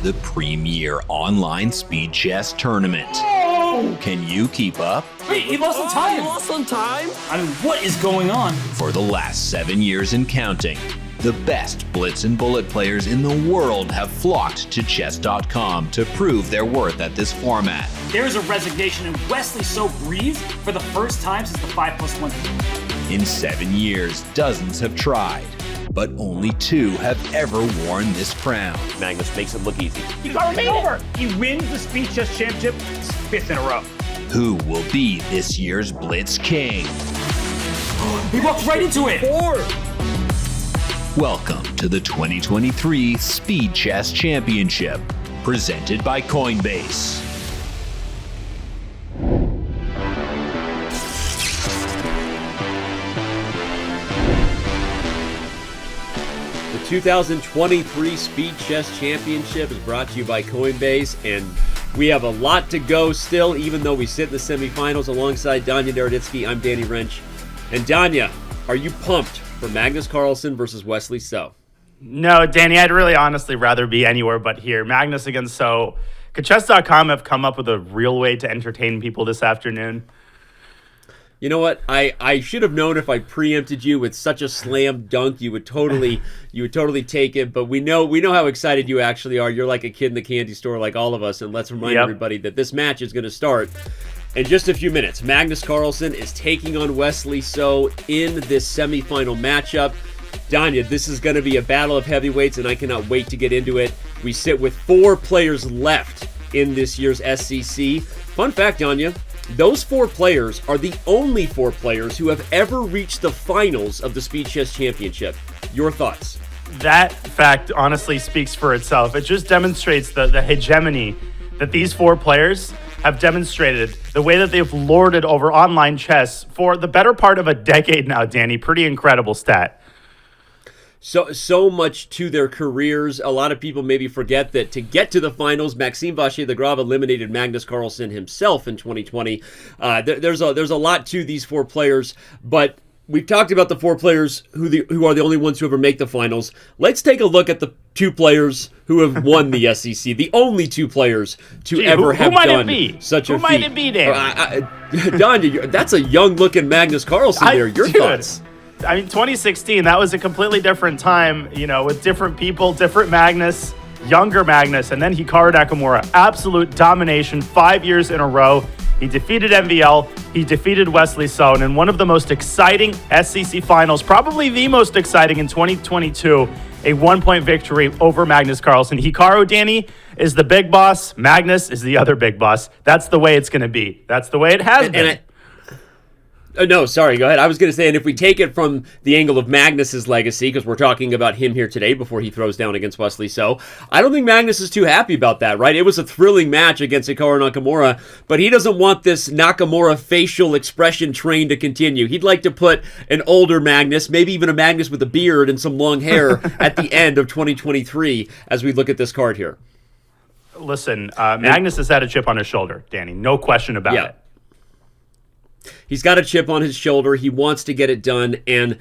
the premier online speed chess tournament. Can you keep up? Wait, he lost some time! I mean, what is going on? For the last 7 years and counting, the best blitz and bullet players in the world have flocked to Chess.com to prove their worth at this format. There's a resignation, and Wesley so breathed for the first time since the 5+1. In 7 years, dozens have tried, but only 2 have ever worn this crown. Magnus makes it look easy. Hikaru Nakamura! He wins the Speed Chess Championship 5th in a row. Who will be this year's Blitz King? He walked right into it! 4! Welcome to the 2023 Speed Chess Championship, presented by Coinbase. The 2023 Speed Chess Championship is brought to you by Coinbase, and we have a lot to go still, even though we sit in the semifinals alongside Danya Naroditsky. I'm Danny Wrench. And Danya, are you pumped for Magnus Carlsen versus Wesley So? No, Danny, I'd really honestly rather be anywhere but here. Magnus against So. Could Chess.com have come up with a real way to entertain people this afternoon? You know what? I should have known if I preempted you with such a slam dunk, you would totally take it. But we know how excited you actually are. You're like a kid in the candy store, like all of us. And let's remind everybody that this match is going to start in just a few minutes. Magnus Carlsen is taking on Wesley So in this semifinal matchup. Danya, this is going to be a battle of heavyweights, and I cannot wait to get into it. We sit with 4 players left in this year's SCC. Fun fact, Danya, those 4 players are the only 4 players who have ever reached the finals of the Speed Chess Championship. Your thoughts? That fact honestly speaks for itself. It just demonstrates the hegemony that these 4 players have demonstrated, the way that they've lorded over online chess for the better part of a decade now, Danny. Pretty incredible stat. So much to their careers. A lot of people maybe forget that to get to the finals, Maxime Vachier-Lagrave eliminated Magnus Carlsen himself in 2020. There's a lot to these 4 players, but we've talked about the 4 players who are the only ones who ever make the finals. Let's take a look at the 2 players who have won the SEC. The only 2 players to ever have done such a feat. Who might it be, Dan? Danya, that's a young-looking Magnus Carlsen there. Your thoughts? I mean, 2016, that was a completely different time, with different people, different Magnus, younger Magnus, and then Hikaru Nakamura. Absolute domination, 5 years in a row. He defeated MVL, he defeated Wesley So, and in one of the most exciting SEC finals, probably the most exciting in 2022, a 1-point victory over Magnus Carlsen. Hikaru, Danny, is the big boss. Magnus is the other big boss. That's the way it's going to be. That's the way it has been. No, sorry, go ahead. I was going to say, and if we take it from the angle of Magnus's legacy, because we're talking about him here today before he throws down against Wesley So, I don't think Magnus is too happy about that, right? It was a thrilling match against Hikaru Nakamura, but he doesn't want this Nakamura facial expression train to continue. He'd like to put an older Magnus, maybe even a Magnus with a beard and some long hair at the end of 2023 as we look at this card here. Listen, Magnus has had a chip on his shoulder, Danny. No question about it. He's got a chip on his shoulder. He wants to get it done. And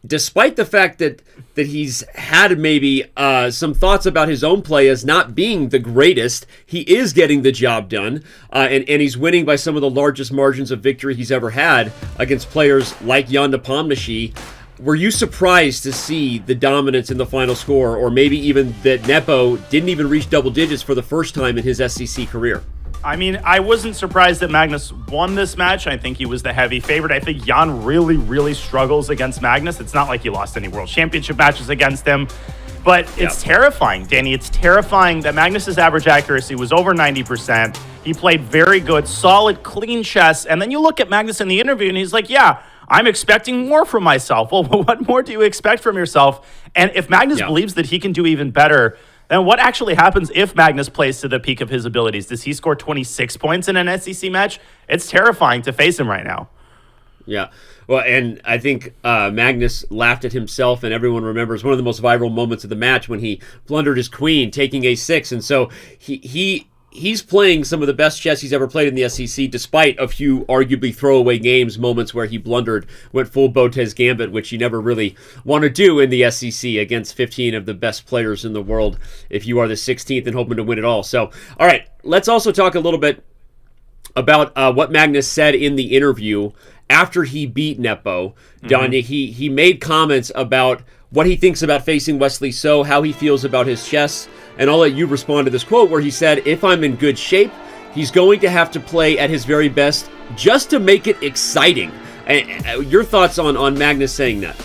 despite the fact that he's had maybe some thoughts about his own play as not being the greatest, he is getting the job done. And he's winning by some of the largest margins of victory he's ever had against players like Jan Nepomniachtchi. Were you surprised to see the dominance in the final score, or maybe even that Nepo didn't even reach double digits for the first time in his SEC career? I mean, I wasn't surprised that Magnus won this match. I think he was the heavy favorite. I think Jan really, really struggles against Magnus. It's not like he lost any World Championship matches against him. But it's terrifying, Danny. It's terrifying that Magnus's average accuracy was over 90%. He played very good, solid, clean chess. And then you look at Magnus in the interview, and he's like, yeah, I'm expecting more from myself. Well, what more do you expect from yourself? And if Magnus believes that he can do even better, then what actually happens if Magnus plays to the peak of his abilities? Does he score 26 points in an SEC match? It's terrifying to face him right now. Yeah. Well, and I think Magnus laughed at himself, and everyone remembers one of the most viral moments of the match when he blundered his queen, taking a6. And so he he's playing some of the best chess he's ever played in the SEC, despite a few arguably throwaway moments where he blundered, went full Botez Gambit, which you never really want to do in the SEC against 15 of the best players in the world if you are the 16th and hoping to win it all. So, all right, let's also talk a little bit about what Magnus said in the interview after he beat Nepo. Danya, he made comments about what he thinks about facing Wesley So, how he feels about his chess, and I'll let you respond to this quote where he said, "If I'm in good shape, he's going to have to play at his very best just to make it exciting." Your thoughts on Magnus saying that?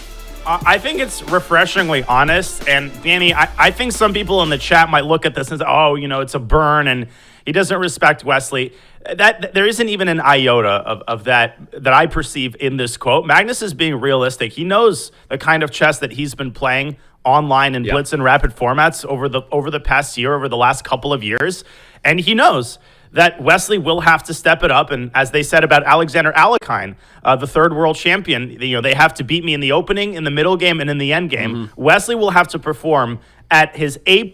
I think it's refreshingly honest. And Danny, I think some people in the chat might look at this and say, oh, it's a burn and he doesn't respect Wesley. That there isn't even an iota of that I perceive in this quote. Magnus is being realistic. He knows the kind of chess that he's been playing online in blitz and rapid formats over the past year, over the last couple of years. And he knows that Wesley will have to step it up. And as they said about Alexander Alekhine, the third world champion, they have to beat me in the opening, in the middle game, and in the end game. Wesley will have to perform at his A++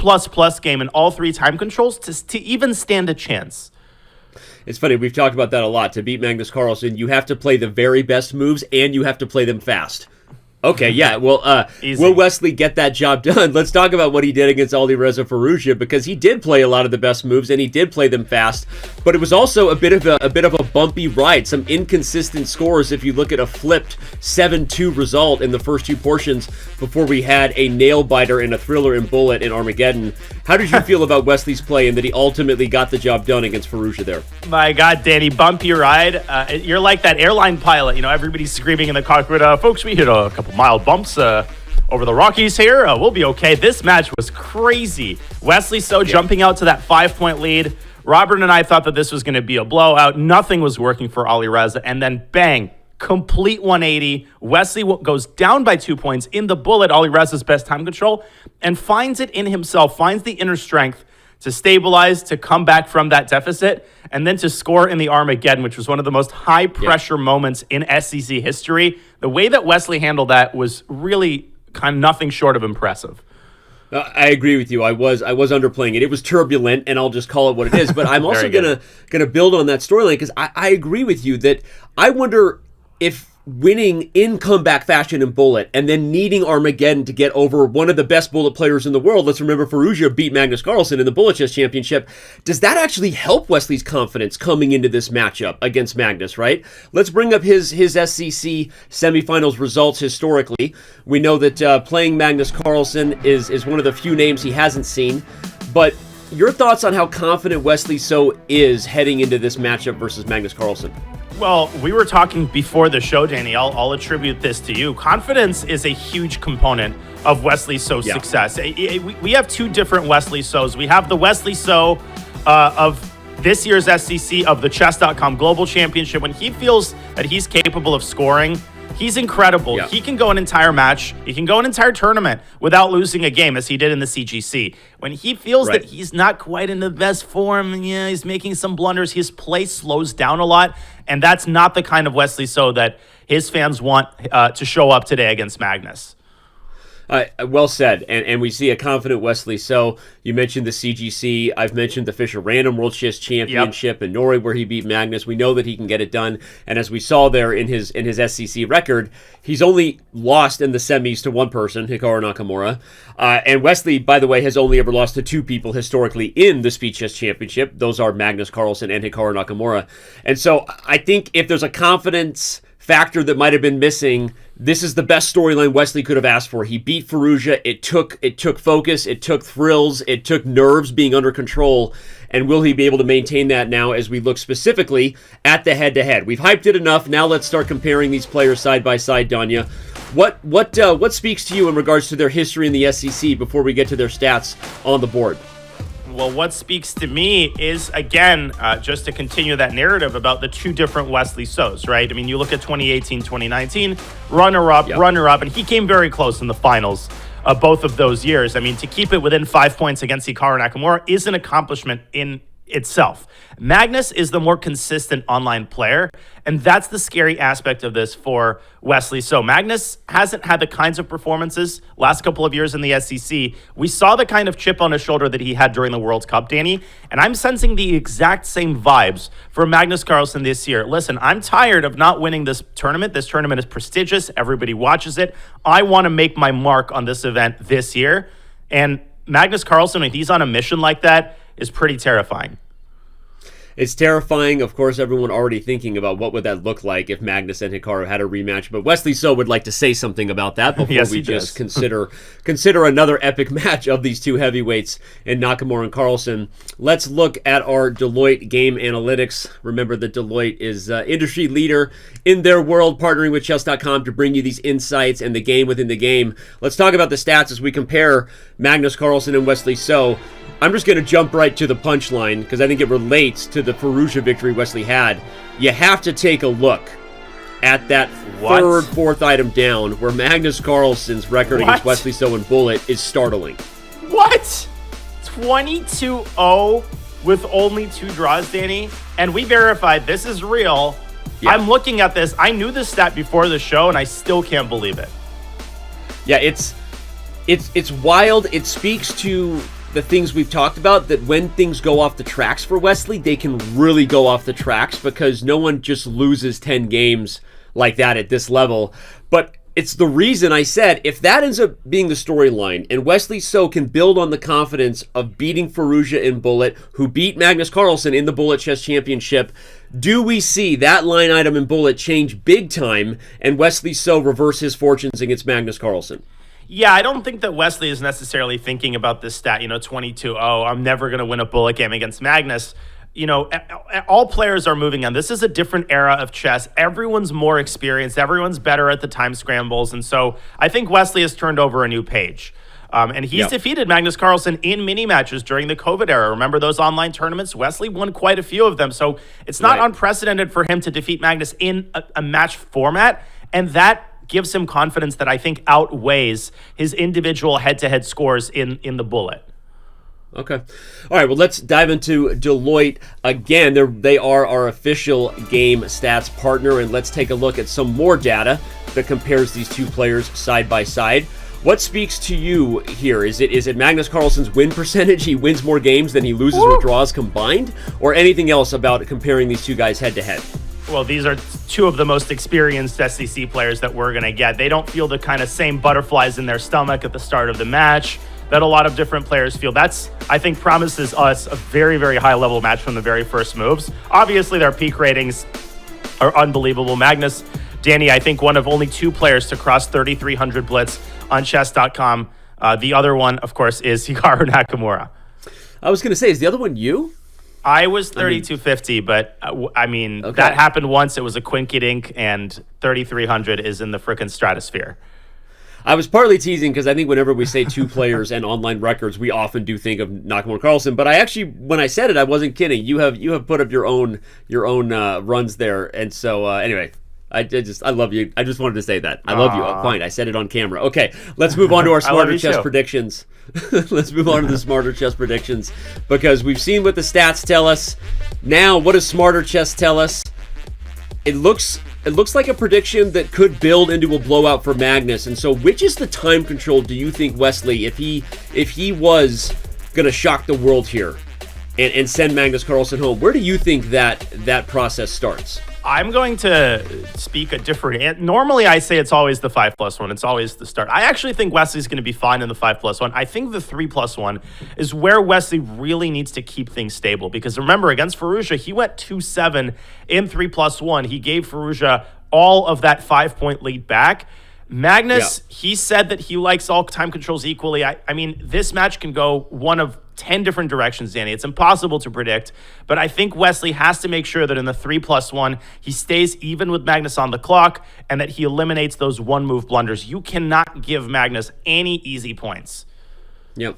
game in all three time controls to even stand a chance. It's funny, we've talked about that a lot. To beat Magnus Carlsen, you have to play the very best moves and you have to play them fast. Okay, yeah. Well, will Wesley get that job done? Let's talk about what he did against Alireza Firouzja, because he did play a lot of the best moves and he did play them fast. But it was also a bit of a bumpy ride, some inconsistent scores. If you look at a flipped 7-2 result in the first two portions before we had a nail biter and a thriller in Bullet in Armageddon. How did you feel about Wesley's play and that he ultimately got the job done against Firouzja there? My God, Danny, bumpy ride. You're like that airline pilot. Everybody's screaming in the cockpit, folks, we hit a couple mild bumps over the Rockies here. We'll be okay. This match was crazy. Wesley So jumping out to that 5-point lead. Robert and I thought that this was going to be a blowout. Nothing was working for Alireza. And then bang, complete 180. Wesley goes down by 2 points in the Bullet, Alireza's best time control, and finds it in himself, finds the inner strength to stabilize, to come back from that deficit, and then to score in the Armageddon, which was one of the most high-pressure moments in SEC history. The way that Wesley handled that was really kind of nothing short of impressive. I agree with you. I was underplaying it. It was turbulent, and I'll just call it what it is. But I'm also gonna build on that storyline, because I agree with you that I wonder if winning in comeback fashion in Bullet and then needing Armageddon to get over one of the best Bullet players in the world. Let's remember Firouzja beat Magnus Carlsen in the Bullet Chess Championship. Does that actually help Wesley's confidence coming into this matchup against Magnus, right? Let's bring up his SEC semifinals results historically. We know that playing Magnus Carlsen is one of the few names he hasn't seen, but your thoughts on how confident Wesley So is heading into this matchup versus Magnus Carlsen? Well, we were talking before the show, Danny. I'll attribute this to you. Confidence is a huge component of Wesley So's success. We have two different Wesley So's. We have the Wesley So of this year's SEC of the Chess.com Global Championship. When he feels that he's capable of scoring, he's incredible. Yeah. He can go an entire match. He can go an entire tournament without losing a game, as he did in the CGC. When he feels that he's not quite in the best form, he's making some blunders, his play slows down a lot. And that's not the kind of Wesley So that his fans want to show up today against Magnus. Well said. And we see a confident Wesley So. You mentioned the CGC. I've mentioned the Fisher Random World Chess Championship in Norway where he beat Magnus. We know that he can get it done. And as we saw there in his SEC record, he's only lost in the semis to one person, Hikaru Nakamura. And Wesley, by the way, has only ever lost to two people historically in the Speed Chess Championship. Those are Magnus Carlsen and Hikaru Nakamura. And so I think if there's a confidence factor that might have been missing, this is the best storyline Wesley could have asked for. He beat Firouzja. It took focus, it took thrills, it took nerves being under control. And will he be able to maintain that now as we look specifically at the head-to-head? We've hyped it enough. Now let's start comparing these players side by side, Danya. What speaks to you in regards to their history in the SEC before we get to their stats on the board? Well, what speaks to me is, again, just to continue that narrative about the two different Wesley So's, right? I mean, you look at 2018, 2019, runner-up, and he came very close in the finals of both of those years. I mean, to keep it within 5 points against Hikaru Nakamura is an accomplishment in itself. Magnus is the more consistent online player, and that's the scary aspect of this for Wesley. So Magnus hasn't had the kinds of performances last couple of years in the SEC. We saw the kind of chip on his shoulder that he had during the World Cup, Danny, and I'm sensing the exact same vibes for Magnus Carlsen this year. Listen, I'm tired of not winning this tournament. This tournament is prestigious. Everybody watches it. I want to make my mark on this event this year, and Magnus Carlsen, when he's on a mission like that, is pretty terrifying. It's terrifying. Of course, everyone already thinking about what would that look like if Magnus and Hikaru had a rematch. But Wesley So would like to say something about that before Yes, we just consider another epic match of these two heavyweights in Nakamura and Carlsen. Let's look at our Deloitte game analytics. Remember that Deloitte is industry leader in their world, partnering with Chess.com to bring you these insights and the game within the game. Let's talk about the stats as we compare Magnus Carlsen and Wesley So. I'm just going to jump right to the punchline because I think it relates to the Firouzja victory Wesley had. You have to take a look at that fourth item down where Magnus Carlsen's record against Wesley So and Bullet is startling. What? 22-0 with only 2 draws, Danny? And we verified this is real. Yeah. I'm looking at this. I knew this stat before the show, and I still can't believe it. Yeah, it's wild. It speaks to the things we've talked about, that when things go off the tracks for Wesley, they can really go off the tracks because no one just loses 10 games like that at this level. But it's the reason I said, if that ends up being the storyline and Wesley So can build on the confidence of beating Firouzja in Bullet, who beat Magnus Carlsen in the Bullet Chess Championship, do we see that line item in Bullet change big time and Wesley So reverse his fortunes against Magnus Carlsen? Yeah, I don't think that Wesley is necessarily thinking about this stat, 22-0. I'm never going to win a bullet game against Magnus. All players are moving on. This is a different era of chess. Everyone's more experienced. Everyone's better at the time scrambles. And so I think Wesley has turned over a new page. And he's defeated Magnus Carlsen in mini matches during the COVID era. Remember those online tournaments? Wesley won quite a few of them. So it's not unprecedented for him to defeat Magnus in a match format. And that gives him confidence that I think outweighs his individual head-to-head scores in the Bullet. Okay. All right, well, let's dive into Deloitte again. They are our official game stats partner, and let's take a look at some more data that compares these two players side by side. What speaks to you here? Is it Magnus Carlsen's win percentage? He wins more games than he loses or draws combined? Or anything else about comparing these two guys head-to-head? Well, these are two of the most experienced SEC players that we're going to get. They don't feel the kind of same butterflies in their stomach at the start of the match that a lot of different players feel. That's, I think, promises us a very, very high-level match from the very first moves. Obviously, their peak ratings are unbelievable. Magnus, Danny, I think one of only 2 players to cross 3,300 blitz on Chess.com. The other one, of course, is Hikaru Nakamura. I was going to say, is the other one you? I was 3250, but that happened once. It was a quinkydink, and 3300 is in the frickin' stratosphere. I was partly teasing because I think whenever we say 2 players and online records, we often do think of Nakamura and Carlsen. But I actually, when I said it, I wasn't kidding. You have put up your own runs there, and so anyway. I love you. I just wanted to say that. I love you. Oh, fine. I said it on camera. Okay, let's move on to our Smarter Chess predictions. Let's move on to the Smarter Chess predictions because we've seen what the stats tell us. Now, what does Smarter Chess tell us? It looks like a prediction that could build into a blowout for Magnus. And so, which is the time control do you think, Wesley, if he was going to shock the world here and send Magnus Carlsen home, where do you think that process starts? I'm going to speak a different. Normally, I say it's always the 5+1. It's always the start. I actually think Wesley's going to be fine in the 5+1. I think the 3+1 is where Wesley really needs to keep things stable. Because remember, against Firouzja, he went 2-7 in 3+1. He gave Firouzja all of that 5-point lead back. Magnus, he said that he likes all time controls equally. I mean, this match can go one of 10 different directions, Danny. It's impossible to predict, but I think Wesley has to make sure that in the 3+1, he stays even with Magnus on the clock and that he eliminates those one-move blunders. You cannot give Magnus any easy points. Yep.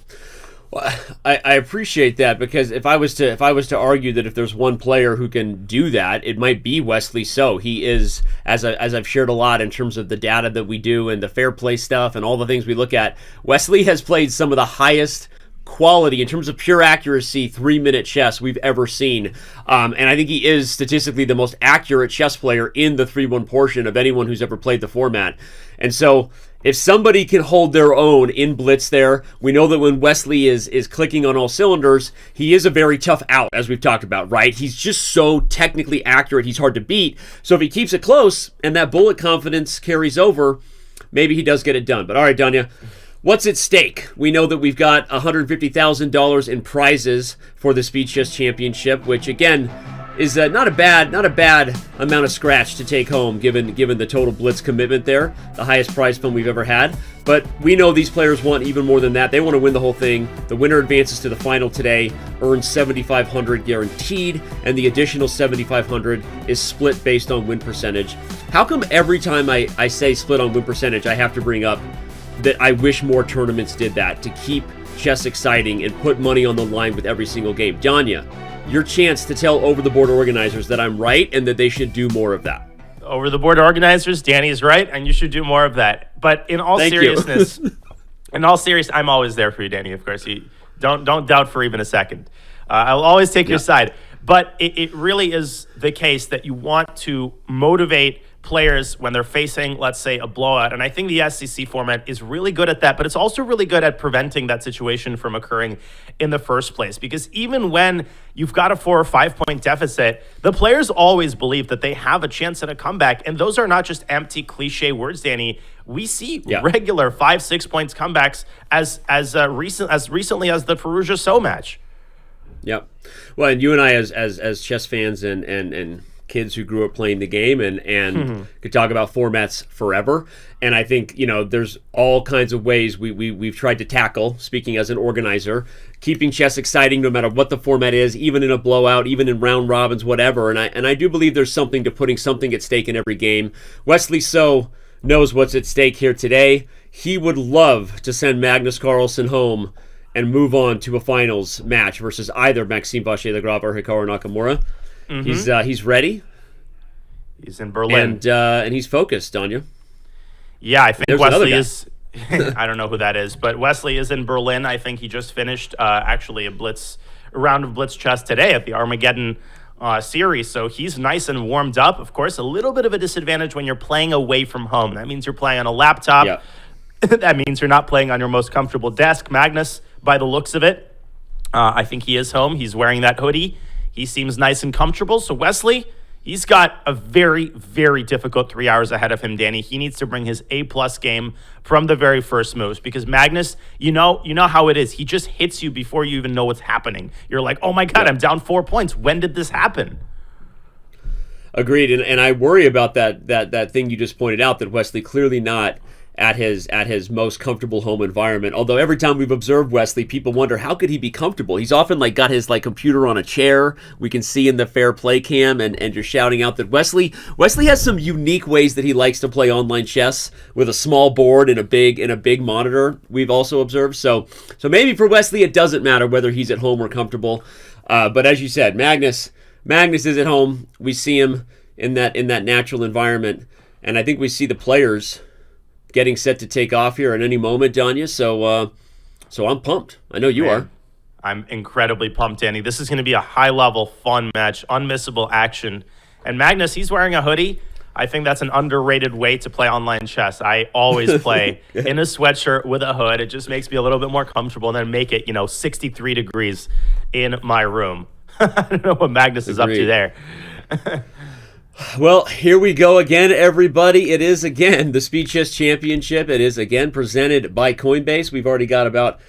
Well, I appreciate that because if I was to argue that if there's one player who can do that, it might be Wesley So. He is, as I've shared a lot in terms of the data that we do and the fair play stuff and all the things we look at, Wesley has played some of the highest quality, in terms of pure accuracy, 3-minute chess we've ever seen. And I think he is statistically the most accurate chess player in the 3-1 portion of anyone who's ever played the format. And so if somebody can hold their own in blitz there, we know that when Wesley is clicking on all cylinders, he is a very tough out, as we've talked about, right? He's just so technically accurate, he's hard to beat. So if he keeps it close and that bullet confidence carries over, maybe he does get it done. But all right, Danya, what's at stake? We know that we've got $150,000 in prizes for the Speed Chess Championship, which again is not a bad amount of scratch to take home, given the total blitz commitment there, the highest prize fund we've ever had. But we know these players want even more than that. They want to win the whole thing. The winner advances to the final today, earns $7,500 guaranteed, and the additional $7,500 is split based on win percentage. How come every time I say split on win percentage, I have to bring up that I wish more tournaments did that to keep chess exciting and put money on the line with every single game? Danya, your chance to tell over-the-board organizers that I'm right and that they should do more of that. Over-the-board organizers, Danny is right, and you should do more of that. But in all seriousness, I'm always there for you, Danny. Of course, you don't doubt for even a second. I'll always take your side. But it really is the case that you want to motivate players when they're facing, let's say, a blowout. And I think the SCC format is really good at that, but it's also really good at preventing that situation from occurring in the first place. Because even when you've got a 4 or 5 point deficit, the players always believe that they have a chance at a comeback. And those are not just empty cliche words, Danny. We see regular 5-6 points comebacks as recently as the Firouzja So match. Yep. Well, and you and I as chess fans and kids who grew up playing the game and could talk about formats forever. And I think, there's all kinds of ways we've tried to tackle, speaking as an organizer, keeping chess exciting no matter what the format is, even in a blowout, even in round robins, whatever. And I do believe there's something to putting something at stake in every game. Wesley So knows what's at stake here today. He would love to send Magnus Carlsen home and move on to a finals match versus either Maxime Vachier-Lagrave or Hikaru Nakamura. He's ready. He's in Berlin. And he's focused, Danya. Yeah, I think Wesley is... I don't know who that is, but Wesley is in Berlin. I think he just finished actually a round of Blitz chess today at the Armageddon series. So he's nice and warmed up. Of course, a little bit of a disadvantage when you're playing away from home. That means you're playing on a laptop. Yeah. That means you're not playing on your most comfortable desk. Magnus, by the looks of it, I think he is home. He's wearing that hoodie. He seems nice and comfortable. So Wesley, he's got a very, very difficult 3 hours ahead of him, Danny. He needs to bring his A-plus game from the very first moves because Magnus, you know how it is. He just hits you before you even know what's happening. You're like, oh my God, I'm down 4 points. When did this happen? Agreed. And I worry about that thing you just pointed out, that Wesley clearly not at his most comfortable home environment. Although every time we've observed Wesley, people wonder, how could he be comfortable? He's often got his computer on a chair. We can see in the fair play cam, and you're shouting out that Wesley has some unique ways that he likes to play online chess with a small board and a big monitor. We've also observed. So maybe for Wesley it doesn't matter whether he's at home or comfortable. But as you said, Magnus is at home. We see him in that natural environment, and I think we see the players getting set to take off here at any moment, Danya. So I'm pumped. I know you are. I'm incredibly pumped, Danny. This is going to be a high-level, fun match, unmissable action. And Magnus, he's wearing a hoodie. I think that's an underrated way to play online chess. I always play in a sweatshirt with a hood. It just makes me a little bit more comfortable, and then make it, 63 degrees in my room. I don't know what Magnus is up to there. Well, here we go again, everybody. It is again the Speed Chess Championship. It is again presented by Coinbase. We've already got about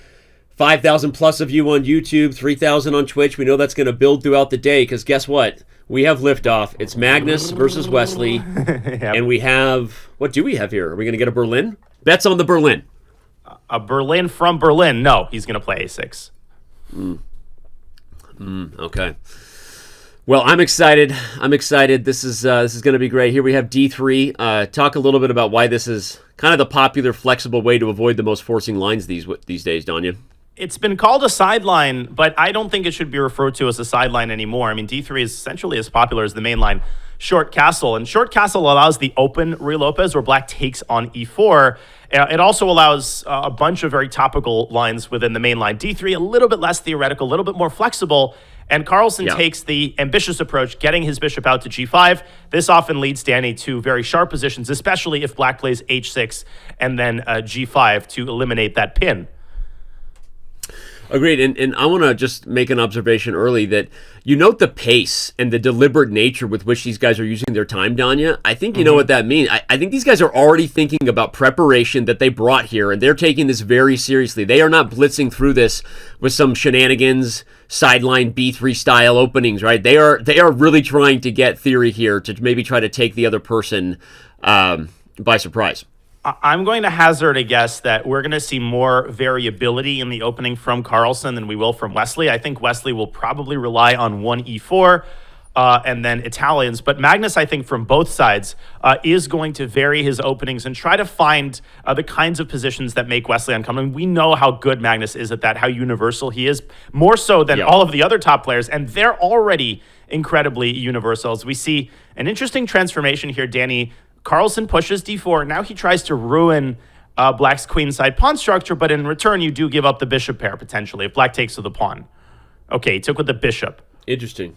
5,000 plus of you on YouTube, 3,000 on Twitch. We know that's going to build throughout the day because guess what? We have liftoff. It's Magnus versus Wesley. And we have, what do we have here? Are we going to get a Berlin? Bets on the Berlin. A Berlin from Berlin. No, he's going to play A6. Okay. Well, I'm excited. This is going to be great. Here we have D3. Talk a little bit about why this is kind of the popular, flexible way to avoid the most forcing lines these days, Danya. It's been called a sideline, but I don't think it should be referred to as a sideline anymore. I mean, D3 is essentially as popular as the main line short castle, and short castle allows the open Ruy Lopez where black takes on e4. It also allows a bunch of very topical lines within the main line. D3, a little bit less theoretical, a little bit more flexible, and Carlsen takes the ambitious approach, getting his bishop out to g5. This often leads Danny to very sharp positions, especially if black plays h6 and then g5 to eliminate that pin. Agreed, and I want to just make an observation early that you note the pace and the deliberate nature with which these guys are using their time, Danya. I think you know what that means. I think these guys are already thinking about preparation that they brought here, and they're taking this very seriously. They are not blitzing through this with some shenanigans, sideline B3 style openings, right? They are really trying to get theory here to maybe try to take the other person by surprise. I'm going to hazard a guess that we're going to see more variability in the opening from Carlsen than we will from Wesley. I think Wesley will probably rely on 1e4 and then Italians. But Magnus, I think, from both sides, is going to vary his openings and try to find the kinds of positions that make Wesley uncomfortable. We know how good Magnus is at that, how universal he is, more so than all of the other top players. And they're already incredibly universal. As we see an interesting transformation here, Danny. Carlsen pushes d4. Now he tries to ruin black's queenside pawn structure, but in return, you do give up the bishop pair, potentially, if black takes with the pawn. Okay, he took with the bishop. Interesting.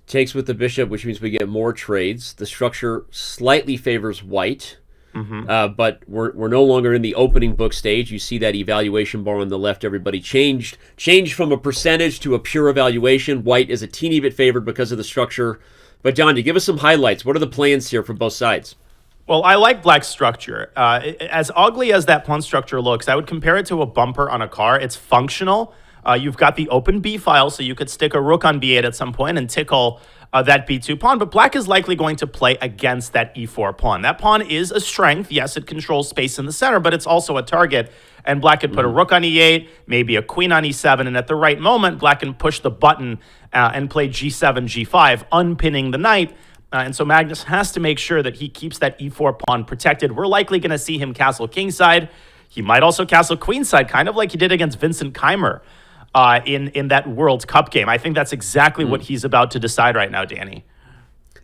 Takes with the bishop, which means we get more trades. The structure slightly favors white, but we're no longer in the opening book stage. You see that evaluation bar on the left. Everybody changed from a percentage to a pure evaluation. White is a teeny bit favored because of the structure. But John, to give us some highlights, what are the plans here for both sides? Well, I like black's structure. As ugly as that pawn structure looks, I would compare it to a bumper on a car. It's functional. You've got the open b file, so you could stick a rook on b8 at some point and tickle that b2 pawn. But black is likely going to play against that e4 pawn. That pawn is a strength. Yes, it controls space in the center, but it's also a target. And black could put a rook on e8, maybe a queen on e7, and at the right moment, black can push the button and play g7, g5, unpinning the knight. And so Magnus has to make sure that he keeps that e4 pawn protected. We're likely going to see him castle kingside. He might also castle queenside, kind of like he did against Vincent Keimer in that World Cup game. I think that's exactly what he's about to decide right now, Danny.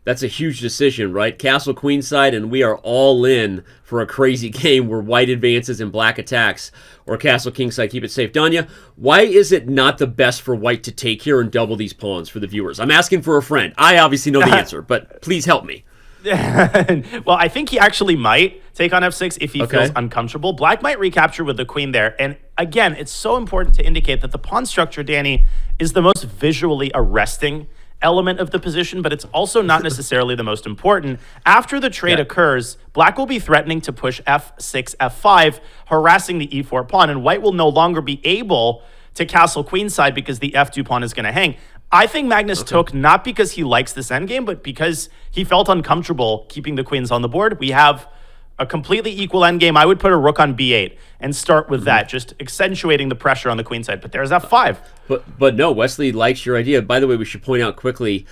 That's a huge decision, right? Castle queenside, and we are all in for a crazy game where white advances and black attacks, or castle kingside, keep it safe. Danya, why is it not the best for white to take here and double these pawns for the viewers? I'm asking for a friend. I obviously know the answer, but please help me. Well, I think he actually might take on f6 if he feels uncomfortable. Black might recapture with the queen there. And again, it's so important to indicate that the pawn structure, Danny, is the most visually arresting element of the position, but it's also not necessarily the most important. After the trade occurs, black will be threatening to push f6, f5, harassing the e4 pawn, and white will no longer be able to castle queenside because the f2 pawn is going to hang. I think Magnus took not because he likes this endgame, but because he felt uncomfortable keeping the queens on the board. We have a completely equal endgame. I would put a rook on b8 and start with that, just accentuating the pressure on the queen side. But there's f5. But no, Wesley likes your idea. By the way, we should point out quickly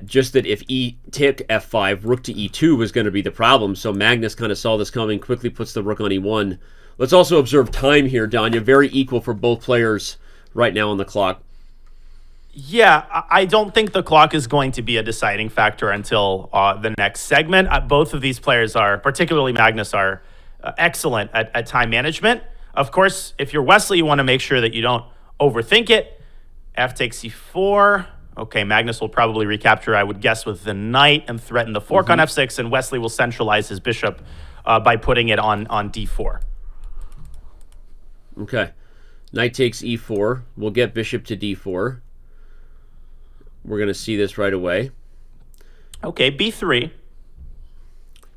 just that if e tick f5, rook to e2 was going to be the problem. So Magnus kind of saw this coming, quickly puts the rook on e1. Let's also observe time here, Danya. Very equal for both players right now on the clock. Yeah, I don't think the clock is going to be a deciding factor until the next segment. Both of these players are, particularly Magnus, are excellent at time management. Of course, if you're Wesley, you want to make sure that you don't overthink it. F takes e4. Okay, Magnus will probably recapture, I would guess, with the knight and threaten the fork on f6, and Wesley will centralize his bishop by putting it on d4. Okay. Knight takes e4. We'll get bishop to d4. We're going to see this right away. Okay, b3.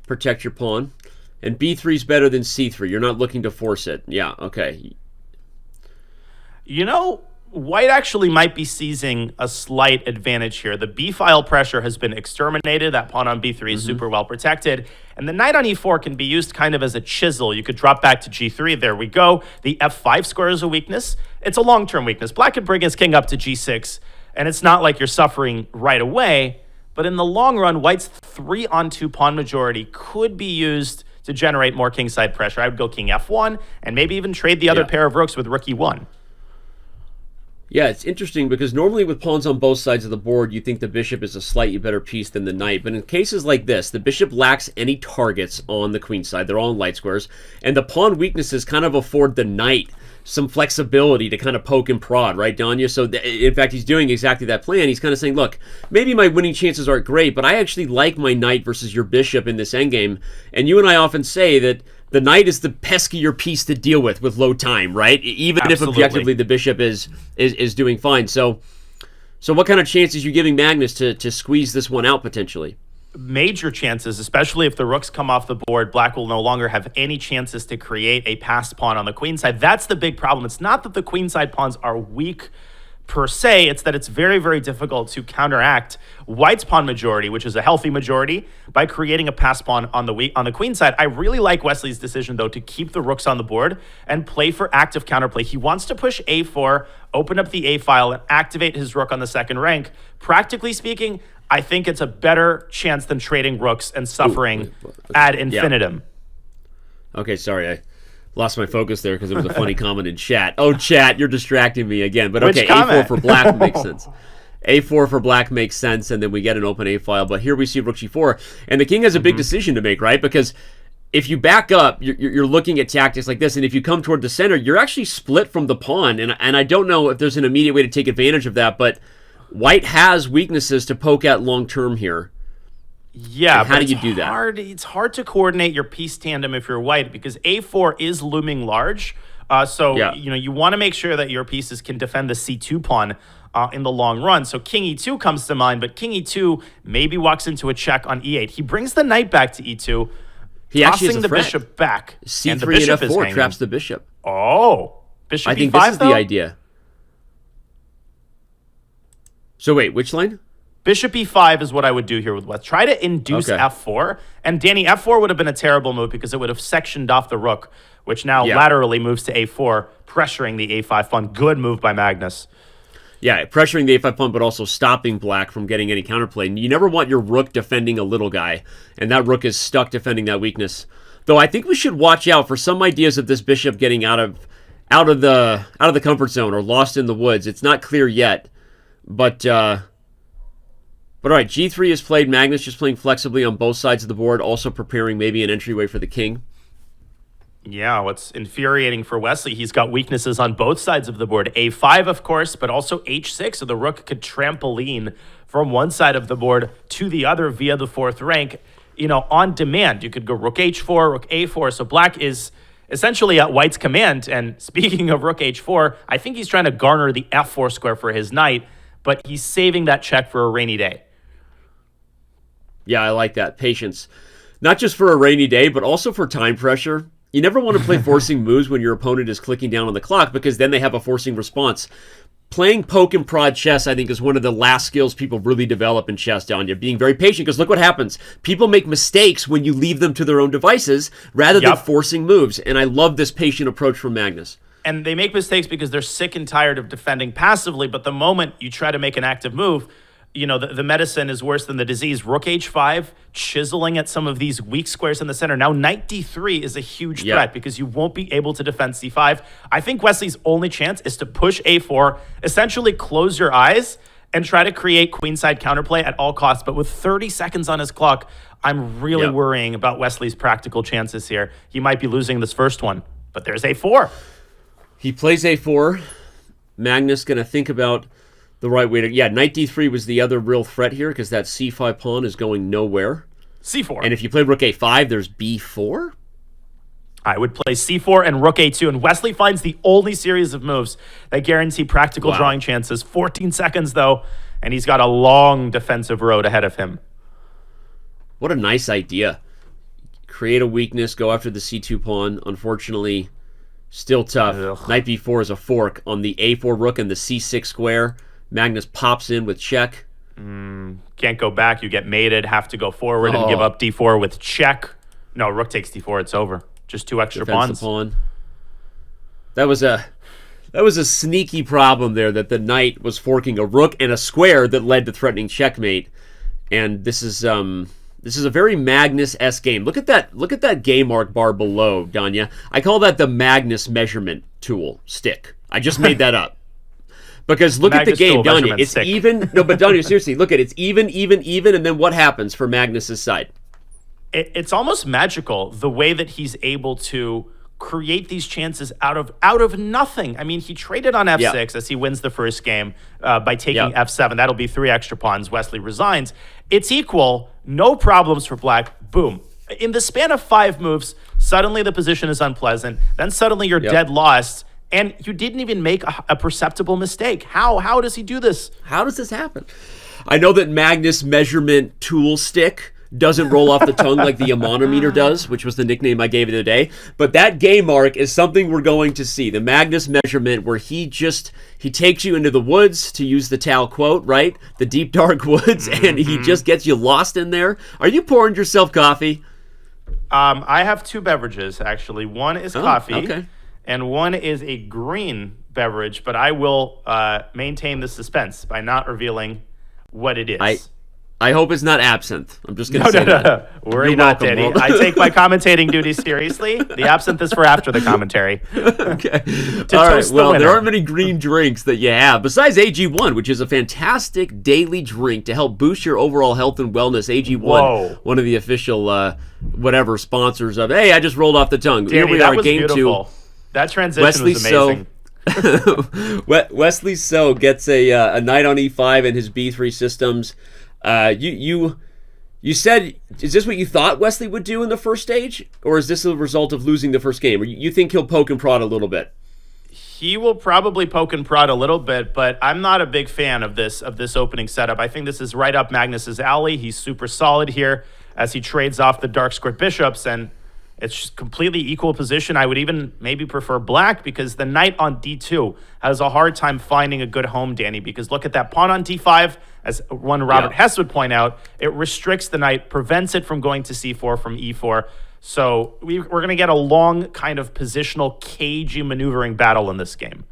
Protect your pawn. And b3 is better than c3. You're not looking to force it. Yeah, okay. You know, white actually might be seizing a slight advantage here. The b-file pressure has been exterminated. That pawn on b3 is super well protected. And the knight on e4 can be used kind of as a chisel. You could drop back to g3. There we go. The f5 square is a weakness. It's a long-term weakness. Black could bring his king up to g6. And it's not like you're suffering right away, but in the long run, white's 3-on-2 pawn majority could be used to generate more kingside pressure. I would go king f1 and maybe even trade the other pair of rooks with rook e1. Yeah, it's interesting because normally with pawns on both sides of the board, you think the bishop is a slightly better piece than the knight. But in cases like this, the bishop lacks any targets on the queen side. They're all in light squares. And the pawn weaknesses kind of afford the knight some flexibility to kind of poke and prod, right, Danya? So, in fact, he's doing exactly that plan. He's kind of saying, look, maybe my winning chances aren't great, but I actually like my knight versus your bishop in this endgame. And you and I often say that the knight is the peskier piece to deal with low time, right? Even if objectively the bishop is doing fine. So what kind of chances are you giving Magnus to squeeze this one out potentially? Major chances, especially if the rooks come off the board. Black will no longer have any chances to create a passed pawn on the queen side. That's the big problem. It's not that the queen side pawns are weak per se, it's that it's very, very difficult to counteract white's pawn majority, which is a healthy majority, by creating a passed pawn on the queen side. I really like Wesley's decision, though, to keep the rooks on the board and play for active counterplay. He wants to push a4, open up the a file, and activate his rook on the second rank. Practically speaking, I think it's a better chance than trading rooks and suffering ad infinitum. Yeah. Okay, sorry, I lost my focus there because it was a funny comment in chat. Oh, chat, you're distracting me again. But okay, a4 for black makes sense. a4 for black makes sense, and then we get an open a file. But here we see rook g4, and the king has a big decision to make, right? Because if you back up, you're looking at tactics like this, and if you come toward the center, you're actually split from the pawn. And I don't know if there's an immediate way to take advantage of that, but white has weaknesses to poke at long term here. Yeah, and how do you do that? It's hard to coordinate your piece tandem if you're white because a4 is looming large. You want to make sure that your pieces can defend the c2 pawn in the long run. So king e2 comes to mind, but king e2 maybe walks into a check on e8. He brings the knight back to e2, tossing the bishop back. C3 and the bishop and f4 traps the bishop. Oh, bishop I think e5, this is the idea. So wait, which line? Bishop e5 is what I would do here with West. Try to induce f4. And Danny, f4 would have been a terrible move because it would have sectioned off the rook, which now laterally moves to a4, pressuring the a5 pawn. Good move by Magnus. Yeah, pressuring the a5 pawn, but also stopping black from getting any counterplay. You never want your rook defending a little guy, and that rook is stuck defending that weakness. Though I think we should watch out for some ideas of this bishop getting out of the comfort zone or lost in the woods. It's not clear yet, but all right, g3 is played. Magnus just playing flexibly on both sides of the board, also preparing maybe an entryway for the king. Yeah, what's infuriating for Wesley, he's got weaknesses on both sides of the board. a5, of course, but also h6, so the rook could trampoline from one side of the board to the other via the fourth rank, on demand. You could go rook h4, rook a4, so black is essentially at white's command. And speaking of rook h4, I think he's trying to garner the f4 square for his knight, but he's saving that check for a rainy day. Yeah, I like that. Patience. Not just for a rainy day, but also for time pressure. You never want to play forcing moves when your opponent is clicking down on the clock because then they have a forcing response. Playing poke and prod chess, I think, is one of the last skills people really develop in chess, Danya. Being very patient, because look what happens. People make mistakes when you leave them to their own devices rather than forcing moves. And I love this patient approach from Magnus. And they make mistakes because they're sick and tired of defending passively, but the moment you try to make an active move, the medicine is worse than the disease. Rook h5, chiseling at some of these weak squares in the center. Now, knight d3 is a huge threat because you won't be able to defend c5. I think Wesley's only chance is to push a4, essentially close your eyes, and try to create queenside counterplay at all costs. But with 30 seconds on his clock, I'm really worrying about Wesley's practical chances here. He might be losing this first one, but there's a4. He plays a4. Magnus going to think about the right way to... Yeah, knight d3 was the other real threat here because that c5 pawn is going nowhere. c4. And if you play rook a5, there's b4? I would play c4 and rook a2. And Wesley finds the only series of moves that guarantee practical drawing chances. 14 seconds, though, and he's got a long defensive road ahead of him. What a nice idea. Create a weakness, go after the c2 pawn. Unfortunately, still tough. Ugh. Knight b4 is a fork on the a4 rook and the c6 square. Magnus pops in with check. Can't go back. You get mated. Have to go forward and give up d4 with check. No, rook takes d4. It's over. Just two extra pawns. The pawn. That was a sneaky problem there that the knight was forking a rook and a square that led to threatening checkmate. And this is This is a very Magnus-esque game. Look at that game mark bar below, Danya. I call that the Magnus measurement tool stick. I just made that up. Because look at the game, Danya. It's stick. Even. No, but Danya, seriously, look at it. It's even, and then what happens for Magnus's side? It's almost magical the way that he's able to create these chances out of nothing. I mean, he traded on f6 as he wins the first game by taking f7. That'll be 3 extra pawns. Wesley resigns. It's equal. No problems for black. Boom. In the span of 5 moves, suddenly the position is unpleasant. Then suddenly you're dead lost. And you didn't even make a perceptible mistake. How does he do this? How does this happen? I know that Magnus measurement tool stick doesn't roll off the tongue like the Ammonometer does, which was the nickname I gave it today. But that game mark is something we're going to see. The Magnus measurement where he takes you into the woods, to use the Tal quote, right? The deep, dark woods, and he just gets you lost in there. Are you pouring yourself coffee? I have 2 beverages, actually. One is coffee. Okay. And one is a green beverage, but I will maintain the suspense by not revealing what it is. I hope it's not absinthe. I'm just going to say that. No. Worry not, Danny. I take my commentating duties seriously. The absinthe is for after the commentary. Okay. All right. Well, there aren't many green drinks that you have. Besides AG1, which is a fantastic daily drink to help boost your overall health and wellness. AG1, one of the official whatever sponsors of, hey, I just rolled off the tongue. Danny, here we are, game beautiful. 2. That transition Wesley was amazing. Wesley So gets a knight on e5 in his b3 systems. You said, is this what you thought Wesley would do in the first stage? Or is this a result of losing the first game? Or you think he'll poke and prod a little bit? He will probably poke and prod a little bit, but I'm not a big fan of this opening setup. I think this is right up Magnus's alley. He's super solid here as he trades off the dark squared bishops, and it's just completely equal position. I would even maybe prefer black because the knight on d2 has a hard time finding a good home, Danny, because look at that pawn on d5, as one Robert Hess would point out, it restricts the knight, prevents it from going to c4 from e4. So we're going to get a long kind of positional, cagey maneuvering battle in this game.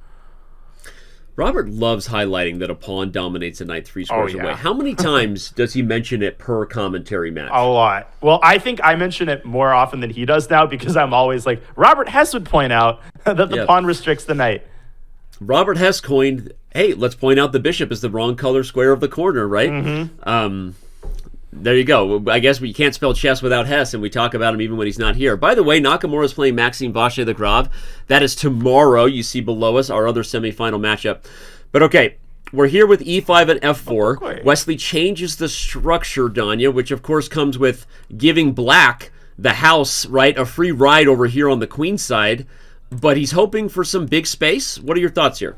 Robert loves highlighting that a pawn dominates a knight 3 squares away. How many times does he mention it per commentary match? A lot. Well, I think I mention it more often than he does now because I'm always like, Robert Hess would point out that the pawn restricts the knight. Robert Hess coined, hey, let's point out the bishop is the wrong color square of the corner, right? There you go. I guess we can't spell chess without Hess, and we talk about him even when he's not here. By the way, Nakamura is playing Maxime Vacher the Grave. That is tomorrow. You see below us our other semifinal matchup. But okay, we're here with e5 and f4. Wesley changes the structure, Danya, which of course comes with giving black the house, right? A free ride over here on the queen side. But he's hoping for some big space. What are your thoughts here?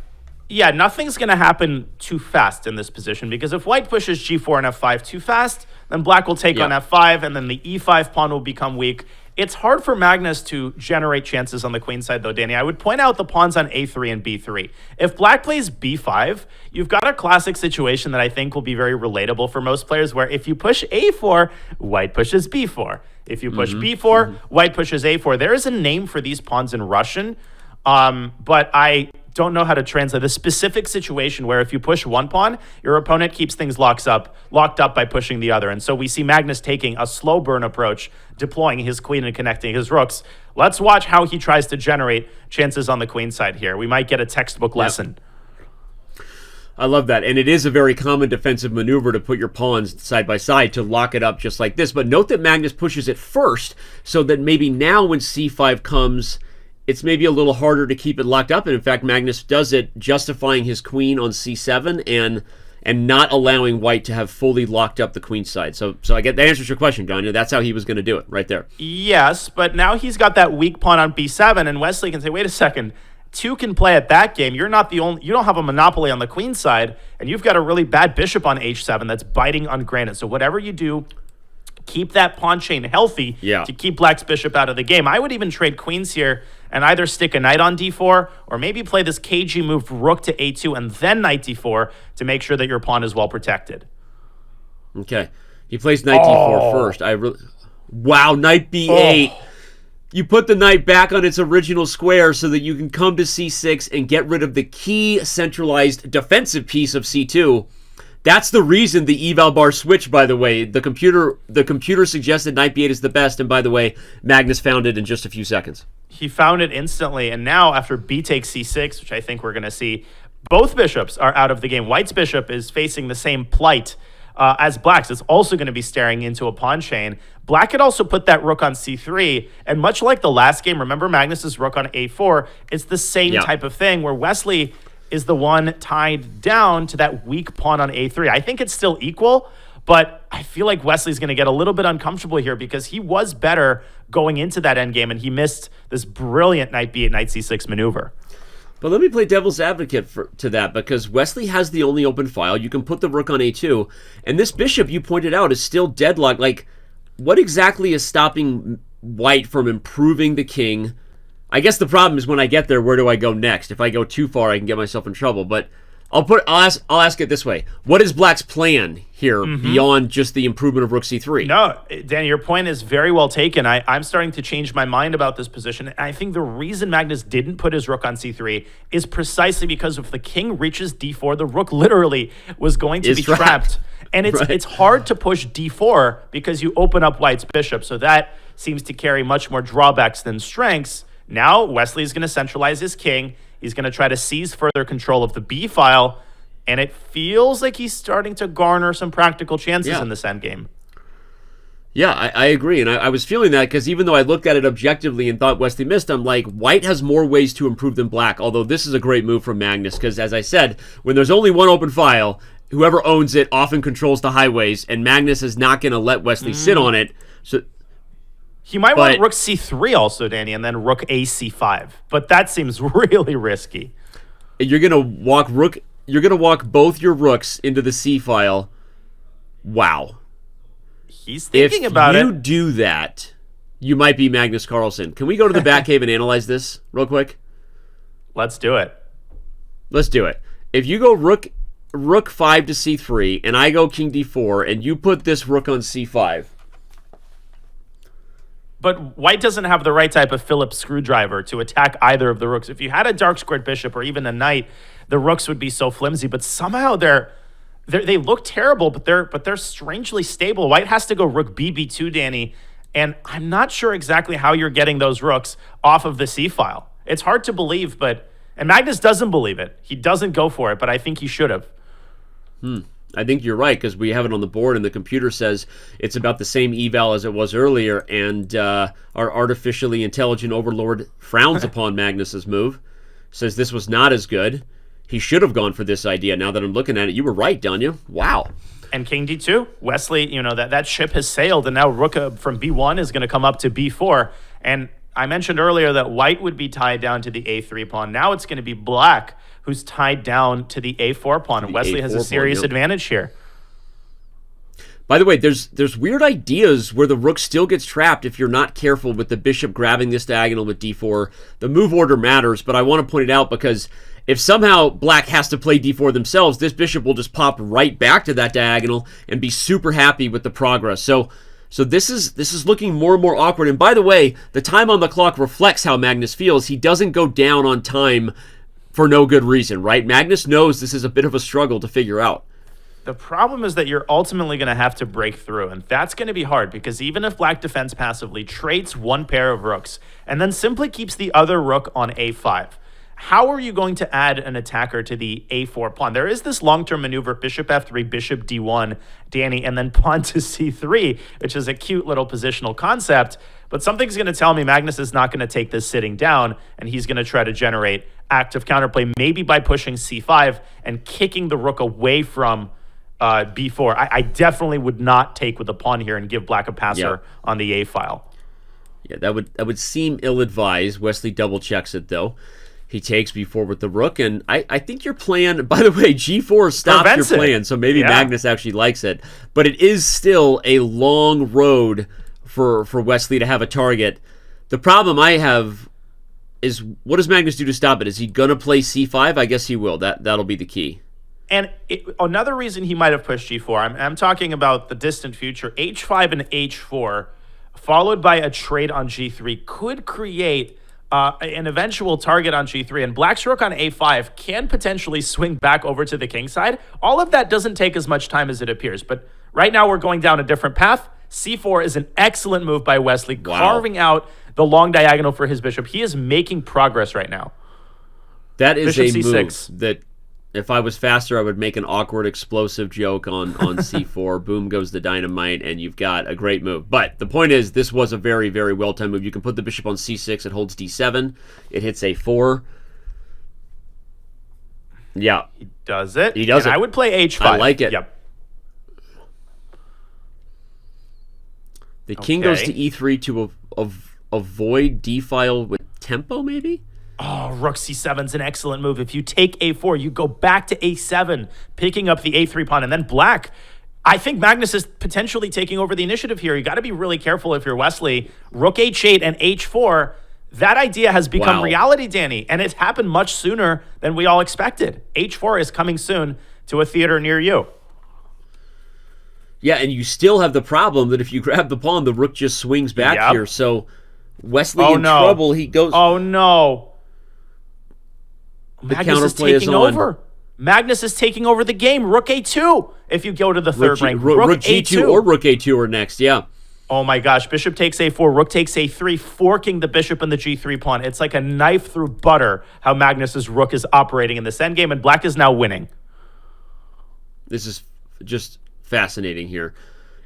Yeah, nothing's going to happen too fast in this position because if white pushes g4 and f5 too fast, then black will take on f5 and then the e5 pawn will become weak. It's hard for Magnus to generate chances on the queen side, though, Danny. I would point out the pawns on a3 and b3. If black plays b5, you've got a classic situation that I think will be very relatable for most players where if you push a4, white pushes b4. If you push b4, white pushes a4. There is a name for these pawns in Russian, but I don't know how to translate the specific situation where if you push one pawn, your opponent keeps things locked up by pushing the other. And so we see Magnus taking a slow burn approach, deploying his queen and connecting his rooks. Let's watch how he tries to generate chances on the queen side here. We might get a textbook lesson. I love that. And it is a very common defensive maneuver to put your pawns side by side to lock it up just like this. But note that Magnus pushes it first so that maybe now when c5 comes, it's maybe a little harder to keep it locked up. And in fact, Magnus does it justifying his queen on c7 and not allowing white to have fully locked up the queen side. So I get that answers your question, John. That's how he was going to do it right there. Yes, but now he's got that weak pawn on b7, and Wesley can say, wait a second, 2 can play at that game. You're not the only, you don't have a monopoly on the queen side, and you've got a really bad bishop on h7 that's biting on granite. So whatever you do, keep that pawn chain healthy to keep black's bishop out of the game. I would even trade queens here and either stick a knight on d4 or maybe play this cagey move rook to a2 and then knight d4 to make sure that your pawn is well protected. Okay. He plays knight d4 first. Wow, knight b8. You put the knight back on its original square so that you can come to c6 and get rid of the key centralized defensive piece of c2. That's the reason the eval bar switched, by the way. The computer suggested knight b8 is the best, and by the way, Magnus found it in just a few seconds. He found it instantly, and now after b takes c6, which I think we're going to see, both bishops are out of the game. White's bishop is facing the same plight as Black's. It's also going to be staring into a pawn chain. Black could also put that rook on c3, and much like the last game, remember Magnus's rook on a4, it's the same type of thing where Wesley is the one tied down to that weak pawn on a3. I think it's still equal, but I feel like Wesley's going to get a little bit uncomfortable here because he was better going into that endgame, and he missed this brilliant knight b8, knight c6 maneuver. But let me play devil's advocate to that, because Wesley has the only open file. You can put the rook on a2, and this bishop, you pointed out, is still deadlocked. Like, what exactly is stopping White from improving the king? I guess the problem is when I get there, where do I go next? If I go too far, I can get myself in trouble. But I'll ask it this way: what is Black's plan here beyond just the improvement of rook c3? No, Danny, your point is very well taken. I'm starting to change my mind about this position. And I think the reason Magnus didn't put his rook on c3 is precisely because if the king reaches d4, the rook literally was going to be trapped. And it's hard to push d4 because you open up White's bishop. So that seems to carry much more drawbacks than strengths. Now Wesley is going to centralize his king. He's going to try to seize further control of the b file, and it feels like he's starting to garner some practical chances in this endgame. Yeah, I agree, and I was feeling that because even though I looked at it objectively and thought Wesley missed, I'm like, White has more ways to improve than Black, although this is a great move from Magnus because, as I said, when there's only one open file, whoever owns it often controls the highways, and Magnus is not going to let Wesley sit on it. So he might want rook c3 also, Danny, and then rook a c5, but that seems really risky. You're gonna walk both your rooks into the c file. Wow. He's thinking about it. If you do that, you might be Magnus Carlsen. Can we go to the back cave and analyze this real quick? Let's do it. Let's do it. If you go rook 5 to c3, and I go king d4, and you put this rook on c5. But White doesn't have the right type of Phillips screwdriver to attack either of the rooks. If you had a dark squared bishop or even a knight, the rooks would be so flimsy. But somehow they look terrible, but they're strangely stable. White has to go rook b2, Danny, and I'm not sure exactly how you're getting those rooks off of the c file. It's hard to believe, and Magnus doesn't believe it. He doesn't go for it, but I think he should have. I think you're right, because we have it on the board, and the computer says it's about the same eval as it was earlier, and our artificially intelligent overlord frowns upon Magnus's move, says this was not as good. He should have gone for this idea. Now that I'm looking at it, you were right, Danya. Wow. And king d2. Wesley, that ship has sailed, and now rook from b1 is going to come up to b4. And I mentioned earlier that White would be tied down to the a3 pawn. Now it's going to be Black who's tied down to the a4 pawn, and Wesley has a serious advantage here. By the way, there's weird ideas where the rook still gets trapped if you're not careful with the bishop grabbing this diagonal with d4. The move order matters, but I want to point it out because if somehow Black has to play d4 themselves, this bishop will just pop right back to that diagonal and be super happy with the progress. So this is looking more and more awkward. And by the way, the time on the clock reflects how Magnus feels. He doesn't go down on time for no good reason, right? Magnus knows this is a bit of a struggle to figure out. The problem is that you're ultimately going to have to break through, and that's going to be hard because even if Black defends passively, trades one pair of rooks, and then simply keeps the other rook on a5, how are you going to add an attacker to the a4 pawn? There is this long-term maneuver, bishop f3, bishop d1, Danny, and then pawn to c3, which is a cute little positional concept, but something's going to tell me Magnus is not going to take this sitting down, and he's going to try to generate active counterplay, maybe by pushing c5 and kicking the rook away from b4. I definitely would not take with the pawn here and give Black a passer on the a file. Yeah, that would seem ill-advised. Wesley double checks it though. He takes b4 with the rook, and I think your plan, by the way, g4 stops your plan, so maybe Magnus actually likes it. But it is still a long road for Wesley to have a target. The problem I have is, what does Magnus do to stop it? Is he going to play c5? I guess he will. That'll be the key. And another reason he might have pushed g4, I'm talking about the distant future, h5 and h4, followed by a trade on g3, could create an eventual target on g3, and black's rook on a5 can potentially swing back over to the king side. All of that doesn't take as much time as it appears, but right now we're going down a different path. c4 is an excellent move by Wesley, carving out the long diagonal for his bishop. He is making progress right now. That is Bishop a C6. move that, if I was faster, I would make an awkward, explosive joke on c4. Boom goes the dynamite, and you've got a great move. But the point is, this was a very, very well-timed move. You can put the bishop on c6. It holds d7. It hits a4. Yeah. He does it. He does it. I would play h5. I like it. Yep. The king goes to e3 to avoid d-file with tempo, maybe? Oh, rook c7 is an excellent move. If you take a4, you go back to a7, picking up the a3 pawn, and then black. I think Magnus is potentially taking over the initiative here. You got to be really careful if you're Wesley. Rook h8 and h4, that idea has become reality, Danny, and it's happened much sooner than we all expected. h4 is coming soon to a theater near you. Yeah, and you still have the problem that if you grab the pawn, the rook just swings back here. So Wesley in trouble. He goes... Oh, no. The Magnus is counterplay is taking on. over. Magnus is taking over the game. Rook a2 if you go to the third rank. Rook g2 or rook a2 are next, yeah. Oh my gosh. Bishop takes a4. Rook takes a3, forking the bishop and the g3 pawn. It's like a knife through butter how Magnus's rook is operating in this endgame, and black is now winning. This is just fascinating here.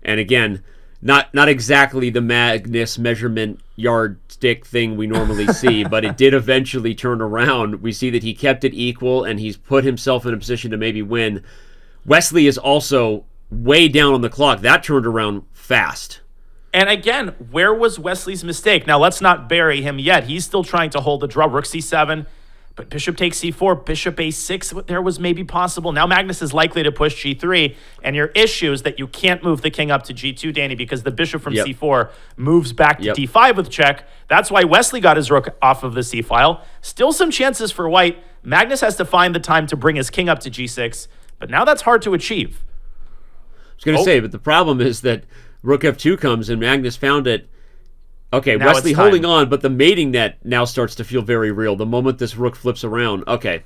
And again, not exactly the Magnus measurement yardstick thing we normally see, but it did eventually turn around. We see that he kept it equal, and he's put himself in a position to maybe win. Wesley is also way down on the clock. That turned around fast. And again, where was Wesley's mistake? Now, let's not bury him yet. He's still trying to hold the draw. Rook c7, but bishop takes c4, bishop a6, there was maybe possible. Now Magnus is likely to push g3, and your issue is that you can't move the king up to g2, Danny, because the bishop from c4 moves back to d5 with check. That's why Wesley got his rook off of the c-file. Still some chances for white. Magnus has to find the time to bring his king up to g6, but now that's hard to achieve. I was going to say, but the problem is that rook f2 comes, and Magnus found it. Okay, now Wesley holding on, but the mating net now starts to feel very real the moment this rook flips around. Okay.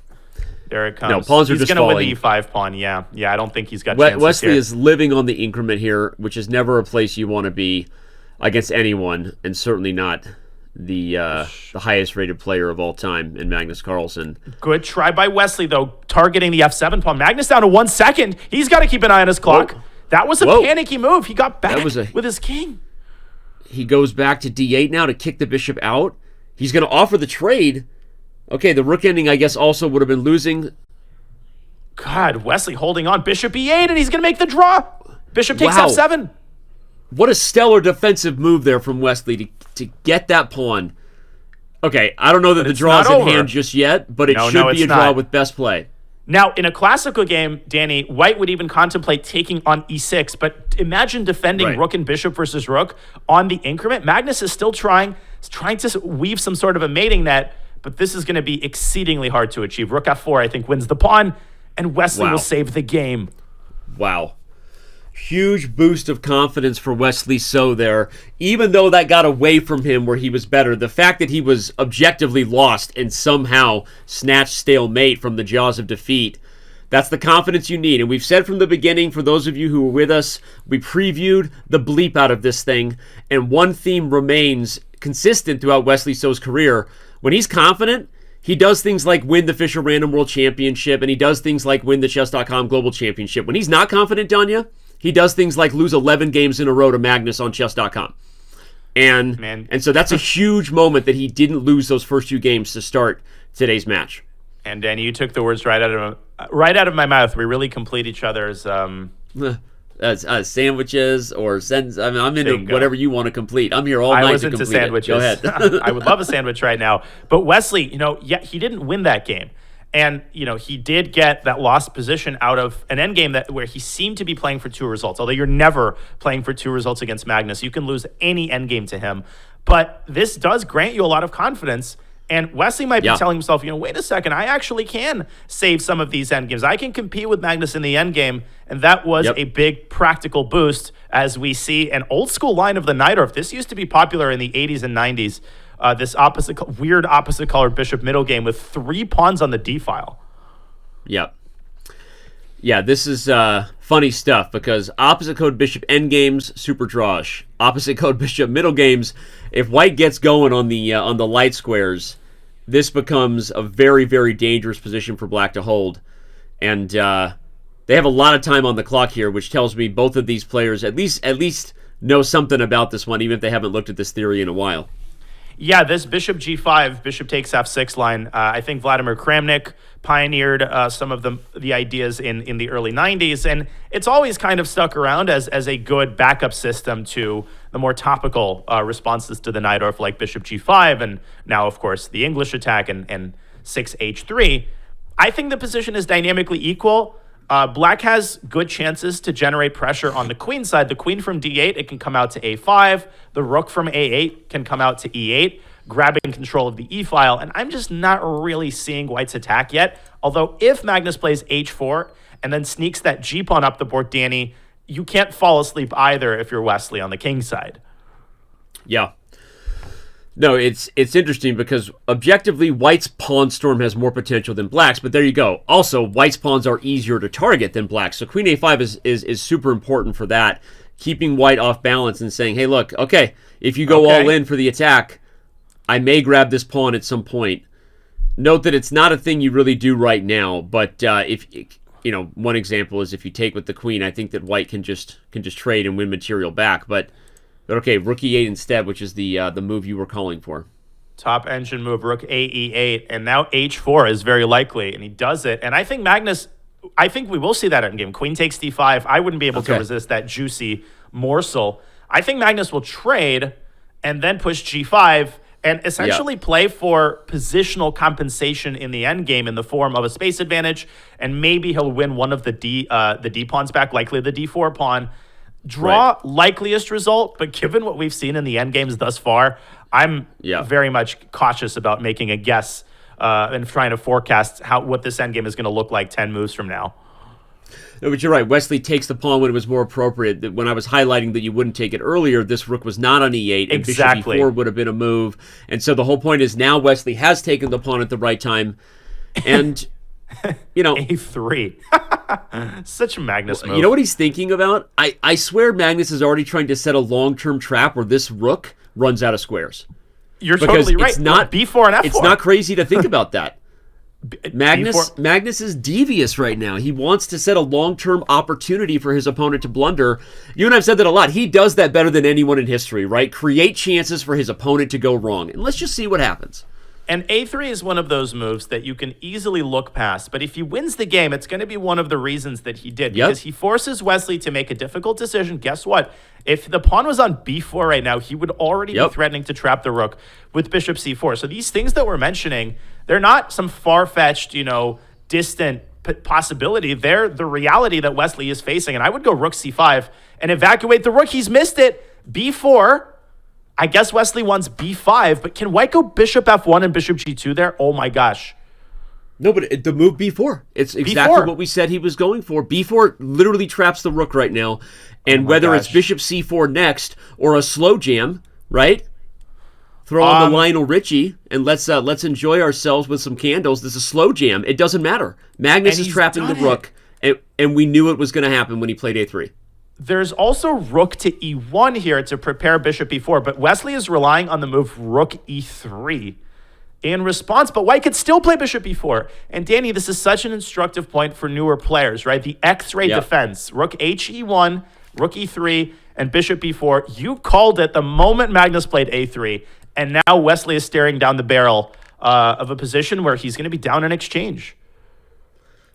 There it comes. No, pawns are just falling. He's going to win the e5 pawn, yeah. Yeah, I don't think he's got chances Wesley here. is living on the increment here, which is never a place you want to be against anyone, and certainly not the highest-rated player of all time in Magnus Carlsen. Good try by Wesley, though, targeting the f7 pawn. Magnus down to 1 second. He's got to keep an eye on his clock. Whoa. That was a panicky move. He got back with his king. He goes back to d8 now to kick the bishop out. He's going to offer the trade. Okay, the rook ending, I guess, also would have been losing. God, Wesley holding on. Bishop e8, and he's going to make the draw. Bishop takes f7. What a stellar defensive move there from Wesley to get that pawn. Okay, I don't know that the draw is in hand just yet, but it should be a draw with best play. Now, in a classical game, Danny, white would even contemplate taking on e6, but imagine defending rook and bishop versus rook on the increment. Magnus is still trying to weave some sort of a mating net, but this is going to be exceedingly hard to achieve. Rook f4, I think, wins the pawn, and Wesley will save the game. Wow. Huge boost of confidence for Wesley So there. Even though that got away from him where he was better, the fact that he was objectively lost and somehow snatched stalemate from the jaws of defeat, that's the confidence you need. And we've said from the beginning, for those of you who were with us, we previewed the bleep out of this thing, and one theme remains consistent throughout Wesley So's career. When he's confident, he does things like win the Fisher Random World Championship, and he does things like win the Chess.com Global Championship. When he's not confident, Danya, he does things like lose 11 games in a row to Magnus on Chess.com. And so that's a huge moment that he didn't lose those first 2 games to start today's match. And Danny, you took the words right out of my mouth. We really complete each other's sandwiches or sentence. I mean, I'm into whatever you want to complete. I'm here all night to complete sandwiches. Go ahead. I would love a sandwich right now. But Wesley, he didn't win that game. And, he did get that lost position out of an endgame where he seemed to be playing for 2 results. Although you're never playing for 2 results against Magnus. You can lose any endgame to him. But this does grant you a lot of confidence. And Wesley might be telling himself, wait a second, I actually can save some of these endgames. I can compete with Magnus in the endgame. And that was a big practical boost as we see an old school line of the Najdorf. This used to be popular in the 80s and 90s. this weird opposite colored bishop middle game with 3 pawns on the d file. Yep. Yeah, this is funny stuff because opposite code bishop endgames, super drawish. Opposite code bishop middle games, if white gets going on the light squares, this becomes a very, very dangerous position for black to hold. And they have a lot of time on the clock here, which tells me both of these players at least know something about this one, even if they haven't looked at this theory in a while. Yeah, this bishop g5, bishop takes f6 line, I think Vladimir Kramnik pioneered some of the ideas in the early 90s, and it's always kind of stuck around as a good backup system to the more topical responses to the Najdorf, like bishop g5, and now, of course, the English attack and 6h3. I think the position is dynamically equal. Black has good chances to generate pressure on the queen side. The queen from d8, it can come out to a5. The rook from a8 can come out to e8, grabbing control of the e file. And I'm just not really seeing white's attack yet. Although if Magnus plays h4 and then sneaks that g pawn up the board, Danny, you can't fall asleep either if you're Wesley on the king side. Yeah. No, it's interesting because objectively, white's pawn storm has more potential than black's, but there you go. Also, white's pawns are easier to target than black's, so queen a5 is super important for that, keeping white off balance and saying, hey, look, okay, if you go all in for the attack, I may grab this pawn at some point. Note that it's not a thing you really do right now, but if one example is if you take with the queen, I think that white can just trade and win material back, but okay, rook e8 instead, which is the move you were calling for. Top engine move, rook a e8, and now h4 is very likely, and he does it. And I think Magnus, I think we will see that in game. Queen takes d5. I wouldn't be able to resist that juicy morsel. I think Magnus will trade and then push g5 and essentially play for positional compensation in the endgame in the form of a space advantage, and maybe he'll win one of the d pawns back, likely the d4 pawn. Draw likeliest result, but given what we've seen in the endgames thus far, I'm very much cautious about making a guess and trying to forecast what this endgame is going to look like 10 moves from now. No, but you're right. Wesley takes the pawn when it was more appropriate. When I was highlighting that you wouldn't take it earlier, this rook was not on e8, and bishop e4 would have been a move. And so the whole point is now Wesley has taken the pawn at the right time, and a3. Such a Magnus move. You know what he's thinking about? I swear Magnus is already trying to set a long-term trap where this rook runs out of squares. You're totally right. It's not b4 and f4. It's not crazy to think about that. Magnus is devious right now. He wants to set a long-term opportunity for his opponent to blunder. You and I have said that a lot. He does that better than anyone in history, right? Create chances for his opponent to go wrong. And let's just see what happens. And a3 is one of those moves that you can easily look past. But if he wins the game, it's going to be one of the reasons that he did. Because he forces Wesley to make a difficult decision. Guess what? If the pawn was on b4 right now, he would already be threatening to trap the rook with bishop c4. So these things that we're mentioning, they're not some far-fetched, distant possibility. They're the reality that Wesley is facing. And I would go rook c5 and evacuate the rook. He's missed it. b4. I guess Wesley wants b5, but can white go bishop f1 and bishop g2 there? Oh my gosh. No, but the move b4. It's exactly what we said he was going for. b4 literally traps the rook right now. And whether it's bishop c4 next or a slow jam, right? Throw on the Lionel Richie and let's enjoy ourselves with some candles. This is a slow jam. It doesn't matter. Magnus is trapping the rook, and we knew it was going to happen when he played a3. There's also rook to e1 here to prepare bishop e4, but Wesley is relying on the move rook e3 in response, but white could still play bishop e4. And Danny, this is such an instructive point for newer players, right? The X-ray defense, rook he1, rook e3, and bishop e4. You called it the moment Magnus played a3, and now Wesley is staring down the barrel of a position where he's going to be down in exchange.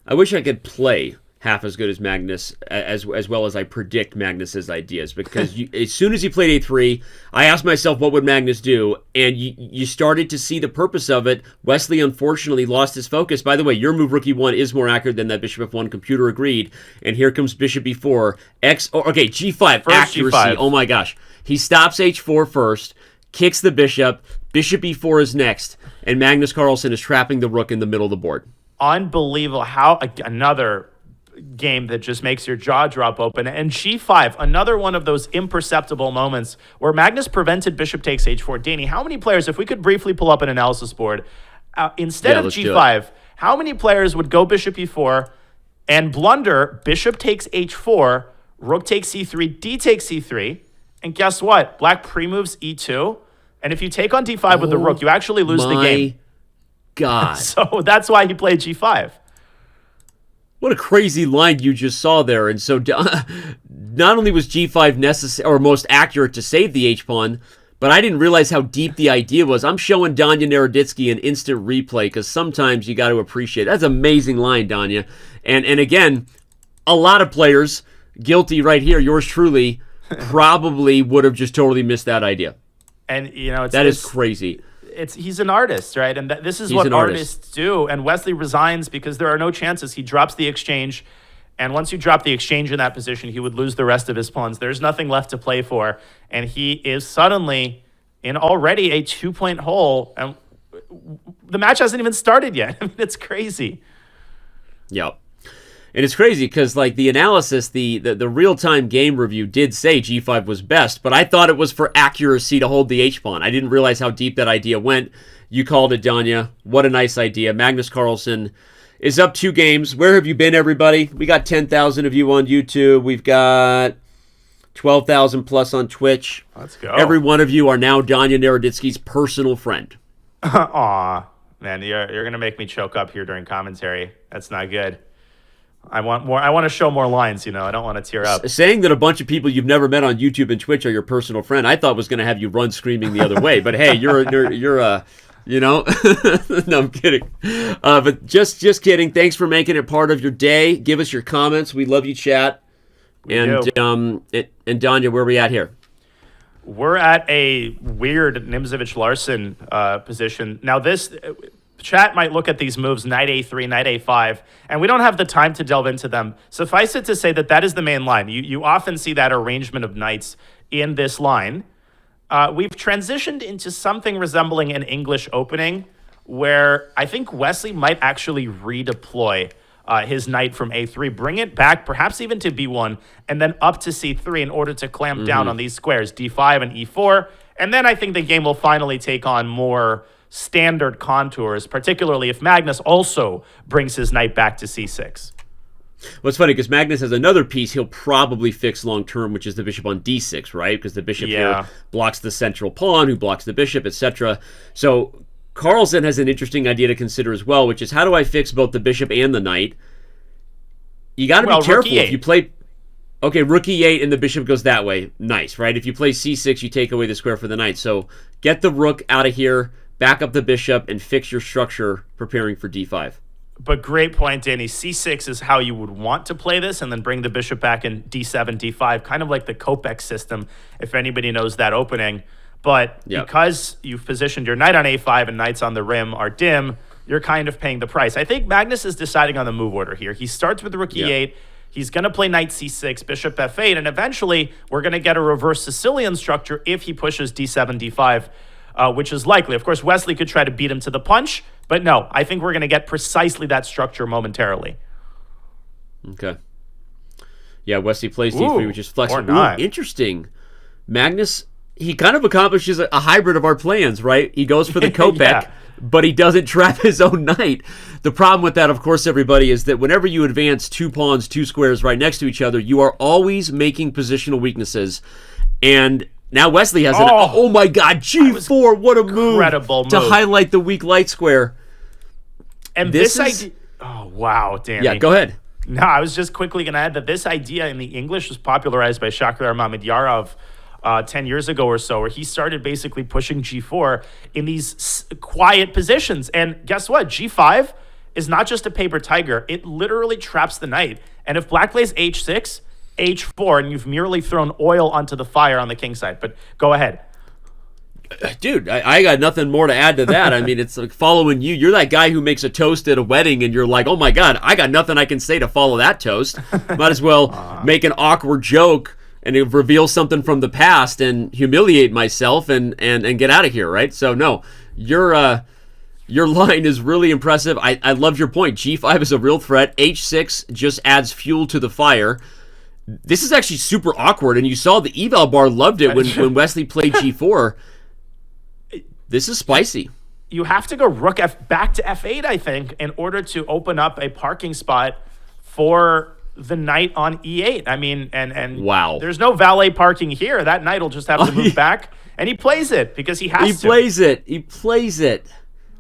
I wish I could play half as good as Magnus, as well as I predict Magnus's ideas, because as soon as he played a3, I asked myself, what would Magnus do? And you started to see the purpose of it. Wesley, unfortunately, lost his focus. By the way, your move, rook e1, is more accurate than that bishop f1. Computer agreed. And here comes bishop e4. g5, first accuracy. G5. Oh my gosh. He stops h4 first, kicks the bishop. Bishop e4 is next. And Magnus Carlsen is trapping the rook in the middle of the board. Unbelievable. How another game that just makes your jaw drop open. And G5, another one of those imperceptible moments where Magnus prevented bishop takes H4. Danny, how many players, if we could briefly pull up an analysis board, instead of G5, how many players would go bishop E4 and blunder bishop takes H4, rook takes C3, D takes C3, and guess what? Black pre-moves E2, and if you take on D5 with the rook, you actually lose the game. God. So that's why he played G5. What a crazy line you just saw there. And so not only was G5 necessary or most accurate to save the H-pawn, but I didn't realize how deep the idea was. I'm showing Danya Naroditsky an instant replay because sometimes you got to appreciate. That's an amazing line, Danya. And again, a lot of players, guilty right here, yours truly, probably would have just totally missed that idea. And, you know, that is crazy. He's an artist, right? And this is what artists do. And Wesley resigns because there are no chances. He drops the exchange. And once you drop the exchange in that position, he would lose the rest of his pawns. There's nothing left to play for. And he is suddenly in already a 2-point hole. And the match hasn't even started yet. I mean, it's crazy. Yep. And it's crazy because, like, the analysis, the real-time game review did say G5 was best, but I thought it was for accuracy to hold the H-pawn. I didn't realize how deep that idea went. You called it, Danya. What a nice idea. Magnus Carlsen is up 2 games. Where have you been, everybody? We got 10,000 of you on YouTube. We've got 12,000 plus on Twitch. Let's go. Every one of you are now Danya Naroditsky's personal friend. Aw, man, you're going to make me choke up here during commentary. That's not good. I want more. I want to show more lines, you know. I don't want to tear up. Saying that a bunch of people you've never met on YouTube and Twitch are your personal friend, I thought was going to have you run screaming the other way. But hey, you're you know, no, I'm kidding. But just kidding. Thanks for making it part of your day. Give us your comments. We love you, chat. And Danya, where are we at here? We're at a weird Nimzovich-Larsen position. Now this. Chat might look at these moves, knight a3, knight a5, and we don't have the time to delve into them. Suffice it to say that that is the main line. You often see that arrangement of knights in this line. We've transitioned into something resembling an English opening where I think Wesley might actually redeploy his knight from a3, bring it back, perhaps even to b1, and then up to c3 in order to clamp down on these squares, d5 and e4. And then I think the game will finally take on more standard contours, particularly if Magnus also brings his knight back to c6. Well, it's funny because Magnus has another piece he'll probably fix long-term, which is the bishop on d6, right? Because the bishop here blocks the central pawn, who blocks the bishop, etc. So Carlsen has an interesting idea to consider as well, which is how do I fix both the bishop and the knight? You got to be careful if you play... Okay, rook e8 and the bishop goes that way. Nice, right? If you play c6, you take away the square for the knight. So get the rook out of here, back up the bishop, and fix your structure preparing for d5. But great point, Danny. c6 is how you would want to play this, and then bring the bishop back in d7, d5, kind of like the Kopek system, if anybody knows that opening. But because you've positioned your knight on a5 and knights on the rim are dim, you're kind of paying the price. I think Magnus is deciding on the move order here. He starts with rook e8. He's going to play knight c6, bishop f8, and eventually we're going to get a reverse Sicilian structure if he pushes d7, d5. Which is likely. Of course, Wesley could try to beat him to the punch, but no, I think we're going to get precisely that structure momentarily. Okay. Yeah, Wesley plays d3, which is flexible. Or not. Interesting. Magnus, he kind of accomplishes a hybrid of our plans, right? He goes for the Kopek, but he doesn't trap his own knight. The problem with that, of course, everybody, is that whenever you advance 2 pawns, 2 squares right next to each other, you are always making positional weaknesses. And now Wesley has oh my God, G4, what a move to highlight the weak light square. And this idea, oh wow, Danny. Yeah, go ahead. No, I was just quickly going to add that this idea in the English was popularized by Shakhtar Mamedyarov 10 years ago or so, where he started basically pushing G4 in these quiet positions. And guess what? G5 is not just a paper tiger. It literally traps the knight. And if black plays H6, H4, and you've merely thrown oil onto the fire on the king side. But go ahead. Dude, I got nothing more to add to that. I mean, it's like following you. You're that guy who makes a toast at a wedding, and you're like, oh my God, I got nothing I can say to follow that toast. Might as well make an awkward joke and reveal something from the past and humiliate myself and get out of here, right? So, no, you're Your line is really impressive. I love your point. G5 is a real threat. H6 just adds fuel to the fire. This is actually super awkward, and you saw the eval bar loved it when Wesley played G4. This is spicy. You have to go rook back to F8, I think, in order to open up a parking spot for the knight on E8. I mean, and wow, there's no valet parking here. That knight will just have to move back, and he plays it because he has to. He plays it.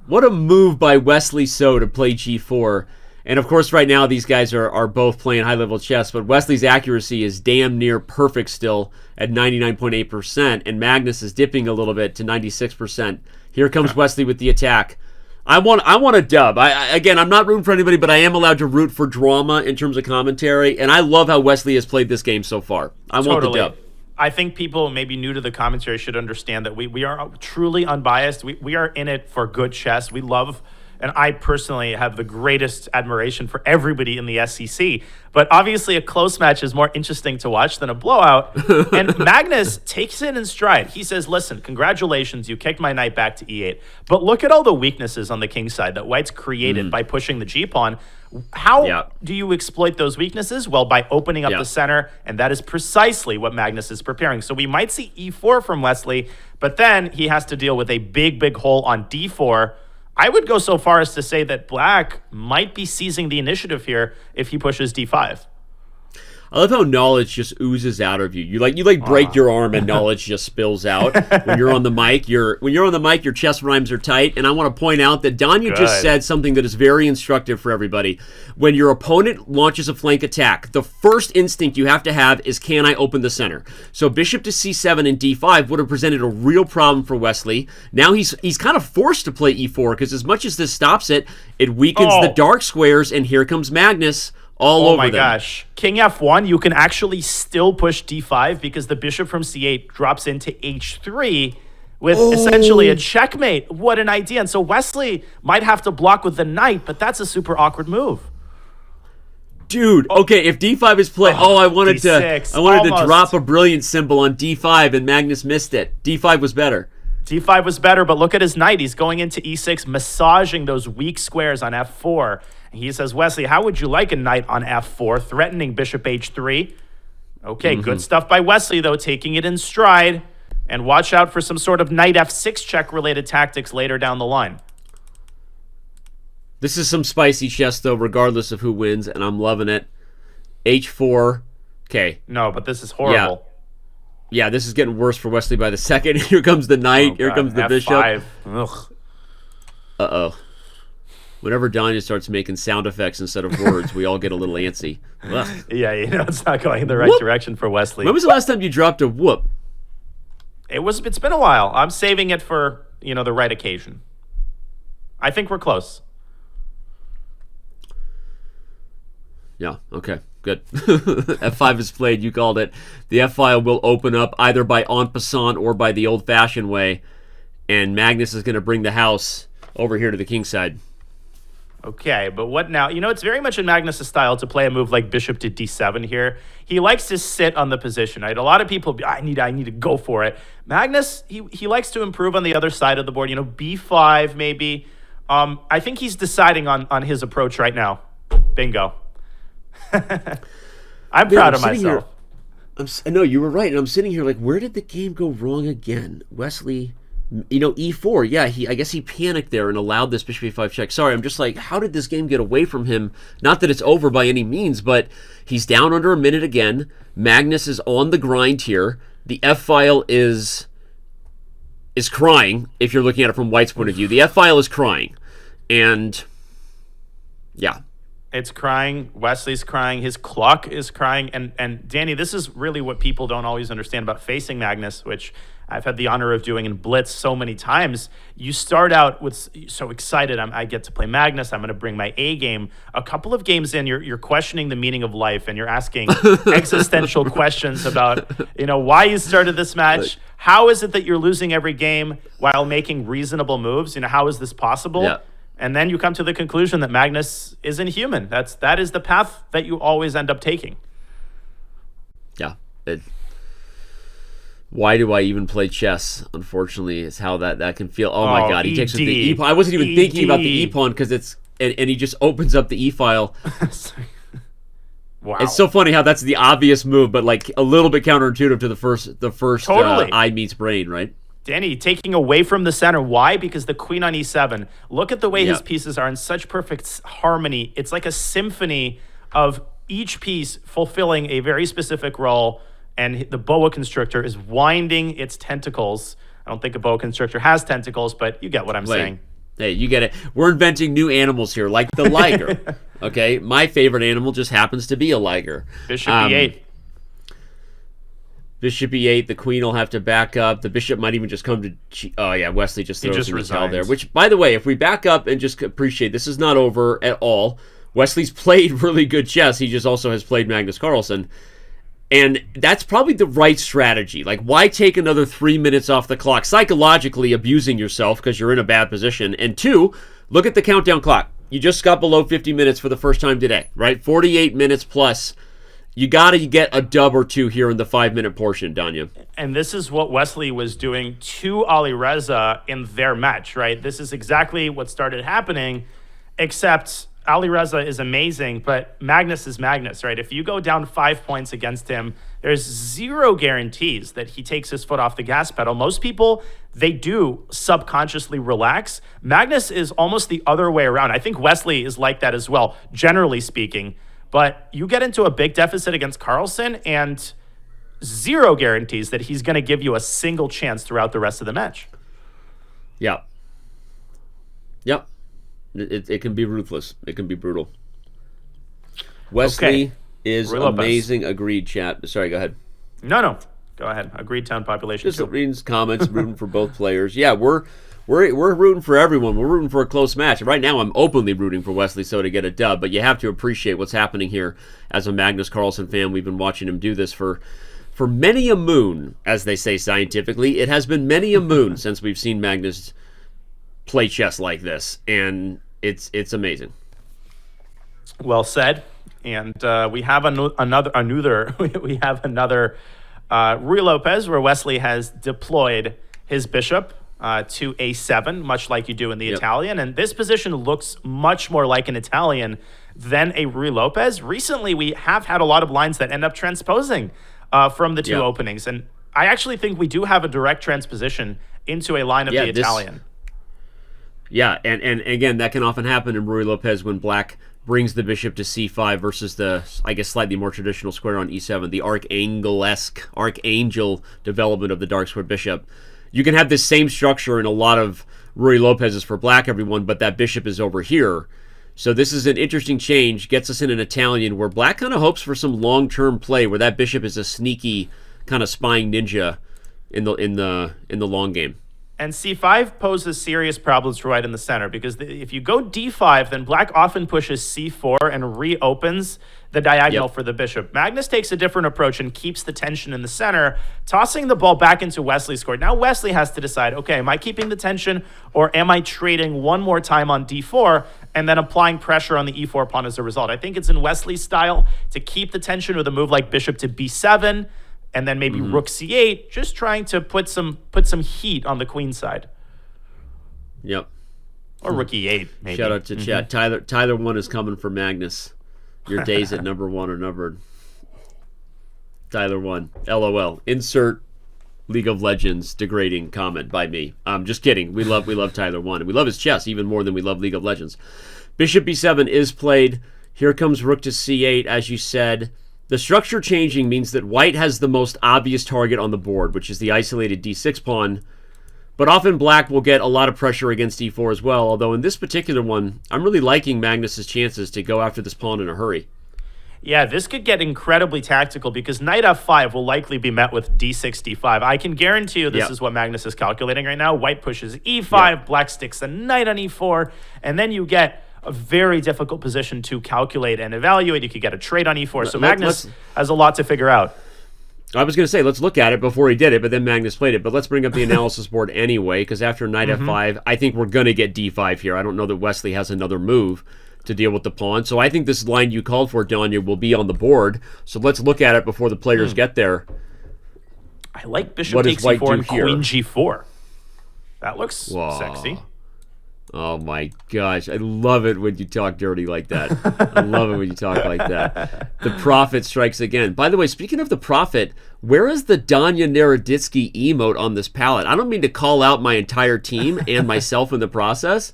What a move by Wesley So to play G4. And, of course, right now these guys are both playing high-level chess, but Wesley's accuracy is damn near perfect still at 99.8%, and Magnus is dipping a little bit to 96%. Here comes Wesley with the attack. I want a dub. Again, I'm not rooting for anybody, but I am allowed to root for drama in terms of commentary, and I love how Wesley has played this game so far. I want the dub. I think people maybe new to the commentary should understand that we are truly unbiased. We are in it for good chess. We love, and I personally have the greatest admiration for everybody in the SEC. But obviously a close match is more interesting to watch than a blowout. And Magnus takes it in stride. He says, listen, congratulations, you kicked my knight back to E8. But look at all the weaknesses on the king side that White's created by pushing the G-pawn. How do you exploit those weaknesses? Well, by opening up the center, and that is precisely what Magnus is preparing. So we might see E4 from Wesley, but then he has to deal with a big hole on D4. I would go so far as to say that Black might be seizing the initiative here if he pushes D5. I love how knowledge just oozes out of you. You break your arm and knowledge just spills out. When you're on the mic, your chess rhymes are tight. And I want to point out that Danya just said something that is very instructive for everybody. When your opponent launches a flank attack, the first instinct you have to have is, can I open the center? So bishop to C7 and D5 would have presented a real problem for Wesley. Now he's kind of forced to play E4 because as much as this stops it, it weakens the dark squares, and here comes Magnus. All over them. Oh my gosh. King F1, you can actually still push D5 because the bishop from C8 drops into H3 with essentially a checkmate. What an idea. And so Wesley might have to block with the knight, but that's a super awkward move. Dude, okay, if D5 is played, I wanted to drop a brilliant symbol on D5 and Magnus missed it. D5 was better. D5 was better, but look at his knight. He's going into E6, massaging those weak squares on F4. He says, Wesley, how would you like a knight on F4, threatening bishop H3? Okay, good stuff by Wesley, though, taking it in stride. And watch out for some sort of knight F6 check-related tactics later down the line. This is some spicy chess, though, regardless of who wins, and I'm loving it. H4. Okay. No, but this is horrible. Yeah, this is getting worse for Wesley by the second. Here comes the knight. Here comes the F5. bishop. Ugh. Uh-oh. Whenever Danya starts making sound effects instead of words, we all get a little antsy. Ugh. Yeah, it's not going in the right direction for Wesley. When was the last time you dropped a whoop? It's been a while. I'm saving it for, the right occasion. I think we're close. Yeah, okay, good. F5 is played, you called it. The F-file will open up either by en passant or by the old-fashioned way, and Magnus is going to bring the house over here to the king side. Okay, but what now? It's very much in Magnus' style to play a move like bishop to D7 here. He likes to sit on the position, right? A lot of people, I need to go for it. Magnus, he likes to improve on the other side of the board. B5 maybe. I think he's deciding on his approach right now. Bingo. I'm proud of myself. No, you were right. And I'm sitting here like, where did the game go wrong again? Wesley, E4. Yeah, I guess he panicked there and allowed this bishop E5 check. Sorry, I'm just like, how did this game get away from him? Not that it's over by any means, but he's down under a minute again. Magnus is on the grind here. The F-file is crying, if you're looking at it from White's point of view. The F-file is crying. And, yeah. It's crying. Wesley's crying. His clock is crying. And Danny, this is really what people don't always understand about facing Magnus, which I've had the honor of doing in Blitz so many times. You start out with so excited. I get to play Magnus. I'm going to bring my A game. A couple of games in, you're questioning the meaning of life, and you're asking existential questions about why you started this match. How is it that you're losing every game while making reasonable moves? How is this possible? Yeah. And then you come to the conclusion that Magnus isn't human. That is the path that you always end up taking. Yeah. Why do I even play chess? Unfortunately, is how that can feel. Oh my God, he takes with the ED. e-pawn. I wasn't even thinking about the e-pawn because it's and he just opens up the e-file. Wow. It's so funny how that's the obvious move, but like a little bit counterintuitive to the first Totally. eye meets brain, right? Danny, taking away from the center. Why? Because the queen on e7. Look at the way his Yep. pieces are in such perfect harmony. It's like a symphony of each piece fulfilling a very specific role, and the boa constrictor is winding its tentacles. I don't think a boa constrictor has tentacles, but you get what I'm saying. Hey, you get it. We're inventing new animals here, like the liger. Okay, my favorite animal just happens to be a liger. Bishop e8. Bishop e8, the queen will have to back up. The bishop might even just come to... Oh, yeah, Wesley just throws just in the towel there. resigns. Which, by the way, if we back up and just appreciate, this is not over at all. Wesley's played really good chess. He just also has played Magnus Carlsen. And that's probably the right strategy. Like, why take another 3 minutes off the clock? Psychologically abusing yourself because you're in a bad position. And two, look at the countdown clock. You just got below 50 minutes for the first time today, right? 48 minutes plus. You got to get a dub or two here in the 5-minute portion, Danya. And this is what Wesley was doing to Alireza in their match, right? This is exactly what started happening, except Alireza is amazing, but Magnus is Magnus, right? If you go down 5 points against him, there's zero guarantees that he takes his foot off the gas pedal. Most people, they do subconsciously relax. Magnus is almost the other way around. I think Wesley is like that as well, generally speaking. But you get into a big deficit against Carlsen and zero guarantees that he's going to give you a single chance throughout the rest of the match. Yeah. Yep. It can be ruthless. It can be brutal. Wesley Okay. is Ruy Lopez. amazing. Agreed, chat. Sorry, go ahead. No. Go ahead. Agreed town population Just too. reading comments, rooting for both players. Yeah, we're rooting for everyone. We're rooting for a close match. Right now, I'm openly rooting for Wesley So to get a dub, but you have to appreciate what's happening here. As a Magnus Carlsen fan, we've been watching him do this for many a moon, as they say scientifically. It has been many a moon since we've seen Magnus play chess like this, and it's amazing. Well said. And we have another we have another Ruy Lopez where Wesley has deployed his bishop to a7, much like you do in the Italian. And this position looks much more like an Italian than a Ruy Lopez. Recently, we have had a lot of lines that end up transposing from the two openings. And I actually think we do have a direct transposition into a line of the Italian. Yeah, and again, that can often happen in Ruy Lopez when black brings the bishop to c5 versus the, I guess, slightly more traditional square on e7, the archangel development of the dark square bishop. You can have this same structure in a lot of Ruy Lopez's for black, everyone, but that bishop is over here. So this is an interesting change, gets us in an Italian where black kind of hopes for some long-term play, where that bishop is a sneaky kind of spying ninja in the long game. And c5 poses serious problems for white in the center because if you go d5, then black often pushes c4 and reopens the diagonal for the bishop. Magnus takes a different approach and keeps the tension in the center, tossing the ball back into Wesley's court. Now Wesley has to decide, okay, am I keeping the tension or am I trading one more time on d4 and then applying pressure on the e4 pawn as a result? I think it's in Wesley's style to keep the tension with a move like bishop to b7, and then maybe rook c8, just trying to put some heat on the queen side. Yep. Or rook e8, maybe. Shout out to chat. Tyler 1 is coming for Magnus. Your days at number 1 are numbered. Tyler 1. LOL. Insert League of Legends degrading comment by me. Just kidding. We love Tyler 1. And we love his chess even more than we love League of Legends. Bishop b7 is played. Here comes rook to c8, as you said. The structure changing means that white has the most obvious target on the board, which is the isolated d6 pawn. But often black will get a lot of pressure against e4 as well, although in this particular one, I'm really liking Magnus's chances to go after this pawn in a hurry. Yeah, this could get incredibly tactical because knight f5 will likely be met with d6, d5. I can guarantee you this is what Magnus is calculating right now. White pushes e5, black sticks a knight on e4, and then you get a very difficult position to calculate and evaluate. You could get a trade on e4. So Magnus has a lot to figure out. I was going to say, let's look at it before he did it, but then Magnus played it. But let's bring up the analysis board anyway, because after knight f5, I think we're going to get d5 here. I don't know that Wesley has another move to deal with the pawn. So I think this line you called for, Danya, will be on the board. So let's look at it before the players get there. I like bishop What does takes white e4 do and here? queen g4. That looks Whoa. sexy. Oh my gosh, I love it when you talk dirty like that. I love it when you talk like that. The Prophet strikes again. By the way, speaking of the Prophet, where is the Danya Naroditsky emote on this palette? I don't mean to call out my entire team and myself in the process,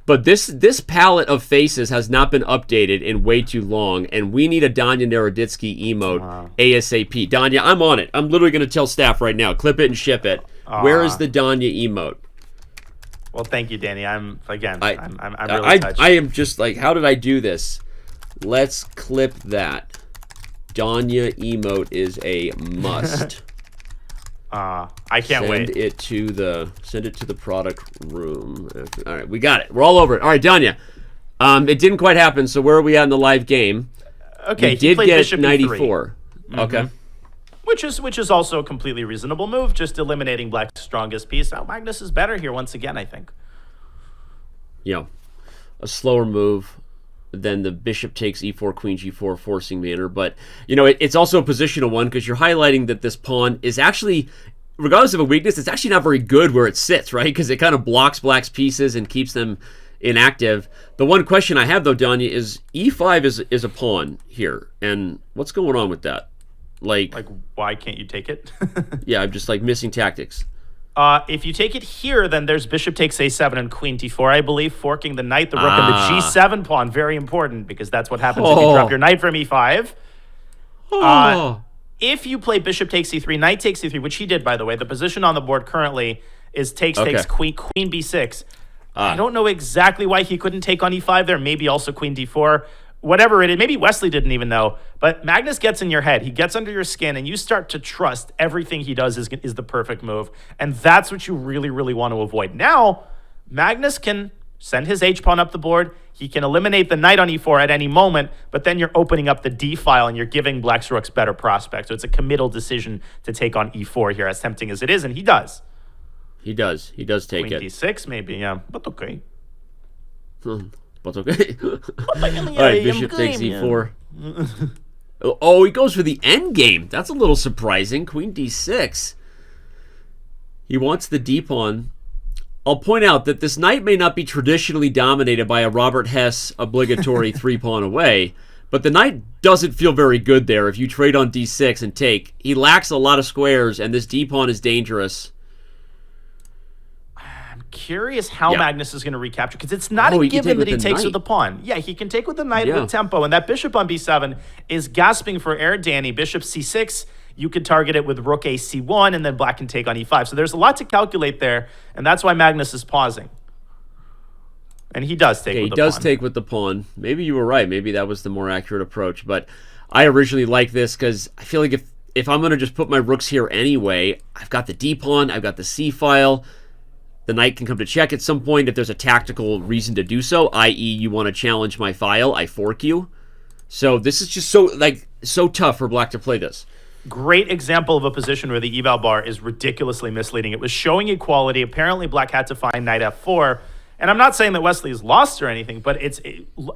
but this palette of faces has not been updated in way too long, and we need a Danya Naroditsky emote ASAP. Danya, I'm on it. I'm literally going to tell staff right now, clip it and ship it. Where is the Danya emote? Well, thank you, Danny. I'm really touched. I am just like, how did I do this? Let's clip that. Danya emote is a must. I can't wait. Send it to the product room. All right, we got it. We're all over it. All right, Danya. It didn't quite happen. So where are we at in the live game? Okay, we did played get bishop 94. Okay. Which is also a completely reasonable move, just eliminating black's strongest piece. Now Magnus is better here once again, I think. Yeah, a slower move than the bishop takes e4, queen g4 forcing manner. But, it's also a positional one because you're highlighting that this pawn is actually, regardless of a weakness, it's actually not very good where it sits, right? Because it kind of blocks black's pieces and keeps them inactive. The one question I have, though, Danya, is e5 is a pawn here. And what's going on with that? Like why can't you take it? Yeah, I'm just missing tactics. If you take it here, then there's bishop takes a7 and queen d4, I believe, forking the knight, the rook, and the g7 pawn. Very important, because that's what happens if you drop your knight from e5. If you play bishop takes e3, knight takes e3, which he did, by the way, the position on the board currently is takes queen b6. I don't know exactly why he couldn't take on e5 there. Maybe also queen d4. Whatever it is, maybe Wesley didn't even know, but Magnus gets in your head. He gets under your skin, and you start to trust everything he does is the perfect move. And that's what you really, really want to avoid. Now, Magnus can send his h-pawn up the board. He can eliminate the knight on e4 at any moment, but then you're opening up the d file, and you're giving black's rooks better prospects. So it's a committal decision to take on e4 here, as tempting as it is, and he does. He does. He does take queen it. d6, maybe, yeah, but okay. But okay. All right, bishop takes e4. Oh, he goes for the end game. That's a little surprising. Queen d6. He wants the d-pawn. I'll point out that this knight may not be traditionally dominated by a Robert Hess obligatory three-pawn away, but the knight doesn't feel very good there if you trade on d6 and take. He lacks a lot of squares, and this d-pawn is dangerous. Curious how Magnus is going to recapture, because it's not a given that he takes with the pawn. Yeah, he can take with the knight with tempo, and that bishop on b7 is gasping for air, Danny. Bishop c6, you could target it with rook a c1, and then black can take on e5. So there's a lot to calculate there, and that's why Magnus is pausing. And he does take with the pawn. He does take with the pawn. Maybe you were right. Maybe that was the more accurate approach. But I originally liked this because I feel like if I'm going to just put my rooks here anyway, I've got the d-pawn, I've got the c-file. The knight can come to check at some point if there's a tactical reason to do so, i.e. you want to challenge my file, I fork you. So this is just so tough for black to play this. Great example of a position where the eval bar is ridiculously misleading. It was showing equality. Apparently black had to find knight f4. And I'm not saying that Wesley's lost or anything, but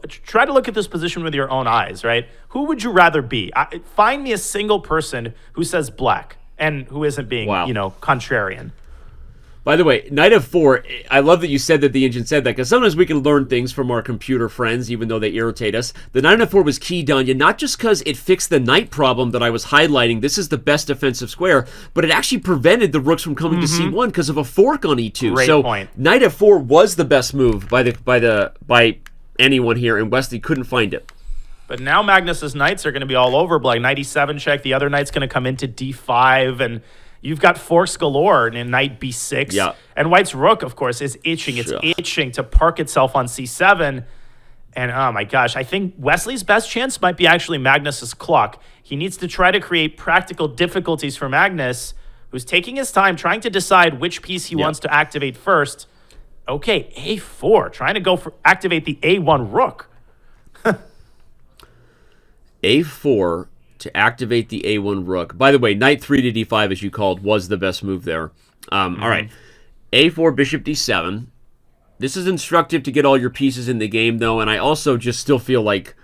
try to look at this position with your own eyes, right? Who would you rather be? Find me a single person who says black and who isn't being, contrarian. By the way, knight f4, I love that you said that the engine said that, because sometimes we can learn things from our computer friends, even though they irritate us. The knight f4 was key, Danya, not just because it fixed the knight problem that I was highlighting, this is the best defensive square, but it actually prevented the rooks from coming to c1 because of a fork on e2. Great point. Knight f4 was the best move by anyone here, and Wesley couldn't find it. But now Magnus's knights are going to be all over black. Knight e7 check, the other knight's going to come into d5, and you've got forks galore in knight b6. Yeah. And white's rook, of course, is itching. It's itching to park itself on c7. And oh my gosh, I think Wesley's best chance might be actually Magnus's clock. He needs to try to create practical difficulties for Magnus, who's taking his time, trying to decide which piece he wants to activate first. Okay, a4, trying to go for activate the a1 rook. a4 to activate the a1 rook. By the way, knight 3 to d5, as you called, was the best move there. All right, a4, bishop d7. This is instructive to get all your pieces in the game, though, and I also just still feel like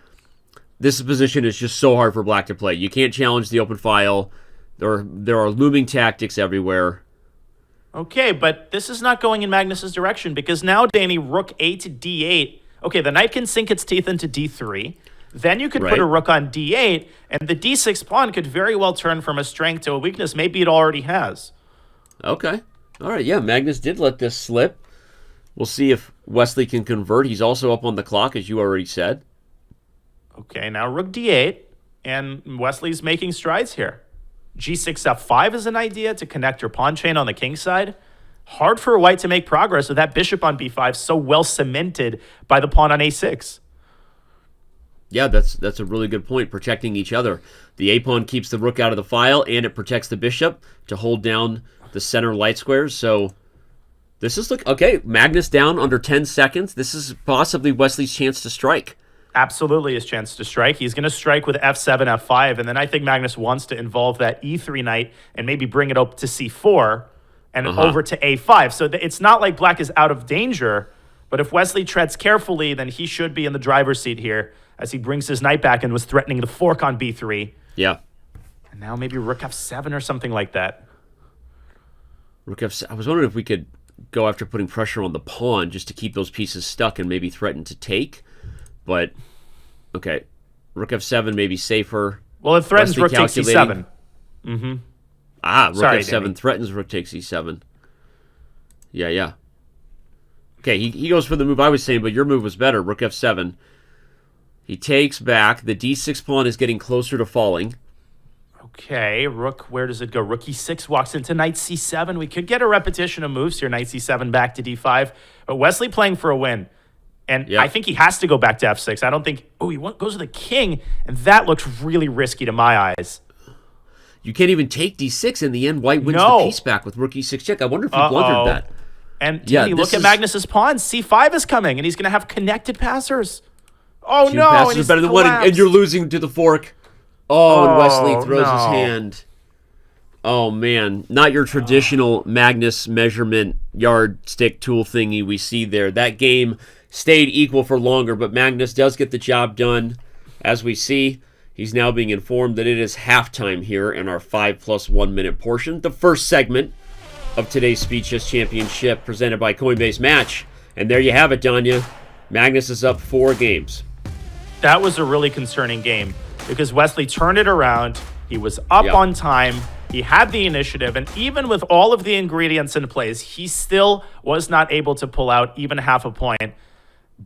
this position is just so hard for black to play. You can't challenge the open file. There are looming tactics everywhere. Okay, but this is not going in Magnus's direction because now, Danny, rook a to d8. Okay, the knight can sink its teeth into d3. Then you could put a rook on d8, and the d6 pawn could very well turn from a strength to a weakness. Maybe it already has. Okay. All right, yeah, Magnus did let this slip. We'll see if Wesley can convert. He's also up on the clock, as you already said. Okay, now rook d8, and Wesley's making strides here. g6 f5 is an idea to connect your pawn chain on the king side. Hard for white to make progress with that bishop on b5 so well cemented by the pawn on a6. Yeah, that's a really good point, protecting each other. The a-pawn keeps the rook out of the file, and it protects the bishop to hold down the center light squares. So this is, okay, Magnus down under 10 seconds. This is possibly Wesley's chance to strike. Absolutely his chance to strike. He's going to strike with f7, f5, and then I think Magnus wants to involve that e3 knight and maybe bring it up to c4 and over to a5. So it's not like black is out of danger, but if Wesley treads carefully, then he should be in the driver's seat here as he brings his knight back and was threatening the fork on b3. Yeah. And now maybe rook f7 or something like that. Rook f7. I was wondering if we could go after putting pressure on the pawn just to keep those pieces stuck and maybe threaten to take. But, okay, rook f7 may be safer. Well, it threatens rook takes c7. Rook f7 Danny. threatens rook takes e7. Yeah. Okay, he goes for the move I was saying, but your move was better, rook f7. He takes back. The d6 pawn is getting closer to falling. Okay, rook, where does it go? Rook e6 walks into knight c7. We could get a repetition of moves here, knight c7 back to d5. But Wesley playing for a win. And I think he has to go back to f6. I don't think... Oh, he goes to the king, and that looks really risky to my eyes. You can't even take d6. In the end, white wins the piece back with rook e6 check. I wonder if he blundered that. And look at Magnus's pawn. c5 is coming, and he's going to have connected passers. Oh, Two no, passes and he's better than one, and you're losing to the fork. And Wesley throws his hand. Oh, man. Not your traditional Magnus measurement yardstick tool thingy we see there. That game stayed equal for longer, but Magnus does get the job done. As we see, he's now being informed that it is halftime here in our 5+1 minute portion. The first segment of today's Speed Chess Championship presented by Coinbase Match. And there you have it, Danya. Magnus is up 4 games. That was a really concerning game because Wesley turned it around. He was up on time. He had the initiative. And even with all of the ingredients in place, he still was not able to pull out even half a point.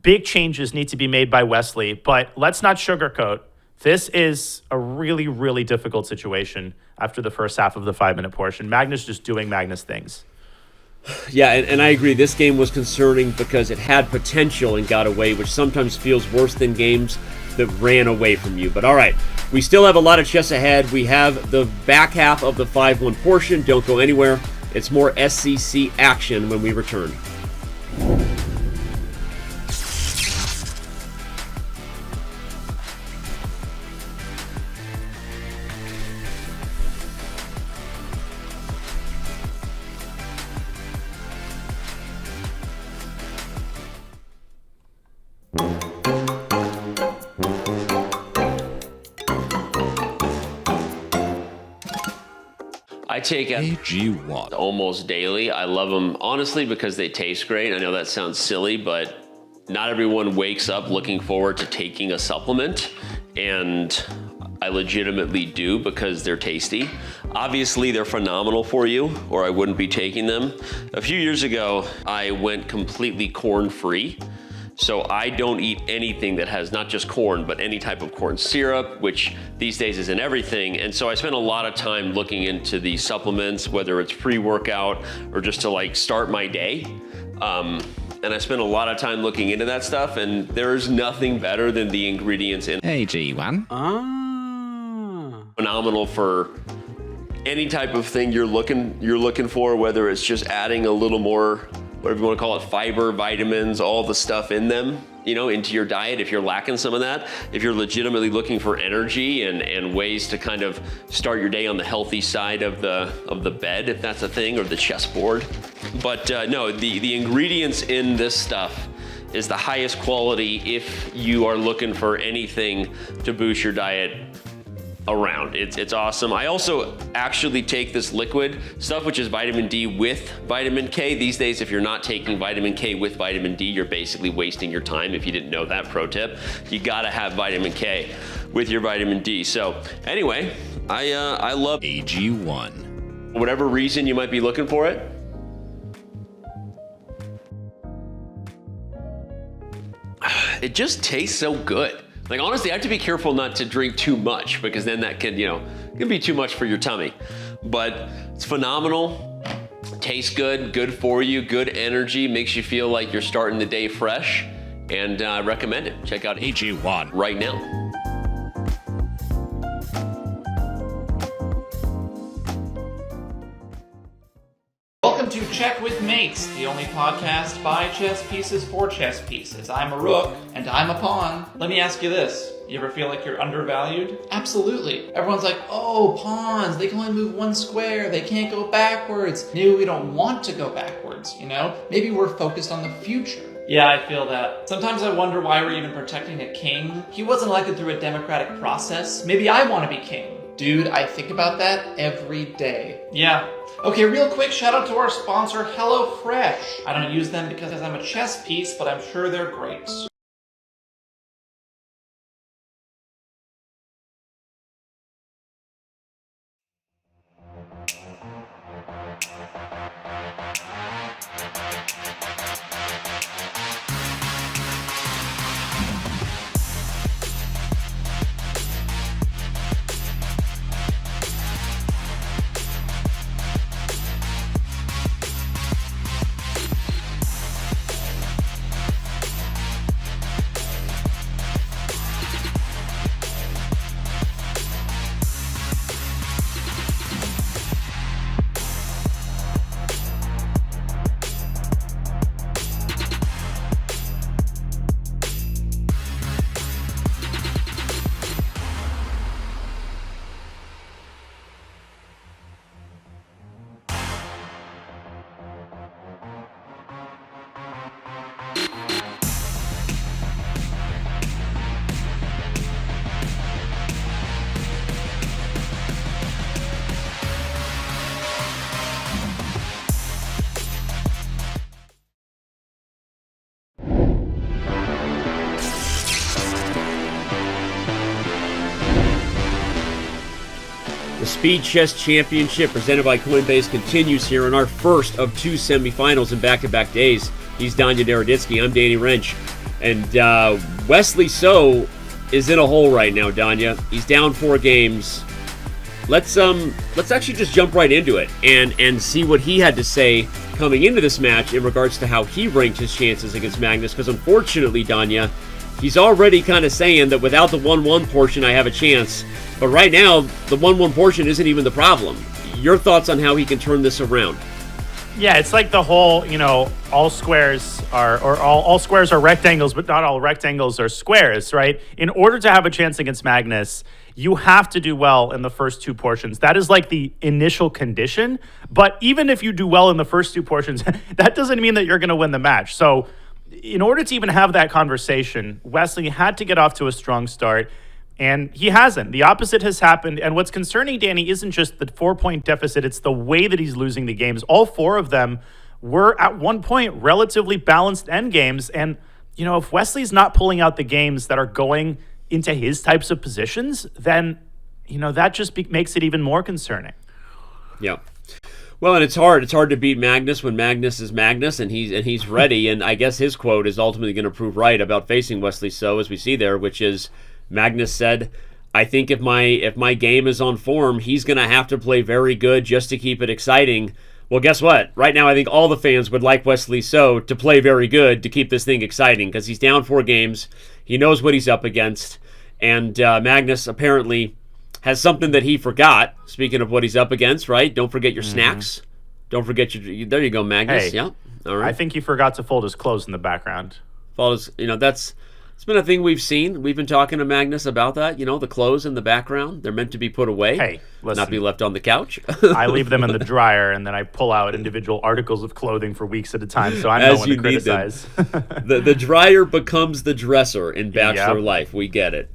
Big changes need to be made by Wesley, but let's not sugarcoat. This is a really, really difficult situation after the first half of the 5-minute portion. Magnus just doing Magnus things. Yeah, and I agree. This game was concerning because it had potential and got away, which sometimes feels worse than games that ran away from you. But all right, we still have a lot of chess ahead. We have the back half of the 5-1 portion. Don't go anywhere. It's more SCC action when we return. I take AG1 almost daily. I love them, honestly, because they taste great. I know that sounds silly, but not everyone wakes up looking forward to taking a supplement, and I legitimately do because they're tasty. Obviously, they're phenomenal for you, or I wouldn't be taking them. A few years ago, I went completely corn-free. So I don't eat anything that has not just corn, but any type of corn syrup, which these days is in everything. And so I spent a lot of time looking into these supplements, whether it's pre-workout or just to like start my day. And I spent a lot of time looking into that stuff, and there's nothing better than the ingredients in AG1. Phenomenal for any type of thing you're looking for, whether it's just adding a little more, whatever you want to call it, fiber, vitamins, all the stuff in them, you know, into your diet if you're lacking some of that. If you're legitimately looking for energy and ways to kind of start your day on the healthy side of the bed, if that's a thing, or the chessboard. But no, the ingredients in this stuff is the highest quality if you are looking for anything to boost your diet around. It's awesome. I also actually take this liquid stuff, which is vitamin D with vitamin K. These days, if you're not taking vitamin K with vitamin D, you're basically wasting your time. If you didn't know that pro tip, you gotta have vitamin K with your vitamin D. So anyway, I love AG1. whatever reason you might be looking for it. It just tastes so good. Like, honestly, I have to be careful not to drink too much, because then that can be too much for your tummy. But it's phenomenal. Tastes good, good for you, good energy, makes you feel like you're starting the day fresh, and I recommend it. Check out AG1 right now. Welcome to Check with Mates, the only podcast by chess pieces for chess pieces. I'm a rook, and I'm a pawn. Let me ask you this. You ever feel like you're undervalued? Absolutely. Everyone's like, oh, pawns, they can only move one square, they can't go backwards. Maybe we don't want to go backwards, Maybe we're focused on the future. Yeah, I feel that. Sometimes I wonder why we're even protecting a king. He wasn't elected through a democratic process. Maybe I want to be king. Dude, I think about that every day. Yeah. Okay, real quick, shout out to our sponsor, HelloFresh. I don't use them because I'm a chess piece, but I'm sure they're great. Speed Chess Championship presented by Coinbase continues here in our first of two semifinals in back-to-back days. He's Danya Naroditsky. I'm Danny Wrench. And Wesley So is in a hole right now, Danya. He's down 4 games. Let's actually just jump right into it and see what he had to say coming into this match in regards to how he ranked his chances against Magnus. Because unfortunately, Danya, he's already kind of saying that without the 1-1 portion, I have a chance. But right now, the 1-1 portion isn't even the problem. Your thoughts on how he can turn this around? Yeah, it's like the whole, all squares are, or all squares are rectangles, but not all rectangles are squares, right? In order to have a chance against Magnus, you have to do well in the first 2 portions. That is like the initial condition. But even if you do well in the first 2 portions, that doesn't mean that you're going to win the match. So in order to even have that conversation, Wesley had to get off to a strong start. And he hasn't. The opposite has happened. And what's concerning, Danny, isn't just the 4-point deficit. It's the way that he's losing the games. All 4 of them were at one point relatively balanced end games. And, if Wesley's not pulling out the games that are going into his types of positions, then, that just makes it even more concerning. Yeah. Well, and it's hard. It's hard to beat Magnus when Magnus is Magnus and he's ready. And I guess his quote is ultimately going to prove right about facing Wesley So, as we see there, which is, Magnus said, I think if my game is on form, he's going to have to play very good just to keep it exciting. Well, guess what? Right now, I think all the fans would like Wesley So to play very good to keep this thing exciting, because he's down 4 games. He knows what he's up against. And Magnus apparently has something that he forgot. Speaking of what he's up against, right? Don't forget your snacks. Don't forget your... There you go, Magnus. Hey, yeah. All right. I think he forgot to fold his clothes in the background. It's been a thing we've seen. We've been talking to Magnus about that. The clothes in the background, they're meant to be put away. Hey, listen, not be left on the couch. I leave them in the dryer, and then I pull out individual articles of clothing for weeks at a time, so I'm no one to criticize. The dryer becomes the dresser in bachelor life. We get it.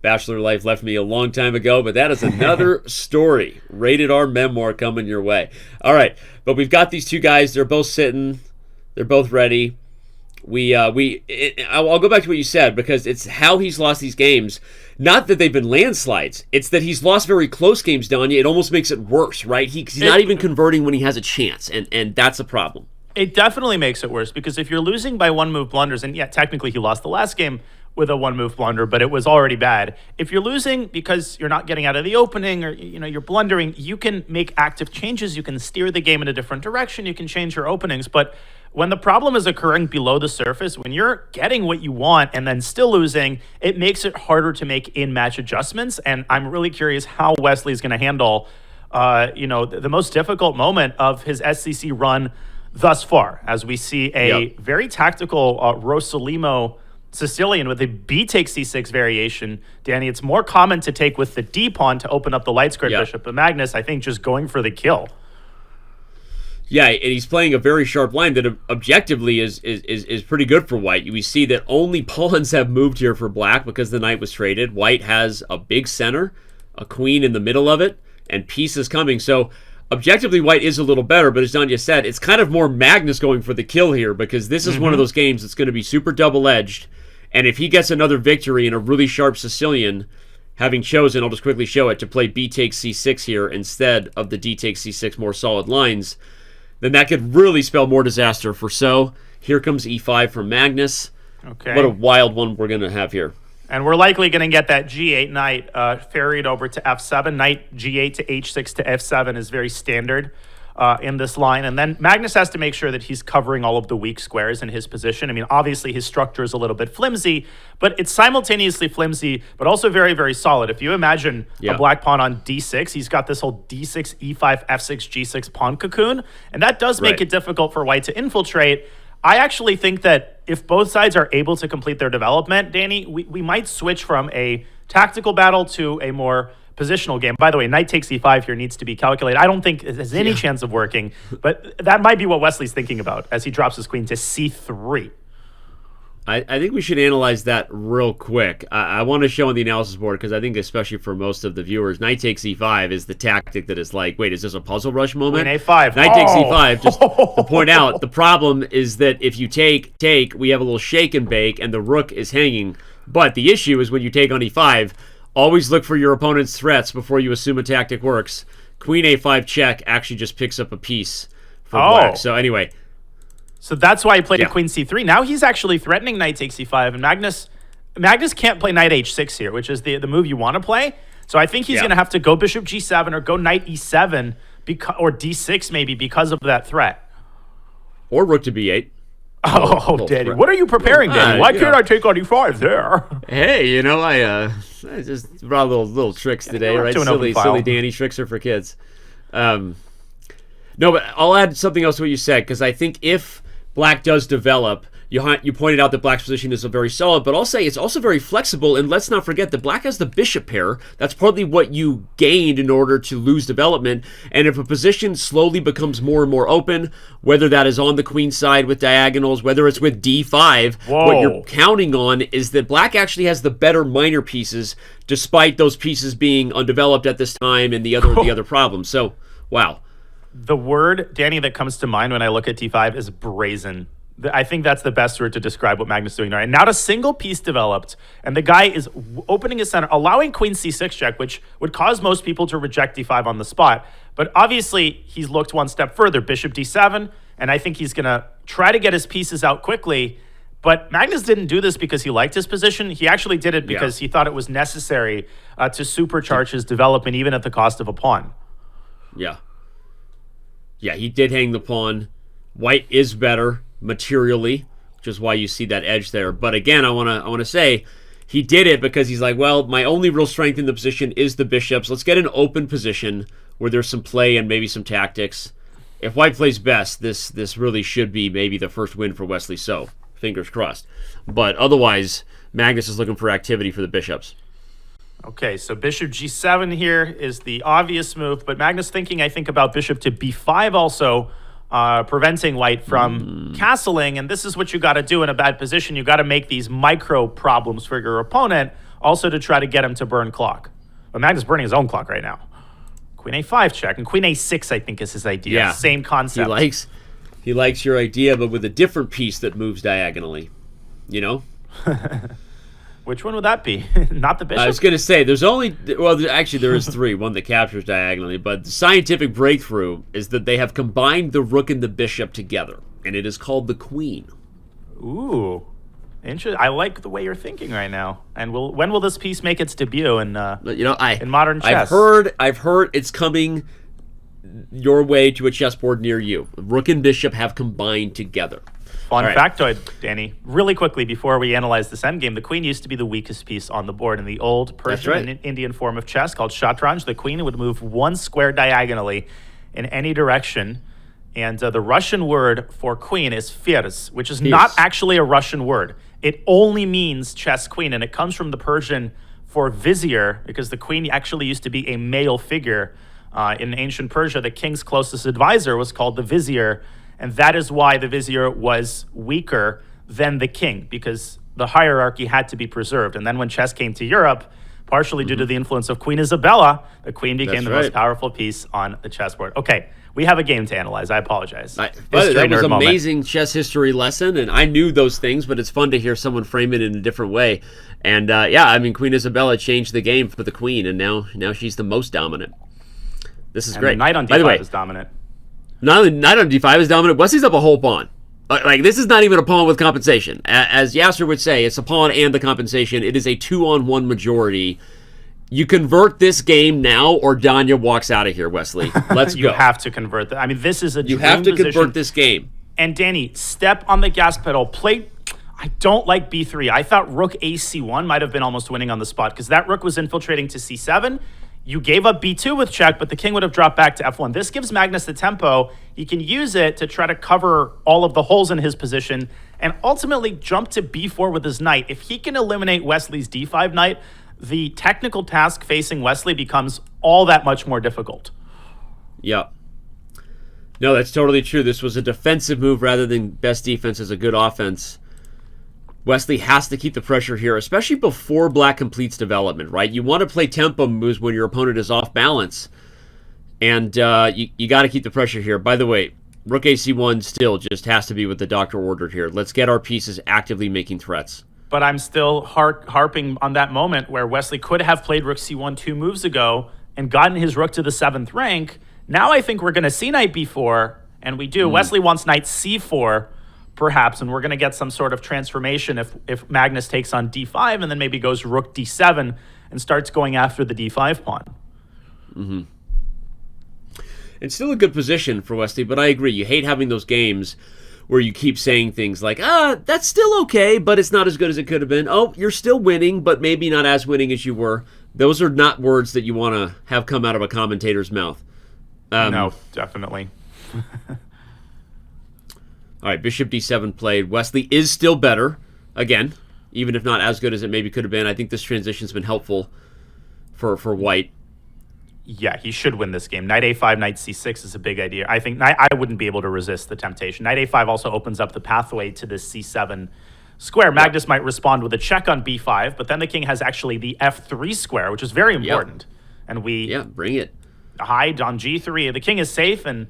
Bachelor life left me a long time ago, but that is another story. Rated R memoir coming your way. All right, but we've got these two guys. They're both sitting. They're both ready. I'll go back to what you said, because it's how he's lost these games. Not that they've been landslides. It's that he's lost very close games, Danya. It almost makes it worse, right? He's not even converting when he has a chance, and that's a problem. It definitely makes it worse, because if you're losing by one-move blunders, and yeah, technically he lost the last game with a one-move blunder, but it was already bad. If you're losing because you're not getting out of the opening, or you're blundering, you can make active changes. You can steer the game in a different direction. You can change your openings, but when the problem is occurring below the surface, when you're getting what you want and then still losing, it makes it harder to make in-match adjustments. And I'm really curious how Wesley is going to handle, the most difficult moment of his SCC run thus far, as we see a very tactical Rosalimo Sicilian with a B takes C6 variation. Danny, it's more common to take with the D pawn to open up the light squared bishop, but Magnus, I think, just going for the kill. Yeah, and he's playing a very sharp line that objectively is pretty good for White. We see that only pawns have moved here for Black because the knight was traded. White has a big center, a queen in the middle of it, and pieces coming. So objectively, White is a little better, but as Danya said, it's kind of more Magnus going for the kill here, because this is one of those games that's going to be super double-edged, and if he gets another victory in a really sharp Sicilian, having chosen, I'll just quickly show it, to play B takes C6 here instead of the D takes C6 more solid lines, then that could really spell more disaster for So. Here comes E5 from Magnus. Okay. What a wild one we're going to have here. And we're likely going to get that G8 knight ferried over to F7. Knight G8 to H6 to F7 is very standard in this line. And then Magnus has to make sure that he's covering all of the weak squares in his position. I mean, obviously his structure is a little bit flimsy, but it's simultaneously flimsy, but also very, very solid. If you imagine a black pawn on D6, he's got this whole D6, E5, F6, G6 pawn cocoon, and that does make it difficult for White to infiltrate. I actually think that if both sides are able to complete their development, Danny, we might switch from a tactical battle to a more positional game. By the way, knight takes E5 here needs to be calculated. I don't think it has any chance of working, but that might be what Wesley's thinking about as he drops his queen to C3. I think we should analyze that real quick. I want to show on the analysis board, because I think especially for most of the viewers, knight takes E5 is the tactic that is like, wait, is this a puzzle rush moment? Queen A5. Knight takes E5, just to point out, the problem is that if you take, we have a little shake and bake, and the rook is hanging. But the issue is when you take on E5, always look for your opponent's threats before you assume a tactic works. Queen A5 check actually just picks up a piece for Black. So anyway. So that's why he played a queen C3. Now he's actually threatening knight takes E5, and Magnus can't play knight H6 here, which is the move you want to play. So I think he's going to have to go bishop G7 or go knight E7 or D6 maybe because of that threat. Or rook to B8. Oh, Daddy. What are you preparing, Daddy? Why can't I take on E5 there? Hey, I just brought little tricks today, right? Silly Danny tricks are for kids. No, but I'll add something else to what you said, because I think if Black does develop, you pointed out that Black's position is very solid, but I'll say it's also very flexible, and let's not forget that Black has the bishop pair. That's partly what you gained in order to lose development, and if a position slowly becomes more and more open, whether that is on the queen side with diagonals, whether it's with D5, what you're counting on is that Black actually has the better minor pieces, despite those pieces being undeveloped at this time and the other problems. So, wow. The word, Danny, that comes to mind when I look at D5 is brazen. I think that's the best word to describe what Magnus is doing now. And not a single piece developed, and the guy is opening his center, allowing queen C6 check, which would cause most people to reject D5 on the spot. But obviously, he's looked one step further, bishop D7, and I think he's going to try to get his pieces out quickly. But Magnus didn't do this because he liked his position. He actually did it because he thought it was necessary to supercharge his development, even at the cost of a pawn. Yeah, he did hang the pawn. White is better materially, which is why you see that edge there. But again, I want to say he did it because he's like, well, my only real strength in the position is the bishops. Let's get an open position where there's some play and maybe some tactics. If White plays best, this really should be maybe the first win for Wesley So. Fingers crossed. But otherwise, Magnus is looking for activity for the bishops. Okay, so bishop G7 here is the obvious move, but Magnus thinking, I think, about bishop to B5 also, preventing White from castling, and this is what you got to do in a bad position. You got to make these micro problems for your opponent, also to try to get him to burn clock. But Magnus is burning his own clock right now. Queen a5 check, and queen a6 I think is his idea. Yeah. Same concept. He likes your idea, but with a different piece that moves diagonally. You know? Which one would that be? Not the bishop? I was going to say, actually there is three. One that captures diagonally, but the scientific breakthrough is that they have combined the rook and the bishop together, and it is called the queen. Ooh. Interesting. I like the way you're thinking right now. And when will this piece make its debut in modern chess? I've heard it's coming your way to a chessboard near you. Rook and bishop have combined together. Fun factoid, Danny. Really quickly before we analyze this endgame, the queen used to be the weakest piece on the board in the old Persian and Indian form of chess called shatranj. The queen would move one square diagonally in any direction. And the Russian word for queen is firz, which is not actually a Russian word. It only means chess queen, and it comes from the Persian for vizier, because the queen actually used to be a male figure. In ancient Persia, the king's closest advisor was called the vizier, and that is why the vizier was weaker than the king, because the hierarchy had to be preserved. And then when chess came to Europe, partially due to the influence of Queen Isabella, the queen became the most powerful piece on the chessboard. Okay, we have a game to analyze. I apologize. That was an amazing chess history lesson, and I knew those things, but it's fun to hear someone frame it in a different way. And Queen Isabella changed the game for the queen, and now she's the most dominant. This is great. The knight on d5 is dominant. Not knight on d5 is dominant. Wesley's up a whole pawn. Like, this is not even a pawn with compensation. As Yasser would say, it's a pawn and the compensation. It is a 2-on-1 majority. You convert this game now, or Danya walks out of here, Wesley. Let's go. You have to convert that. I mean, this is a You have to position. convert this game. And Danny, step on the gas pedal. Play. I don't like b3. I thought rook ac1 might have been almost winning on the spot, because that rook was infiltrating to c7. You gave up b2 with check, but the king would have dropped back to f1. This gives Magnus the tempo. He can use it to try to cover all of the holes in his position and ultimately jump to b4 with his knight. If he can eliminate Wesley's d5 knight, the technical task facing Wesley becomes all that much more difficult. Yeah. No, that's totally true. This was a defensive move rather than best defense as a good offense. Wesley has to keep the pressure here, especially before black completes development, right? You want to play tempo moves when your opponent is off balance. And you got to keep the pressure here. By the way, rook ac1 still just has to be what the doctor ordered here. Let's get our pieces actively making threats. But I'm still harping on that moment where Wesley could have played rook c1 2 moves ago and gotten his rook to the 7th rank. Now I think we're going to see knight b4, and we do. Wesley wants knight c4, perhaps, and we're going to get some sort of transformation if Magnus takes on d5 and then maybe goes rook d7 and starts going after the d5 pawn. Mm-hmm. It's still a good position for Wesley, but I agree. You hate having those games where you keep saying things like, that's still okay, but it's not as good as it could have been. Oh, you're still winning, but maybe not as winning as you were. Those are not words that you want to have come out of a commentator's mouth. No, definitely. All right, bishop d7 played. Wesley is still better, again, even if not as good as it maybe could have been. I think this transition's been helpful for white. Yeah, he should win this game. Knight a5, knight c6 is a big idea. I think I wouldn't be able to resist the temptation. Knight a5 also opens up the pathway to this c7 square. Magnus might respond with a check on b5, but then the king has actually the f3 square, which is very important. And we bring it. Hide on g3. The king is safe, and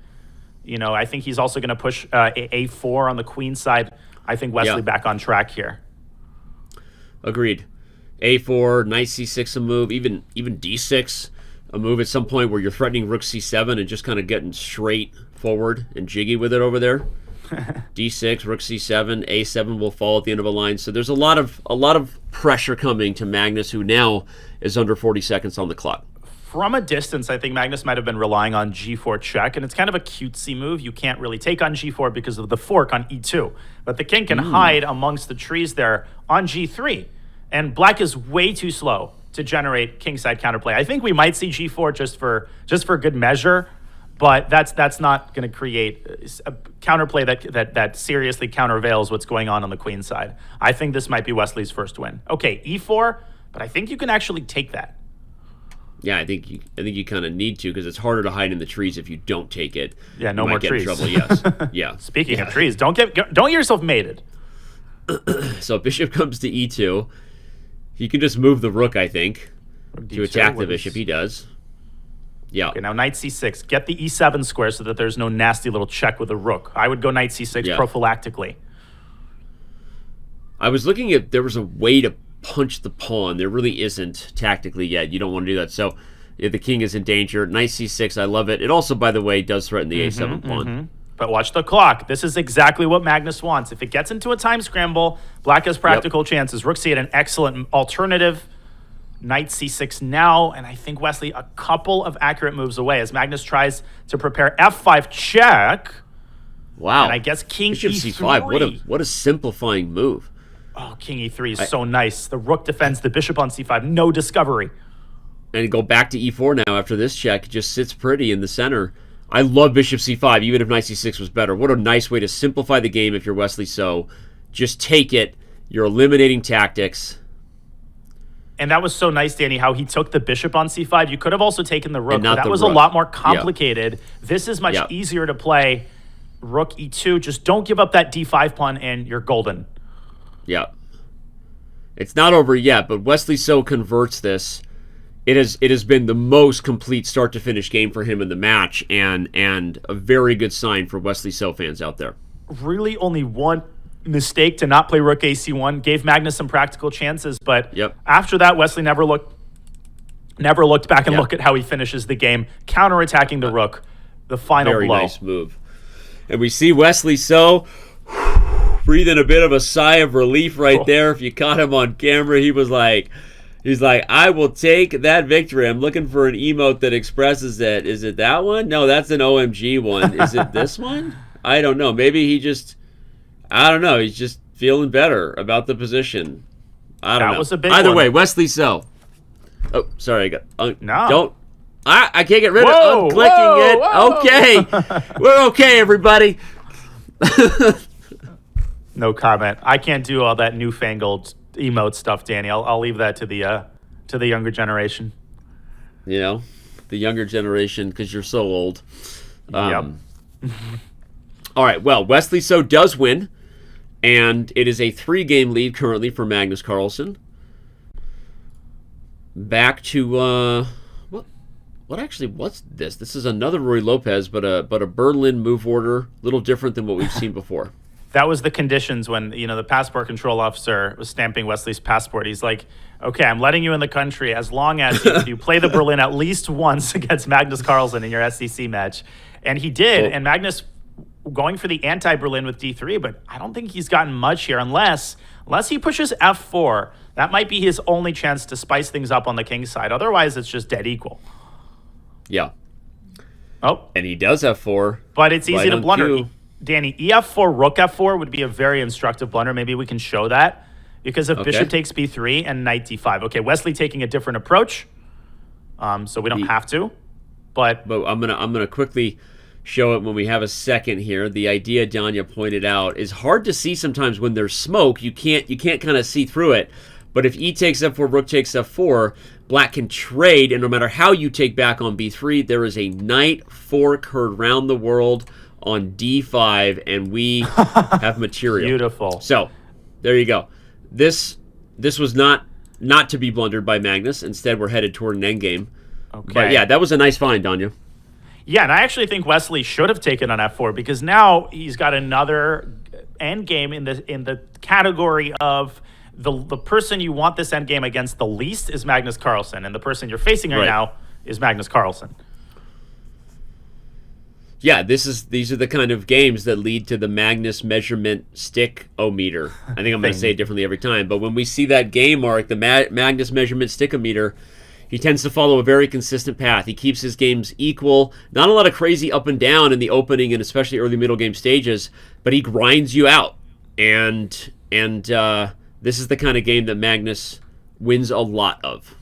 I think he's also going to push a4 on the queen side. I think Wesley back on track here. Agreed. a4, knight c6 a move, even d6 a move at some point where you're threatening rook c7 and just kind of getting straight forward and jiggy with it over there. d6, rook c7, a7 will fall at the end of a line. So there's a lot of pressure coming to Magnus, who now is under 40 seconds on the clock. From a distance, I think Magnus might have been relying on g4 check, and it's kind of a cutesy move. You can't really take on g4 because of the fork on e2. But the king can hide amongst the trees there on g3. And black is way too slow to generate kingside counterplay. I think we might see g4 just for good measure, but that's not going to create a counterplay that seriously countervails what's going on the queen side. I think this might be Wesley's first win. Okay, e4, but I think you can actually take that. Yeah, I think you kind of need to, because it's harder to hide in the trees if you don't take it. Yeah, no more trees. You might get in trouble. Yes. Yeah. Speaking of trees, don't get yourself mated. So bishop comes to e2. He can just move the rook, I think, to attack the what bishop. is- He does. Yeah. Okay, now knight c6. Get the e7 square so that there's no nasty little check with the rook. I would go knight c6 Yeah. prophylactically. I was looking at, there was a way to punch the pawn. There really isn't tactically yet. You don't want to do that. So yeah, the king is in danger. Knight c6, I love it. It also, by the way, does threaten the a7 pawn. But watch the clock. This is exactly what Magnus wants. If it gets into a time scramble, black has practical chances. Rook c8, an excellent alternative. Knight c6 now, and I think Wesley a couple of accurate moves away as Magnus tries to prepare f5 check. Wow. And I guess king Bishop e3. c5. What a simplifying move. Oh, king e3 is so nice. The rook defends the bishop on c5. No discovery. And go back to e4 now after this check. It just sits pretty in the center. I love bishop c5, even if knight c6 was better. What a nice way to simplify the game if you're Wesley So. Just take it. You're eliminating tactics. And that was so nice, Danny, how he took the bishop on c5. You could have also taken the rook, but that the was rook. a lot more complicated. Yeah. This is much Yeah. easier to play. Rook e2. Just don't give up that d5 pawn, and you're golden. Yeah. It's not over yet, but Wesley So converts this. It has been the most complete start to finish game for him in the match, and a very good sign for Wesley So fans out there. Really only one mistake to not play rook ac1 gave Magnus some practical chances, but after that Wesley never looked back and looked at how he finishes the game, counterattacking the rook. The final very blow. Nice move. And we see Wesley So breathing a bit of a sigh of relief right there. If you caught him on camera, he's like, I will take that victory. I'm looking for an emote that expresses it. Is it that one? No, that's an OMG one. Is it this one? I don't know. Maybe I don't know. He's just feeling better about the position. I don't know. That was a big Either one. way, Wesley So. Oh, sorry. I got No. Don't. I can't get rid Whoa, of clicking whoa, it. whoa. Okay. We're okay, everybody. No comment. I can't do all that newfangled emote stuff, Danny. I'll leave that to the younger generation. You know, the younger generation, because you're so old. Yep. All right, well, Wesley So does win, and it is a 3-game lead currently for Magnus Carlsen. Back to, what's this? This is another Ruy Lopez, but a Berlin move order, a little different than what we've seen before. That was the conditions when, the passport control officer was stamping Wesley's passport. He's like, okay, I'm letting you in the country as long as you play the Berlin at least once against Magnus Carlsen in your SEC match. And he did, and Magnus going for the anti-Berlin with d3, but I don't think he's gotten much here unless he pushes f4. That might be his only chance to spice things up on the king side. Otherwise, it's just dead equal. Yeah. Oh. And he does f4. But it's easy right to on blunder. cue. Danny, ef4, rook f4 would be a very instructive blunder. Maybe we can show that. Because if bishop takes b3 and knight d5. Okay, Wesley taking a different approach. So we don't have to. But I'm gonna quickly show it when we have a second here. The idea Danya pointed out is hard to see sometimes when there's smoke. You can't kind of see through it. But if e takes f4, rook takes f4, black can trade, and no matter how you take back on b3, there is a knight fork heard round the world on d5, and we have material. Beautiful. So there you go. This was not to be blundered by Magnus. Instead, we're headed toward an endgame. Okay. But yeah, that was a nice find, Danya. Yeah, and I actually think Wesley should have taken on f4 because now he's got another endgame in the category of the person you want this endgame against the least is Magnus Carlsen, and the person you're facing right now is Magnus Carlsen. Yeah, these are the kind of games that lead to the Magnus measurement stick-o-meter. I think I'm going to say it differently every time, but when we see that game mark, the Magnus measurement stick-o-meter, he tends to follow a very consistent path. He keeps his games equal, not a lot of crazy up and down in the opening and especially early middle game stages, but he grinds you out. And this is the kind of game that Magnus wins a lot of.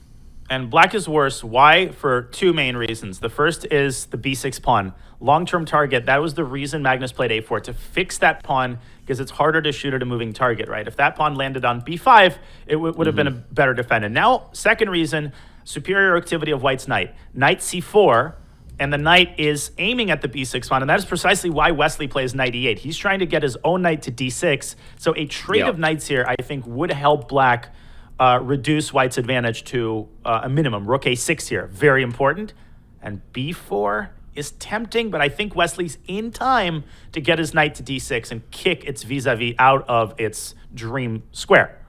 And black is worse. Why? For two main reasons. The first is the b6 pawn. Long-term target, that was the reason Magnus played a4, to fix that pawn, because it's harder to shoot at a moving target, right? If that pawn landed on b5, it would have been a better defended. Now, second reason, superior activity of white's knight. Knight c4, and the knight is aiming at the b6 pawn, and that is precisely why Wesley plays knight e8. He's trying to get his own knight to d6, so a trade of knights here, I think, would help black reduce White's advantage to a minimum. Rook a6 here, very important. And b4 is tempting, but I think Wesley's in time to get his knight to d6 and kick its vis-a-vis out of its dream square.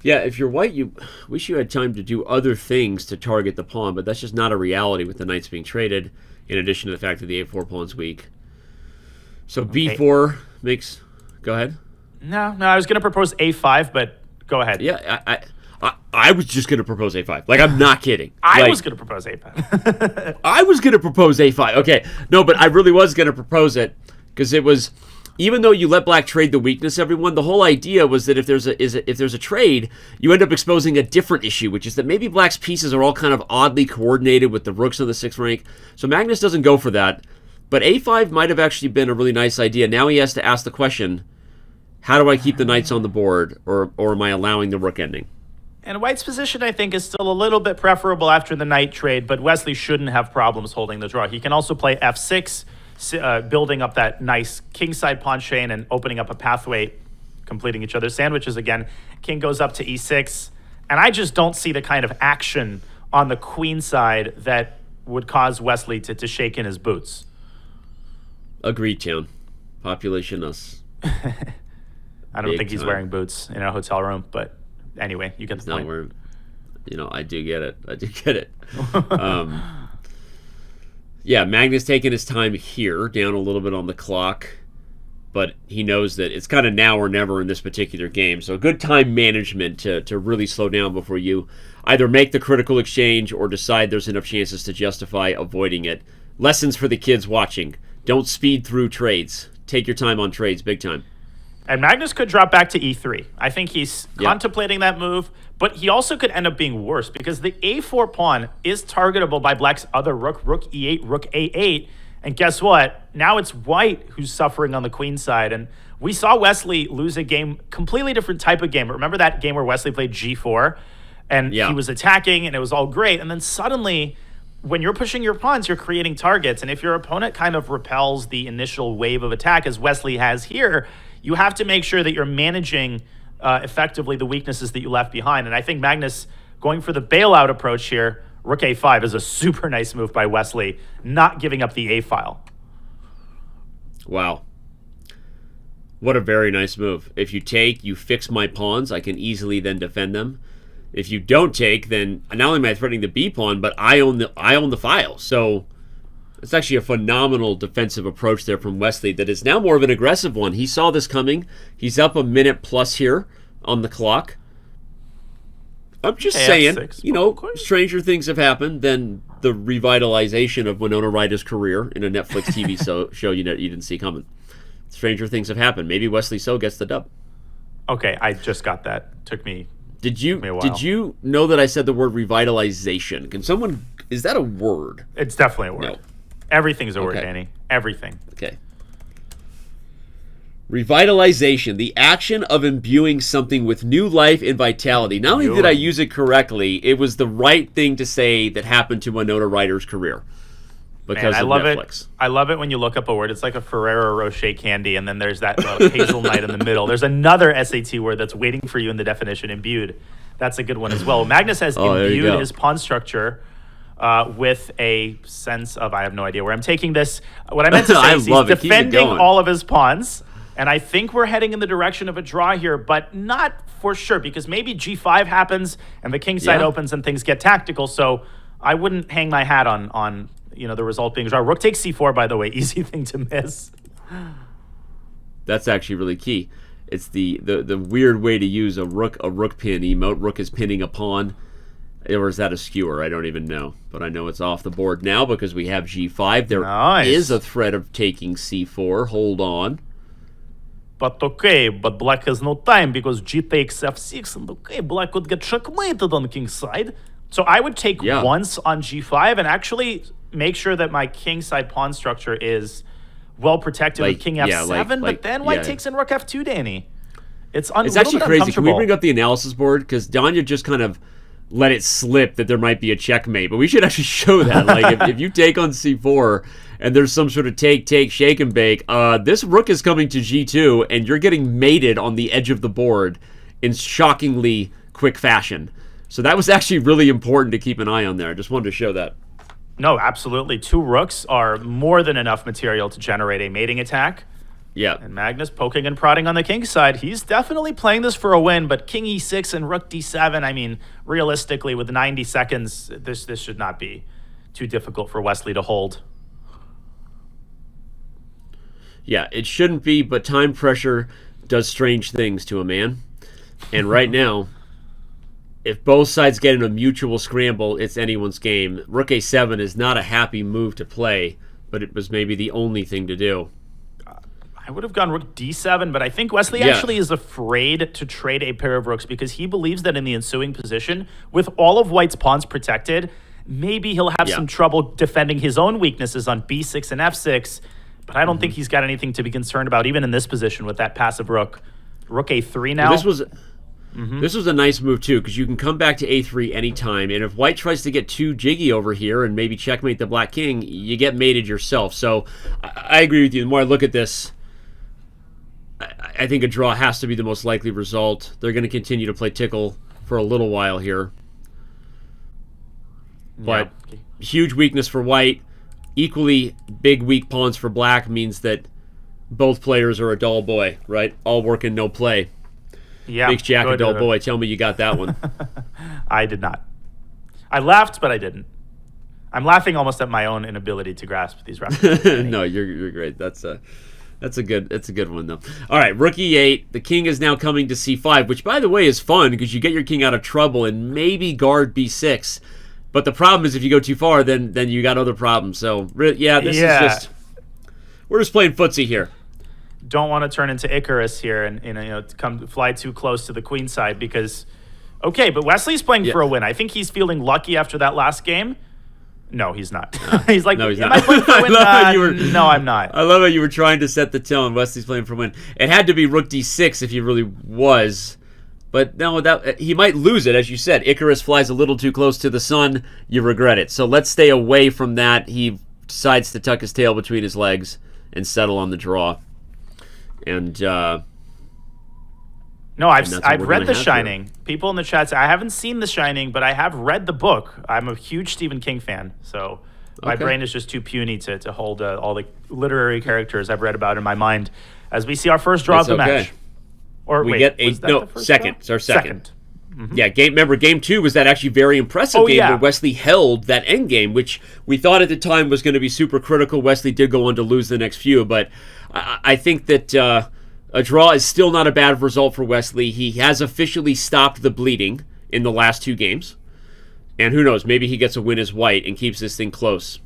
Yeah, if you're white, you wish you had time to do other things to target the pawn, but that's just not a reality with the knights being traded, in addition to the fact that the a4 pawn's weak. So b4 makes... Go ahead. No, I was going to propose a5, but go ahead. Yeah, I was just going to propose a5. Like, I'm not kidding. I was going to propose a5. I was going to propose a5. Okay. No, but I really was going to propose it because it was, even though you let black trade the weakness, everyone, the whole idea was that if there's a trade, you end up exposing a different issue, which is that maybe black's pieces are all kind of oddly coordinated with the rooks on the 6th rank. So Magnus doesn't go for that. But a5 might have actually been a really nice idea. Now he has to ask the question, how do I keep the knights on the board, or am I allowing the rook ending? And White's position, I think, is still a little bit preferable after the knight trade, but Wesley shouldn't have problems holding the draw. He can also play f6, building up that nice kingside pawn chain and opening up a pathway, completing each other's sandwiches again. King goes up to e6, and I just don't see the kind of action on the queen side that would cause Wesley to shake in his boots. Agreed, Town. Population us. I don't think he's wearing boots in a hotel room, but anyway, you get the point. Wearing, I do get it. Yeah, Magnus taking his time here, down a little bit on the clock, but he knows that it's kind of now or never in this particular game. So good time management to really slow down before you either make the critical exchange or decide there's enough chances to justify avoiding it. Lessons for the kids watching. Don't speed through trades. Take your time on trades, big time. And Magnus could drop back to e3. I think he's contemplating that move, but he also could end up being worse because the a4 pawn is targetable by black's other rook, rook e8, rook a8. And guess what? Now it's white who's suffering on the queen side. And we saw Wesley lose a game, completely different type of game. Remember that game where Wesley played g4 and he was attacking and it was all great. And then suddenly, when you're pushing your pawns, you're creating targets. And if your opponent kind of repels the initial wave of attack, as Wesley has here, you have to make sure that you're managing effectively the weaknesses that you left behind. And I think Magnus going for the bailout approach here, rook a5 is a super nice move by Wesley, not giving up the a-file. Wow. What a very nice move. If you take, you fix my pawns. I can easily then defend them. If you don't take, then not only am I threatening the b pawn, but I own the file. So it's actually a phenomenal defensive approach there from Wesley that is now more of an aggressive one. He saw this coming. He's up a minute plus here on the clock. I'm just saying, stranger things have happened than the revitalization of Winona Ryder's career in a Netflix TV show you didn't see coming. Stranger things have happened. Maybe Wesley So gets the dub. Okay, I just got that. Took me a while. Did you know that I said the word revitalization? Can someone... Is that a word? It's definitely a word. No. Everything's a word, Danny. Everything. Okay. Revitalization, the action of imbuing something with new life and vitality. Not only did I use it correctly, it was the right thing to say that happened to Winona Ryder's career because of Netflix. I love it when you look up a word. It's like a Ferrero Rocher candy, and then there's that hazelnut in the middle. There's another SAT word that's waiting for you in the definition, imbued. That's a good one as well. Magnus has imbued his pawn structure with a sense of, I have no idea where I'm taking this. What I meant to say is he's defending all of his pawns. And I think we're heading in the direction of a draw here, but not for sure, because maybe g5 happens and the king side opens and things get tactical. So I wouldn't hang my hat on the result being a draw. Rook takes c4, by the way, easy thing to miss. That's actually really key. It's the weird way to use a rook pin emote. Rook is pinning a pawn. Or is that a skewer? I don't even know. But I know it's off the board now because we have g5. There is a threat of taking c4. Hold on. But black has no time because g takes f6, and black could get checkmated on king's side. So I would take once on g5 and actually make sure that my king side pawn structure is well protected with king f7, but then white takes in rook f2, Danny. It's actually crazy. Can we bring up the analysis board? Because Danya just kind of let it slip that there might be a checkmate, but we should actually show that. Like if you take on c4 and there's some sort of take, shake and bake, this rook is coming to g2 and you're getting mated on the edge of the board in shockingly quick fashion. So that was actually really important to keep an eye on there. I just wanted to show that. No, absolutely. 2 rooks are more than enough material to generate a mating attack. Yeah. And Magnus poking and prodding on the king side. He's definitely playing this for a win, but king e6 and rook d7, I mean, realistically, with 90 seconds, this should not be too difficult for Wesley to hold. Yeah, it shouldn't be, but time pressure does strange things to a man. And right now, if both sides get in a mutual scramble, it's anyone's game. Rook a7 is not a happy move to play, but it was maybe the only thing to do. I would have gone rook d7, but I think Wesley actually is afraid to trade a pair of rooks because he believes that in the ensuing position, with all of white's pawns protected, maybe he'll have some trouble defending his own weaknesses on b6 and f6, but I don't think he's got anything to be concerned about, even in this position with that passive rook. Rook a3 now. Well, this was a nice move, too, because you can come back to a3 anytime, and if white tries to get too jiggy over here and maybe checkmate the black king, you get mated yourself. So I agree with you. The more I look at this, I think a draw has to be the most likely result. They're going to continue to play tickle for a little while here. But huge weakness for white. Equally big weak pawns for black means that both players are a dull boy, right? All work and no play. Yeah, Makes Jack a dull boy. Tell me you got that one. I did not. I laughed, but I didn't. I'm laughing almost at my own inability to grasp these references. No, you're great. That's a good one, though. All right, rook e8. The king is now coming to c5, which, by the way, is fun because you get your king out of trouble and maybe guard b6. But the problem is if you go too far, then you got other problems. So, yeah, this is just... We're just playing footsie here. Don't want to turn into Icarus here and fly too close to the queen side because... Okay, but Wesley's playing for a win. I think he's feeling lucky after that last game. No, he's not. He's like, no, he's am not. I playing for a win? No, I'm not. I love how you were trying to set the tone. Wesley's playing for a win. It had to be rook d6 if he really was. But no, he might lose it, as you said. Icarus flies a little too close to the sun. You regret it. So let's stay away from that. He decides to tuck his tail between his legs and settle on the draw. And no, I've read The Shining. People in the chat say I haven't seen The Shining, but I have read the book. I'm a huge Stephen King fan, so my brain is just too puny to hold all the literary characters I've read about in my mind. As we see our first draw of the match. Or we wait, get second. It's our second. Yeah, remember game 2 was that actually very impressive game where Wesley held that end game, which we thought at the time was going to be super critical. Wesley did go on to lose the next few, but I think that a draw is still not a bad result for Wesley. He has officially stopped the bleeding in the last 2 games. And who knows, maybe he gets a win as white and keeps this thing close.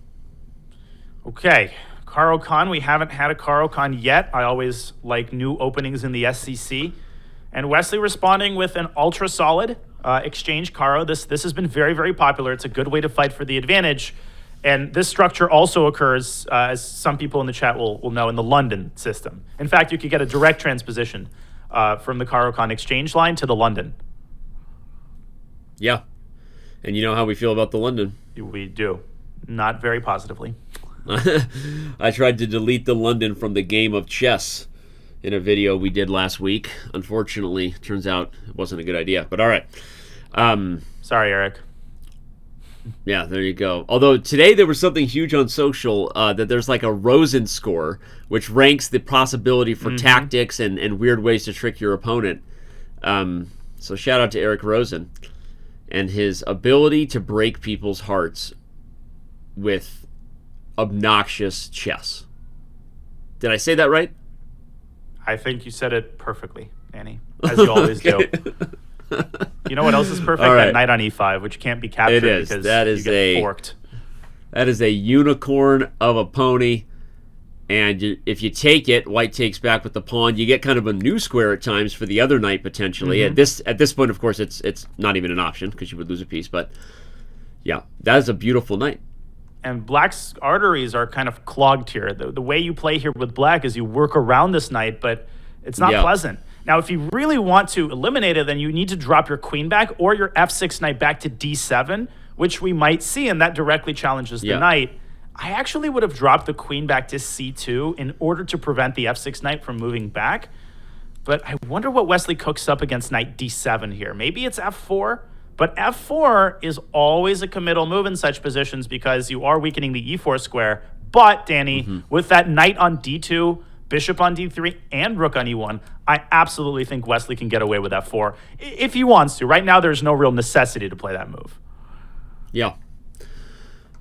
Okay, Caro-Kann. We haven't had a Caro-Kann yet. I always like new openings in the SCC. And Wesley responding with an ultra solid exchange Caro. This has been very, very popular. It's a good way to fight for the advantage. And this structure also occurs, as some people in the chat will know, in the London system. In fact, you could get a direct transposition from the Caro-Kann exchange line to the London. Yeah. And you know how we feel about the London. We do. Not very positively. I tried to delete the London from the game of chess in a video we did last week. Unfortunately, turns out it wasn't a good idea. But all right. Sorry, Eric. Yeah, there you go. Although today there was something huge on social that there's like a Rosen score, which ranks the possibility for tactics and weird ways to trick your opponent. So shout out to Eric Rosen and his ability to break people's hearts with obnoxious chess. Did I say that right? I think you said it perfectly, Annie, as you always do. You know what else is perfect? Right. That knight on e5, which can't be captured because you get forked. That is a unicorn of a pony. And if you take it, white takes back with the pawn. You get kind of a new square at times for the other knight potentially. At this point, of course, it's not even an option because you would lose a piece. But yeah, that is a beautiful knight. And black's arteries are kind of clogged here. The way you play here with black is you work around this knight, but it's not pleasant. Now, if you really want to eliminate it, then you need to drop your queen back or your f6 knight back to d7, which we might see, and that directly challenges the knight. I actually would have dropped the queen back to c2 in order to prevent the f6 knight from moving back. But I wonder what Wesley cooks up against knight d7 here. Maybe it's f4, but f4 is always a committal move in such positions because you are weakening the e4 square. But, Danny, with that knight on d2, bishop on d3, and rook on e1, I absolutely think Wesley can get away with f4 if he wants to. Right now, there's no real necessity to play that move. Yeah.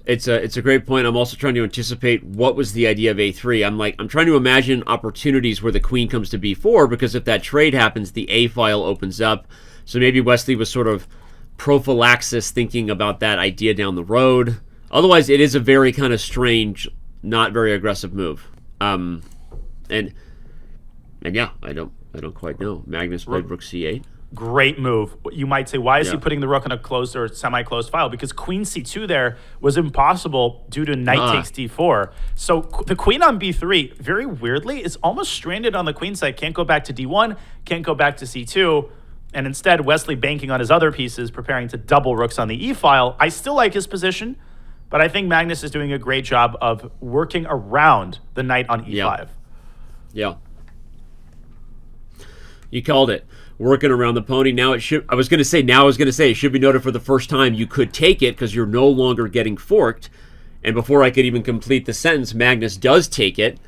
It's a great point. I'm also trying to anticipate what was the idea of a3. I'm trying to imagine opportunities where the queen comes to b4, because if that trade happens, the a file opens up. So maybe Wesley was sort of prophylaxis thinking about that idea down the road. Otherwise, it is a very kind of strange, not very aggressive move. And yeah, I don't quite know. Magnus played rook c8. Great move. You might say, why is he putting the rook in a closed or semi-closed file? Because queen c2 there was impossible due to knight takes d4. So the queen on b3, very weirdly, is almost stranded on the queen side. Can't go back to d1, can't go back to c2. And instead, Wesley banking on his other pieces, preparing to double rooks on the e file. I still like his position, but I think Magnus is doing a great job of working around the knight on e5. Yeah. You called it. Working around the pony. Now it should. I was going to say it should be noted for the first time you could take it because you're no longer getting forked. And before I could even complete the sentence, Magnus does take it,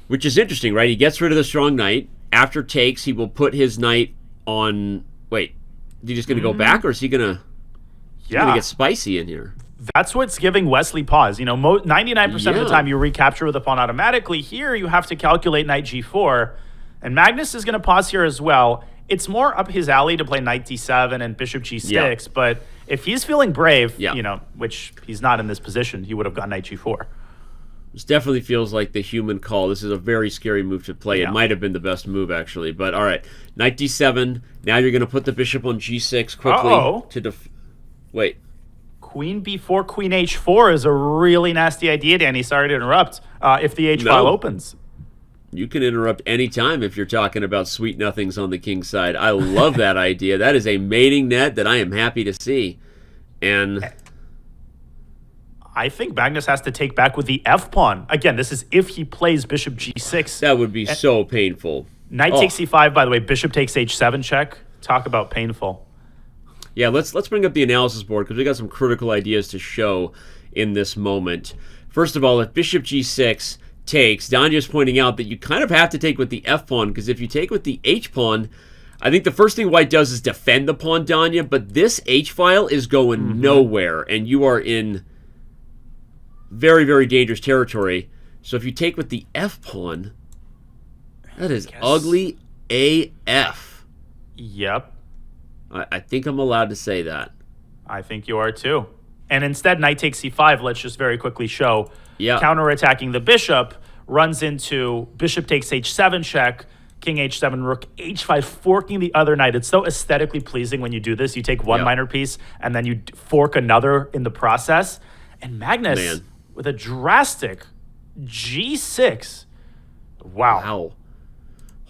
which is interesting, right? He gets rid of the strong knight. After takes, he will put his knight on. Wait, is he just going to go back, or is he going to? Going to get spicy in here. That's what's giving Wesley pause. 99% of the time you recapture with the pawn automatically. Here you have to calculate knight g4, and Magnus is going to pause here as well. It's more up his alley to play knight d7 and bishop g6, but if he's feeling brave, which he's not in this position, he would have gone knight g4. This definitely feels like the human call. This is a very scary move to play. It might have been the best move, actually. But all right, knight d7. Now you're going to put the bishop on g6 quickly. Wait. Queen b4, queen h4 is a really nasty idea, Danny. Sorry to interrupt. If the h file opens. You can interrupt any time if you're talking about sweet nothings on the king's side. I love that idea. That is a mating net that I am happy to see. And I think Magnus has to take back with the f pawn. Again, this is if he plays bishop g6. That would be so painful. Knight takes c5, by the way. Bishop takes h7 check. Talk about painful. Yeah, let's bring up the analysis board because we got some critical ideas to show in this moment. First of all, if bishop g6 takes, Danya's pointing out that you kind of have to take with the f pawn, because if you take with the h pawn, I think the first thing white does is defend the pawn, Danya, but this h file is going nowhere, and you are in very, very dangerous territory. So if you take with the f pawn, that is ugly AF. Yep. I think I'm allowed to say that. I think you are too. And instead, knight takes c5, let's just very quickly show. Counterattacking the bishop, runs into bishop takes h7 check, king h7, rook h5, forking the other knight. It's so aesthetically pleasing when you do this. You take one minor piece, and then you fork another in the process. And Magnus, with a drastic g6. Wow.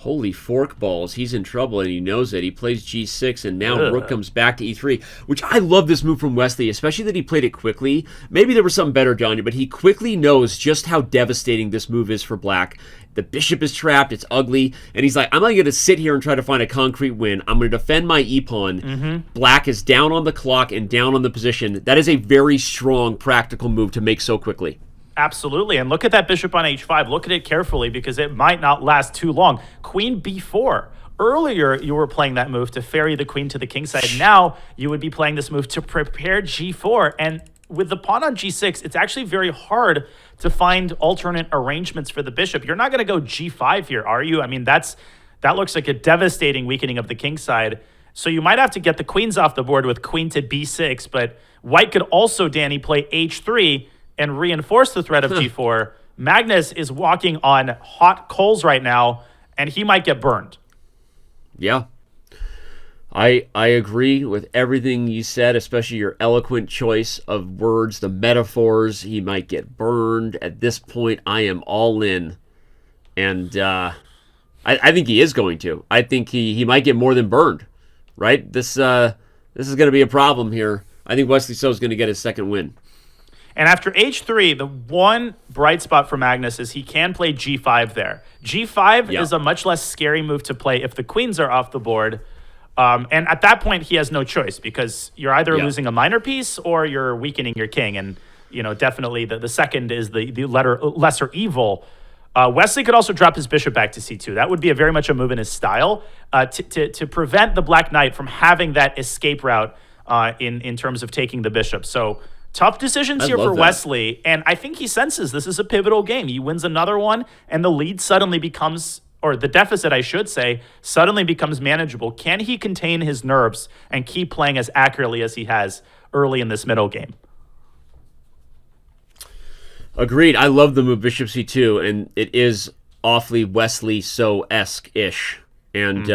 Holy fork balls. He's in trouble, and he knows it. He plays g6, and now rook comes back to e3, which I love this move from Wesley, especially that he played it quickly. Maybe there was something better, Johnny, but he quickly knows just how devastating this move is for black. The bishop is trapped. It's ugly. And he's like, I'm not going to sit here and try to find a concrete win. I'm going to defend my e-pawn. Black is down on the clock and down on the position. That is a very strong, practical move to make so quickly. Absolutely. And look at that bishop on h5. Look at it carefully because it might not last too long. Queen b4. Earlier, you were playing that move to ferry the queen to the king side. Now, you would be playing this move to prepare g4. And with the pawn on g6, it's actually very hard to find alternate arrangements for the bishop. You're not going to go g5 here, are you? I mean, that looks like a devastating weakening of the king side. So you might have to get the queens off the board with queen to b6. But white could also, Danny, play h3 and reinforce the threat of g4. Magnus is walking on hot coals right now, and he might get burned. Yeah. I agree with everything you said, especially your eloquent choice of words, the metaphors. He might get burned. At this point, I am all in. And I think he is going to. I think he might get more than burned, right? This is going to be a problem here. I think Wesley So is going to get his second win. And after h3, the one bright spot for Magnus is he can play g5 there. G5 is a much less scary move to play if the queens are off the board. And at that point, he has no choice because you're either losing a minor piece or you're weakening your king. And, definitely the second is the lesser evil. Wesley could also drop his bishop back to c2. That would be very much a move in his style to prevent the Black Knight from having that escape route in terms of taking the bishop. So tough decisions here for Wesley. And I think he senses this is a pivotal game. He wins another one and the lead suddenly becomes, or the deficit, I should say, suddenly becomes manageable. Can he contain his nerves and keep playing as accurately as he has early in this middle game? Agreed. I love the move bishop c2, and it is awfully Wesley so-esque-ish. And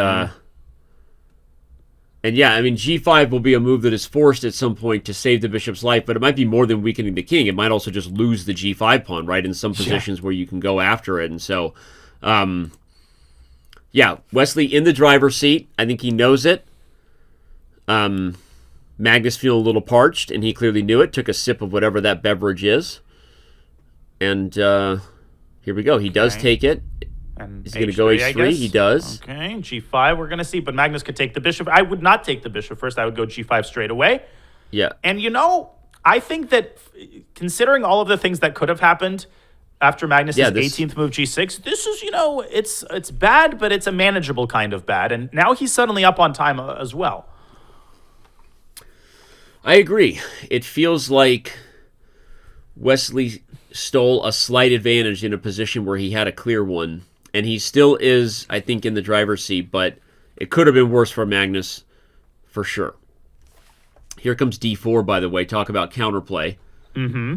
yeah, I mean, g5 will be a move that is forced at some point to save the bishop's life, but it might be more than weakening the king. It might also just lose the g5 pawn, right, in some positions where you can go after it. And so, yeah, Wesley in the driver's seat. I think he knows it. Magnus feeling a little parched, and he clearly knew it. Took a sip of whatever that beverage is. And here we go. He does take it. And he's going to go h3. He does. Okay, g5 we're going to see. But Magnus could take the bishop. I would not take the bishop first. I would go g5 straight away. Yeah. And, I think that considering all of the things that could have happened after Magnus's 18th move g6, this is, it's bad, but it's a manageable kind of bad. And now he's suddenly up on time as well. I agree. It feels like Wesley stole a slight advantage in a position where he had a clear one. And he still is, I think, in the driver's seat, but it could have been worse for Magnus, for sure. Here comes d4, by the way. Talk about counterplay. Mm-hmm.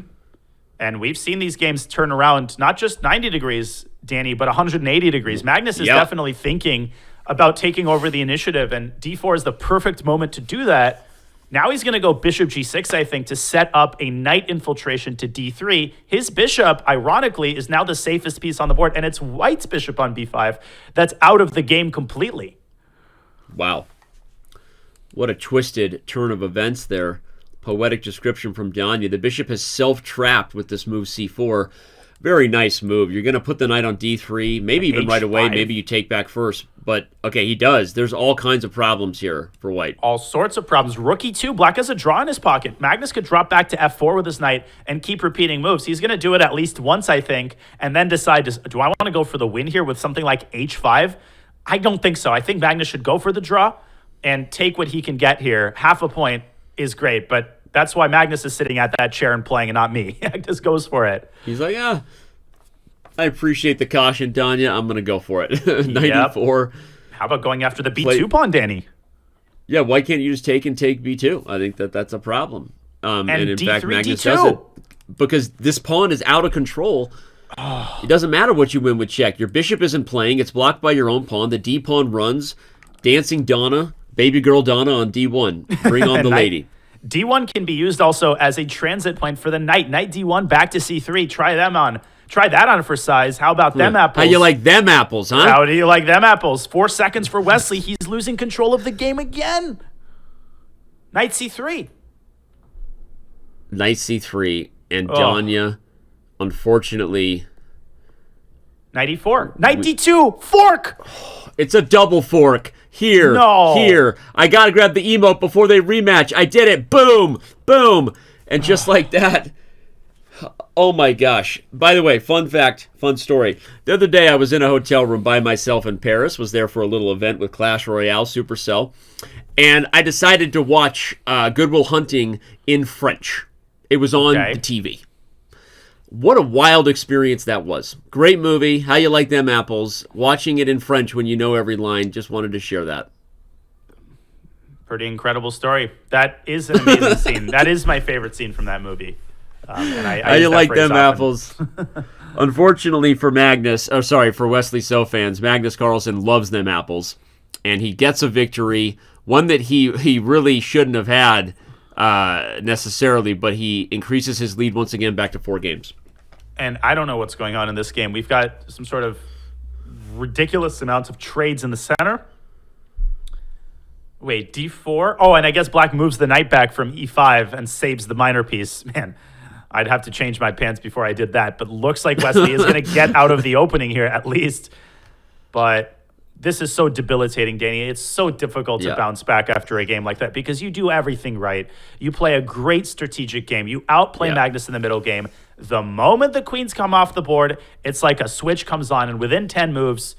And we've seen these games turn around not just 90 degrees, Danny, but 180 degrees. Magnus is definitely thinking about taking over the initiative, and d4 is the perfect moment to do that. Now he's going to go bishop g6, I think, to set up a knight infiltration to d3. His bishop, ironically, is now the safest piece on the board, and it's white's bishop on b5 that's out of the game completely. Wow. What a twisted turn of events there. Poetic description from Danya. The bishop is self-trapped with this move c4. Very nice move. You're going to put the knight on d3, maybe even right away. Maybe you take back first. But, okay, he does. There's all kinds of problems here for white. All sorts of problems. Rook e2. Black has a draw in his pocket. Magnus could drop back to f4 with his knight and keep repeating moves. He's going to do it at least once, I think, and then decide, do I want to go for the win here with something like h5? I don't think so. I think Magnus should go for the draw and take what he can get here. Half a point is great, but that's why Magnus is sitting at that chair and playing and not me. Magnus goes for it. He's like, I appreciate the caution, Danya. I'm going to go for it. 94. How about going after the b2 pawn, Danny? Yeah, why can't you just take b2? I think that's a problem. And in D3, fact, Magnus D2. does it because this pawn is out of control. It doesn't matter what you win with check. Your bishop isn't playing. It's blocked by your own pawn. The d pawn runs. Dancing Donna, baby girl Donna on d1. Bring on the lady. d1 can be used also as a transit point for the knight. Knight d1 back to c3. Try that on for size. How about them apples? How you like them apples, huh? How do you like them apples? 4 seconds for Wesley. He's losing control of the game again. Knight c3. Knight c3. And Danya, unfortunately... Knight e4. Knight d2. Fork! It's a double fork. Here. I got to grab the emote before they rematch. I did it. Boom. Boom. And just like that... Oh my gosh. By the way, fun fact, fun story. The other day I was in a hotel room by myself in Paris, was there for a little event with Clash Royale, Supercell, and I decided to watch Good Will Hunting in French. It was on the TV. What a wild experience that was. Great movie. How you like them apples. Watching it in French when you know every line. Just wanted to share that. Pretty incredible story. That is an amazing scene. That is my favorite scene from that movie. And I How you like them often. apples? Unfortunately for for Wesley So fans, Magnus Carlsen loves them apples, and he gets a victory, one that he really shouldn't have had necessarily, but he increases his lead once again back to 4 games. And I don't know what's going on in this game. We've got some sort of ridiculous amounts of trades in the center. Wait, d4? Oh, and I guess black moves the knight back from e5 and saves the minor piece. Man, I'd have to change my pants before I did that. But looks like Wesley is going to get out of the opening here at least. But this is so debilitating, Danny. It's so difficult to bounce back after a game like that because you do everything right. You play a great strategic game. You outplay Magnus in the middle game. The moment the queens come off the board, it's like a switch comes on, and within 10 moves,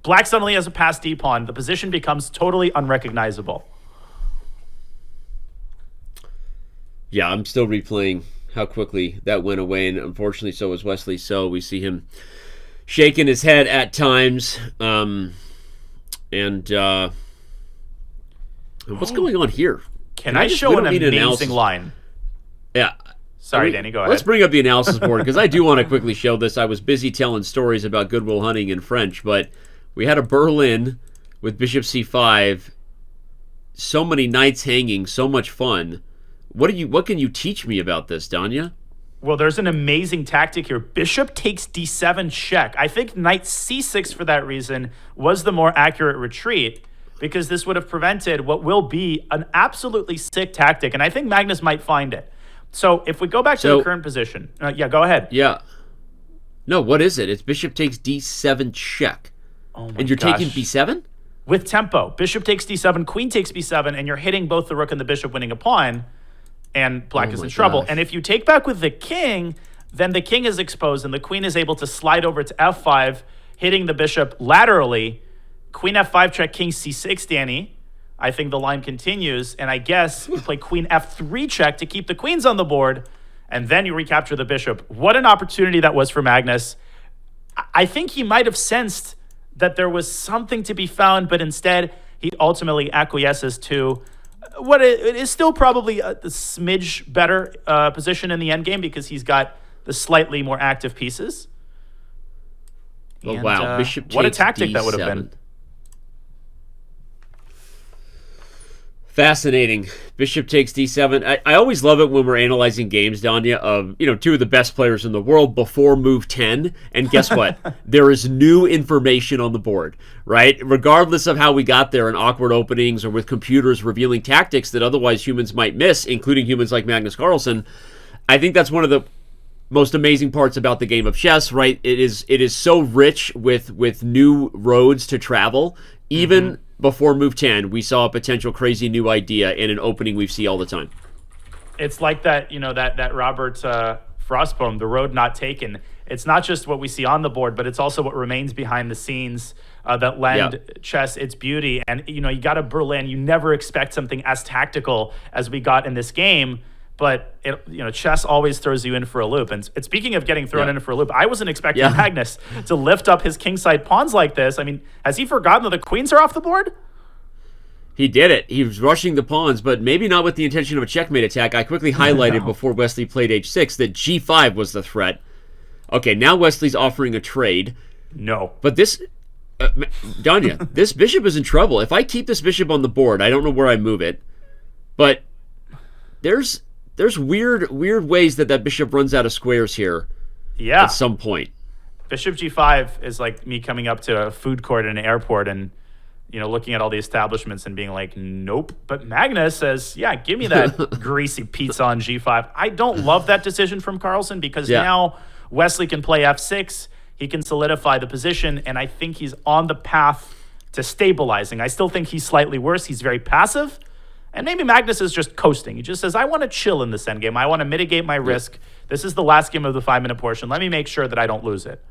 Black suddenly has a passed D pawn. The position becomes totally unrecognizable. Yeah, I'm still replaying how quickly that went away, and unfortunately so was Wesley. So we see him shaking his head at times. What's going on here? Can I show an amazing line? Yeah. Sorry, Danny, go ahead. Let's bring up the analysis board because I do want to quickly show this. I was busy telling stories about Good Will Hunting in French, but we had a Berlin with Bishop C5. So many knights hanging, so much fun. What can you teach me about this, Danya? Well, there's an amazing tactic here. Bishop takes D7 check. I think knight C6 for that reason was the more accurate retreat because this would have prevented what will be an absolutely sick tactic, and I think Magnus might find it. So if we go back to the current position, go ahead. Yeah. No, what is it? It's bishop takes D7 check. Oh my And you're gosh. taking B7? With tempo. Bishop takes D7, queen takes B7, and you're hitting both the rook and the bishop, winning a pawn, and black is in trouble. gosh. And if you take back with the king, then the king is exposed, and the queen is able to slide over to F5, hitting the bishop laterally. Queen F5 check, king C6, Danny. I think the line continues, and I guess you play queen F3 check to keep the queens on the board, and then you recapture the bishop. What an opportunity that was for Magnus. I think he might have sensed that there was something to be found, but instead he ultimately acquiesces to what it is still probably a smidge better position in the endgame because he's got the slightly more active pieces. Oh, And, wow. Bishop what a takes tactic that would have D7. been. Fascinating. Bishop takes D7. I always love it when we're analyzing games, Danya, of two of the best players in the world before move 10. And guess what? There is new information on the board, right? Regardless of how we got there in awkward openings or with computers revealing tactics that otherwise humans might miss, including humans like Magnus Carlsen. I think that's one of the most amazing parts about the game of chess, right? It is so rich with new roads to travel. Even before move 10, we saw a potential crazy new idea in an opening we see all the time. It's like that, that Robert Frost poem, The Road Not Taken. It's not just what we see on the board, but it's also what remains behind the scenes that lend chess its beauty. And, you got to Berlin. You never expect something as tactical as we got in this game. But, chess always throws you in for a loop. And speaking of getting thrown in for a loop, I wasn't expecting Magnus to lift up his kingside pawns like this. I mean, has he forgotten that the queens are off the board? He did it. He was rushing the pawns, but maybe not with the intention of a checkmate attack. I quickly highlighted before Wesley played H6 that G5 was the threat. Okay, now Wesley's offering a trade. No. But this... Danya, this bishop is in trouble. If I keep this bishop on the board, I don't know where I move it. But there's weird ways that bishop runs out of squares here at some point. Bishop G5 is like me coming up to a food court in an airport and, looking at all the establishments and being like, nope. But Magnus says, yeah, give me that greasy pizza on G5. I don't love that decision from Carlsen because now Wesley can play F6. He can solidify the position, and I think he's on the path to stabilizing. I still think he's slightly worse. He's very passive. And maybe Magnus is just coasting. He just says, I want to chill in this endgame. I want to mitigate my risk. This is the last game of the 5-minute portion. Let me make sure that I don't lose it.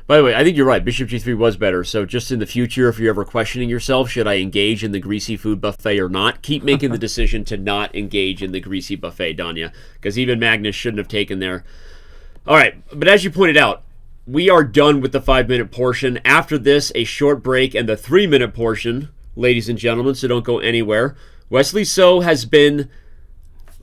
By the way, I think you're right. Bishop G3 was better. So just in the future, if you're ever questioning yourself, should I engage in the greasy food buffet or not, keep making the decision to not engage in the greasy buffet, Danya, because even Magnus shouldn't have taken there. All right, but as you pointed out, we are done with the 5-minute portion. After this, a short break and the 3-minute portion, ladies and gentlemen, so don't go anywhere. Wesley So has been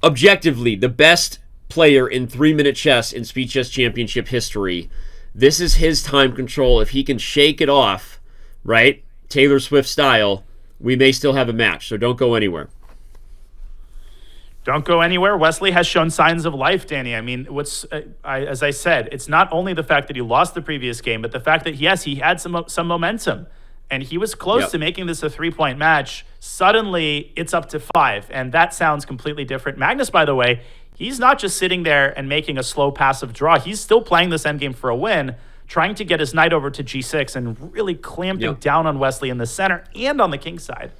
objectively the best player in 3-minute chess in Speed Chess Championship history. This is his time control. If he can shake it off, right, Taylor Swift style, we may still have a match, so don't go anywhere. Don't go anywhere. Wesley has shown signs of life, Danny. I mean, as I said, it's not only the fact that he lost the previous game, but the fact that, yes, he had some momentum. And he was close to making this a 3-point match. Suddenly, it's up to 5, and that sounds completely different. Magnus, by the way, he's not just sitting there and making a slow passive draw. He's still playing this endgame for a win, trying to get his knight over to g6 and really clamping down on Wesley in the center and on the king side.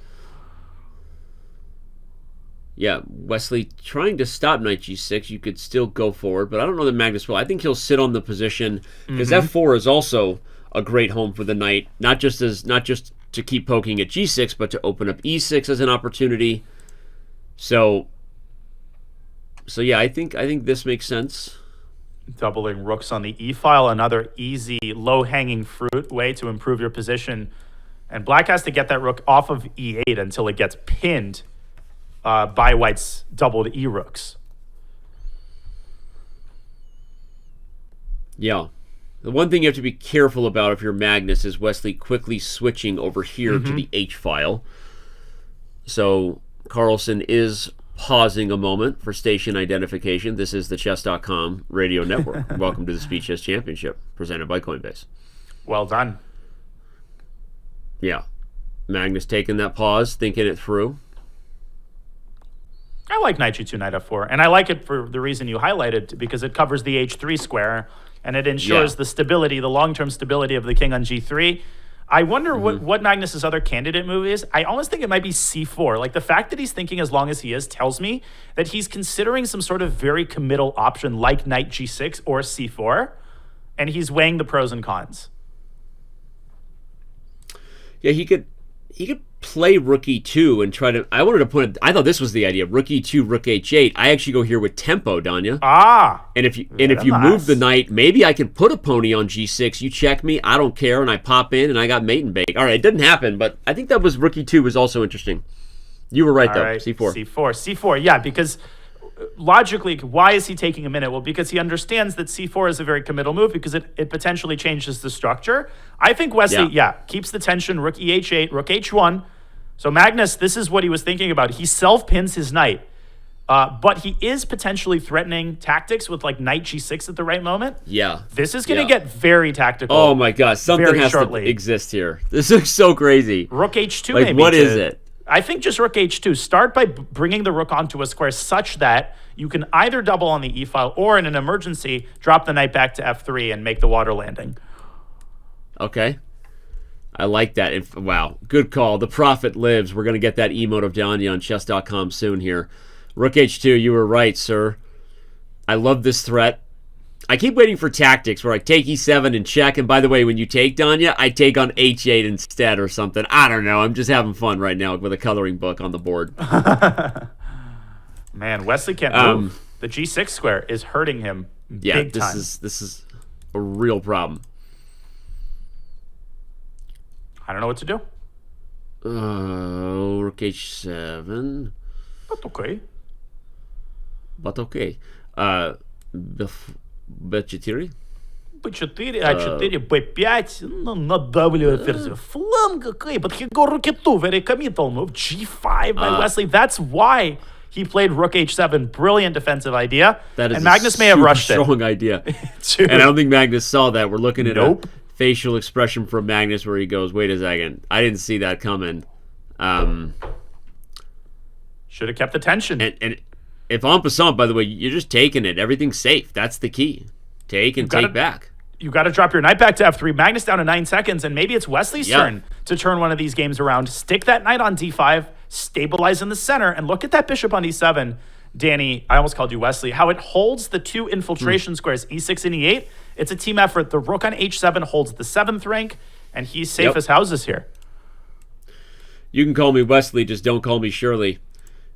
Yeah, Wesley trying to stop knight g6. You could still go forward, but I don't know that Magnus will. I think he'll sit on the position because f4 is also a great home for the knight, not just to keep poking at g6, but to open up e6 as an opportunity. So yeah, I think this makes sense. Doubling rooks on the e-file, another easy, low-hanging fruit way to improve your position. And black has to get that rook off of e8 until it gets pinned by white's doubled e-rooks. Yeah. The one thing you have to be careful about if you're Magnus is Wesley quickly switching over here to the h-file. So Carlsen is pausing a moment for station identification. This is the Chess.com radio network. Welcome to the Speed Chess Championship, presented by Coinbase. Well done. Yeah. Magnus taking that pause, thinking it through. I like knight g2, knight f4, and I like it for the reason you highlighted, because it covers the h3 square, and it ensures the stability, the long-term stability of the king on g3. I wonder what Magnus's other candidate move is. I almost think it might be c4. Like, the fact that he's thinking as long as he is tells me that he's considering some sort of very committal option like knight g6 or c4, and he's weighing the pros and cons. Yeah, he could play rook e2 and try to... I thought this was the idea. Rook e2, rook h8. I actually go here with tempo, Danya. And if you move the knight, maybe I can put a pony on g6. You check me, I don't care, and I pop in, and I got mate and bake. All right, it didn't happen, but I think that was rook e2 was also interesting. You were right, though. Right. c4. C4, yeah, because logically, why is he taking a minute? Well, because he understands that c4 is a very committal move because it potentially changes the structure. I think Wesley, keeps the tension, rook eh8, rook h1. So Magnus, this is what he was thinking about. He self-pins his knight, but he is potentially threatening tactics with like knight g6 at the right moment. Yeah. This is going to get very tactical. Oh my God, something has to exist here. This is so crazy. Rook h2 like, maybe. What is it? I think just rook h2. Start by bringing the rook onto a square such that you can either double on the e-file or in an emergency, drop the knight back to f3 and make the water landing. Okay. I like that. Wow, good call. The prophet lives. We're going to get that emote of Danya on Chess.com soon here. Rook h2, you were right, sir. I love this threat. I keep waiting for tactics where I take e7 and check, and by the way, when you take Danya, I take on h8 instead or something. I don't know. I'm just having fun right now with a coloring book on the board. Man, Wesley can't move. The g6 square is hurting him big time. This is a real problem. I don't know what to do. Rook h7. But okay. b4. b4, a4, b5, надавливает ферзь. Фланг, okay, but he go rook e2, very committal move. g5 by Wesley. That's why he played rook h7. Brilliant defensive idea. That is and Magnus may have rushed it. Strong idea. And I don't think Magnus saw that. We're looking at a facial expression from Magnus where he goes, wait a second, I didn't see that coming. Should have kept the tension. And if en passant, by the way, you're just taking it. Everything's safe. That's the key. Take and take back. You got to drop your knight back to f3. Magnus down to 9 seconds, and maybe it's Wesley's turn to turn one of these games around. Stick that knight on d5, stabilize in the center, and look at that bishop on e7. Danny, I almost called you Wesley. How it holds the two infiltration squares, e6 and e8. It's a team effort. The rook on h7 holds the 7th rank, and he's safe as houses here. You can call me Wesley, just don't call me Shirley.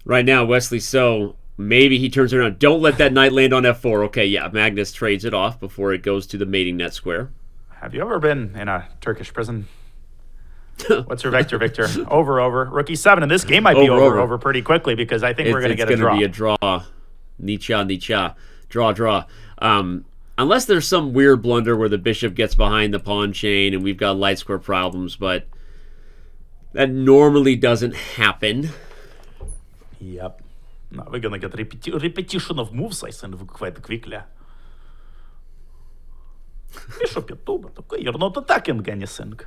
Right now, Wesley, so maybe he turns around. Don't let that knight land on f4. Okay, yeah, Magnus trades it off before it goes to the mating net square. Have you ever been in a Turkish prison? What's your vector, Victor? Over. Rook e7, and this game might be over pretty quickly because I think we're going to get a draw. It's going to be a draw. Nicha. Draw. Unless there's some weird blunder where the bishop gets behind the pawn chain and we've got light square problems, but that normally doesn't happen. Yep. No, we're going to get repetition of moves, I think, quite quickly. Bishop e2, but okay, you're not attacking anything.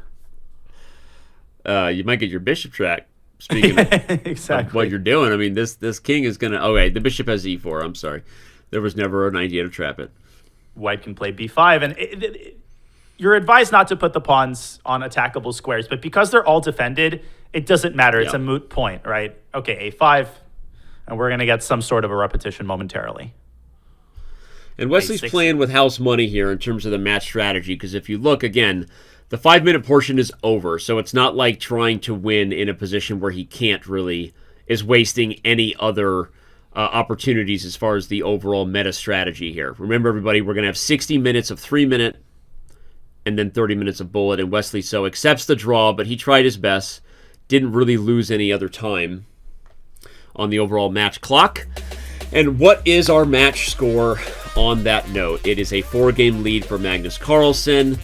You might get your bishop track. speaking of, Exactly. of what you're doing, I mean, this king is going to... Okay, the bishop has e4. I'm sorry. There was never an idea to trap it. White can play b5. And you're advised not to put the pawns on attackable squares, but because they're all defended, it doesn't matter. It's a moot point, right? Okay, a5, and we're going to get some sort of a repetition momentarily. And Wesley's playing with house money here in terms of the match strategy, because if you look, again, the 5-minute portion is over, so it's not like trying to win in a position where he can't really, is wasting any other opportunities as far as the overall meta strategy here. Remember, everybody, we're going to have 60 minutes of 3-minute and then 30 minutes of bullet, and Wesley so accepts the draw, but he tried his best, didn't really lose any other time on the overall match clock. And what is our match score on that note? It is a 4-game lead for Magnus Carlsen.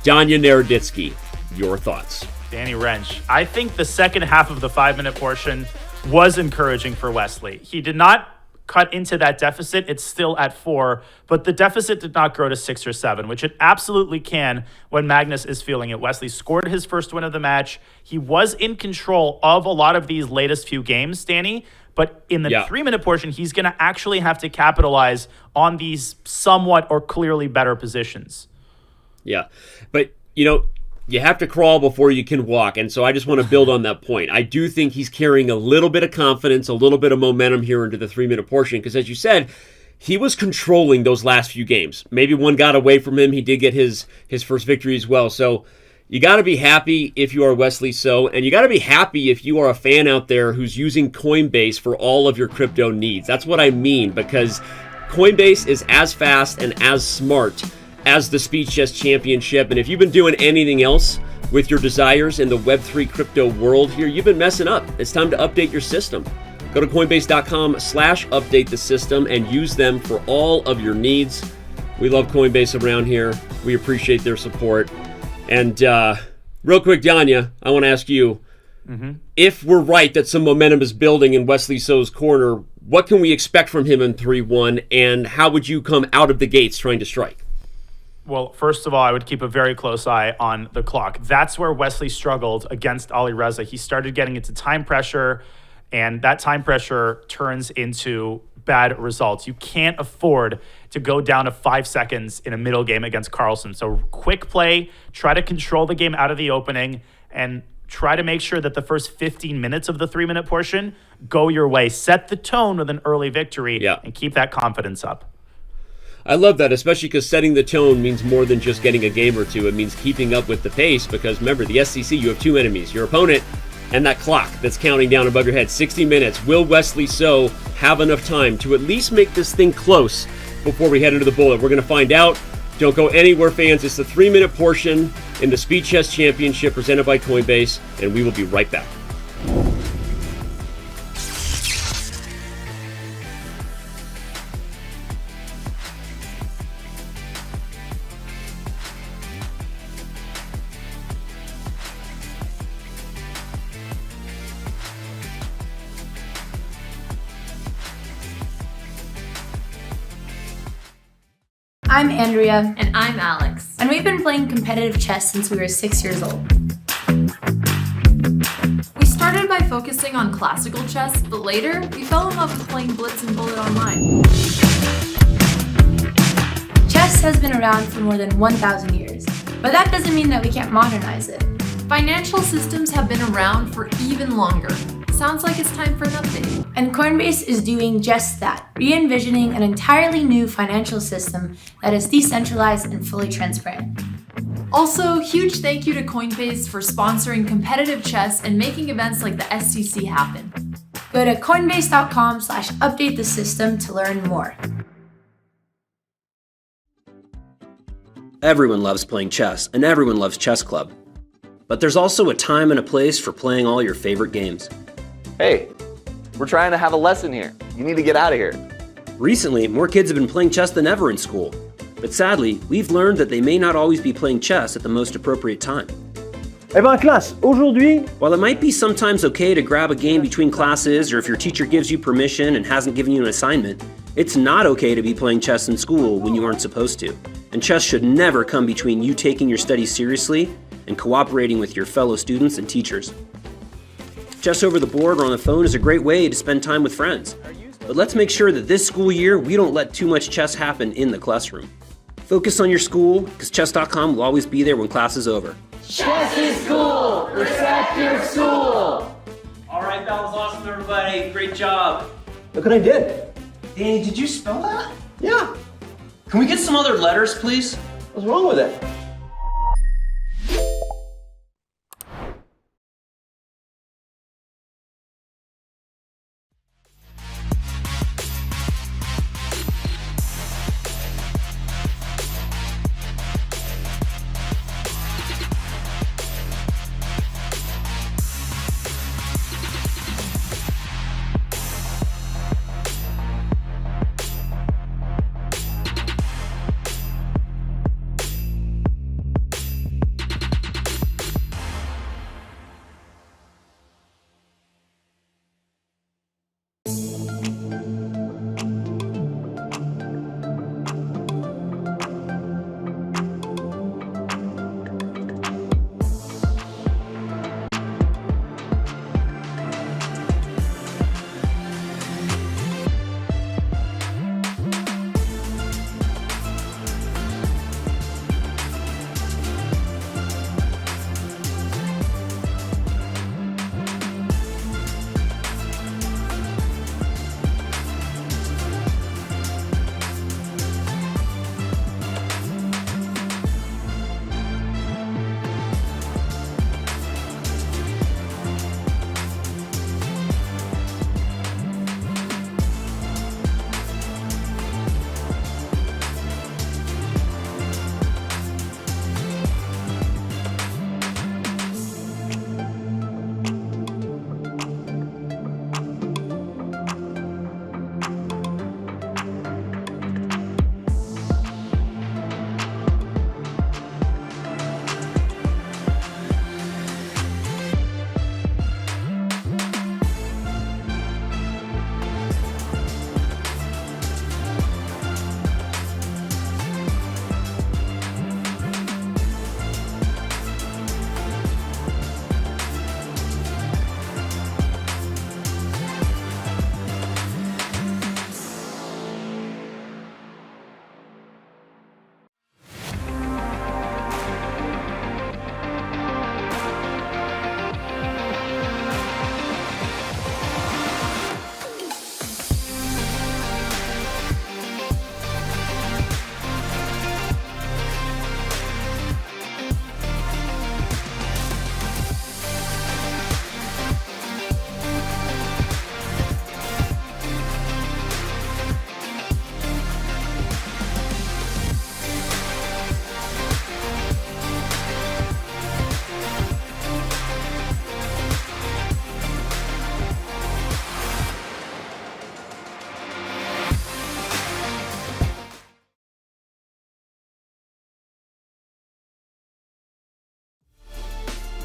Danya Naroditsky, your thoughts? Danny Wrench. I think the second half of the 5-minute portion was encouraging for Wesley. He did not cut into that deficit. It's still at 4, but the deficit did not grow to 6 or 7, which it absolutely can when Magnus is feeling it. Wesley scored his first win of the match. He was in control of a lot of these latest few games, Danny, but in the 3-minute portion, he's going to actually have to capitalize on these somewhat or clearly better positions. Yeah, but, you have to crawl before you can walk, and so I just want to build on that point. I do think he's carrying a little bit of confidence, a little bit of momentum here into the 3-minute portion, because as you said, he was controlling those last few games. Maybe one got away from him. He did get his first victory as well, so you got to be happy if you are Wesley So, and you got to be happy if you are a fan out there who's using Coinbase for all of your crypto needs. That's what I mean, because Coinbase is as fast and as smart as the Speed Chess Championship, and if you've been doing anything else with your desires in the Web3 crypto world here, you've been messing up. It's time to update your system. Go to Coinbase.com/update the system and use them for all of your needs. We love Coinbase around here. We appreciate their support. And real quick, Danya, I want to ask you, if we're right that some momentum is building in Wesley So's corner, what can we expect from him in 3-1, and how would you come out of the gates trying to strike? Well, first of all, I would keep a very close eye on the clock. That's where Wesley struggled against Alireza. He started getting into time pressure, and that time pressure turns into bad results. You can't afford to go down to 5 seconds in a middle game against Carlsen. So quick play, try to control the game out of the opening, and try to make sure that the first 15 minutes of the 3-minute portion go your way. Set the tone with an early victory and keep that confidence up. I love that, especially because setting the tone means more than just getting a game or two. It means keeping up with the pace, because remember, the SEC, you have 2 enemies, your opponent and that clock that's counting down above your head. 60 minutes. Will Wesley So have enough time to at least make this thing close before we head into the bullet? We're going to find out. Don't go anywhere, fans. It's the 3-minute portion in the Speed Chess Championship presented by Coinbase, and we will be right back. I'm Andrea. And I'm Alex. And we've been playing competitive chess since we were 6 years old. We started by focusing on classical chess, but later we fell in love with playing Blitz and Bullet online. Chess has been around for more than 1,000 years, but that doesn't mean that we can't modernize it. Financial systems have been around for even longer. Sounds like it's time for an update. And Coinbase is doing just that, re-envisioning an entirely new financial system that is decentralized and fully transparent. Also, huge thank you to Coinbase for sponsoring competitive chess and making events like the STC happen. Go to coinbase.com/update the system to learn more. Everyone loves playing chess, and everyone loves Chess Club. But there's also a time and a place for playing all your favorite games. Hey, we're trying to have a lesson here. You need to get out of here. Recently, more kids have been playing chess than ever in school. But sadly, we've learned that they may not always be playing chess at the most appropriate time. Eh ben classe, aujourd'hui... While it might be sometimes okay to grab a game between classes, or if your teacher gives you permission and hasn't given you an assignment, it's not okay to be playing chess in school when you aren't supposed to. And chess should never come between you taking your studies seriously and cooperating with your fellow students and teachers. Chess over the board or on the phone is a great way to spend time with friends. But let's make sure that this school year we don't let too much chess happen in the classroom. Focus on your school, because Chess.com will always be there when class is over. Chess is cool! Respect your school! All right, that was awesome, everybody. Great job. Look what I did. Danny, did you spell that? Yeah. Can we get some other letters, please? What's wrong with it?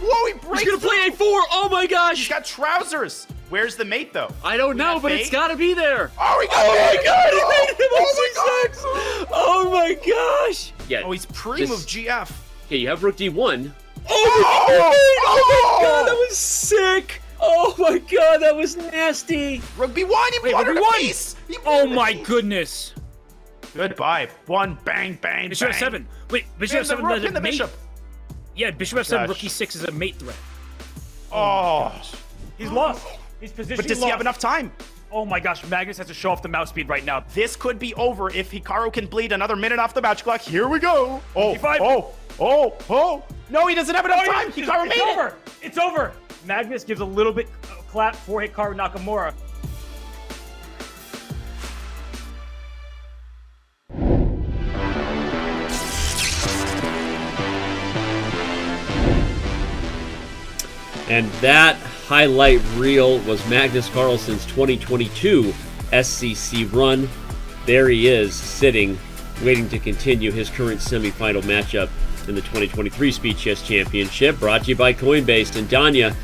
Whoa, he breaks. He's gonna play A4. Oh my gosh. He's got trousers. Where's the mate though? I don't know, but it's gotta be there. Oh, he got my god, he made him Oh on C6. Oh my gosh. Yeah. Oh, he's pre-move GF. Okay, you have Rook D1. Oh my god, that was sick. Oh my god, that was nasty. Rook B1, he wanted a piece. Oh my goodness. Goodbye. One, bang, bang, Bishop bang. F7. Wait, Bishop Pin the F7 rook, is pin a the mate. bishop. Yeah, Bishop F7, Gosh. Rook E6 is a mate threat. Oh. He's lost. He's positionally But does he have enough time? Oh my gosh, Magnus has to show off the mouse speed right now. This could be over if Hikaru can bleed another minute off the match clock. Here we go. Oh, D5. oh. No, he doesn't have enough time. Hikaru made it's over. it. It's over. Magnus gives a little bit clap for Hikaru Nakamura. And that highlight reel was Magnus Carlsen's 2022 SCC run. There he is, sitting, waiting to continue his current semifinal matchup in the 2023 Speed Chess Championship, brought to you by Coinbase. And Danya,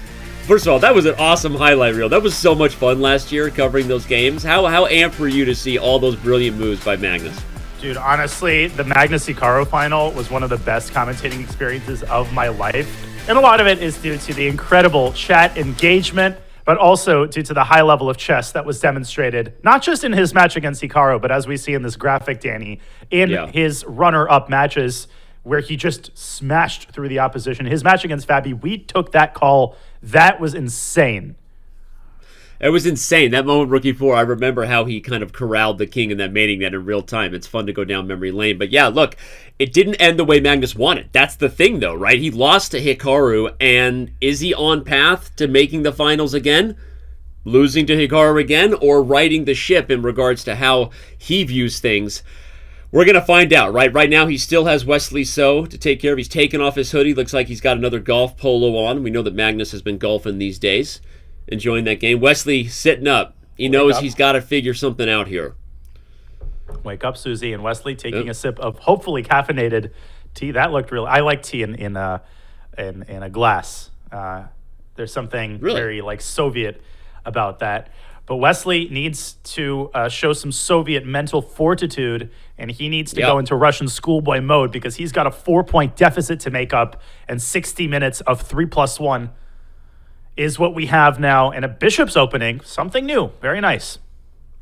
first of all, that was an awesome highlight reel. That was so much fun last year covering those games. How amped were you to see all those brilliant moves by Magnus? Dude, honestly, the Magnus Hikaru final was one of the best commentating experiences of my life. And a lot of it is due to the incredible chat engagement. but also due to the high level of chess that was demonstrated, not just in his match against Hikaru, but as we see in this graphic, Danny, in his runner-up matches where he just smashed through the opposition. His match against Fabi, we took that call. That was insane. It was insane. That moment, Rookie 4, I remember how he kind of corralled the king in that mating net in real time. It's fun to go down memory lane. But yeah, look, it didn't end the way Magnus wanted. That's the thing, though, right? He lost to Hikaru, and is he on path to making the finals again? Losing to Hikaru again? Or righting the ship in regards to how he views things? We're going to find out, right? Right now, he still has Wesley So to take care of. He's taken off his hoodie. Looks like he's got another golf polo on. We know that Magnus has been golfing these days. Enjoying that game. Wesley sitting up. He knows he's got to figure something out here. Wake up, Susie, and Wesley taking a sip of hopefully caffeinated tea. That looked real. I like tea in a glass. There's something very like Soviet about that. But Wesley needs to show some Soviet mental fortitude, and he needs to go into Russian schoolboy mode because he's got a 4-point deficit to make up, and 60 minutes of 3+1 is what we have now. And a bishop's opening, something new. Very nice.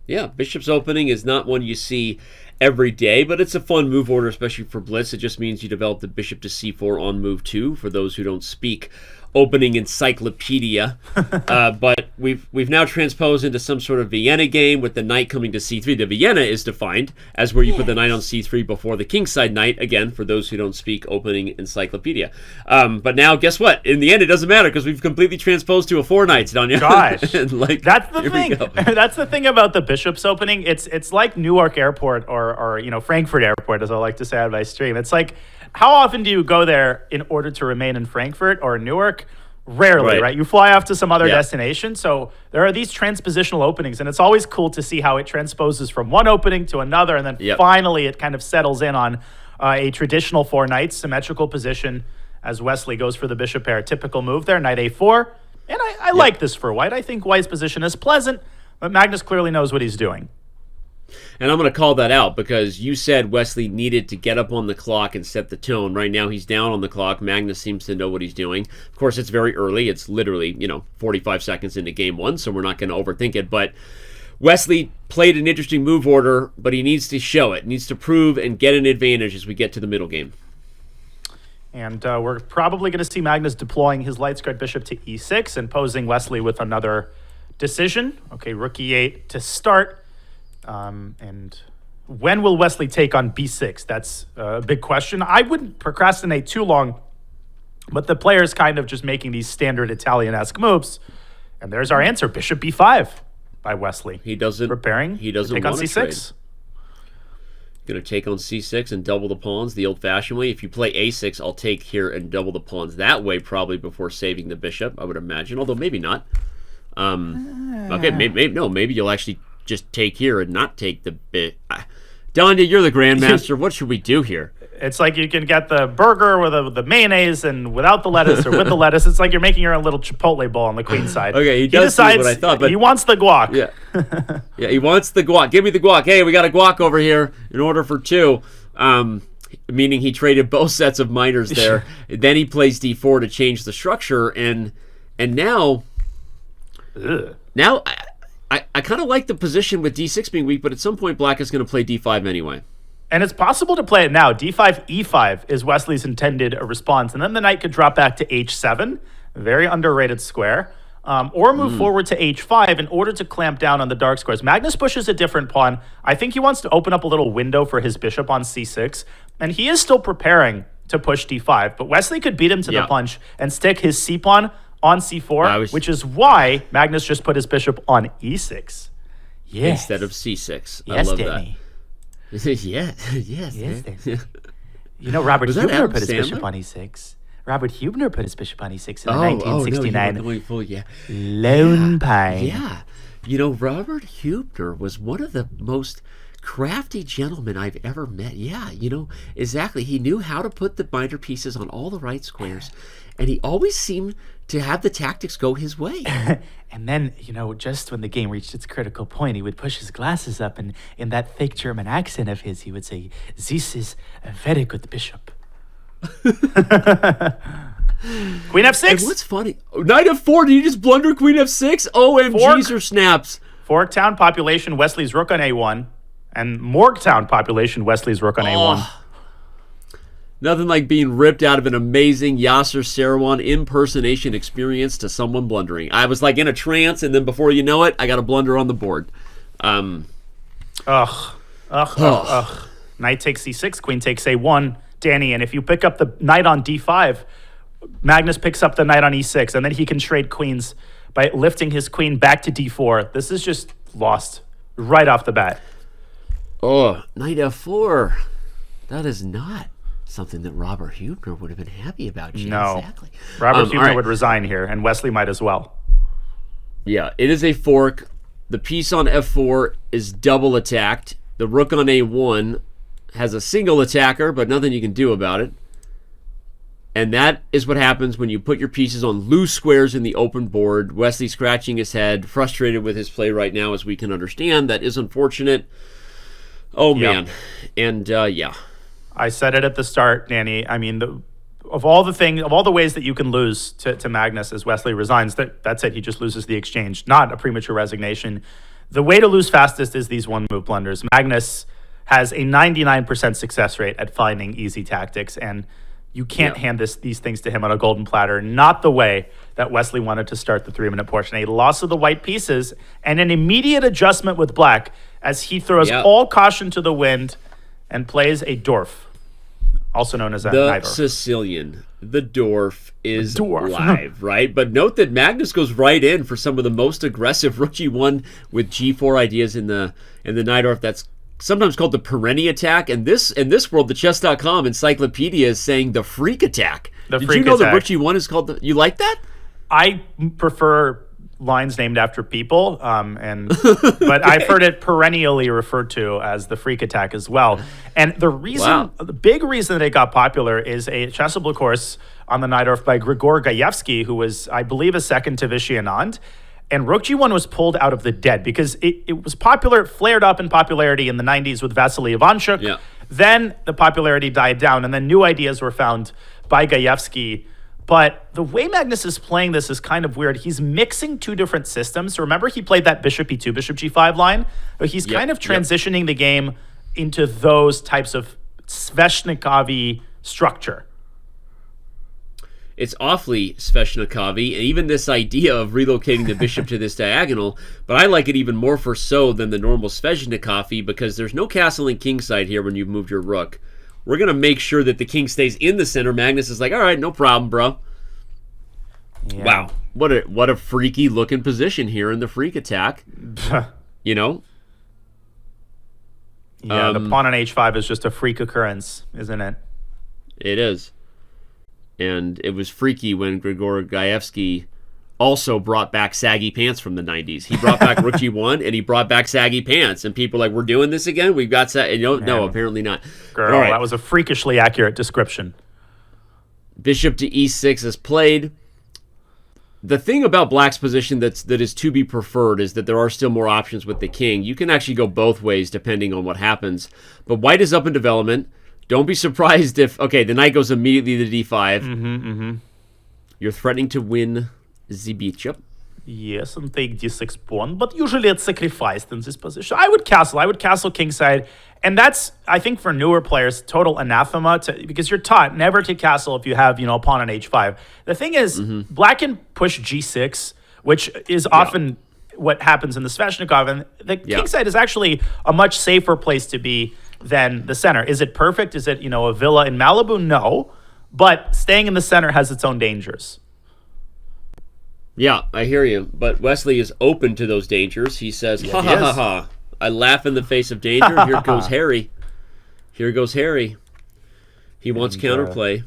Yeah, bishop's opening is not one you see every day, but it's a fun move order, especially for Blitz. It just means you develop the bishop to c4 on move 2, for those who don't speak opening encyclopedia. But we've now transposed into some sort of Vienna game with the knight coming to c3. The Vienna is defined as where you put the knight on c3 before the kingside knight, again, for those who don't speak opening encyclopedia. But now, guess what? In the end, it doesn't matter because we've completely transposed to a 4 knights, Danya. Gosh, like, that's the thing. That's the thing about the bishop's opening. It's like Newark Airport or Frankfurt Airport, as I like to say on my stream. It's like, how often do you go there in order to remain in Frankfurt or Newark? Rarely, right? You fly off to some other destination. So there are these transpositional openings, and it's always cool to see how it transposes from one opening to another, and then finally it kind of settles in on a traditional 4 knights symmetrical position as Wesley goes for the bishop pair. Typical move there, knight a4. And I like this for white. I think white's position is pleasant, but Magnus clearly knows what he's doing. And I'm going to call that out because you said Wesley needed to get up on the clock and set the tone. Right now he's down on the clock. Magnus seems to know what he's doing. Of course, it's very early. It's literally, 45 seconds into game 1, so we're not going to overthink it. But Wesley played an interesting move order, but he needs to show it. He needs to prove and get an advantage as we get to the middle game. And we're probably going to see Magnus deploying his light squared bishop to e6 and posing Wesley with another decision. Okay, rook e8 to start. And when will Wesley take on b6? That's a big question. I wouldn't procrastinate too long, but the player's kind of just making these standard Italian-esque moves. And there's our answer, bishop b5 by Wesley. He doesn't take on c6. Going to take on c6 and double the pawns the old-fashioned way. If you play a6, I'll take here and double the pawns that way, probably before saving the bishop, I would imagine, although maybe not. Okay, maybe you'll actually just take here and not take the bit. Donda, you're the grandmaster. What should we do here? It's like you can get the burger with the mayonnaise and without the lettuce or with the lettuce. It's like you're making your own little Chipotle bowl on the queen side. Okay, he decides what I thought, but he wants the guac. Yeah, he wants the guac. Give me the guac. Hey, we got a guac over here in order for 2. Meaning he traded both sets of minors there. Then he plays d4 to change the structure, and now I kind of like the position with d6 being weak, but at some point Black is going to play d5 anyway. And it's possible to play it now. d5, e5 is Wesley's intended response. And then the knight could drop back to h7, very underrated square, or move forward to h5 in order to clamp down on the dark squares. Magnus pushes a different pawn. I think he wants to open up a little window for his bishop on c6, and he is still preparing to push d5. But Wesley could beat him to the punch and stick his c-pawn on c4, which is why Magnus just put his bishop on e6. Yes. Instead of c6. Yes, I love Danny. that. yes. Danny. You know, Robert Hubner put his bishop on e6. Robert Hubner put his bishop on e6 in the 1969 Lone Pine. Yeah. You know, Robert Hubner was one of the most crafty gentlemen I've ever met. Yeah, exactly. He knew how to put the minor pieces on all the right squares, and he always seemed to have the tactics go his way. And then, just when the game reached its critical point, he would push his glasses up, and in that fake German accent of his, he would say, "This is a very good bishop." Queen f6. And what's funny? Knight f4. Did you just blunder queen f6? OMGs or snaps. Forktown population, Wesley's rook on a1. And Morgtown population, Wesley's rook on a1. Nothing like being ripped out of an amazing Yasser Seirawan impersonation experience to someone blundering. I was like in a trance, and then before you know it, I got a blunder on the board. Knight takes c6, queen takes a1, Danny. And if you pick up the knight on d5, Magnus picks up the knight on e6, and then he can trade queens by lifting his queen back to d4. This is just lost right off the bat. Knight f4. That is not something that Robert Hubner would have been happy about. No. Exactly. Robert Hubner would resign here, and Wesley might as well. Yeah, it is a fork. The piece on f4 is double attacked. The rook on a1 has a single attacker, but nothing you can do about it. And that is what happens when you put your pieces on loose squares in the open board. Wesley scratching his head, frustrated with his play right now, as we can understand. That is unfortunate. Oh, man. And, yeah. I said it at the start, Danny. I mean, of all the ways that you can lose to Magnus as Wesley resigns, that's it. He just loses the exchange, not a premature resignation. The way to lose fastest is these one-move blunders. Magnus has a 99% success rate at finding easy tactics, and you can't hand these things to him on a golden platter. Not the way that Wesley wanted to start the 3-minute portion. A loss of the white pieces and an immediate adjustment with black as he throws all caution to the wind and plays a dwarf, also known as a the knight. Sicilian. The dwarf is live, right? But note that Magnus goes right in for some of the most aggressive rook g1 with g4 ideas in the Najdorf. That's sometimes called the Perenni attack. And this in this world, the Chess.com encyclopedia is saying the freak attack. Did you know that rook g1 is called you like that? I prefer lines named after people, but I've heard it perennially referred to as the freak attack as well. And the reason, the big reason that it got popular is a chessable course on the Najdorf by Grigor Gayevsky, who was, I believe, a second to Vishy Anand. And rook g1 was pulled out of the dead because it was popular, it flared up in popularity in the 90s with Vasily Ivanchuk. Yeah. Then the popularity died down, and then new ideas were found by Gayevsky. But the way Magnus is playing this is kind of weird. He's mixing two different systems. So remember, he played that bishop e2, bishop g5 line? But he's kind of transitioning the game into those types of Sveshnikov-y structure. It's awfully Sveshnikov-y, and even this idea of relocating the bishop to this diagonal, but I like it even more for so than the normal Sveshnikov-y because there's no castle and king side here when you've moved your rook. We're going to make sure that the king stays in the center. Magnus is like, all right, no problem, bro. Yeah. Wow. What a freaky looking position here in the freak attack. You know? Yeah, the pawn on h5 is just a freak occurrence, isn't it? It is. And it was freaky when Grigor Gayevsky also brought back saggy pants from the 90s. He brought back rook g1 and he brought back saggy pants. And people are like, we're doing this again? We've got no, apparently not. Girl, that was a freakishly accurate description. Bishop to e6 is played. The thing about black's position that is to be preferred is that there are still more options with the king. You can actually go both ways depending on what happens. But white is up in development. Don't be surprised if, the knight goes immediately to d5. You're threatening to win the bishop. Yes, and take d6 pawn, but usually it's sacrificed in this position. I would castle kingside, and that's, I think, for newer players, total anathema because you're taught never to castle if you have, a pawn on h5. The thing is, black can push g6, which is often what happens in the Sveshnikov, and the kingside is actually a much safer place to be than the center. Is it perfect? Is it, a villa in Malibu? No, but staying in the center has its own dangers. Yeah, I hear you. But Wesley is open to those dangers. He says, ha ha ha ha. I laugh in the face of danger. Here goes Harry. Here goes Harry. He wants counterplay.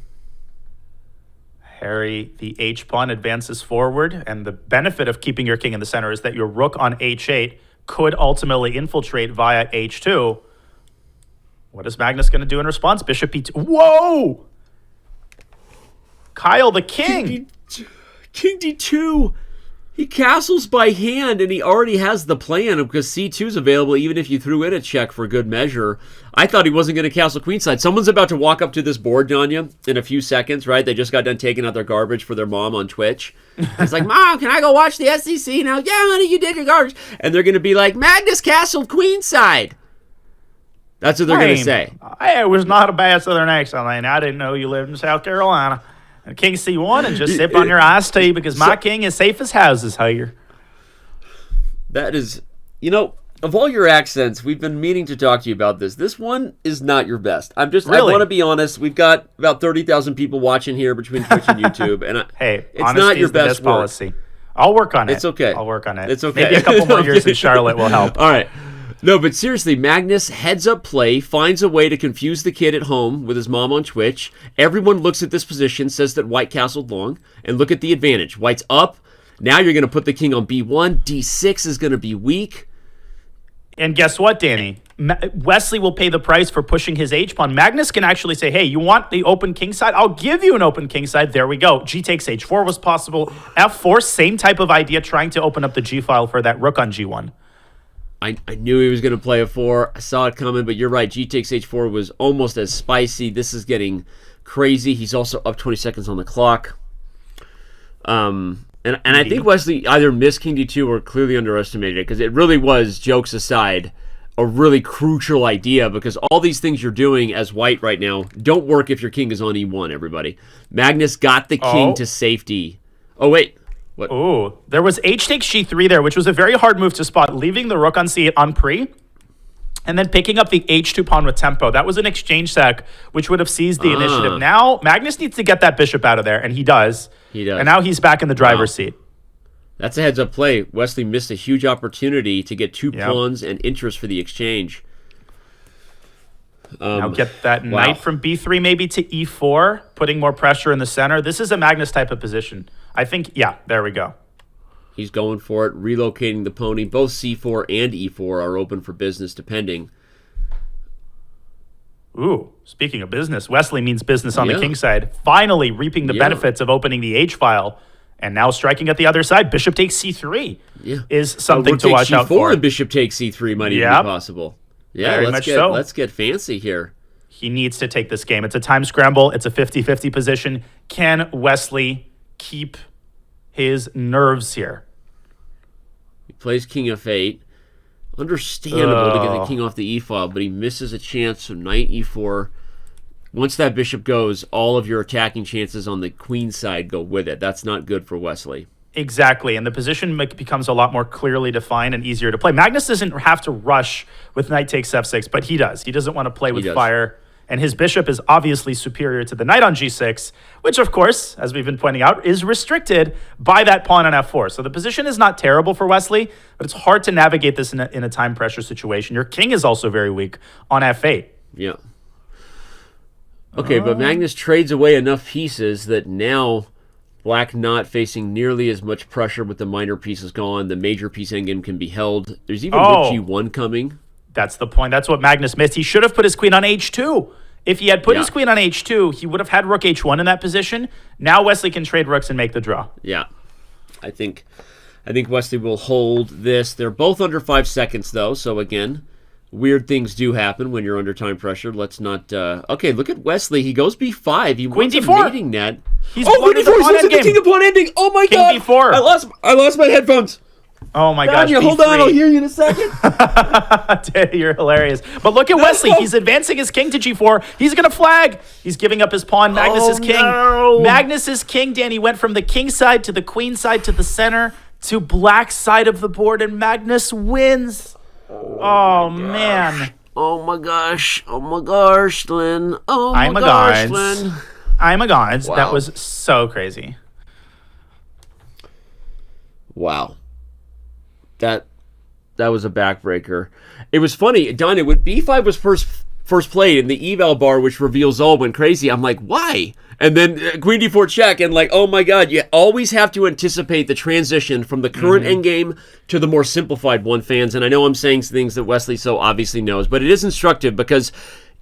Harry, the h-pawn advances forward, and the benefit of keeping your king in the center is that your rook on h8 could ultimately infiltrate via h2. What is Magnus going to do in response? Bishop e2. Whoa! Kyle, the king! King d2. He castles by hand, and he already has the plan because C2 is available even if you threw in a check for good measure. I thought he wasn't going to castle queenside. Someone's about to walk up to this board, Danya, in a few seconds, right? They just got done taking out their garbage for their mom on Twitch. It's like, Mom, can I go watch the SEC now? Yeah, honey, you did your garbage. And they're going to be like, Magnus castled queenside. That's what they're going to say. It was not a bad Southern accent, Lane. I didn't know you lived in South Carolina. King C1 and just sip on your iced tea because my king is safe as houses here. That is, of all your accents, we've been meaning to talk to you about this. This one is not your best. I want to be honest. We've got about 30,000 people watching here between Twitch and YouTube. And it's not your best policy. I'll work on it. It's okay. I'll work on it. It's okay. Maybe a couple more years in Charlotte will help. All right. No, but seriously, Magnus heads up play, finds a way to confuse the kid at home with his mom on Twitch. Everyone looks at this position, says that White castled long, and look at the advantage. White's up. Now you're going to put the king on B1. D6 is going to be weak. And guess what, Danny? Wesley will pay the price for pushing his H-pawn. Magnus can actually say, hey, you want the open king side? I'll give you an open king side. There we go. G takes H4 was possible. F4, same type of idea, trying to open up the G file for that rook on G1. I knew he was going to play a 4. I saw it coming, but you're right. G takes H4 was almost as spicy. This is getting crazy. He's also up 20 seconds on the clock. And I think Wesley either missed King D2 or clearly underestimated it because it really was, jokes aside, a really crucial idea because all these things you're doing as White right now don't work if your king is on E1, everybody. Magnus got the king to safety. Oh, wait. What? Oh, there was H takes G3 there, which was a very hard move to spot, leaving the rook on C8 on pre, and then picking up the H2 pawn with tempo. That was an exchange sack, which would have seized the initiative. Now, Magnus needs to get that bishop out of there, and he does. He does. And now he's back in the driver's seat. That's a heads-up play. Wesley missed a huge opportunity to get 2 pawns and interest for the exchange. Now get that knight from B3 maybe to E4, putting more pressure in the center. This is a Magnus type of position. I think, there we go. He's going for it, relocating the pony. Both C4 and E4 are open for business, depending. Ooh, speaking of business, Wesley means business on the king side. Finally reaping the benefits of opening the H file. And now striking at the other side, bishop takes C3 is something to watch out for. And bishop takes C3 might even be possible. Yeah, let's get fancy here. He needs to take this game. It's a time scramble. It's a 50-50 position. Can Wesley keep his nerves here? He plays king F8. Understandable to get the king off the E file, but he misses a chance. So knight E4. Once that bishop goes, all of your attacking chances on the queen side go with it. That's not good for Wesley. Exactly, and the position becomes a lot more clearly defined and easier to play. Magnus doesn't have to rush with knight takes F6, but he does. He doesn't want to play with fire, and his bishop is obviously superior to the knight on G6, which, of course, as we've been pointing out, is restricted by that pawn on F4. So the position is not terrible for Wesley, but it's hard to navigate this in a time pressure situation. Your king is also very weak on F8. Yeah. Okay, but Magnus trades away enough pieces that now Black not facing nearly as much pressure with the minor pieces gone. The major piece endgame can be held. There's even rook G1 coming. That's the point. That's what Magnus missed. He should have put his queen on H2. If he had put his queen on H2, he would have had rook H1 in that position. Now Wesley can trade rooks and make the draw. Yeah. I think Wesley will hold this. They're both under 5 seconds, though, so again, weird things do happen when you're under time pressure. Let's not... okay, look at Wesley. He goes B5. He wants a mating net. He's Queen D4. He's the king of pawn ending. Oh my god! King D4. I lost my headphones. Oh my gosh! Hold on, I'll hear you in a second. You're hilarious. But look at Wesley. He's advancing his king to G4. He's gonna flag. He's giving up his pawn. Magnus is king. No. Magnus is king. Danny went from the king side to the queen side to the center to black side of the board, and Magnus wins. Oh man! Oh my gosh! Oh my gosh, Lynn! Oh my gosh, Lynn! I'm a god. Wow. That was so crazy. Wow. That was a backbreaker. It was funny, Donna, when B5 was first played in the eval bar, which reveals all went crazy, I'm like, why? And then Queen D4 check, and like, oh my god, you always have to anticipate the transition from the current endgame to the more simplified one, fans. And I know I'm saying things that Wesley so obviously knows, but it is instructive because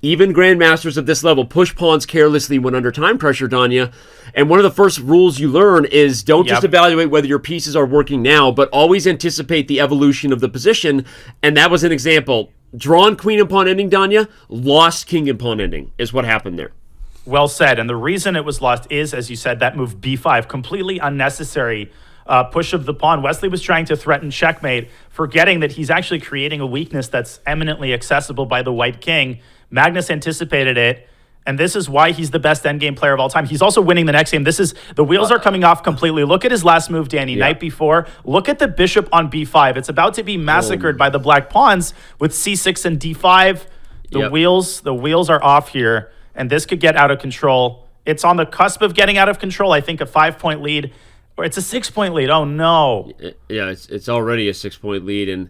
even grandmasters of this level push pawns carelessly when under time pressure, Danya. And one of the first rules you learn is don't just evaluate whether your pieces are working now, but always anticipate the evolution of the position. And that was an example. Drawn queen and pawn ending, Danya, lost king and pawn ending is what happened there. Well said. And the reason it was lost is, as you said, that move b5, completely unnecessary push of the pawn. Wesley was trying to threaten checkmate, forgetting that he's actually creating a weakness that's eminently accessible by the white king. Magnus anticipated it, and this is why he's the best endgame player of all time. He's also winning the next game. The wheels are coming off completely. Look at his last move, Danny, night before. Look at the bishop on b5. It's about to be massacred by the black pawns with c6 and d5. The wheels are off here, and this could get out of control. It's on the cusp of getting out of control. I think a 5-point lead, or it's a 6-point lead. Oh no! Yeah, it's already a 6-point lead, and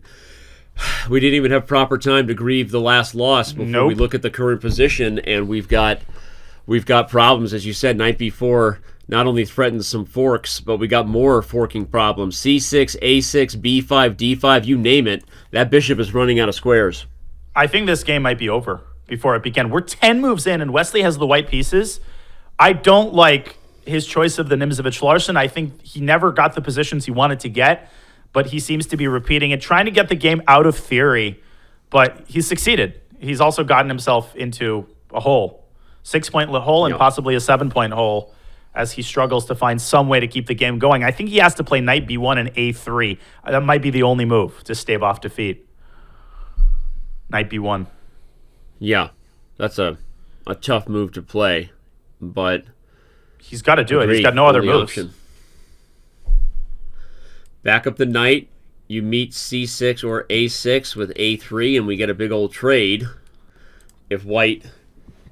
we didn't even have proper time to grieve the last loss before we look at the current position, and we've got problems, as you said. Knight b4 not only threatens some forks, but we got more forking problems. c6, a6, b5, d5, you name it. That bishop is running out of squares. I think this game might be over before it began. We're 10 moves in, and Wesley has the white pieces. I don't like his choice of the Nimzovich Larsen. I think he never got the positions he wanted to get, but he seems to be repeating it, trying to get the game out of theory, but he's succeeded. He's also gotten himself into a hole, 6-point hole and possibly a 7-point hole, as he struggles to find some way to keep the game going. I think he has to play knight b1 and a3. That might be the only move to stave off defeat. Knight b1. Yeah, that's a tough move to play, but he's got to do it. He's got no other moves. Option. Back up the knight. You meet c6 or a6 with a3, and we get a big old trade. If white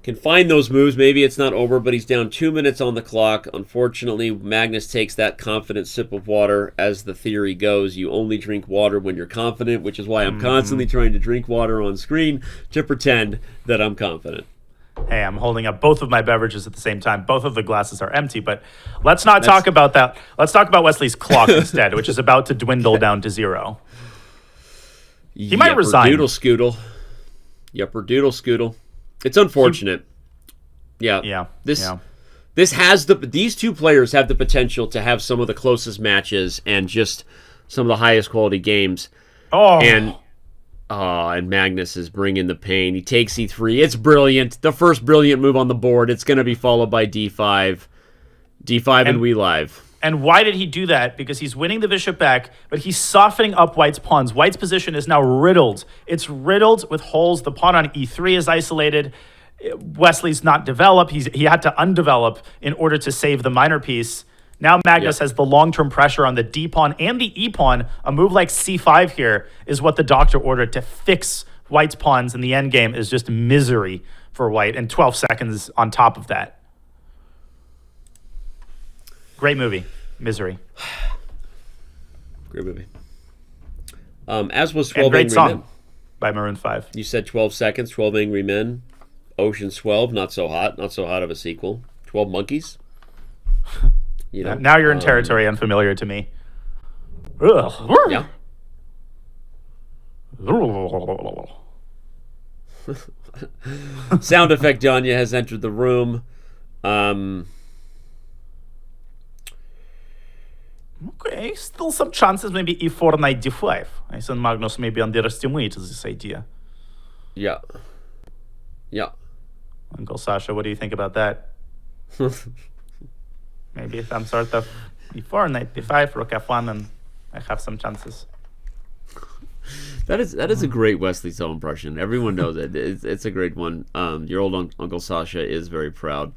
can find those moves, maybe it's not over, but he's down 2 minutes on the clock. Unfortunately, Magnus takes that confident sip of water. As the theory goes, you only drink water when you're confident, which is why I'm constantly trying to drink water on screen to pretend that I'm confident. Hey, I'm holding up both of my beverages at the same time. Both of the glasses are empty, but let's not talk about that. Let's talk about Wesley's clock instead, which is about to dwindle down to 0. He might resign. Doodle scoodle. Yupper doodle scoodle. It's unfortunate. These two players have the potential to have some of the closest matches and just some of the highest quality games. And Magnus is bringing the pain. He takes e3. It's brilliant. The first brilliant move on the board. It's going to be followed by d5. D5 and we live. And why did he do that? Because he's winning the bishop back, but he's softening up White's pawns. White's position is now riddled. It's riddled with holes. The pawn on e3 is isolated. Wesley's not developed. He had to undevelop in order to save the minor piece. Now Magnus has the long-term pressure on the d-pawn and the e-pawn. A move like c5 here is what the doctor ordered to fix White's pawns, and the endgame is just misery for White, and 12 seconds on top of that. Great movie. Misery. Great movie. As was 12 and great Angry song Men. by Maroon 5. You said 12 seconds, 12 Angry Men. Ocean's 12, not so hot of a sequel. 12 Monkeys. You know, now you're in territory unfamiliar to me. Ugh. Yeah. Sound effect Danya has entered the room. Okay, still some chances, maybe e4, knight d5. I think Magnus maybe underestimated this idea. Yeah. Uncle Sasha, what do you think about that? Maybe some sort of e4, knight d5, rook f1, and I have some chances. That is a great Wesley So impression. Everyone knows it. It's a great one. Your old Uncle Sasha is very proud.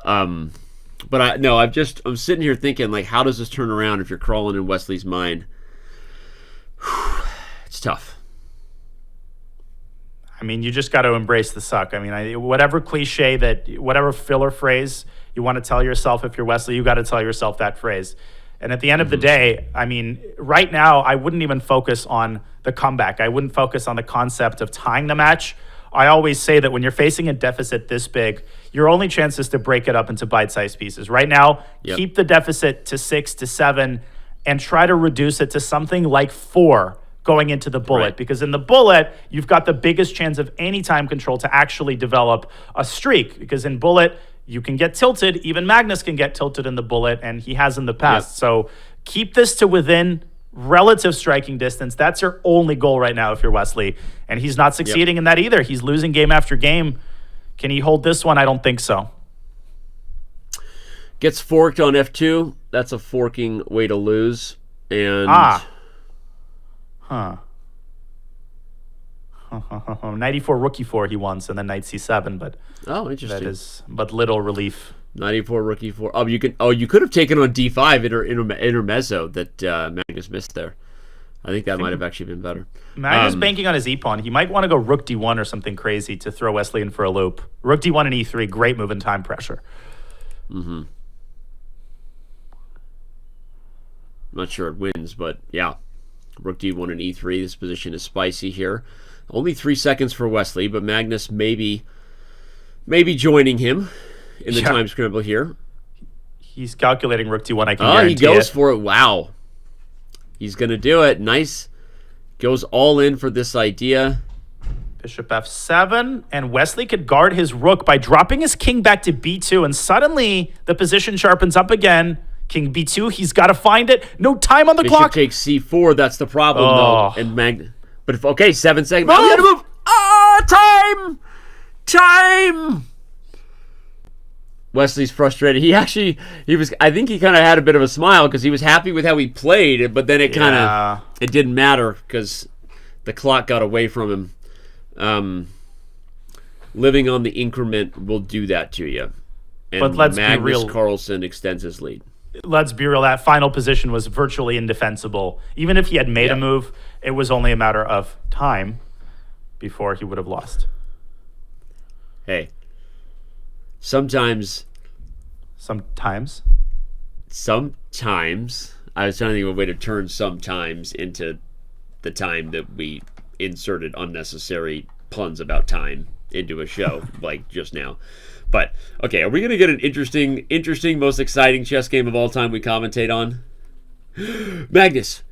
But I'm sitting here thinking, like, how does this turn around if you're crawling in Wesley's mind? It's tough. I mean, you just got to embrace the suck. I mean, whatever cliche whatever filler phrase you want to tell yourself, if you're Wesley, you got to tell yourself that phrase. And at the end of the day, I mean, right now, I wouldn't even focus on the comeback. I wouldn't focus on the concept of tying the match. I always say that when you're facing a deficit this big, your only chance is to break it up into bite-sized pieces. Right now, keep the deficit to 6 to 7 and try to reduce it to something like 4 going into the bullet, because in the bullet, you've got the biggest chance of any time control to actually develop a streak, because in bullet, you can get tilted. Even Magnus can get tilted in the bullet, and he has in the past. So keep this to within relative striking distance. That's your only goal right now if you're Wesley, and he's not succeeding in that either. He's losing game after game. Can he hold this one? I don't think so. Gets forked on F2. That's a forking way to lose. And 94 rookie 4 he wants, and then knight c7, but interesting. That is but little relief. 94 rookie 4. Oh, you could have taken on d5 intermezzo that Magnus missed there. I think that might have actually been better. Magnus banking on his e-pawn. He might want to go rook d1 or something crazy to throw Wesley in for a loop. Rook d1 and e3, great move in time pressure. Mm-hmm. Not sure it wins, but yeah. Rook d1 and e3. This position is spicy here. Only 3 seconds for Wesley, but Magnus maybe joining him in the time scramble here. He's calculating rook d1. I can guarantee he goes for it. Wow. He's going to do it. Nice. Goes all in for this idea. Bishop f7, and Wesley could guard his rook by dropping his king back to b2, and suddenly the position sharpens up again. King b2, he's got to find it. No time on the clock. Bishop takes c4. That's the problem, though. And but 7 seconds. Move! We gotta move. Time! Wesley's frustrated. I think he kind of had a bit of a smile because he was happy with how he played, but then it it didn't matter because the clock got away from him. Living on the increment will do that to you. And but let's Magnus be real. Carlsen extends his lead. Let's be real. That final position was virtually indefensible. Even if he had made a move, it was only a matter of time before he would have lost. Hey, sometimes I was trying to think of a way to turn sometimes into the time that we inserted unnecessary puns about time into a show like just now. But, okay, are we going to get an interesting, most exciting chess game of all time we commentate on? Magnus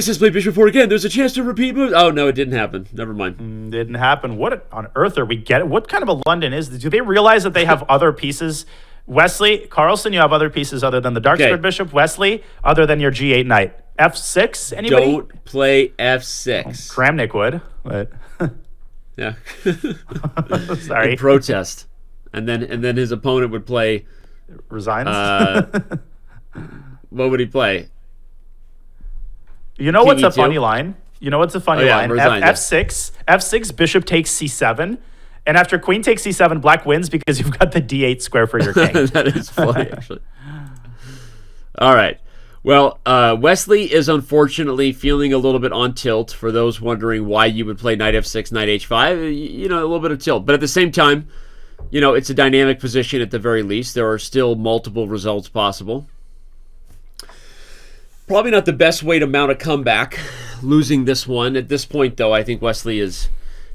has played Bishop 4 again. There's a chance to repeat moves. Oh, no, it didn't happen. Never mind. Didn't happen. What on earth are we getting? What kind of a London is this? Do they realize that they have other pieces? Wesley, Carlsen, you have other pieces other than the dark squared bishop. Wesley, other than your g8 knight. F6, anybody? Don't play F6. Kramnik would, but... yeah. Sorry. In protest. And then his opponent would play... Resigns? What would he play? You know what's a funny line? Line? Resigns, F6, bishop takes c7. And after queen takes c7, black wins because you've got the d8 square for your king. That is funny, actually. All right. Well, Wesley is unfortunately feeling a little bit on tilt. For those wondering why you would play knight f6, knight h5, a little bit of tilt. But at the same time, it's a dynamic position at the very least. There are still multiple results possible. Probably not the best way to mount a comeback, losing this one. At this point, though, I think Wesley is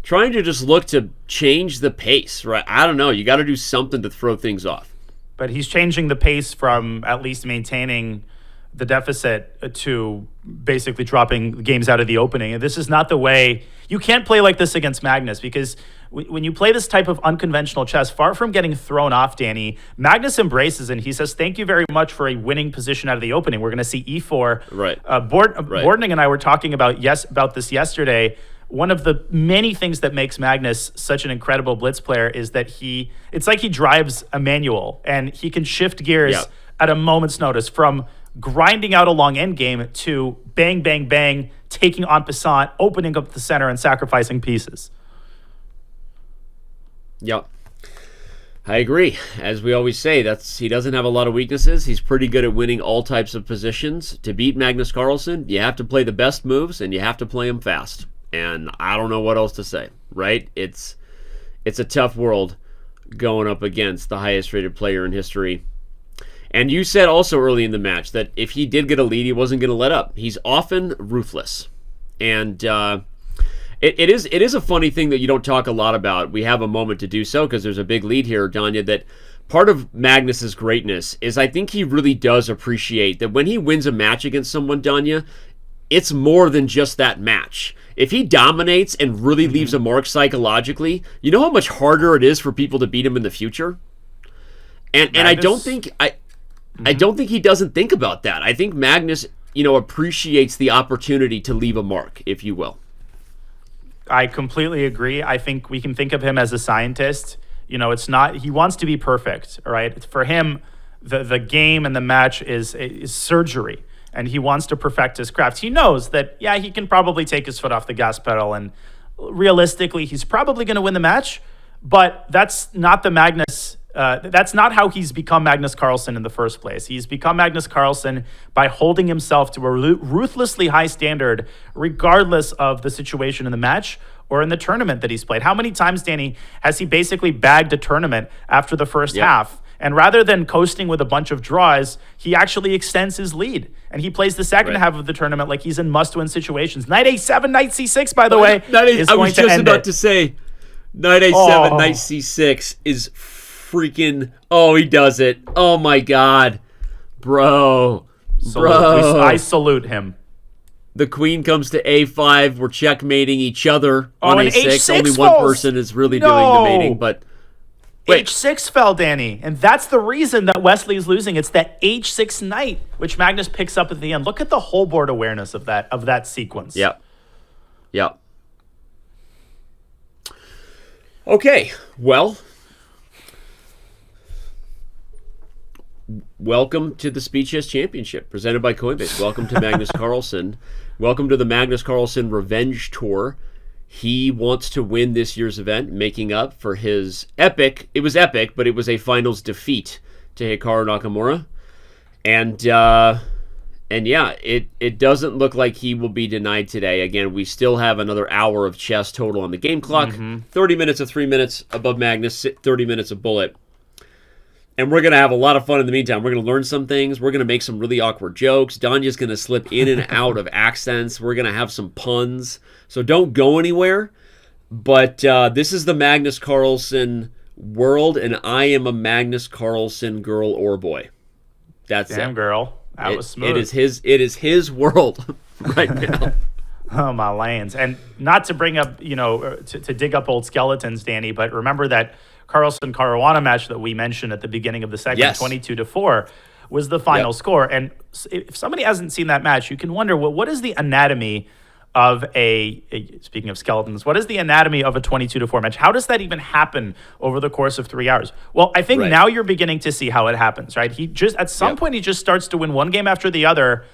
trying to just look to change the pace, right? I don't know. You got to do something to throw things off. But he's changing the pace from at least maintaining the deficit to basically dropping games out of the opening. And this is not the way... You can't play like this against Magnus because when you play this type of unconventional chess, far from getting thrown off, Danny, Magnus embraces and he says, thank you very much for a winning position out of the opening. We're going to see e4. Right. Bordning and I were talking about this yesterday. One of the many things that makes Magnus such an incredible blitz player is that it's like he drives a manual and he can shift gears at a moment's notice from grinding out a long endgame to bang, bang, bang, taking en passant, opening up the center and sacrificing pieces. Yep. I agree. As we always say, he doesn't have a lot of weaknesses. He's pretty good at winning all types of positions. To beat Magnus Carlsen, you have to play the best moves and you have to play them fast. And I don't know what else to say, right? It's a tough world going up against the highest rated player in history. And you said also early in the match that if he did get a lead, he wasn't going to let up. He's often ruthless. And it is a funny thing that you don't talk a lot about. We have a moment to do so because there's a big lead here, Danya, that part of Magnus's greatness is I think he really does appreciate that when he wins a match against someone, Danya, it's more than just that match. If he dominates and really leaves a mark psychologically, you know how much harder it is for people to beat him in the future? And I don't think I don't think he doesn't think about that. I think Magnus, appreciates the opportunity to leave a mark, if you will. I completely agree. I think we can think of him as a scientist. It's not, he wants to be perfect, all right? For him, the game and the match is surgery, and he wants to perfect his craft. He knows that, he can probably take his foot off the gas pedal, and realistically, he's probably going to win the match, but that's not the Magnus. That's not how he's become Magnus Carlsen in the first place. He's become Magnus Carlsen by holding himself to a ruthlessly high standard, regardless of the situation in the match or in the tournament that he's played. How many times, Danny, has he basically bagged a tournament after the first half? And rather than coasting with a bunch of draws, he actually extends his lead. And he plays the second half of the tournament like he's in must-win situations. Knight A7, Knight C6, by the way, is I going was to just end about it. to say, Knight A7, Knight C6 is freaking... Oh, he does it. Oh, my God. Bro. I salute him. The queen comes to A5. We're checkmating each other on and A6. H6 Only one falls. person is really doing the mating, but... Wait. H6 fell, Danny, and that's the reason that Wesley is losing. It's that H6 knight, which Magnus picks up at the end. Look at the whole board awareness of that sequence. Yep. Okay, well... Welcome to the Speed Chess Championship, presented by Coinbase. Welcome to Magnus Carlsen. Welcome to the Magnus Carlsen Revenge Tour. He wants to win this year's event, making up for his epic, it was epic, but it was a finals defeat to Hikaru Nakamura. And yeah, it doesn't look like he will be denied today. Again, we still have another hour of chess total on the game clock. 30 minutes of 3 minutes above Magnus, 30 minutes of Bullet. And we're going to have a lot of fun in the meantime. We're going to learn some things. We're going to make some really awkward jokes. Danya's going to slip in and out of accents. We're going to have some puns. So don't go anywhere. But this is the Magnus Carlsen world, and I am a Magnus Carlsen girl or boy. That's Damn, it. girl. That was smooth. It is his world right now. Oh, my lands. And not to bring up, to dig up old skeletons, Danny, but remember that Carlsen Caruana match that we mentioned at the beginning of the segment, 22-4, was the final score. And if somebody hasn't seen that match, you can wonder, well, what is the anatomy of speaking of skeletons, what is the anatomy of a 22-4 match? How does that even happen over the course of 3 hours? Well, I think now you're beginning to see how it happens, right? He just, at some point, he just starts to win one game after the other.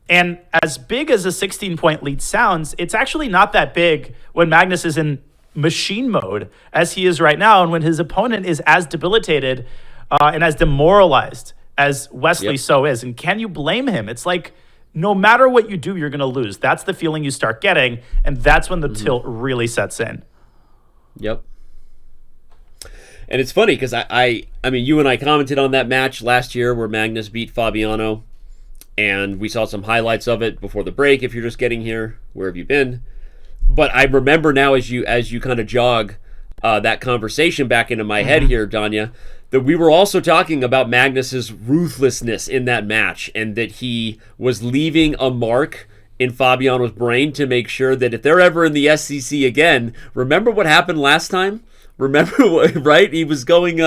And as big as a 16-point lead sounds, it's actually not that big when Magnus is in machine mode as he is right now, and when his opponent is as debilitated and as demoralized as Wesley so is. And can you blame him? It's like, no matter what you do, you're going to lose. That's the feeling you start getting, and that's when the tilt really sets in. Yep. And it's funny because I mean, you and I commented on that match last year where Magnus beat Fabiano, and we saw some highlights of it before the break. If you're just getting here, where have you been? But I remember now, as you kind of jog that conversation back into my head here, Danya, that we were also talking about Magnus's ruthlessness in that match, and that he was leaving a mark in Fabiano's brain to make sure that if they're ever in the SEC again, remember what happened last time? Remember, right? He was going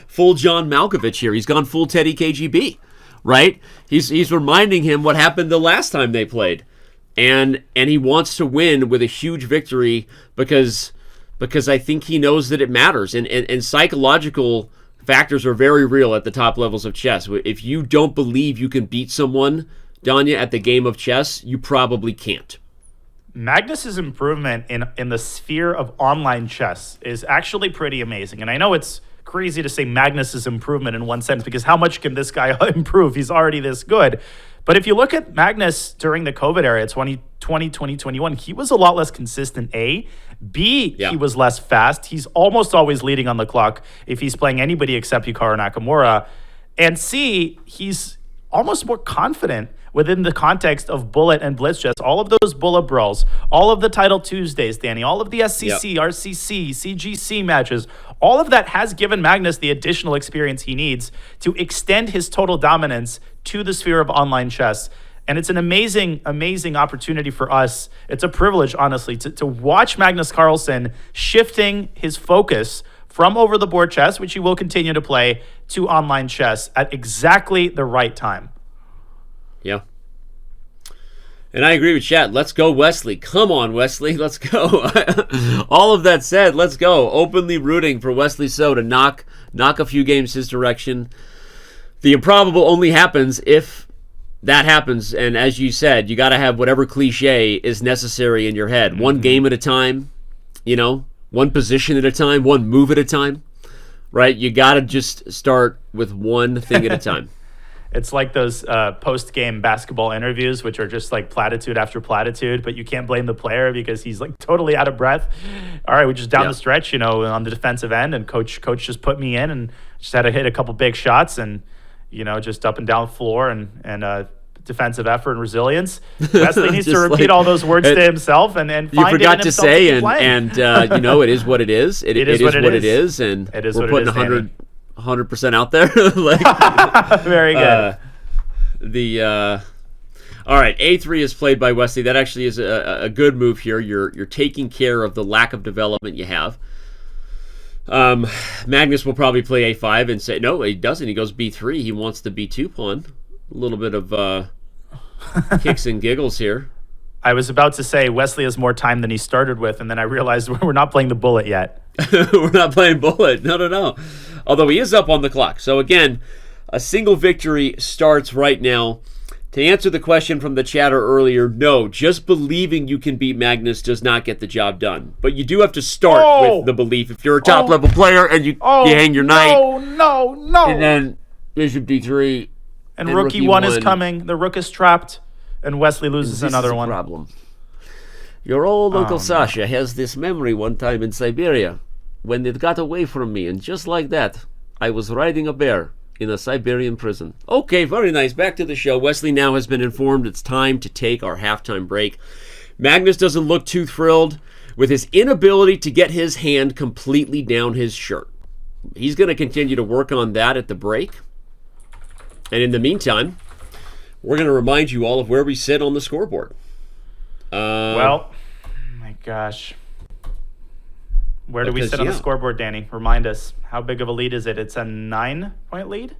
full John Malkovich here. He's gone full Teddy KGB, right? He's reminding him what happened the last time they played. And he wants to win with a huge victory because I think he knows that it matters. And psychological factors are very real at the top levels of chess. If you don't believe you can beat someone, Danya, at the game of chess, you probably can't. Magnus's improvement in the sphere of online chess is actually pretty amazing. And I know it's crazy to say Magnus's improvement in one sentence, because how much can this guy improve? He's already this good. But if you look at Magnus during the COVID era, 2020, 2021, he was a lot less consistent, A. B, he was less fast. He's almost always leading on the clock if he's playing anybody except Hikaru Nakamura. And C, he's almost more confident within the context of Bullet and Blitz chess. All of those Bullet Brawls, all of the Title Tuesdays, Danny, all of the SCC, RCC, CGC matches, all of that has given Magnus the additional experience he needs to extend his total dominance to the sphere of online chess. And it's an amazing, amazing opportunity for us. It's a privilege, honestly, to watch Magnus Carlsen shifting his focus from over-the-board chess, which he will continue to play, to online chess at exactly the right time. Yeah. And I agree with chat. Let's go, Wesley. Come on, Wesley. Let's go. All of that said, let's go. Openly rooting for Wesley So to knock a few games his direction. The improbable only happens if that happens. And as you said, you got to have whatever cliche is necessary in your head. Mm-hmm. One game at a time, one position at a time, one move at a time, right? You got to just start with one thing at a time. It's like those post-game basketball interviews, which are just like platitude after platitude, but you can't blame the player because he's like totally out of breath. All right, we just down the stretch, on the defensive end, and coach just put me in and just had to hit a couple big shots and, just up and down the floor and defensive effort and resilience. Wesley needs to repeat all those words to himself and find you forgot it in to himself say, to it is what it is. It is what it is, and it is we're what putting 100% out there. Very good. All right, A3 is played by Wesley. That actually is a good move here. You're taking care of the lack of development you have. Magnus will probably play A5 and say, no, he doesn't. He goes B3. He wants the B2 pawn. A little bit of kicks and giggles here. I was about to say Wesley has more time than he started with, and then I realized we're not playing the bullet yet. We're not playing bullet. No. Although he is up on the clock. So again, a single victory starts right now. To answer the question from the chatter earlier, no, just believing you can beat Magnus does not get the job done. But you do have to start with the belief. If you're a top-level player and you hang your knight. No. And then bishop D3. And rookie one is coming. The rook is trapped. And Wesley loses another one. Problem. Your old Uncle Sasha has this memory one time in Siberia when it got away from me, and just like that, I was riding a bear in a Siberian prison. Okay, very nice. Back to the show. Wesley now has been informed it's time to take our halftime break. Magnus doesn't look too thrilled with his inability to get his hand completely down his shirt. He's going to continue to work on that at the break. And in the meantime, we're going to remind you all of where we sit on the scoreboard. Well, my gosh. Where do we sit on the scoreboard, Danny? Remind us. How big of a lead is it? It's a 9-point lead?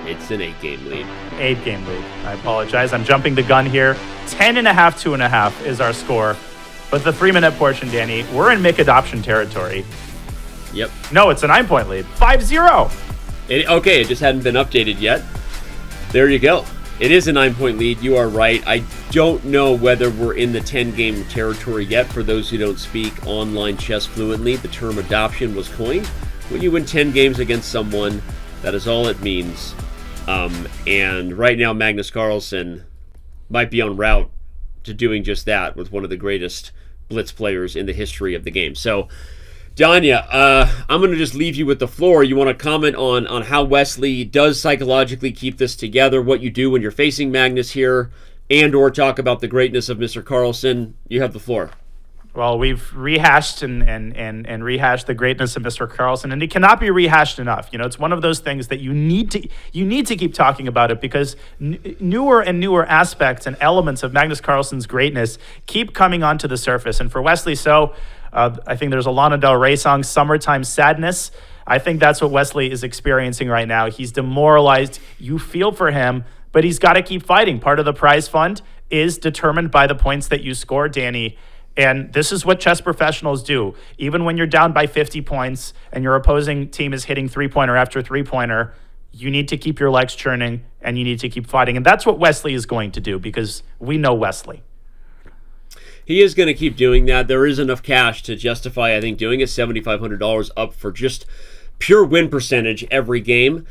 It's an 8-game lead. 8-game lead. I apologize. I'm jumping the gun here. 10.5, 2.5 is our score. But the 3-minute portion, Danny, we're in Mick adoption territory. Yep. No, it's a 9-point lead. 5-0. Okay, it just hadn't been updated yet. There you go. It is a 9-point lead. You are right. I don't know whether we're in the 10-game territory yet. For those who don't speak online chess fluently, the term adoption was coined. When you win 10 games against someone, that is all it means. And right now, Magnus Carlsen might be en route to doing just that with one of the greatest blitz players in the history of the game. So, Danya, I'm going to just leave you with the floor. You want to comment on how Wesley does psychologically keep this together, what you do when you're facing Magnus here, and or talk about the greatness of Mr. Carlsen. You have the floor. Well, we've rehashed and rehashed the greatness of Mr. Carlsen, and it cannot be rehashed enough. It's one of those things that you need to keep talking about it because newer and newer aspects and elements of Magnus Carlsen's greatness keep coming onto the surface. And for Wesley So, I think there's a Lana Del Rey song, Summertime Sadness. I think that's what Wesley is experiencing right now. He's demoralized. You feel for him, but he's got to keep fighting. Part of the prize fund is determined by the points that you score, Danny. And this is what chess professionals do. Even when you're down by 50 points and your opposing team is hitting three-pointer after three-pointer, you need to keep your legs churning and you need to keep fighting. And that's what Wesley is going to do because we know Wesley. He is going to keep doing that. There is enough cash to justify, I think, doing it. $7,500 up for just pure win percentage every game.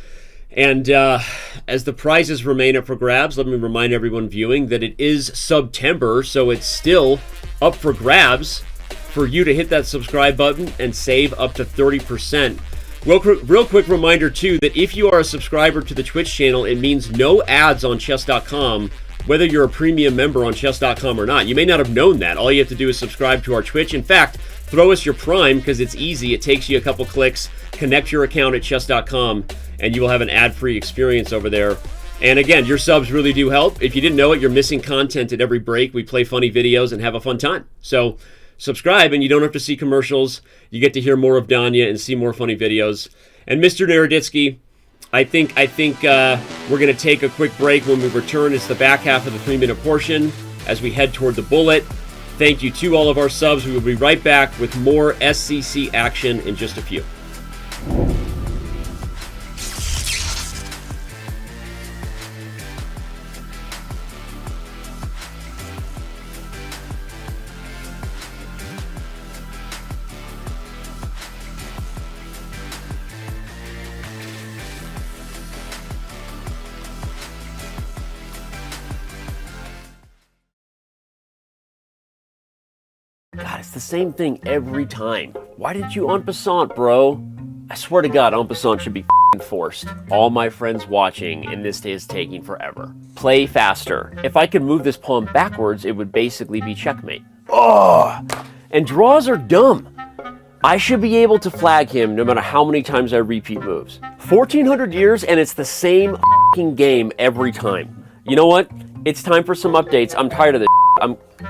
And as the prizes remain up for grabs, let me remind everyone viewing that it is September, so it's still up for grabs for you to hit that subscribe button and save up to 30%. Real quick reminder, too, that if you are a subscriber to the Twitch channel, it means no ads on Chess.com, whether you're a premium member on Chess.com or not. You may not have known that. All you have to do is subscribe to our Twitch. In fact, throw us your Prime because it's easy. It takes you a couple clicks. Connect your account at Chess.com, and you will have an ad-free experience over there And again, your subs really do help. If you didn't know it, you're missing content at every break. We play funny videos and have a fun time. So subscribe and you don't have to see commercials. You get to hear more of Danya and see more funny videos. And Mr. Naroditsky, I think we're going to take a quick break. When we return, it's the back half of the 3-minute portion as we head toward the bullet. Thank you to all of our subs. We will be right back with more SCC action in just a few. God, it's the same thing every time. Why did you en passant, bro? I swear to God, en passant should be forced. All my friends watching, and this is taking forever. Play faster. If I could move this pawn backwards, it would basically be checkmate. Oh! And draws are dumb. I should be able to flag him no matter how many times I repeat moves. 1,400 years, and it's the same game every time. You know what? It's time for some updates. I'm tired of this.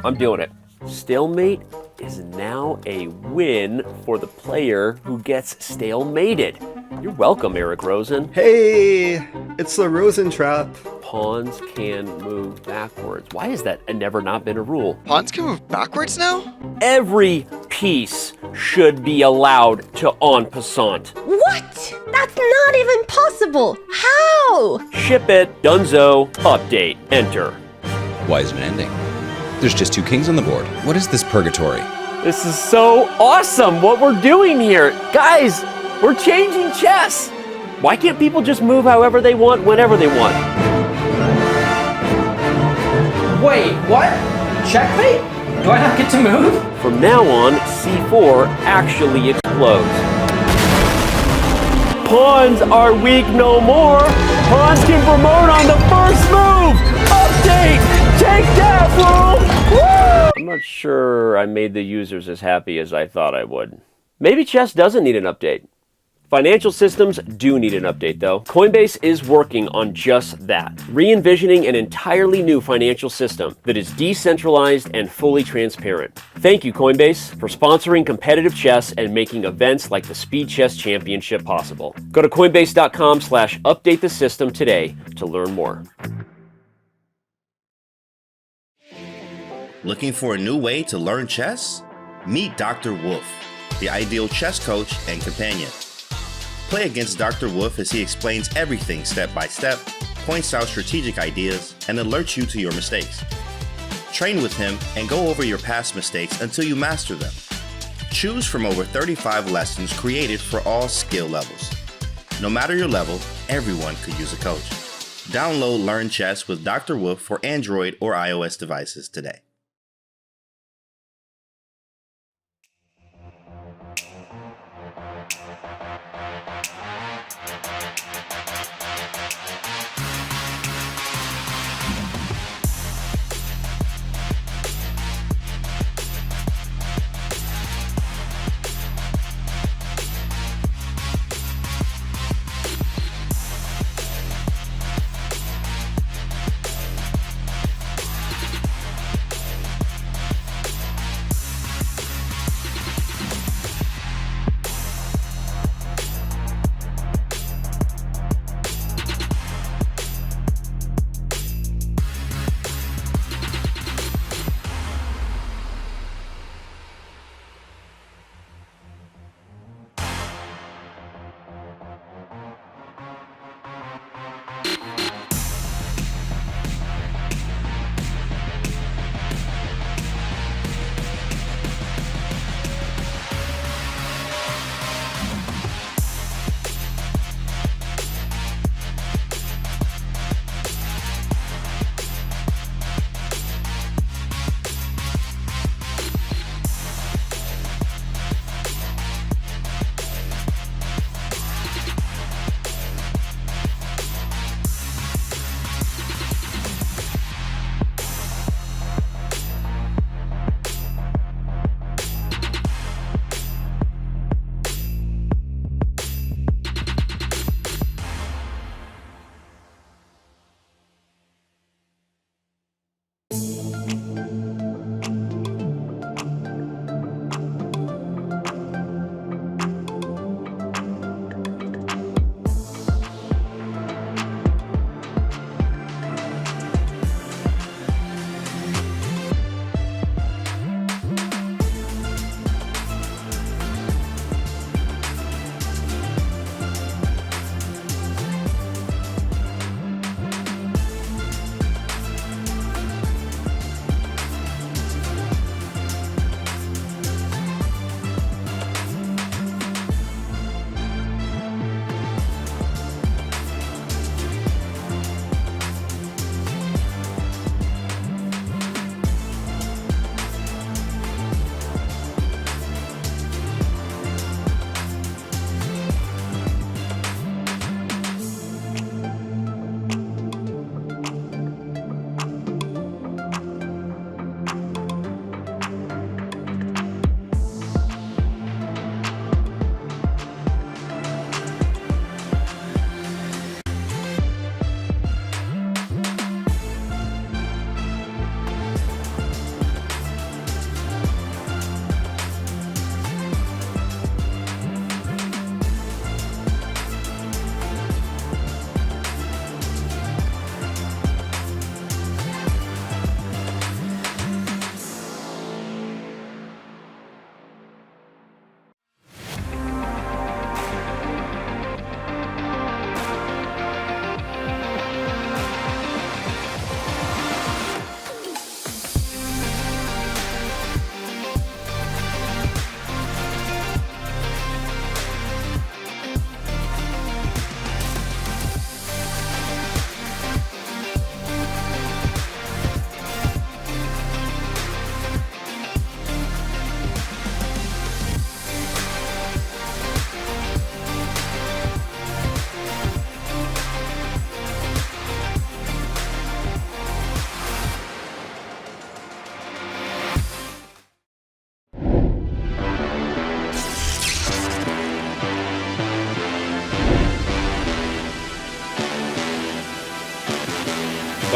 I'm doing it. Stalemate is now a win for the player who gets stalemated. You're welcome, Eric Rosen. Hey, it's the Rosen trap. Pawns can move backwards. Why has that never not been a rule? Pawns can move backwards now? Every piece should be allowed to en passant. What? That's not even possible. How? Ship it. Dunzo. Update. Enter. Why isn't it ending? There's just 2 kings on the board. What is this purgatory? This is so awesome what we're doing here. Guys, we're changing chess. Why can't people just move however they want, whenever they want? Wait, what? Checkmate? Do I not get to move? From now on, C4 actually explodes. Pawns are weak no more. Pawns can promote on the first move. Update! Take that, fool! Woo! I'm not sure I made the users as happy as I thought I would. Maybe chess doesn't need an update. Financial systems do need an update, though. Coinbase is working on just that, re-envisioning an entirely new financial system that is decentralized and fully transparent. Thank you, Coinbase, for sponsoring competitive chess and making events like the Speed Chess Championship possible. Go to coinbase.com/update the system today to learn more. Looking for a new way to learn chess? Meet Dr. Wolf, the ideal chess coach and companion. Play against Dr. Wolf as he explains everything step by step, points out strategic ideas, and alerts you to your mistakes. Train with him and go over your past mistakes until you master them. Choose from over 35 lessons created for all skill levels. No matter your level, everyone could use a coach. Download Learn Chess with Dr. Wolf for Android or iOS devices today.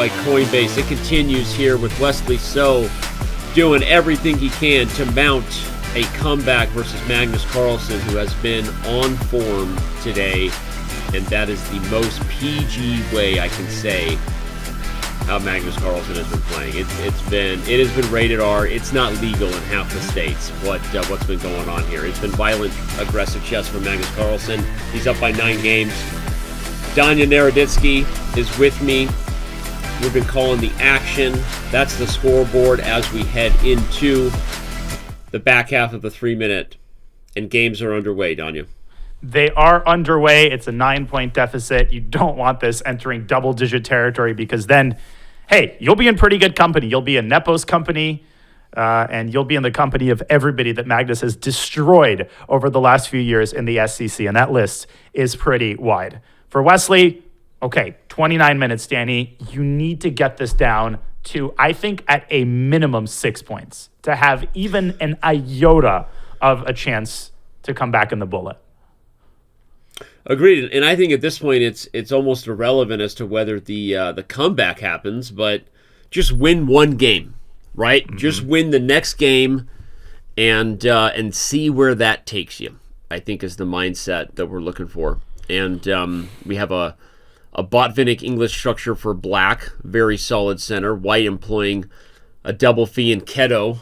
by Coinbase. It continues here with Wesley So doing everything he can to mount a comeback versus Magnus Carlsen, who has been on form today, and that is the most PG way I can say how Magnus Carlsen has been playing. It has been rated R. It's not legal in half the states. What's been going on here? It's been violent, aggressive chess from Magnus Carlsen. He's up by 9 games. Danya Naroditsky is with me. We've been calling the action. That's the scoreboard as we head into the back half of the 3-minute, and games are underway, Danya. They are underway. It's a 9-point deficit. You don't want this entering double-digit territory because then, hey, you'll be in pretty good company. You'll be in Nepo's company, and you'll be in the company of everybody that Magnus has destroyed over the last few years in the SEC, and that list is pretty wide. For Wesley, okay, 29 minutes, Danny. You need to get this down to, I think, at a minimum 6 points to have even an iota of a chance to come back in the bullet. Agreed, and I think at this point it's almost irrelevant as to whether the comeback happens, but just win one game, right? Mm-hmm. Just win the next game, and see where that takes you. I think is the mindset that we're looking for, and we have a Botvinnik English structure for black, very solid center. White employing a double fee and Keto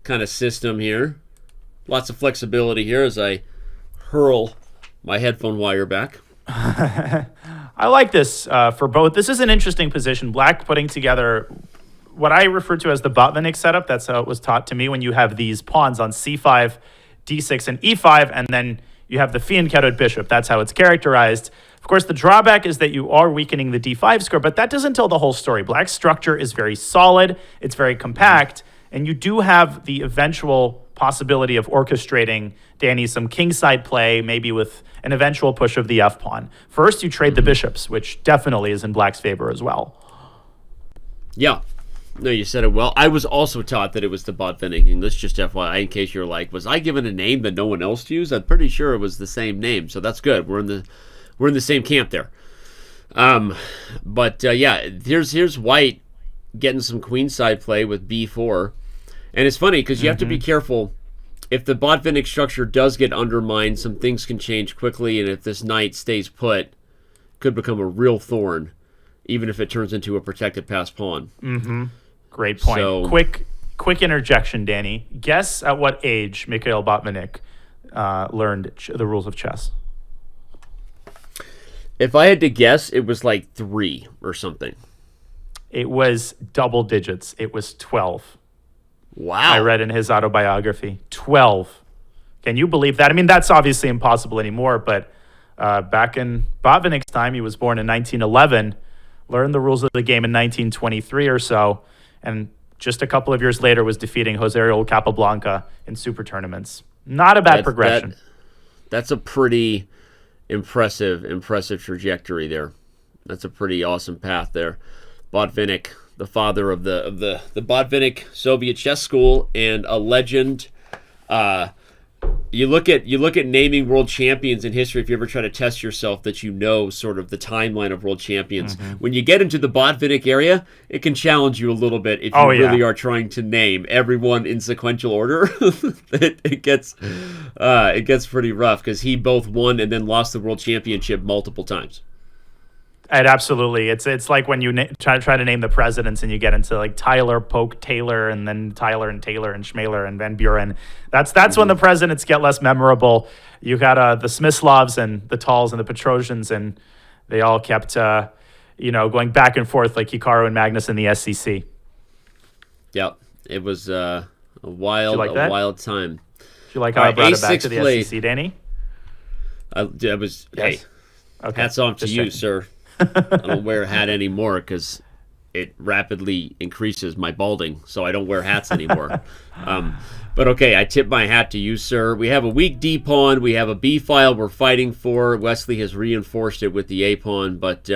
kind of system here. Lots of flexibility here as I hurl my headphone wire back. I like this for both. This is an interesting position. Black putting together what I refer to as the Botvinnik setup. That's how it was taught to me, when you have these pawns on c5, d6, and e5, and then you have the fianchettoed bishop. That's how it's characterized. Of course, the drawback is that you are weakening the d5 square, but that doesn't tell the whole story. Black's structure is very solid. It's very compact, and you do have the eventual possibility of orchestrating, Danny, some kingside play, maybe with an eventual push of the f-pawn. First, you trade the bishops, which definitely is in Black's favor as well. Yeah. No, you said it well. I was also taught that it was the Botvinnik English, just FYI, in case you're like, was I given a name that no one else used? I'm pretty sure it was the same name, so that's good. We're in the same camp there. Yeah, here's White getting some queenside play with b4. And it's funny because you have to be careful. If the Botvinnik structure does get undermined, some things can change quickly, and if this knight stays put, could become a real thorn, even if it turns into a protected passed pawn. Mm-hmm. Great point. So, quick interjection, Danny. Guess at what age Mikhail Botvinnik learned the rules of chess? If I had to guess, it was like 3 or something. It was double digits. It was 12. Wow. I read in his autobiography. 12. Can you believe that? I mean, that's obviously impossible anymore, but back in Botvinnik's time, he was born in 1911, learned the rules of the game in 1923 or so, and just a couple of years later was defeating Jose Raul Capablanca in super tournaments. Not a bad progression. That's a pretty impressive trajectory there. That's a pretty awesome path there. Botvinnik, the father of the Botvinnik Soviet chess school, and a legend. You look at maining world champions in history. If you ever try to test yourself, that you know sort of the timeline of world champions. Mm-hmm. When you get into the Botvinnik area, it can challenge you a little bit if you really are trying to name everyone in sequential order. it gets pretty rough because he both won and then lost the world championship multiple times. And absolutely, it's like when you try to name the presidents and you get into like Tyler, Polk, Taylor, and then Tyler and Taylor and Schmaler and Van Buren. That's when the presidents get less memorable. You got the Smyslovs and the Talls and the Petrosians, and they all kept going back and forth like Hikaru and Magnus in the SEC. Yep, it was a wild time. Do you like how I brought it back to the SEC, Danny? Yes. Hey, okay. Hats off to you, sir. I don't wear a hat anymore because it rapidly increases my balding, so I don't wear hats anymore. But okay, I tip my hat to you, sir. We have a weak D pawn. We have a B file we're fighting for. Wesley has reinforced it with the A pawn, but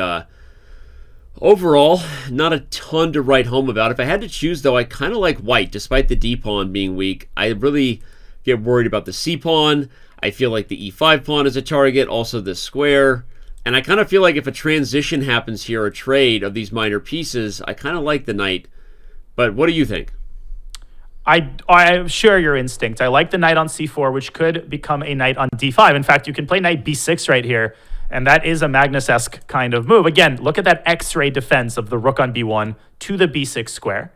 overall, not a ton to write home about. If I had to choose, though, I kind of like White, despite the D pawn being weak. I really get worried about the C pawn. I feel like the E5 pawn is a target, also the square. And I kind of feel like if a transition happens here, a trade of these minor pieces, I kind of like the knight. But what do you think? I share your instinct. I like the knight on c4, which could become a knight on d5. In fact, you can play knight b6 right here, and that is a Magnus-esque kind of move. Again, look at that X-ray defense of the rook on b1 to the b6 square.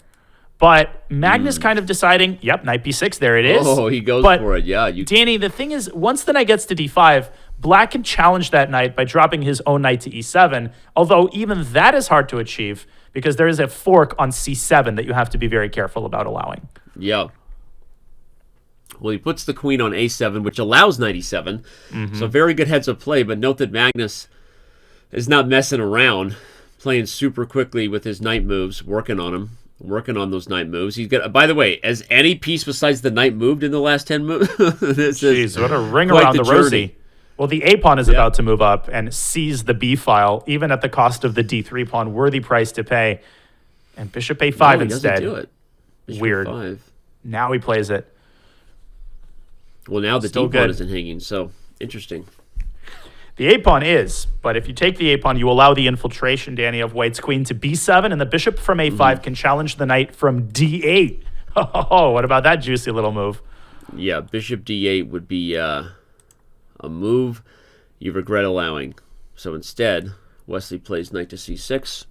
But Magnus kind of deciding, yep, knight b6, there it is. Oh, he goes for it, yeah. Danny, the thing is, once the knight gets to d5, Black can challenge that knight by dropping his own knight to e7, although even that is hard to achieve because there is a fork on c7 that you have to be very careful about allowing. Yeah. Well, he puts the queen on a7, which allows knight e7. So very good heads of play, but note that Magnus is not messing around, playing super quickly with his knight moves, working on those knight moves. He's got. By the way, has any piece besides the knight moved in the last 10 moves? Jeez, what a ring around the rosy. Well, the a pawn is about to move up and seize the b file, even at the cost of the d3 pawn. Worthy price to pay. And bishop a5 instead. Do it. Bishop Weird. A5. Now he plays it. Well, now the Still d pawn good. isn't hanging, so interesting. The a pawn is, but if you take the a pawn, you allow the infiltration, Danny, of white's queen to b7, and the bishop from a5 can challenge the knight from d8. Oh, what about that juicy little move? Yeah, bishop d8 would be a move you regret allowing. So instead, Wesley plays knight to c6.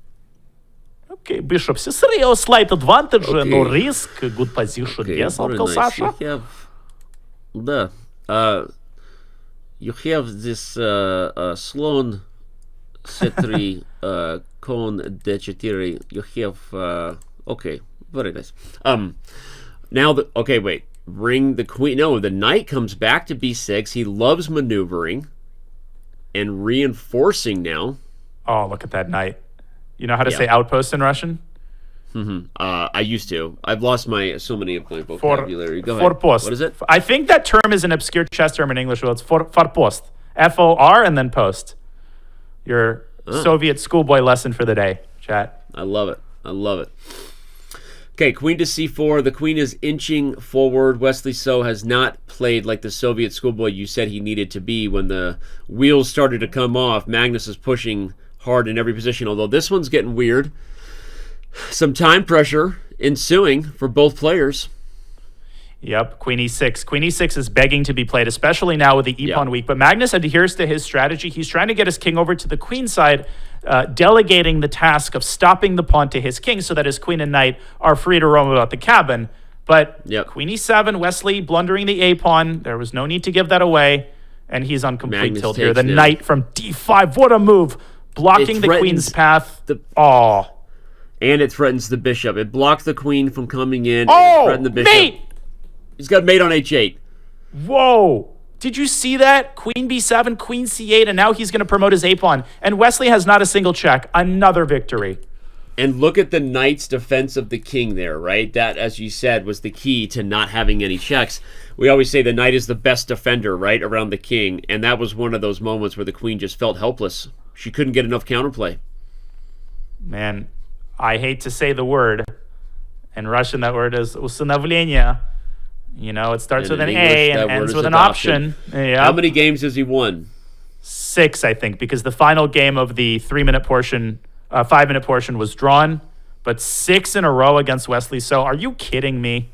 Okay, bishop c3, a slight advantage, no risk, good position. Okay, Yes, what a Uncle nice- Sasha? You have this slon c3 con d4. You have okay, very nice. Now wait. Bring the queen. No, the knight comes back to b6. He loves maneuvering and reinforcing now. Oh, look at that knight. You know how to say outpost in Russian? I used to. I've lost so many of my vocabulary. Go ahead. Forpost. What is it? I think that term is an obscure chess term in English. Well, it's forpost. F-O-R and then post. Your Soviet schoolboy lesson for the day, chat. I love it. I love it. Okay, queen to c4. The queen is inching forward. Wesley So has not played like the Soviet schoolboy you said he needed to be when the wheels started to come off. Magnus is pushing hard in every position, although this one's getting weird. Some time pressure ensuing for both players. Yep, queen e6. Queen e6 is begging to be played, especially now with the e-pawn weak. But Magnus adheres to his strategy. He's trying to get his king over to the queen side, delegating the task of stopping the pawn to his king so that his queen and knight are free to roam about the cabin. But queen e7, Wesley blundering the a-pawn. There was no need to give that away. And he's on complete Magnus tilt here. The takes now. knight from d5. What a move. Blocking the queen's path. And it threatens the bishop. It blocks the queen from coming in. Oh, and it threatened the bishop. mate! He's got mate on h8. Whoa. Did you see that? Queen b7, queen c8, and now he's going to promote his a-pawn. And Wesley has not a single check. Another victory. And look at the knight's defense of the king there, right? That, as you said, was the key to not having any checks. We always say the knight is the best defender, right, around the king. And that was one of those moments where the queen just felt helpless. She couldn't get enough counterplay. Man, I hate to say the word. In Russian, that word is усыновление. You know, it starts with an A and ends with an option. Yeah. How many games has he won? 6, I think, because the final game of the 3-minute portion, 5-minute portion was drawn, but 6 in a row against Wesley. So are you kidding me?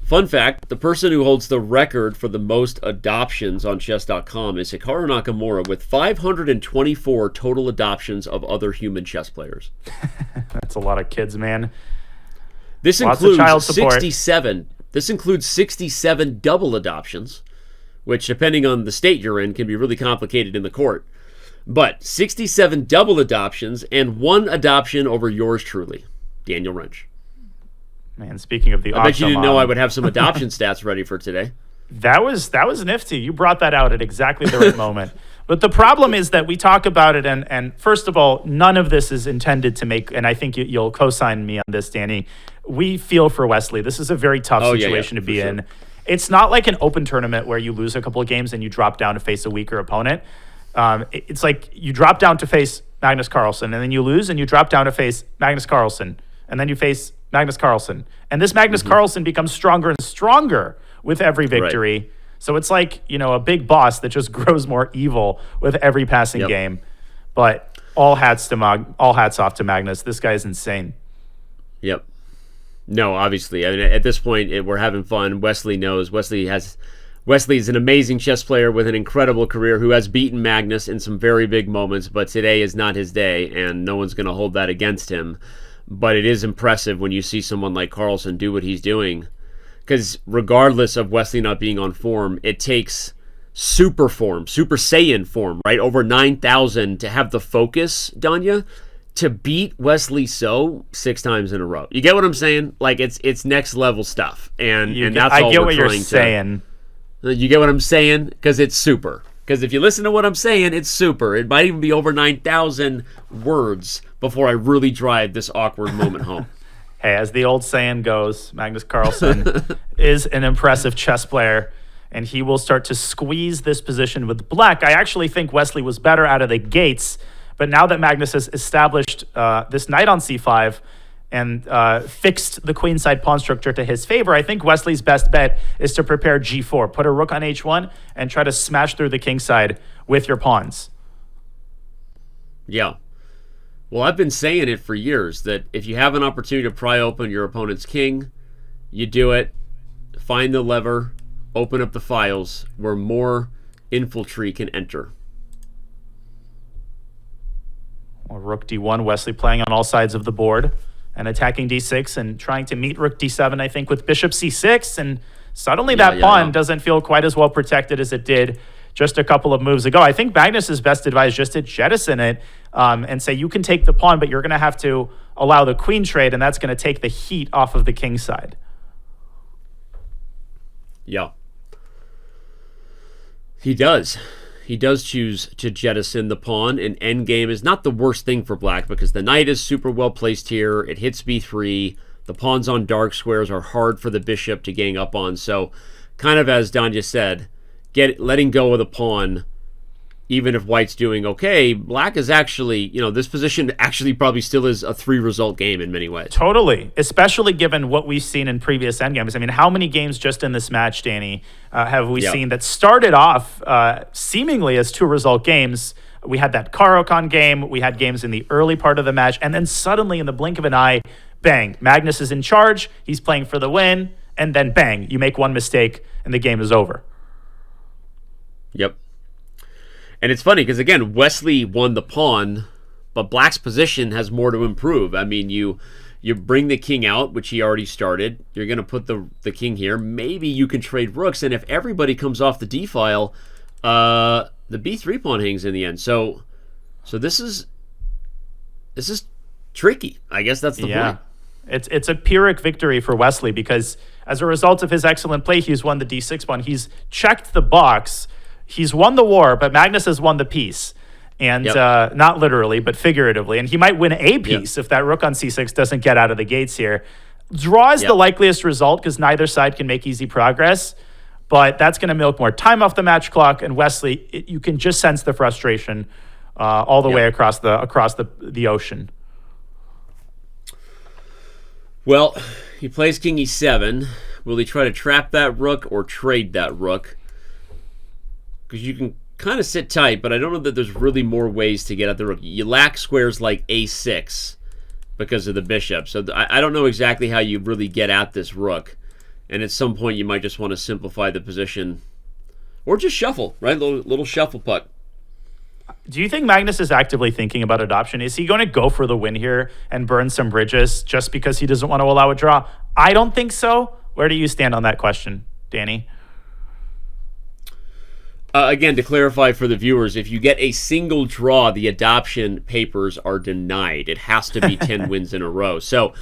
Fun fact, the person who holds the record for the most adoptions on Chess.com is Hikaru Nakamura with 524 total adoptions of other human chess players. That's a lot of kids, man. This Lots includes of child support. 67. This includes 67 double adoptions, which, depending on the state you're in, can be really complicated in the court. But 67 double adoptions and 1 adoption over yours truly, Daniel Wrench. Man, speaking of the I bet you didn't know Octomom. I would have some adoption stats ready for today. That was nifty. You brought that out at exactly the right moment. But the problem is that we talk about it, and first of all, none of this is intended to make, and I think you'll co-sign me on this, Danny. We feel for Wesley. This is a very tough situation to be in. It's not like an open tournament where you lose a couple of games and you drop down to face a weaker opponent. It's like you drop down to face Magnus Carlsen, and then you lose, and you drop down to face Magnus Carlsen, and then you face Magnus Carlsen. And this Magnus Carlsen becomes stronger and stronger with every victory. So it's like, a big boss that just grows more evil with every passing game. But all hats off to Magnus. This guy is insane. Yep. No, obviously. I mean, at this point, we're having fun. Wesley knows. Wesley is an amazing chess player with an incredible career who has beaten Magnus in some very big moments, but today is not his day, and no one's going to hold that against him. But it is impressive when you see someone like Carlsen do what he's doing, because regardless of Wesley not being on form, it takes Super Saiyan form, right? Over 9,000 to have the focus, Danya, to beat Wesley So 6 times in a row. You get what I'm saying? Like, it's next level stuff, and that's all I get we're what you're trying saying. You get what I'm saying? Because it's super. Because if you listen to what I'm saying, it's super. It might even be over 9,000 words before I really drive this awkward moment home. Hey, as the old saying goes, Magnus Carlsen is an impressive chess player, and he will start to squeeze this position with black. I actually think Wesley was better out of the gates, but now that Magnus has established this knight on c5 and fixed the queenside pawn structure to his favor, I think Wesley's best bet is to prepare g4, put a rook on h1, and try to smash through the kingside with your pawns. Yeah. Well, I've been saying it for years that if you have an opportunity to pry open your opponent's king, you do it, find the lever, open up the files where more infantry can enter. Well, rook d1, Wesley playing on all sides of the board and attacking d6 and trying to meet rook d7, I think, with bishop c6. And suddenly that pawn doesn't feel quite as well protected as it did just a couple of moves ago. I think Magnus is best advised just to jettison it and say, you can take the pawn, but you're going to have to allow the queen trade, and that's going to take the heat off of the king side. Yeah. He does. He does choose to jettison the pawn, and endgame is not the worst thing for black because the knight is super well placed here. It hits b3. The pawns on dark squares are hard for the bishop to gang up on. So kind of as Danya said, letting go of the pawn, even if white's doing okay, black is actually, this position actually probably still is a 3-result game in many ways. Totally, especially given what we've seen in previous endgames. I mean, how many games just in this match, Danny, have we seen that started off seemingly as 2-result games? We had that Caro-Kann game, we had games in the early part of the match, and then suddenly in the blink of an eye, bang, Magnus is in charge, he's playing for the win, and then bang, you make one mistake and the game is over. Yep. And it's funny because, again, Wesley won the pawn, but black's position has more to improve. I mean, you bring the king out, which he already started. You're going to put the king here. Maybe you can trade rooks, and if everybody comes off the d-file, the b3 pawn hangs in the end. So this is tricky. I guess that's the point. It's a Pyrrhic victory for Wesley because as a result of his excellent play, he's won the d6 pawn. He's checked the box. He's won the war, but Magnus has won the piece. And not literally, but figuratively. And he might win a piece if that rook on c6 doesn't get out of the gates here. Draw is the likeliest result because neither side can make easy progress. But that's going to milk more time off the match clock. And Wesley, you can just sense the frustration all the way across the ocean. Well, he plays king e7. Will he try to trap that rook or trade that rook? Because you can kind of sit tight, but I don't know that there's really more ways to get at the rook. You lack squares like a6 because of the bishop. So I don't know exactly how you really get at this rook. And at some point, you might just want to simplify the position. Or just shuffle, right? Little shuffle puck. Do you think Magnus is actively thinking about adoption? Is he going to go for the win here and burn some bridges just because he doesn't want to allow a draw? I don't think so. Where do you stand on that question, Danny? Again, to clarify for the viewers, if you get a single draw, the adoption papers are denied. It has to be 10 wins in a row. So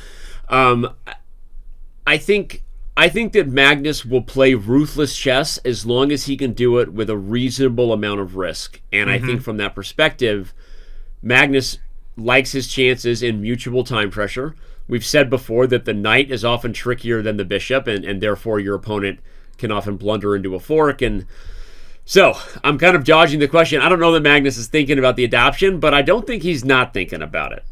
I think that Magnus will play ruthless chess as long as he can do it with a reasonable amount of risk. And I think from that perspective, Magnus likes his chances in mutual time pressure. We've said before that the knight is often trickier than the bishop, and therefore your opponent can often blunder into a fork. And so I'm kind of dodging the question. I don't know that Magnus is thinking about the adoption, but I don't think he's not thinking about it.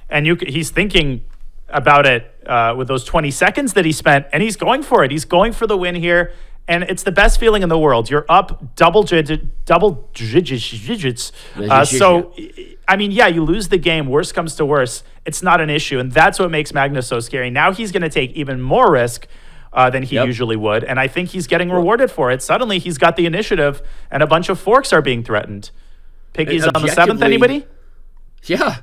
And he's thinking about it with those 20 seconds that he spent, and he's going for it. He's going for the win here. And it's the best feeling in the world. You're up double digits. So, I mean, yeah, you lose the game. Worst comes to worst. It's not an issue. And that's what makes Magnus so scary. Now he's going to take even more risk than he usually would. And I think he's getting rewarded for it. Suddenly he's got the initiative and a bunch of forks are being threatened. Piggy's on the 7th, anybody? Yeah.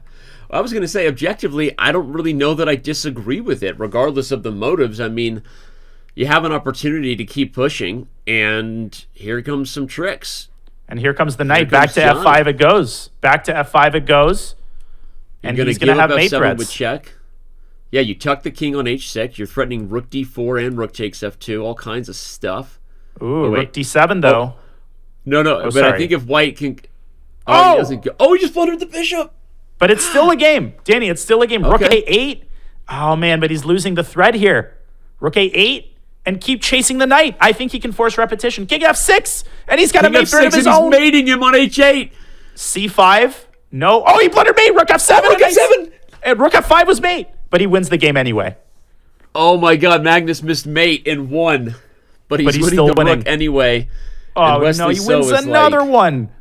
I was going to say, objectively, I don't really know that I disagree with it, regardless of the motives. I mean, you have an opportunity to keep pushing, and here comes some tricks. And here comes the knight. Back to F5 it goes. Back to F5 it goes. And he's going to have mate threats. With check. Yeah, you tuck the king on H6. You're threatening rook D4 and rook takes F2. All kinds of stuff. Ooh, rook D7, though. No, but sorry. I think if white can... he doesn't go. Oh, he just blundered the bishop. But it's still a game. Danny, it's still a game. Okay. Rook A8. Oh, man, but he's losing the thread here. Rook A8 and keep chasing the knight. I think he can force repetition. King F6, and he's got a mate thread of his own. He's mating him on H8. C5. No. Oh, he blundered mate. Rook F7. Rook F7. And Rook F5 was mate, but he wins the game anyway. Oh, my God. Magnus missed mate and won. But he's still winning. Rook anyway. Oh, no, he wins another one.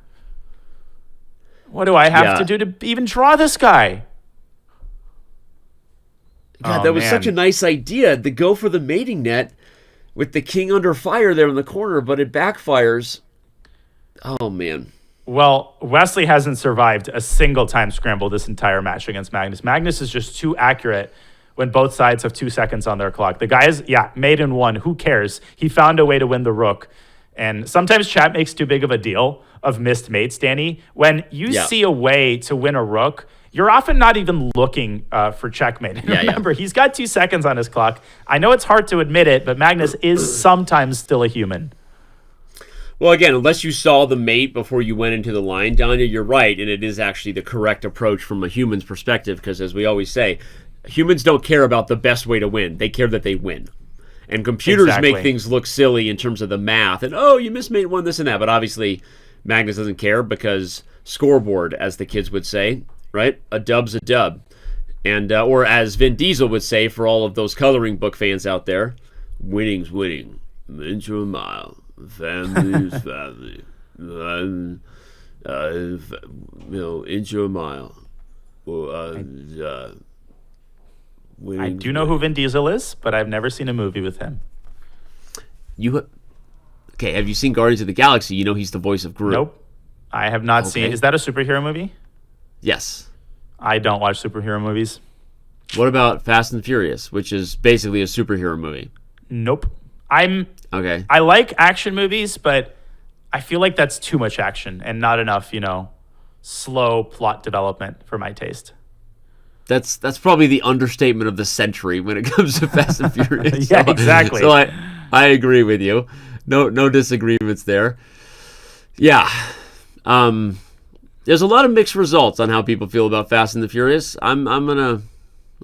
What do I have to do to even draw this guy? God, that was such a nice idea to go for the mating net with the king under fire there in the corner, but it backfires. Oh, man. Well, Wesley hasn't survived a single time scramble this entire match against Magnus. Magnus is just too accurate when both sides have 2 seconds on their clock. The guy is, mate and won. Who cares? He found a way to win the rook. And sometimes chat makes too big of a deal of missed mates, Danny. When you see a way to win a rook, you're often not even looking for checkmate. And remember, he's got 2 seconds on his clock. I know it's hard to admit it, but Magnus is sometimes still a human. Well, again, unless you saw the mate before you went into the line, Danya, you're right, and it is actually the correct approach from a human's perspective, because as we always say, humans don't care about the best way to win. They care that they win. And computers make things look silly in terms of the math, and, you missed mate one, this and that, but obviously Magnus doesn't care because scoreboard, as the kids would say, right? A dub's a dub. And or as Vin Diesel would say for all of those coloring book fans out there, winning's winning. Inch a mile. Family is family. Inch a mile. I do know who Vin Diesel is, but I've never seen a movie with him. Okay, have you seen Guardians of the Galaxy? You know he's the voice of Groot. Nope. I have not seen. Is that a superhero movie? Yes. I don't watch superhero movies. What about Fast and Furious, which is basically a superhero movie? Nope. Okay. I like action movies, but I feel like that's too much action and not enough, slow plot development for my taste. That's probably the understatement of the century when it comes to Fast and Furious. Yeah, exactly. So I agree with you. No disagreements there. Yeah. There's a lot of mixed results on how people feel about Fast and the Furious. I'm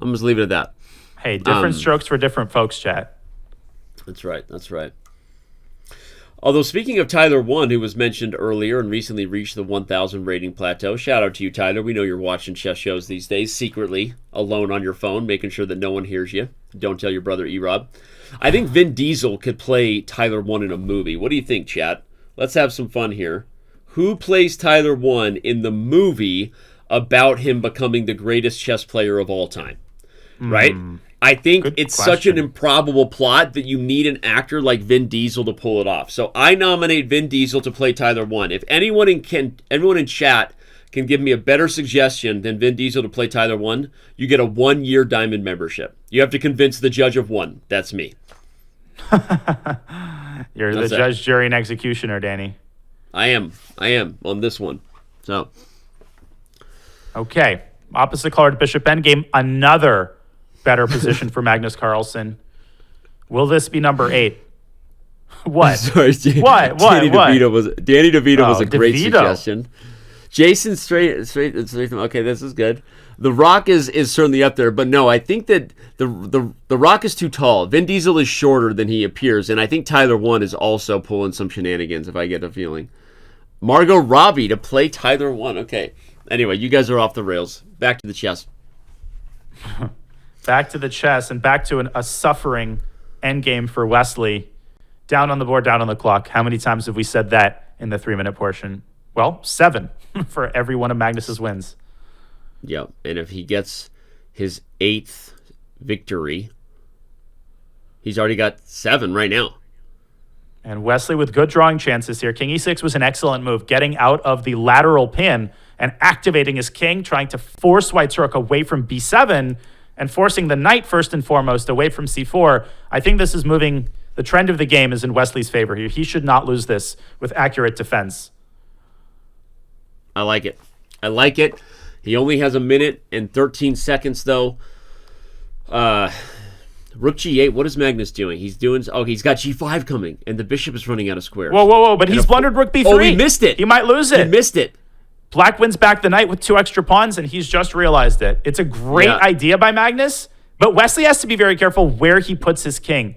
just leave it at that. Hey, different strokes for different folks, chat. That's right. Although speaking of Tyler 1, who was mentioned earlier and recently reached the 1,000 rating plateau, shout out to you, Tyler. We know you're watching chess shows these days, secretly, alone on your phone, making sure that no one hears you. Don't tell your brother E-Rob. I think Vin Diesel could play Tyler 1 in a movie. What do you think, chat? Let's have some fun here. Who plays Tyler 1 in the movie about him becoming the greatest chess player of all time? Right? I think it's such an improbable plot that you need an actor like Vin Diesel to pull it off. So I nominate Vin Diesel to play Tyler 1. If anyone in chat can give me a better suggestion than Vin Diesel to play Tyler 1, you get a 1-year Diamond membership. You have to convince the judge of 1. That's me. You're the judge, jury, and executioner, Danny. I am on this one. So, okay. Opposite colored bishop endgame. Another better position for Magnus Carlsen. Will this be number 8? What? Sorry, What? Danny DeVito was a great DeVito. suggestion. Jason straight. Okay, this is good. The Rock is certainly up there, but no, I think that the Rock is too tall. Vin Diesel is shorter than he appears, and I think Tyler 1 is also pulling some shenanigans, if I get a feeling. Margot Robbie to play Tyler 1. Okay. Anyway, you guys are off the rails. Back to the chess. Back to the chess and back to a suffering endgame for Wesley. Down on the board, down on the clock. How many times have we said that in the 3-minute portion? Well, 7 for every one of Magnus's wins. Yep. And if he gets his 8th victory, he's already got 7 right now. And Wesley with good drawing chances here. King e6 was an excellent move, getting out of the lateral pin and activating his king, trying to force White's rook away from b7 and forcing the knight first and foremost away from c4. I think this is moving. The trend of the game is in Wesley's favor here. He should not lose this with accurate defense. I like it. I like it. He only has 1 minute and 13 seconds, though. Rook g8, what is Magnus doing? He's got g5 coming, and the bishop is running out of squares. Whoa, but he's blundered rook b3. Oh, he missed it. He might lose it. He missed it. Black wins back the knight with 2 extra pawns, and he's just realized it. It's a great idea by Magnus, but Wesley has to be very careful where he puts his king.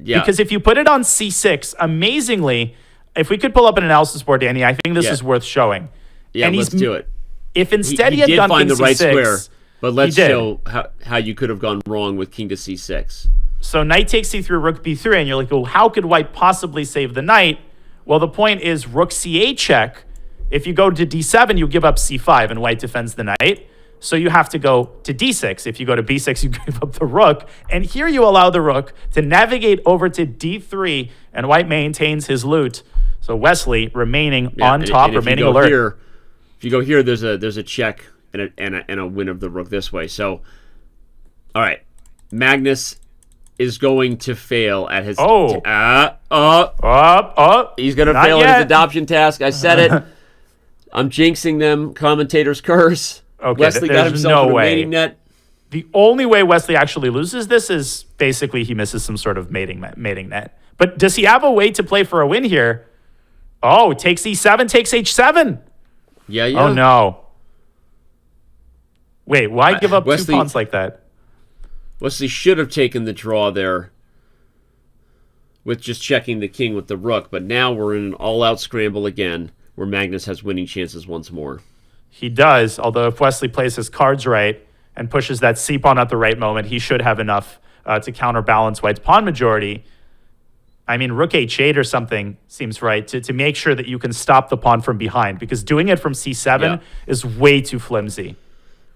Yeah. Because if you put it on c6, amazingly, if we could pull up an analysis board, Danny, I think this is worth showing. Yeah, and let's do it. If instead he had did done find king the right c6, square, but let's show how you could have gone wrong with king to c6. So knight takes c3, rook b3, and you're like, well, how could White possibly save the knight? Well, the point is rook c8 check. If you go to d7, you give up c5, and White defends the knight. So you have to go to d6. If you go to b6, you give up the rook. And here you allow the rook to navigate over to d3, and White maintains his loot. So Wesley remaining on top, remaining alert. If you go here, there's a check and a win of the rook this way. So, all right, Magnus is going to fail at his... He's going to fail at his adoption task. I said it. I'm jinxing them. Commentator's curse. Okay, Wesley got himself in a mating net. The only way Wesley actually loses this is basically he misses some sort of mating net. But does he have a way to play for a win here? Oh, takes e7, takes h7. Yeah. Oh, no. Wait, why give up 2 pawns like that? Wesley should have taken the draw there with just checking the king with the rook, but now we're in an all-out scramble again where Magnus has winning chances once more. He does, although if Wesley plays his cards right and pushes that c-pawn at the right moment, he should have enough to counterbalance White's pawn majority. I mean, rook h8 or something seems right to make sure that you can stop the pawn from behind, because doing it from c7 is way too flimsy.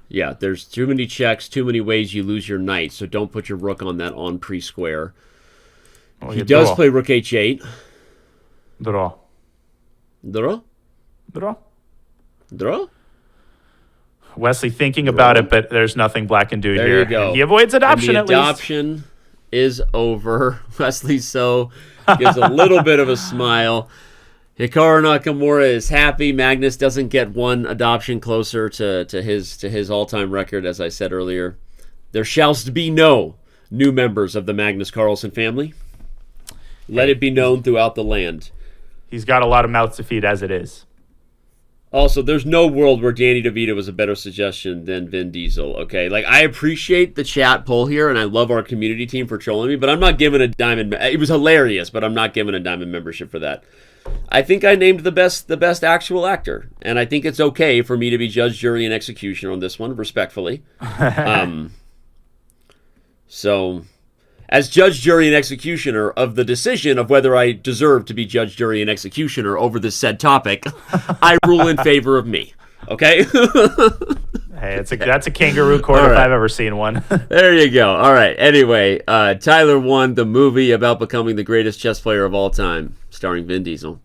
Yeah, there's too many checks, too many ways you lose your knight, so don't put your rook on that on-pre square. Oh, he does play rook h8. Draw. Wesley thinking about it, but there's nothing Black can do there here. You go. And he avoids adoption at least. Adoption is over. Wesley So gives a little bit of a smile. Hikaru Nakamura is happy. Magnus doesn't get one adoption closer to his all-time record, as I said earlier. There shall be no new members of the Magnus Carlsen family. Let it be known throughout the land. He's got a lot of mouths to feed as it is. Also, there's no world where Danny DeVito was a better suggestion than Vin Diesel, okay? Like, I appreciate the chat poll here, and I love our community team for trolling me, but I'm not giving a diamond... It was hilarious, but I'm not giving a diamond membership for that. I think I named the best actual actor, and I think it's okay for me to be judge, jury, and executioner on this one, respectfully. So, as judge, jury, and executioner of the decision of whether I deserve to be judge, jury, and executioner over this said topic, I rule in favor of me. Okay? Hey, that's a kangaroo court if I've ever seen one. There you go. All right. Anyway, Tyler won the movie about becoming the greatest chess player of all time, starring Vin Diesel.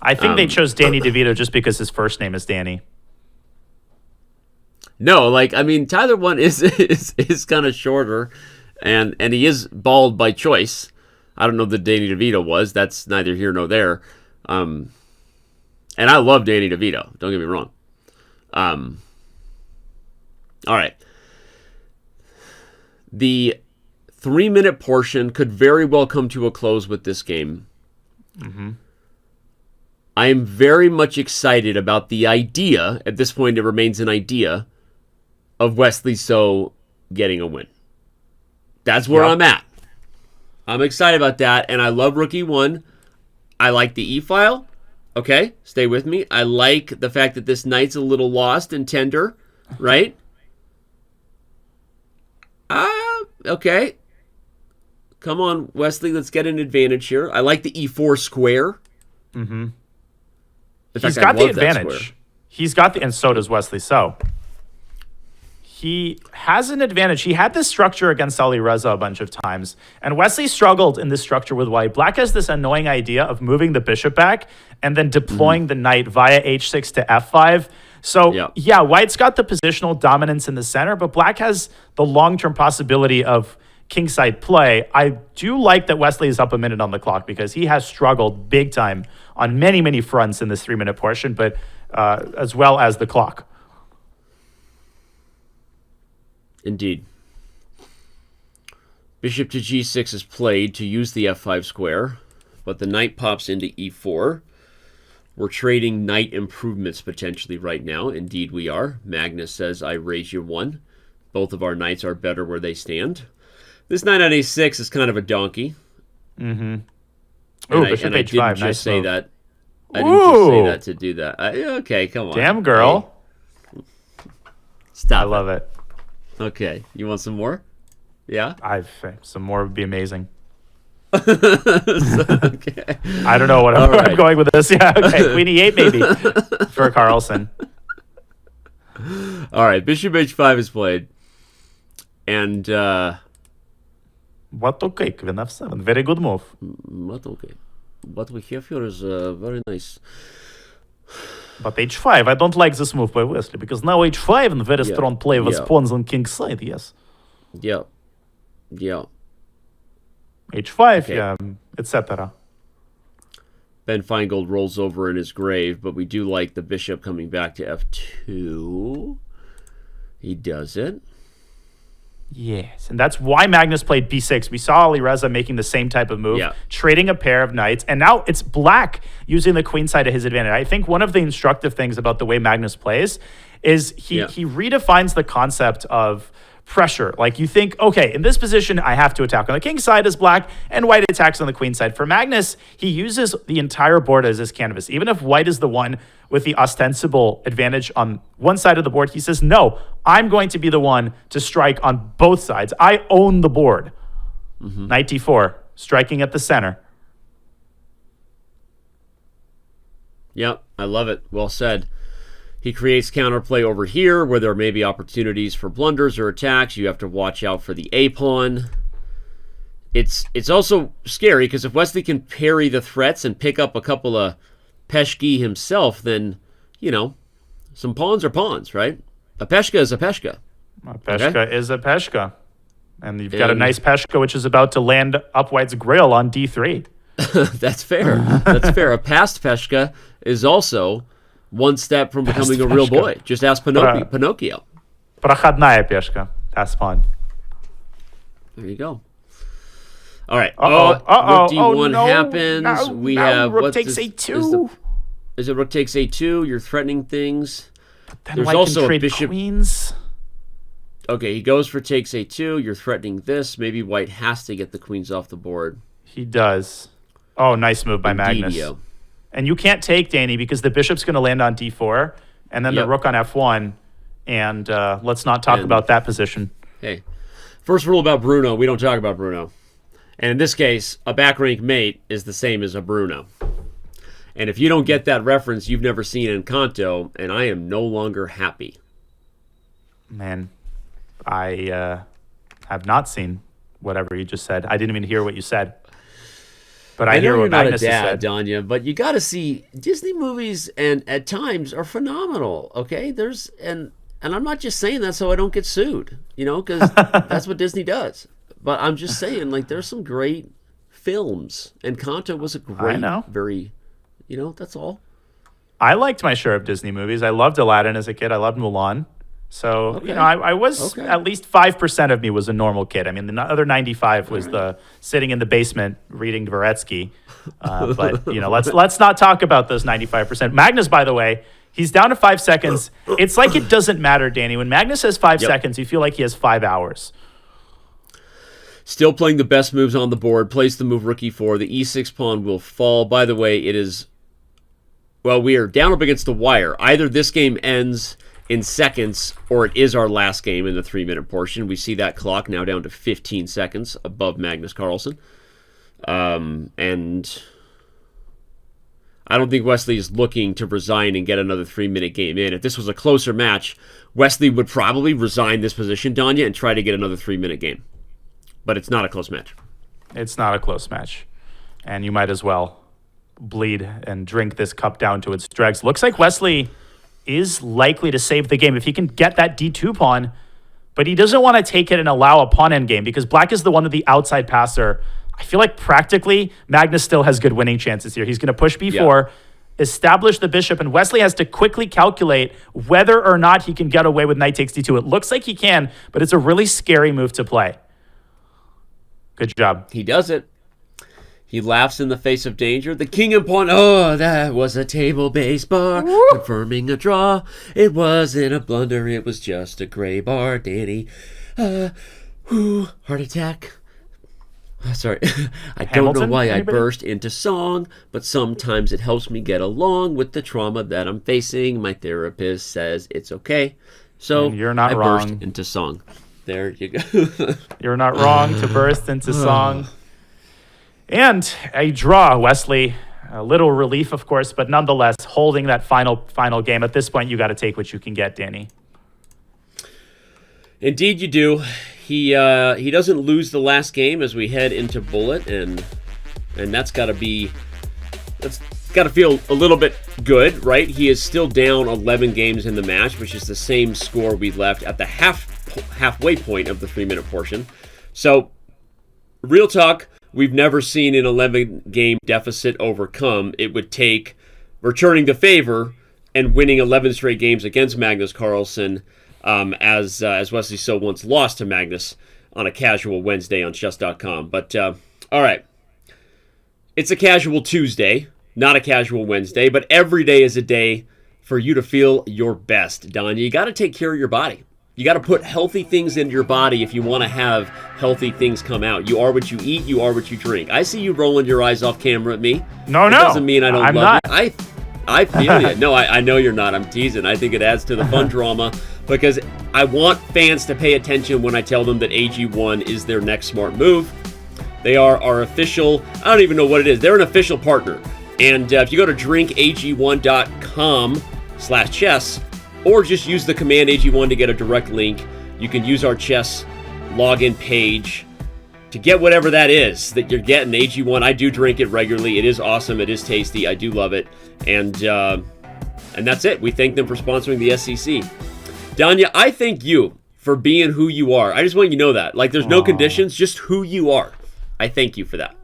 I think they chose Danny DeVito just because his first name is Danny. No, Tyler won is kind of shorter, and he is bald by choice. I don't know that Danny DeVito was. That's neither here nor there. And I love Danny DeVito. Don't get me wrong. All right. The 3-minute portion could very well come to a close with this game. Mm-hmm. I am very much excited about the idea, at this point it remains an idea, of Wesley So getting a win. That's where I'm at. I'm excited about that, and I love Rook E1. I like the E-file. Okay, stay with me. I like the fact that this knight's a little lost and tender, right? Okay. Come on, Wesley, let's get an advantage here. I like the e4 square. Mm-hmm. He's got the advantage. He's got the, and so does Wesley. So he has an advantage. He had this structure against Alireza a bunch of times, and Wesley struggled in this structure with white. Black has this annoying idea of moving the bishop back and then deploying the knight via h6 to f5. So, yeah, white's got the positional dominance in the center, but black has the long-term possibility of kingside play. I do like that Wesley is up a minute on the clock because he has struggled big time on many, many fronts in this 3-minute portion, but as well as the clock. Indeed. Bishop to g6 is played to use the f5 square, but the knight pops into e4. We're trading knight improvements potentially right now. Indeed we are. Magnus says, I raise you one. Both of our knights are better where they stand. This knight on a6 is kind of a donkey. Mm-hmm. Oh, bishop I h5, didn't nice just say move. that. I didn't just say that to do that. Okay, come on. Damn, girl. Hey. Stop. I love it. Okay, you want some more? Yeah? Some more would be amazing. Okay. I don't know what I'm going with this. Yeah, okay. Queen e8 maybe for Carlsen. All right, bishop h5 is played. And what okay, queen f7. Very good move. What okay. What we have here is very nice. But h5, I don't like this move by Wesley because now h5 and very strong play with pawns on king's side, yes. Yeah. Yeah. h5, etc. Ben Feingold rolls over in his grave, but we do like the bishop coming back to f2. He does it. Yes, and that's why Magnus played b6. We saw Alireza making the same type of move, trading a pair of knights, and now it's black using the queen side to his advantage. I think one of the instructive things about the way Magnus plays is he redefines the concept of pressure. Like you think, okay, in this position, I have to attack on the king side as black, and white attacks on the queen side. For Magnus, he uses the entire board as his canvas. Even if white is the one with the ostensible advantage on one side of the board, he says, no, I'm going to be the one to strike on both sides. I own the board. Knight d4, striking at the center. Yep, I love it. Well said. He creates counterplay over here where there may be opportunities for blunders or attacks. You have to watch out for the A-pawn. It's also scary because if Wesley can parry the threats and pick up a couple of peshki himself, then, you know, some pawns are pawns, right? A peshka is a peshka. A peshka is a peshka. And you've got a nice peshka which is about to land up white's grail on d3. That's fair. That's fair. A past peshka is also one step from becoming a real boy. Just ask Pinocchio. Проходная пешка. That's fun. There you go. All right. Rook d1 happens. We have rook takes a2. Is it rook takes a2? You're threatening things. Then there's white also can trade a bishop. Queens. Okay, he goes for takes a2. You're threatening this. Maybe white has to get the queens off the board. He does. Oh, nice move by Magnus. And you can't take Danny because the bishop's going to land on d4 and then the rook on f1. And let's not talk about that position. Hey, first rule about Bruno, we don't talk about Bruno. And in this case, a back rank mate is the same as a Bruno. And if you don't get that reference, you've never seen Encanto, and I am no longer happy. Man, I have not seen whatever you just said. I didn't even hear what you said. But I hear what Magnus said. Danya, but you got to see Disney movies, and at times are phenomenal. Okay, and I'm not just saying that so I don't get sued, you know, because that's what Disney does. But I'm just saying, like, there's some great films, and Encanto was a great, very, you know, that's all. I liked my share of Disney movies. I loved Aladdin as a kid. I loved Mulan. So, you know, I was at least 5% of me was a normal kid. I mean, the other 95 was the sitting in the basement reading Dvoretsky. But, you know, let's not talk about those 95%. Magnus, by the way, he's down to 5 seconds. It's like it doesn't matter, Danny. When Magnus has 5 seconds, you feel like he has 5 hours. Still playing the best moves on the board. Plays the move rook e4. The e6 pawn will fall. By the way, it is... Well, we are down up against the wire. Either this game ends in seconds, or it is our last game in the 3-minute portion. We see that clock now down to 15 seconds above Magnus Carlsen. And I don't think Wesley is looking to resign and get another 3-minute game in. If this was a closer match, Wesley would probably resign this position, Danya, and try to get another 3-minute game. But it's not a close match. It's not a close match. And you might as well bleed and drink this cup down to its dregs. Looks like Wesley is likely to save the game if he can get that D2 pawn, but he doesn't want to take it and allow a pawn endgame because black is the one with the outside passer. I feel like practically Magnus still has good winning chances here. He's going to push b4, establish the bishop, and Wesley has to quickly calculate whether or not he can get away with knight takes d2. It looks like he can, but it's a really scary move to play. Good job. He does it. He laughs in the face of danger. The king and pawn. Oh, that was a table-based bar. Confirming a draw. It wasn't a blunder. It was just a gray bar. Danny. Heart attack. Sorry. I don't know why I burst into song, but sometimes it helps me get along with the trauma that I'm facing. My therapist says it's okay. So and you're not I wrong. burst into song. There you go. You're not wrong to burst into song. And a draw, Wesley. A little relief, of course, but nonetheless, holding that final game. At this point, you got to take what you can get, Danny. Indeed, you do. He doesn't lose the last game as we head into Bullet, and that's got to feel a little bit good, right? He is still down 11 games in the match, which is the same score we left at the halfway point of the 3-minute portion. So, real talk. We've never seen an 11-game deficit overcome. It would take returning the favor and winning 11 straight games against Magnus Carlsen, as Wesley so once lost to Magnus on a casual Wednesday on Chess.com. But, all right. It's a casual Tuesday, not a casual Wednesday, but every day is a day for you to feel your best, Danya. You got to take care of your body. You got to put healthy things into your body if you want to have healthy things come out. You are what you eat. You are what you drink. I see you rolling your eyes off camera at me. No. It doesn't mean I don't I'm love not. you. I feel you. No, I know you're not. I'm teasing. I think it adds to the fun drama because I want fans to pay attention when I tell them that AG1 is their next smart move. They are our official, I don't even know what it is. They're an official partner. And if you go to drinkag1.com/chess, or just use the command AG1 to get a direct link. You can use our chess login page to get whatever that is that you're getting. AG1, I do drink it regularly. It is awesome. It is tasty. I do love it. And that's it. We thank them for sponsoring the SEC. Danya, I thank you for being who you are. I just want you to know that. Like, there's no conditions, just who you are. I thank you for that.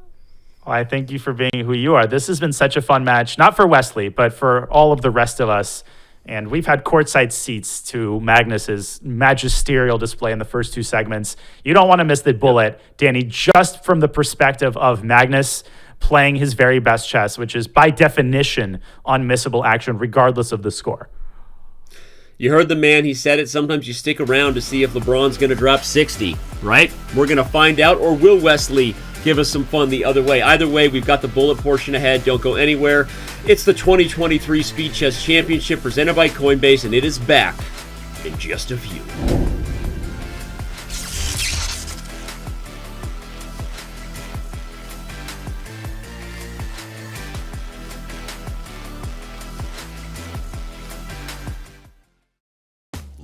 I thank you for being who you are. This has been such a fun match, not for Wesley, but for all of the rest of us. And we've had courtside seats to Magnus's magisterial display in the first two segments. You don't want to miss the bullet, Danny, just from the perspective of Magnus playing his very best chess, which is by definition unmissable action, regardless of the score. You heard the man. He said it. Sometimes you stick around to see if LeBron's going to drop 60, right? We're going to find out, or will Wesley give us some fun the other way? Either way, we've got the bullet portion ahead. Don't go anywhere. It's the 2023 Speed Chess Championship presented by Coinbase, and it is back in just a few.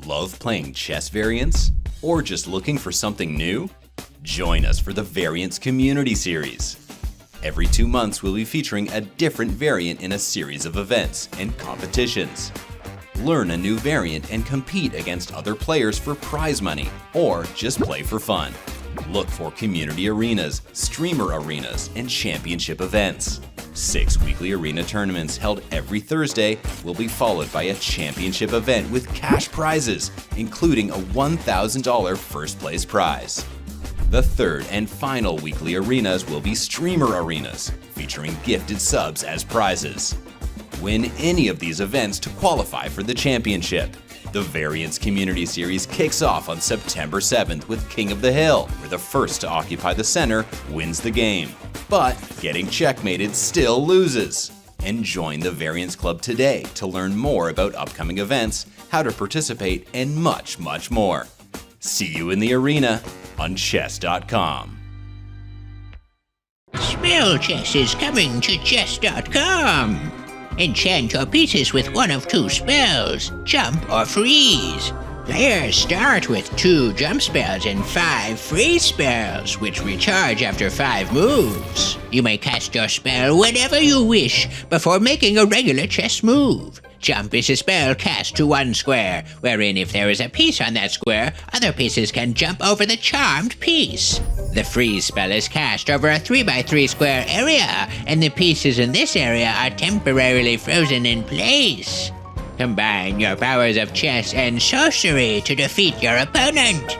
Love playing chess variants? Or just looking for something new? Join us for the Variants Community Series. Every 2 months, we'll be featuring a different variant in a series of events and competitions. Learn a new variant and compete against other players for prize money, or just play for fun. Look for community arenas, streamer arenas, and championship events. 6 weekly arena tournaments held every Thursday will be followed by a championship event with cash prizes, including a $1,000 first place prize. The third and final weekly arenas will be streamer arenas, featuring gifted subs as prizes. Win any of these events to qualify for the championship. The Variants Community Series kicks off on September 7th with King of the Hill, where the first to occupy the center wins the game. But getting checkmated still loses. And join the Variants Club today to learn more about upcoming events how to participate, and much, much more. See you in the arena on Chess.com. Spell Chess is coming to Chess.com. Enchant your pieces with one of two spells, jump or freeze. Players start with 2 jump spells and 5 freeze spells, which recharge after 5 moves. You may cast your spell whenever you wish before making a regular chess move. Jump is a spell cast to one square, wherein if there is a piece on that square, other pieces can jump over the charmed piece. The freeze spell is cast over a 3x3 square area, and the pieces in this area are temporarily frozen in place. Combine your powers of chess and sorcery to defeat your opponent.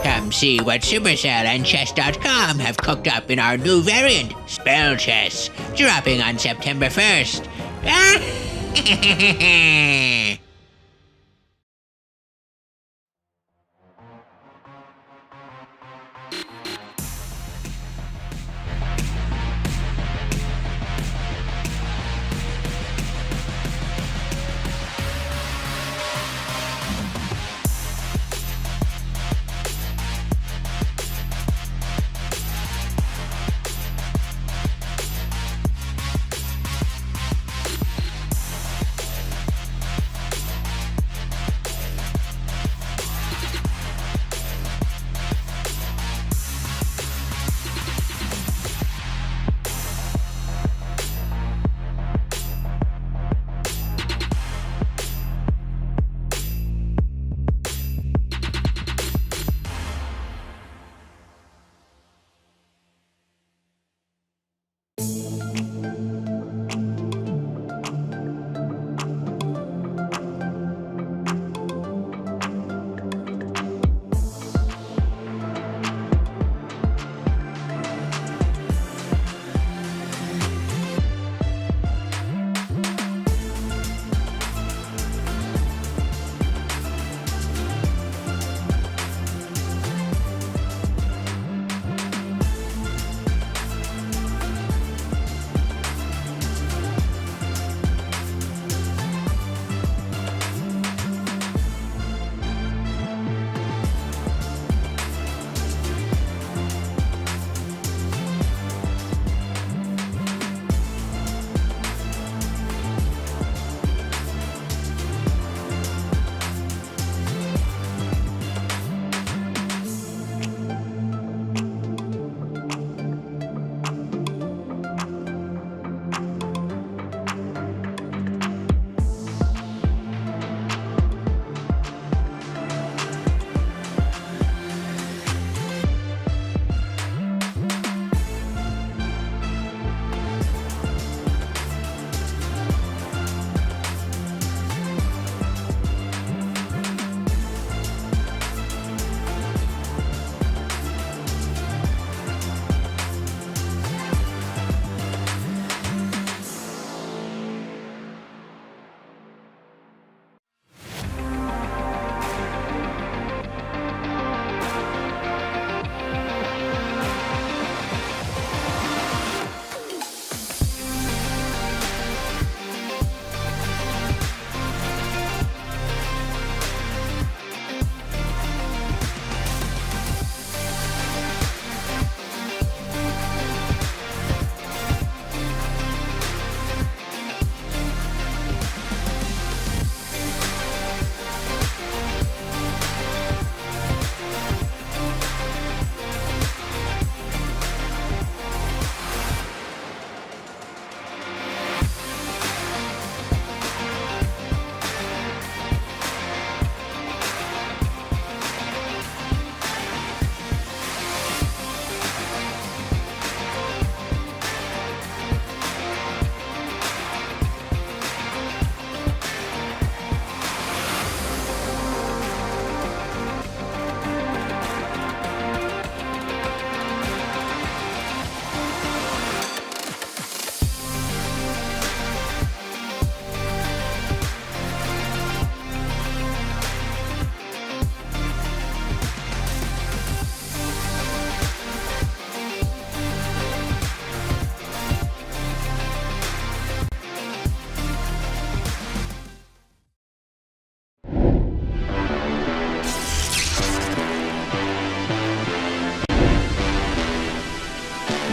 Come see what Supercell and Chess.com have cooked up in our new variant, Spell Chess, dropping on September 1st.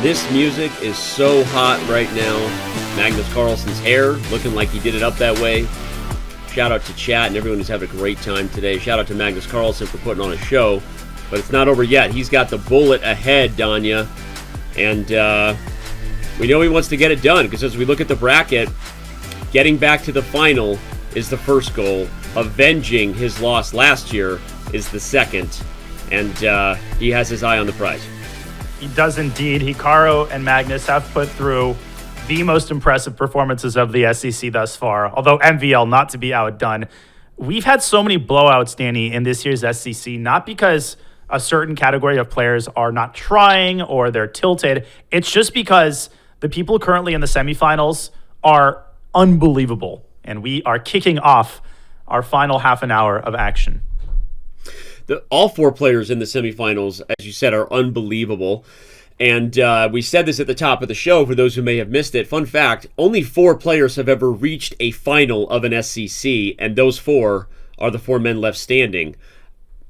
This music is so hot right now. Magnus Carlsen's hair looking like he did it up that way. Shout out to chat and everyone who's having a great time today. Shout out to Magnus Carlsen for putting on a show. But it's not over yet. He's got the bullet ahead, Danya. And we know he wants to get it done because as we look at the bracket, getting back to the final is the first goal. Avenging his loss last year is the second. And he has his eye on the prize. He does indeed. Hikaru and Magnus have put through the most impressive performances of the SEC thus far, although MVL not to be outdone. We've had so many blowouts, Danny, in this year's SEC, not because a certain category of players are not trying or they're tilted. It's just because the people currently in the semifinals are unbelievable, and we are kicking off our final half an hour of action. All four players in the semifinals, as you said, are unbelievable. And we said this at the top of the show for those who may have missed it. Fun fact, only 4 players have ever reached a final of an SEC, and those 4 are the 4 men left standing.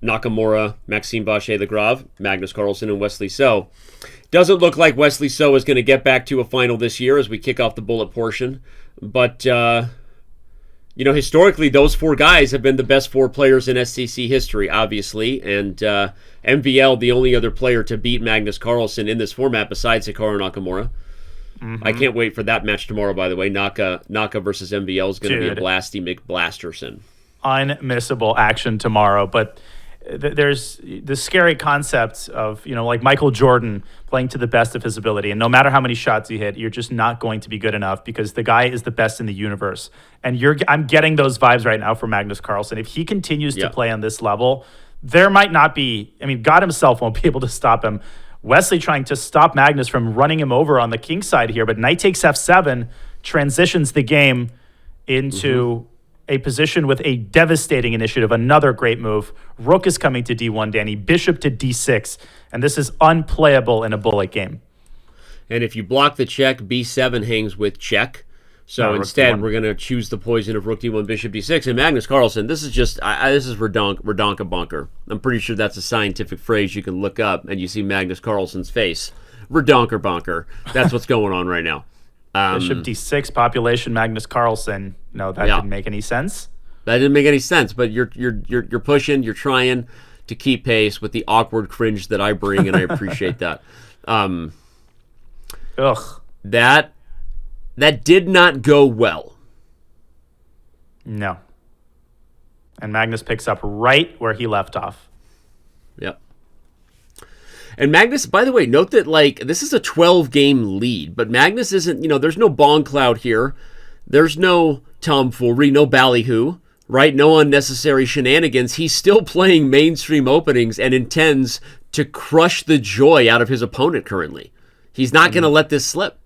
Nakamura, Maxime Vacher-Lagrave, Magnus Carlsen, and Wesley So. Doesn't look like Wesley So is going to get back to a final this year as we kick off the bullet portion. But, historically, those 4 guys have been the best 4 players in SEC history, obviously. And MVL, the only other player to beat Magnus Carlsen in this format besides Hikaru Nakamura. Mm-hmm. I can't wait for that match tomorrow, by the way. Naka versus MVL is going to be a blasty McBlasterson. Unmissable action tomorrow. But there's the scary concept of, like Michael Jordan playing to the best of his ability. And no matter how many shots you hit, you're just not going to be good enough because the guy is the best in the universe. And I'm getting those vibes right now from Magnus Carlsen. If he continues to play on this level, there might not be, God himself won't be able to stop him. Wesley trying to stop Magnus from running him over on the king side here, but knight takes f7 transitions the game into a position with a devastating initiative. Another great move. Rook is coming to d1, Danny. Bishop to d6. And this is unplayable in a bullet game. And if you block the check, b7 hangs with check. So instead, we're going to choose the poison of rook d1, bishop d6. And Magnus Carlsen, this is just, this is redonka bunker. I'm pretty sure that's a scientific phrase you can look up and you see Magnus Carlsen's face. Redonker bunker. That's what's going on right now. Bishop d6, population Magnus Carlsen. No, that didn't make any sense. That didn't make any sense, but you're pushing, you're trying to keep pace with the awkward cringe that I bring, and I appreciate that. That did not go well. No. And Magnus picks up right where he left off. Yep. And Magnus, by the way, note that this is a 12-game lead, but Magnus isn't, there's no bong cloud here. There's no tomfoolery, no ballyhoo, right? No unnecessary shenanigans. He's still playing mainstream openings and intends to crush the joy out of his opponent currently. He's not going to let this slip.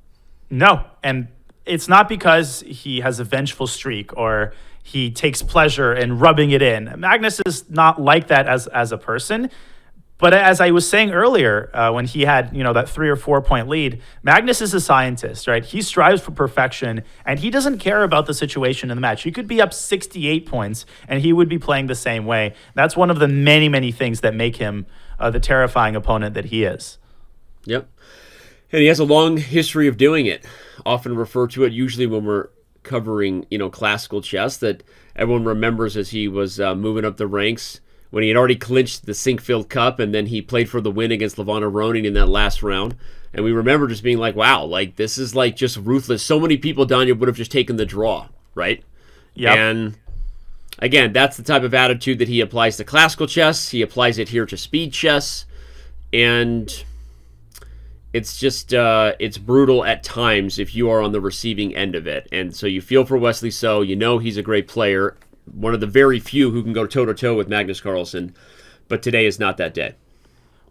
No, and it's not because he has a vengeful streak or he takes pleasure in rubbing it in. Magnus is not like that as a person. But as I was saying earlier, when he had, that 3 or 4 point lead, Magnus is a scientist, right? He strives for perfection, and he doesn't care about the situation in the match. He could be up 68 points, and he would be playing the same way. That's one of the many, many things that make him the terrifying opponent that he is. Yep. And he has a long history of doing it. Often refer to it, usually when we're covering, classical chess, that everyone remembers as he was moving up the ranks, when he had already clinched the Sinkfield Cup, and then he played for the win against Levana Ronin in that last round. And we remember just being like, wow, this is just ruthless. So many people, Danya, would have just taken the draw, right? Yeah. And again, that's the type of attitude that he applies to classical chess. He applies it here to speed chess. And it's just, it's brutal at times if you are on the receiving end of it. And so you feel for Wesley So, he's a great player. One of the very few who can go toe-to-toe with Magnus Carlsen, but today is not that day.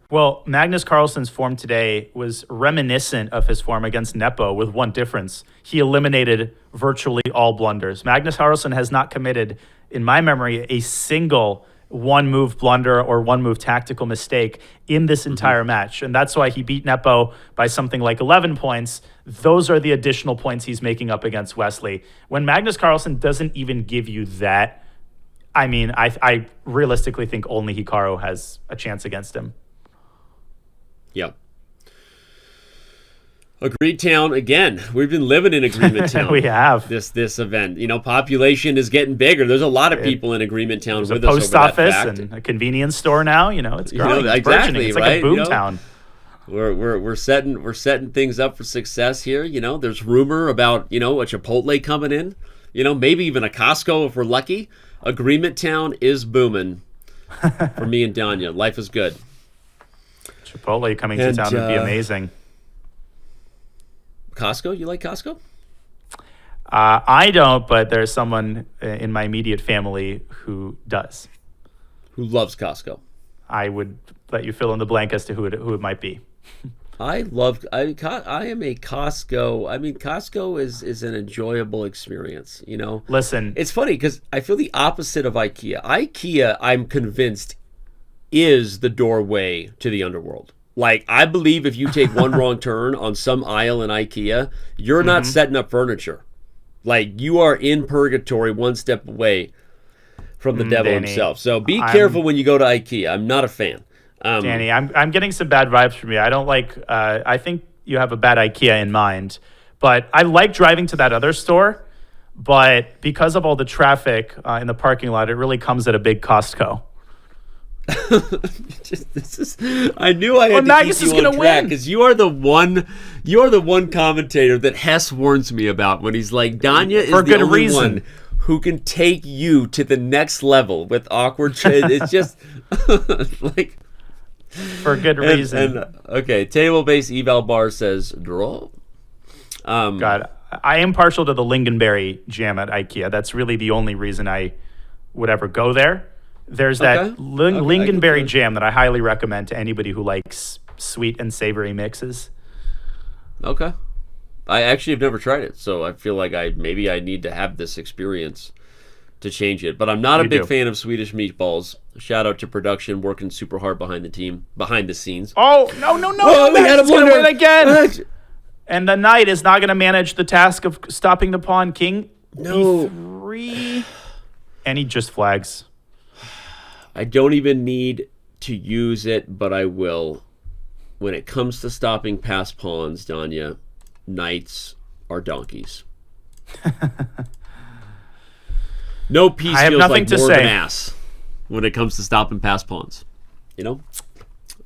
Well, Magnus Carlsen's form today was reminiscent of his form against Nepo with one difference. He eliminated virtually all blunders. Magnus Carlsen has not committed, in my memory, a single one-move blunder or one-move tactical mistake in this entire match. And that's why he beat Nepo by something like 11 points. Those are the additional points he's making up against Wesley. When Magnus Carlsen doesn't even give you that, I realistically think only Hikaru has a chance against him. Yep. Agreed Town again. We've been living in Agreement Town. We have this event. Population is getting bigger. There's a lot of people in Agreement Town with us. There's a post over that office fact. and a convenience store now. It's growing. It's exactly burgeoning. It's like right. a boom town. We're setting things up for success here. There's rumor about a Chipotle coming in. Maybe even a Costco if we're lucky. Agreement Town is booming for me and Danya. Life is good. Chipotle coming to town would be amazing. Costco? You like Costco? I don't, but there's someone in my immediate family who does. Who loves Costco? I would let you fill in the blank as to who it might be. I am a Costco. I mean, Costco is an enjoyable experience, Listen. It's funny because I feel the opposite of IKEA. IKEA, I'm convinced, is the doorway to the underworld. Like, I believe if you take one wrong turn on some aisle in IKEA, you're not setting up furniture. Like, you are in purgatory one step away from the devil himself. So be careful when you go to IKEA. I'm not a fan. Danny, I'm getting some bad vibes from you. I don't like, I think you have a bad IKEA in mind. But I like driving to that other store. But because of all the traffic in the parking lot, it really comes at a big Costco. I knew I had to Magnus keep you on track because you are the one commentator that Hess warns me about when he's like, Danya is the only one who can take you to the next level with awkward shit. It's just like for good reason. Okay, table-based eval bar says draw. God, I am partial to the lingonberry jam at IKEA. That's really the only reason I would ever go there. There's that lingonberry jam that I highly recommend to anybody who likes sweet and savory mixes. Okay. I actually have never tried it, so I feel like maybe I need to have this experience to change it. But I'm not a big fan of Swedish meatballs. Shout out to production working super hard behind the scenes. Oh, no. Whoa, we had a going to blunder win again. And the knight is not going to manage the task of stopping the pawn. King E3. And he just flags. I don't even need to use it, but I will. When it comes to stopping past pawns, Danya, knights are donkeys. No piece feels like more of an ass when it comes to stopping past pawns.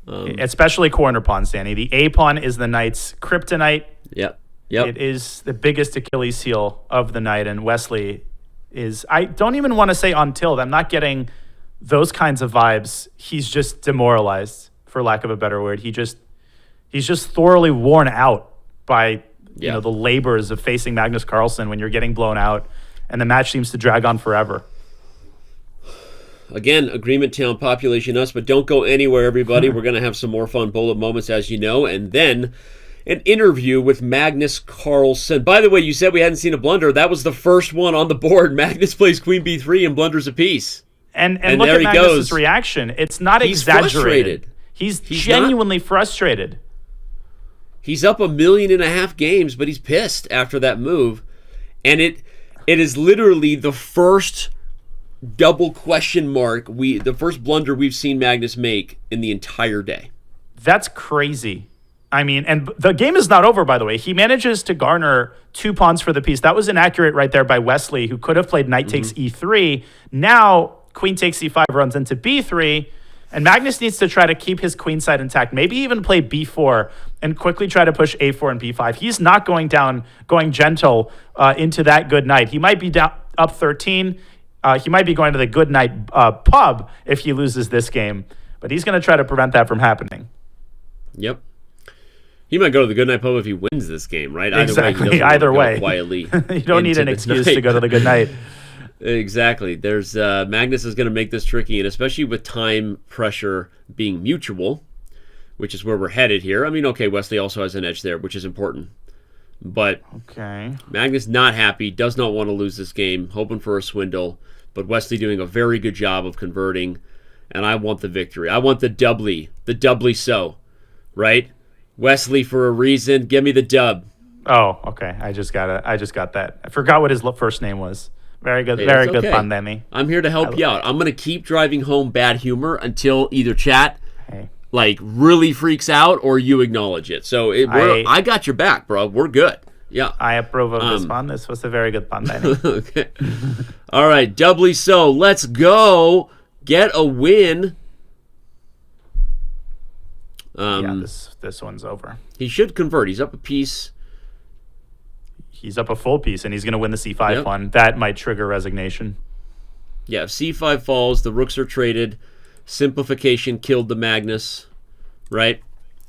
Especially corner pawns, Danny. The A pawn is the knight's kryptonite. Yep. It is the biggest Achilles heel of the knight, and Wesley is. I don't even want to say on tilt. I'm not getting those kinds of vibes. He's just demoralized, for lack of a better word. He's just thoroughly worn out by the labors of facing Magnus Carlsen when you're getting blown out, and the match seems to drag on forever. Again, Agreement Town, population us, but don't go anywhere, everybody. We're going to have some more fun bullet moments, as you know, and then an interview with Magnus Carlsen. By the way, you said we hadn't seen a blunder. That was the first one on the board. Magnus plays Queen B3 and blunders a piece. And look at Magnus' reaction. It's not exaggerated. He's genuinely frustrated. He's up 1.5 million games, but he's pissed after that move. And it is literally the first double question mark, the first blunder we've seen Magnus make in the entire day. That's crazy. I mean, and the game is not over, by the way. He manages to garner 2 pawns for the piece. That was inaccurate right there by Wesley, who could have played knight takes e3. Now, queen takes c5 runs into b3, and Magnus needs to try to keep his queen side intact, maybe even play b4 and quickly try to push a4 and b5. He's not going gentle into that good knight. He might be down up 13. He might be going to the good knight pub if he loses this game, but he's going to try to prevent that from happening. Yep. He might go to the good night pub if he wins this game, right? Either way. Quietly. You don't need an excuse to go to the good night. Exactly. There's Magnus is going to make this tricky, and especially with time pressure being mutual, which is where we're headed here. I mean, okay, Wesley also has an edge there, which is important. But Magnus not happy, does not want to lose this game, hoping for a swindle, but Wesley doing a very good job of converting, and I want the victory. I want the doubly so, right? Wesley for a reason. Give me the dub. Oh, okay. I just got that. I forgot what his first name was. Very good. Very good fun, Demi. I'm here to help you out. I'm going to keep driving home bad humor until either chat like really freaks out or you acknowledge it. So I got your back, bro. We're good. Yeah. I approve of this pun. This was a very good pun, Danny. Okay. All right, doubly so. Let's go get a win. This one's over. He should convert. He's up a piece. He's up a full piece, and he's going to win the c5 one. That might trigger resignation. Yeah, if c5 falls, the rooks are traded. Simplification killed the Magnus, right?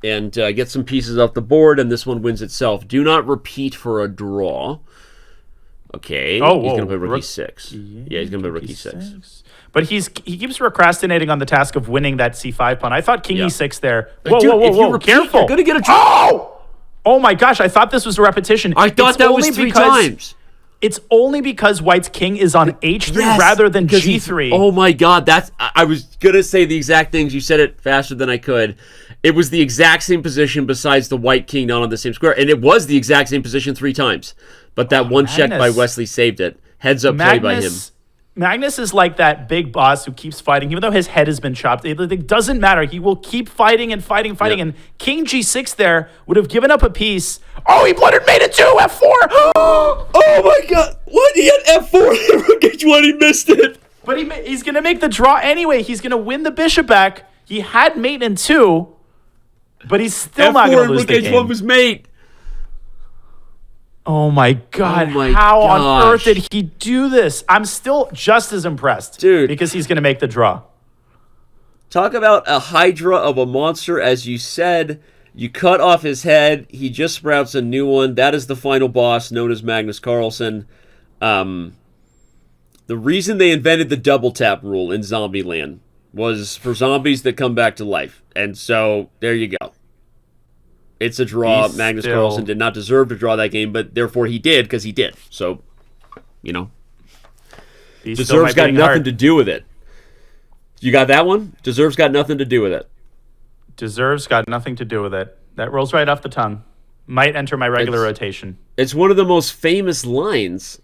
And get some pieces off the board, and this one wins itself. Do not repeat for a draw. Okay. Oh, he's going to play rook e6. Yeah, he's going to play rook e6. But he keeps procrastinating on the task of winning that c5 pawn. I thought king e6 there. Whoa, Dude, whoa, repeat, careful. You're going to get a draw. Oh my gosh, I thought this was a repetition. I thought that was 3 times. It's only because white's king is on h3 rather than g3. Oh my god, I was going to say the exact things. You said it faster than I could. It was the exact same position besides the white king not on the same square. And it was the exact same position 3 times. But that one check by Wesley saved it. Heads up play by him. Magnus is like that big boss who keeps fighting, even though his head has been chopped. It doesn't matter. He will keep fighting and fighting. Yep. And king g6 there would have given up a piece. Oh, he blundered mate it 2, f4. Oh my god. What? He had f4. Guess what? He missed it. But he's going to make the draw anyway. He's going to win the bishop back. He had mate in 2, but he's still not going to lose the game. F4 was mate. Oh my god, how on earth did he do this? I'm still just as impressed. Dude. Because he's going to make the draw. Talk about a hydra of a monster. As you said, you cut off his head. He just sprouts a new one. That is the final boss, known as Magnus Carlsen. The reason they invented the double tap rule in Zombieland was for zombies that come back to life. And so, there you go. It's a draw. Magnus Carlsen did not deserve to draw that game, but therefore he did because he did. So, deserves got nothing to do with it. You got that one? Deserves got nothing to do with it. Deserves got nothing to do with it. That rolls right off the tongue. Might enter my regular rotation. It's one of the most famous lines.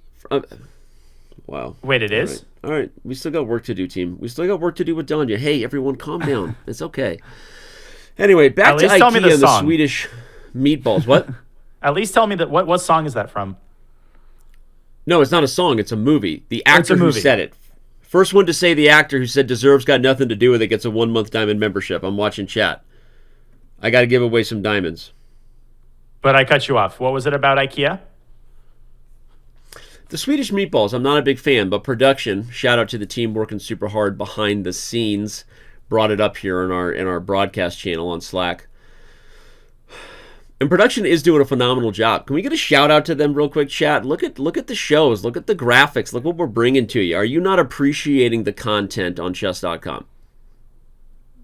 Wow. Wait, it is? All right. We still got work to do, team. We still got work to do with Danya. Hey, everyone, calm down. It's okay. Anyway, back to IKEA and the Swedish meatballs. What? At least tell me that what song is that from? No, it's not a song. It's a movie. The actor who said it. First one to say the actor who said deserves got nothing to do with it gets a 1-month diamond membership. I'm watching chat. I got to give away some diamonds. But I cut you off. What was it about IKEA? The Swedish meatballs, I'm not a big fan, but production, shout out to the team working super hard behind the scenes, brought it up here in our broadcast channel on Slack. And production is doing a phenomenal job. Can we get a shout out to them real quick, chat? Look at the shows. Look at the graphics. Look what we're bringing to you. Are you not appreciating the content on Chess.com?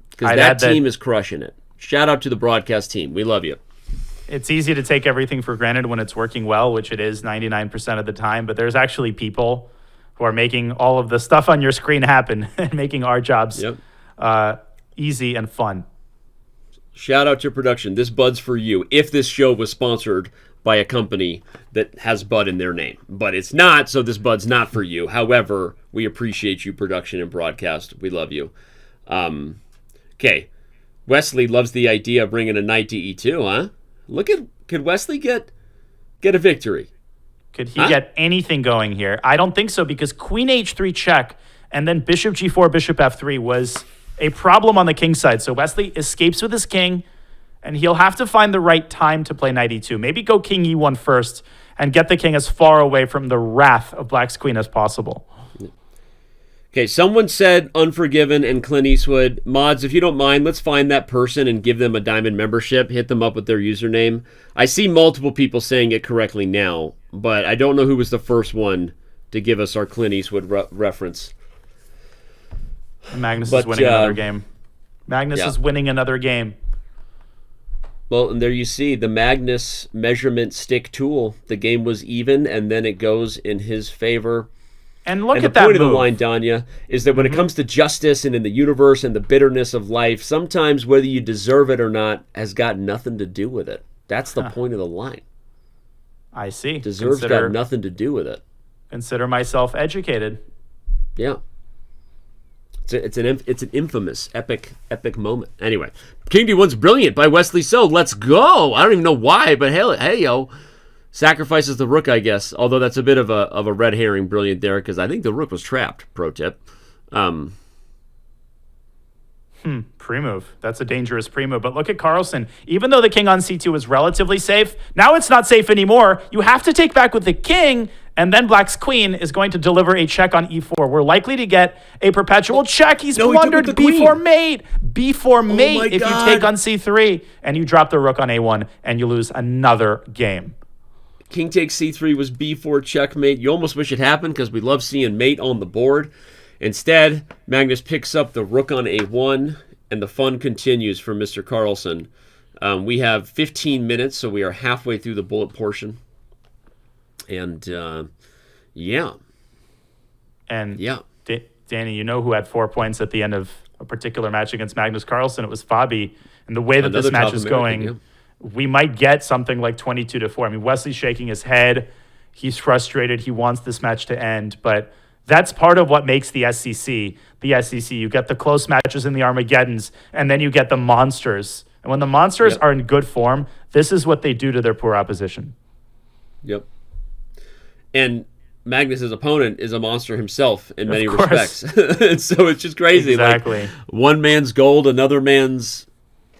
Because that team is crushing it. Shout out to the broadcast team. We love you. It's easy to take everything for granted when it's working well, which it is 99% of the time. But there's actually people who are making all of the stuff on your screen happen and making our jobs easy and fun. Shout out to production. This Bud's for you. If this show was sponsored by a company that has Bud in their name. But it's not, so this Bud's not for you. However, we appreciate you, production and broadcast. We love you. Okay. Wesley loves the idea of bringing a knight to e2, huh? Could Wesley get a victory? Could he get anything going here? I don't think so, because queen h3 check and then bishop g4, bishop f3 was a problem on the king side. So Wesley escapes with his king, and he'll have to find the right time to play knight e2. Maybe go king e1 first and get the king as far away from the wrath of black's queen as possible. Okay, someone said Unforgiven and Clint Eastwood. Mods, if you don't mind, let's find that person and give them a diamond membership. Hit them up with their username. I see multiple people saying it correctly now, but I don't know who was the first one to give us our Clint Eastwood reference. Magnus is winning another game. Magnus is winning another game. Well, and there you see the Magnus measurement stick tool. The game was even, and then it goes in his favor. And look at that the point move. of the line, Danya, is that when it comes to justice and in the universe and the bitterness of life, sometimes whether you deserve it or not has got nothing to do with it. That's the point of the line. I see. Deserves got nothing to do with it. Consider myself educated. Yeah. It's an infamous epic moment. Anyway, King D1's brilliant by Wesley. So let's go. I don't even know why, but hey yo, sacrifices the rook, I guess. Although that's a bit of a red herring. Brilliant there, because I think the rook was trapped. Pro tip. Pre-move. That's a dangerous pre-move. But look at Carlsen. Even though the king on c2 was relatively safe, now it's not safe anymore. You have to take back with the king, and then black's queen is going to deliver a check on e4. We're likely to get a perpetual check. He's blundered b4 mate. B4 mate if you take on c3, and you drop the rook on a1, and you lose another game. King takes c3 was b4 checkmate. You almost wish it happened because we love seeing mate on the board. Instead, Magnus picks up the rook on a1, and the fun continues for Mr. Carlsen. We have 15 minutes, so we are halfway through the bullet portion. And, yeah. And, Danny, you know who had 4 points at the end of a particular match against Magnus Carlsen? It was Fabi. And the way that this match is going, we might get something like 22-4. I mean, Wesley's shaking his head. He's frustrated. He wants this match to end, but that's part of what makes the SEC the SEC. You get the close matches in the Armageddons, and then you get the monsters. And when the monsters are in good form, this is what they do to their poor opposition. Yep. And Magnus's opponent is a monster himself in many respects. And so it's just crazy. Exactly. Like, one man's gold, another man's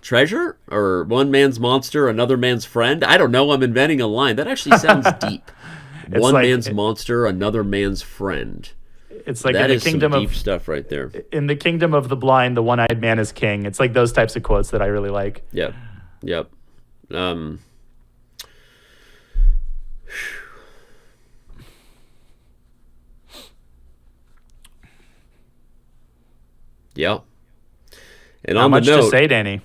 treasure? Or one man's monster, another man's friend? I don't know. I'm inventing a line. That actually sounds deep. One man's monster, another man's friend. It's like that in the kingdom some deep of stuff right there. In the kingdom of the blind, the one-eyed man is king. It's like those types of quotes that I really like. Yep. Yeah. And not on the much note, to say, Danny.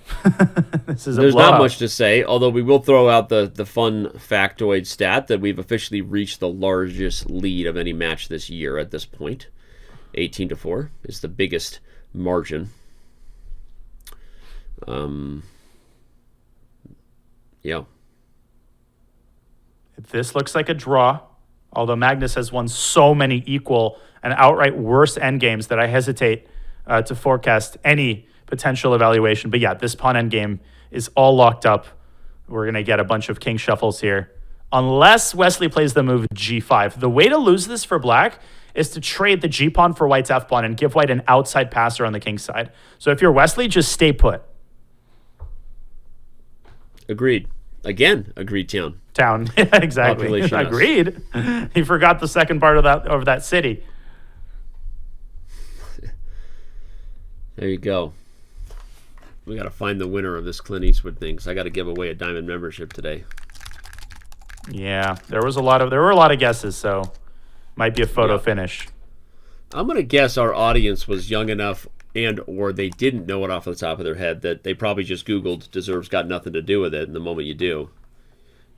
There's not much to say, although we will throw out the fun factoid stat that we've officially reached the largest lead of any match this year at this point. 18-4 is the biggest margin. Yeah. This looks like a draw, although Magnus has won so many equal and outright worse endgames that I hesitate to forecast any potential evaluation. But yeah, this pawn endgame is all locked up. We're going to get a bunch of king shuffles here. Unless Wesley plays the move g5. The way to lose this for black is to trade the g-pawn for white's f-pawn and give white an outside passer on the king's side. So if you're Wesley, just stay put. Agreed. Again, agreed town. Exactly. Agreed. He forgot the second part of that city. There you go. We got to find the winner of this Clint Eastwood thing, because I got to give away a diamond membership today. Yeah, there were a lot of guesses, so might be a photo finish. I'm going to guess our audience was young enough or they didn't know it off the top of their head that they probably just Googled deserves got nothing to do with it, and the moment you do,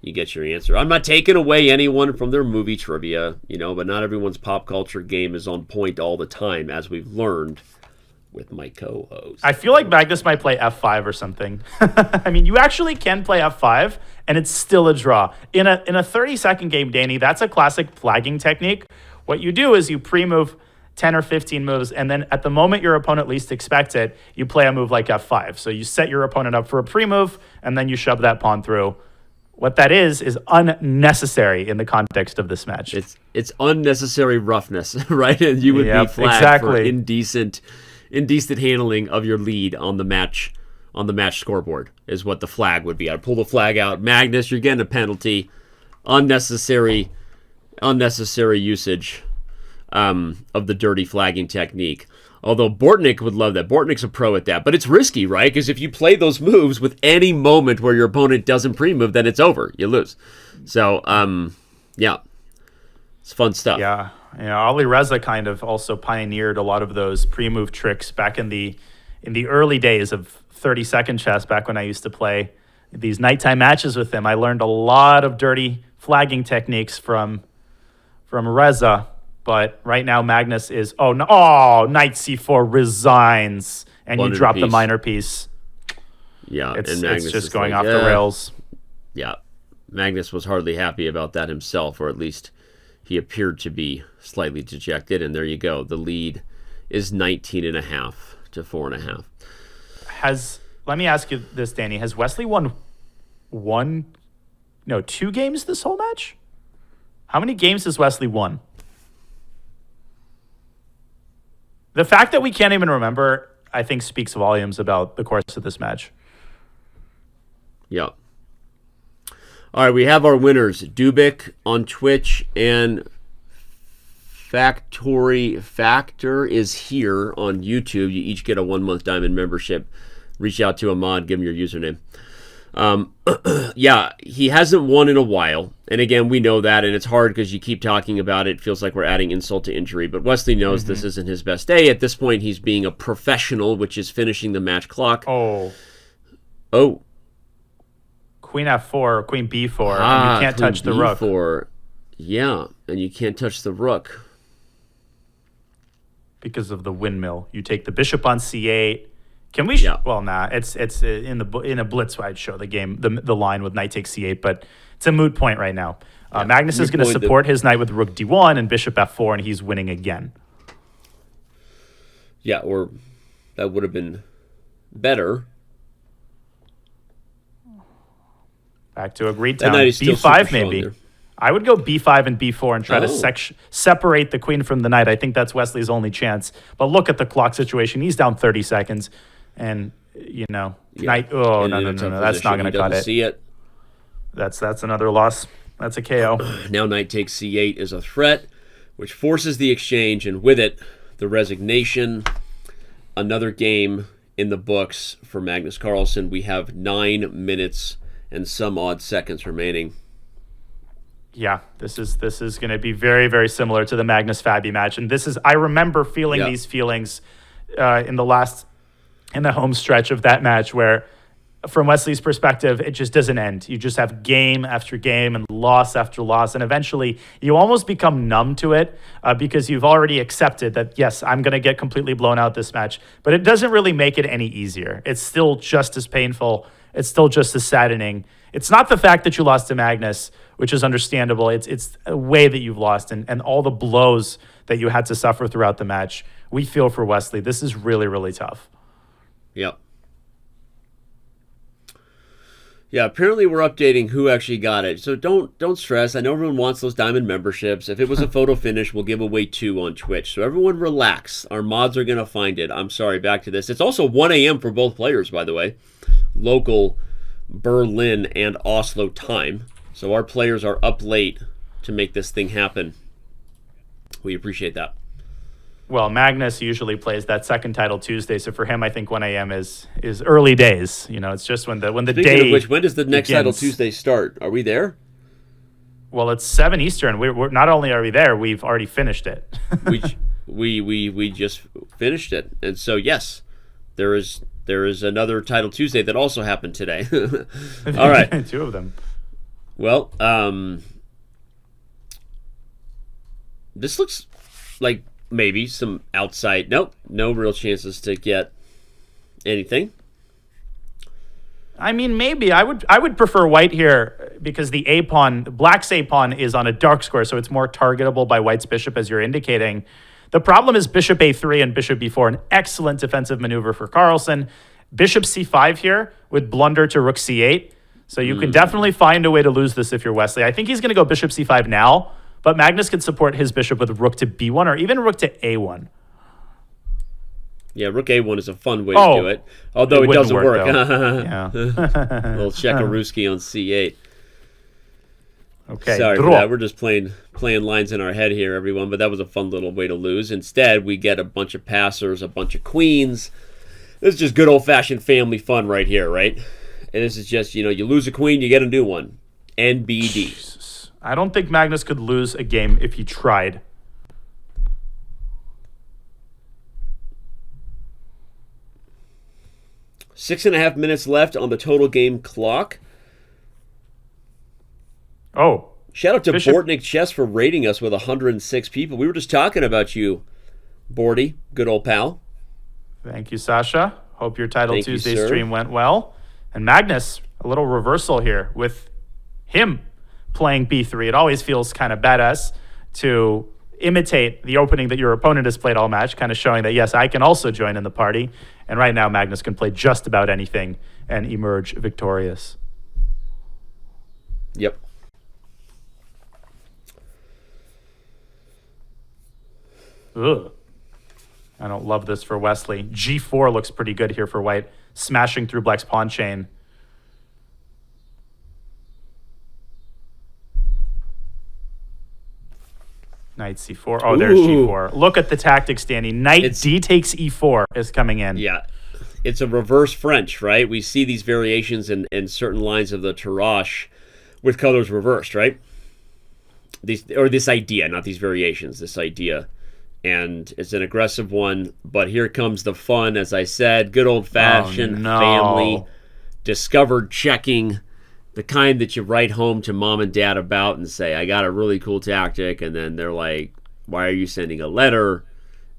you get your answer. I'm not taking away anyone from their movie trivia, but not everyone's pop culture game is on point all the time, as we've learned with my co-host. I feel like Magnus might play f5 or something. I mean, you actually can play f5, and it's still a draw. In a 30-second game, Danny, that's a classic flagging technique. What you do is you pre-move 10 or 15 moves, and then at the moment your opponent least expects it, you play a move like f5. So you set your opponent up for a pre-move, and then you shove that pawn through. What that is unnecessary in the context of this match. It's unnecessary roughness, right? And you would be flagged for indecent handling of your lead on the match scoreboard is what the flag would be. I'd pull the flag out. Magnus, you're getting a penalty. Unnecessary usage of the dirty flagging technique. Although Bortnick would love that. Bortnick's a pro at that. But it's risky, right? Because if you play those moves with any moment where your opponent doesn't pre-move, then it's over. You lose. So, yeah. It's fun stuff. Yeah. Alireza kind of also pioneered a lot of those pre-move tricks back in the early days of 30-second chess, back when I used to play these nighttime matches with him. I learned a lot of dirty flagging techniques from Reza. But right now, Magnus is, knight c4 resigns, and you drop the minor piece. Yeah, it's just going off the rails. Yeah, Magnus was hardly happy about that himself, or at least he appeared to be slightly dejected. And there you go. The lead is 19.5 to 4.5. Let me ask you this, Danny. Has Wesley won 2 games this whole match? How many games has Wesley won? The fact that we can't even remember, I think, speaks volumes about the course of this match. Yeah. All right, we have our winners. Dubik on Twitch and Factor is here on YouTube. You each get a 1-month Diamond membership. Reach out to Ahmad, give him your username. Yeah, he hasn't won in a while. And again, we know that, and it's hard because you keep talking about it. It feels like we're adding insult to injury. But Wesley knows this isn't his best day. At this point, he's being a professional, which is finishing the match clock. Oh. Queen F4, Queen B4, and you can't touch the rook. B4. Yeah, and you can't touch the rook. Because of the windmill. You take the bishop on C8. Can we? Well, nah. It's in a blitz. I'd show the game, the line with knight takes C8, but it's a moot point right now. Magnus is going to support his knight with rook D1 and bishop F4, and he's winning again. Yeah, or that would have been better. Back to agreed town. B5 maybe. I would go B5 and B4 and try to separate the queen from the knight. I think that's Wesley's only chance. But look at the clock situation. He's down 30 seconds. And, knight. Oh, no. That's not going to cut it. See it. That's another loss. That's a KO. Now knight takes C8 is a threat, which forces the exchange. And with it, the resignation. Another game in the books for Magnus Carlsen. We have 9 minutes and some odd seconds remaining. Yeah, this is going to be very, very similar to the Magnus Fabi match, and I remember feeling these feelings in the home stretch of that match, where, from Wesley's perspective, it just doesn't end. You just have game after game and loss after loss, and eventually you almost become numb to it because you've already accepted that, yes, I'm going to get completely blown out this match, but it doesn't really make it any easier. It's still just as painful. It's still just as saddening. It's not the fact that you lost to Magnus, which is understandable. It's a way that you've lost and all the blows that you had to suffer throughout the match. We feel for Wesley. This is really, really tough. Yep. Yeah, apparently we're updating who actually got it. So don't stress. I know everyone wants those diamond memberships. If it was a photo finish, we'll give away 2 on Twitch. So everyone relax. Our mods are going to find it. I'm sorry, back to this. It's also 1 a.m. for both players, by the way. Local Berlin and Oslo time. So our players are up late to make this thing happen. We appreciate that. Well, Magnus usually plays that second title Tuesday, so for him, I think 1 a.m. is early days. It's just when the Speaking day. Of which, when does the next begins. title Tuesday start? Are we there? Well, it's 7 Eastern. We're not only are we there, we've already finished it. we just finished it, and so yes, there is another title Tuesday that also happened today. All right, 2 of them. Well, this looks like maybe some outside. Nope, no real chances to get anything. I mean, maybe I would prefer white here because the A pawn, black's A pawn, is on a dark square, so it's more targetable by white's bishop, as you're indicating. The problem is bishop A3 and bishop B4, an excellent defensive maneuver for Carlsen. Bishop C5 here would blunder to rook C8. So you can definitely find a way to lose this if you're Wesley. I think he's going to go bishop C5 now, but Magnus can support his bishop with rook to B1 or even rook to A1. Yeah, rook A1 is a fun way to do it, although it doesn't work. Yeah. Little Chekaruski on C8. Okay. Sorry for that. We're just playing lines in our head here, everyone, but that was a fun little way to lose. Instead, we get a bunch of passers, a bunch of queens. This is just good old-fashioned family fun right here, right? And this is just, you lose a queen, you get a new one. NBD. Jesus. I don't think Magnus could lose a game if he tried. Six and a half minutes left on the total game clock. Oh. Shout out to Bortnik Chess for rating us with 106 people. We were just talking about you, Bordy. Good old pal. Thank you, Sasha. Hope your Title Tuesday stream went well. And Magnus, a little reversal here with him playing B3. It always feels kind of badass to imitate the opening that your opponent has played all match, kind of showing that, yes, I can also join in the party. And right now, Magnus can play just about anything and emerge victorious. Yep. Ugh. I don't love this for Wesley. G4 looks pretty good here for White, smashing through Black's pawn chain. Knight C4. Oh, there's G4. Look at the tactics, Danny. Knight D takes E4 is coming in. Yeah. It's a reverse French, right? We see these variations in certain lines of the Tarrasch with colors reversed, right? This idea, not these variations, this idea. And it's an aggressive one, but here comes the fun, as I said. Good old-fashioned family discovered checking, the kind that you write home to mom and dad about and say, I got a really cool tactic, and then they're like, why are you sending a letter?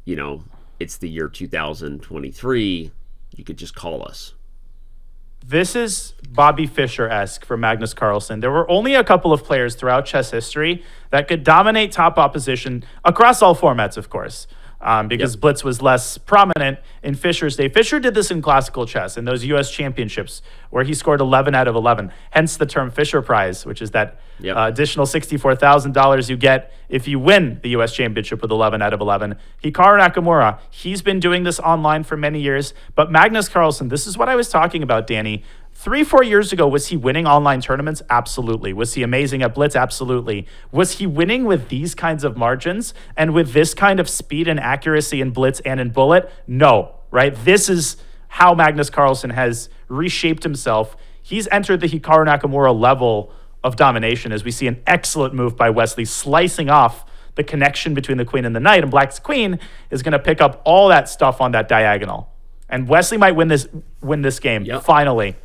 You know, it's the year 2023. You could just call us. This is Bobby Fischer-esque for Magnus Carlsen. There were only a couple of players throughout chess history that could dominate top opposition across all formats, of course, because Blitz was less prominent in Fischer's day. Fischer did this in classical chess in those U.S. championships where he scored 11 out of 11, hence the term Fischer Prize, which is that additional $64,000 you get if you win the U.S. championship with 11 out of 11. Hikaru Nakamura, he's been doing this online for many years, but Magnus Carlsen, this is what I was talking about, Danny. 3-4 years ago, was he winning online tournaments? Absolutely. Was he amazing at Blitz? Absolutely. Was he winning with these kinds of margins and with this kind of speed and accuracy in Blitz and in Bullet? No, right? This is how Magnus Carlsen has reshaped himself. He's entered the Hikaru Nakamura level of domination as we see an excellent move by Wesley, slicing off the connection between the queen and the knight, and Black's queen is going to pick up all that stuff on that diagonal. And Wesley might win this game, finally.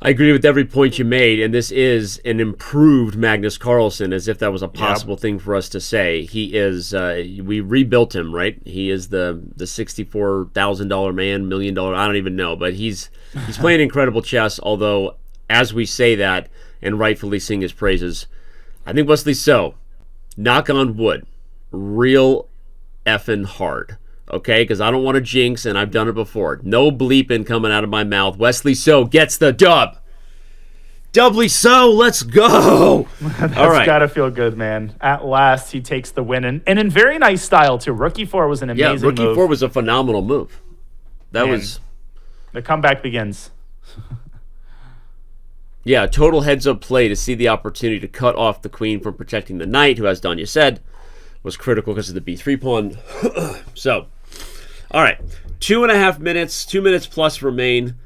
I agree with every point you made, and this is an improved Magnus Carlsen, as if that was a possible thing for us to say. He is, we rebuilt him, right? He is the $64,000 man, $1 million, I don't even know, but he's playing incredible chess, although as we say that, and rightfully sing his praises, I think Wesley So, knock on wood, real effing hard. Okay, because I don't want to jinx, and I've done it before. No bleeping coming out of my mouth. Wesley So gets the dub. Doubly so, let's go. That's All right. Gotta feel good, man. At last, he takes the win, and in very nice style, too. Rook E4 was an amazing move. Yeah, Rook E4 was a phenomenal move. That was... The comeback begins. Yeah, total heads-up play to see the opportunity to cut off the queen from protecting the knight, who, as Danya said, was critical because of the B3 pawn. So, all right, 2.5 minutes, 2 minutes plus remain.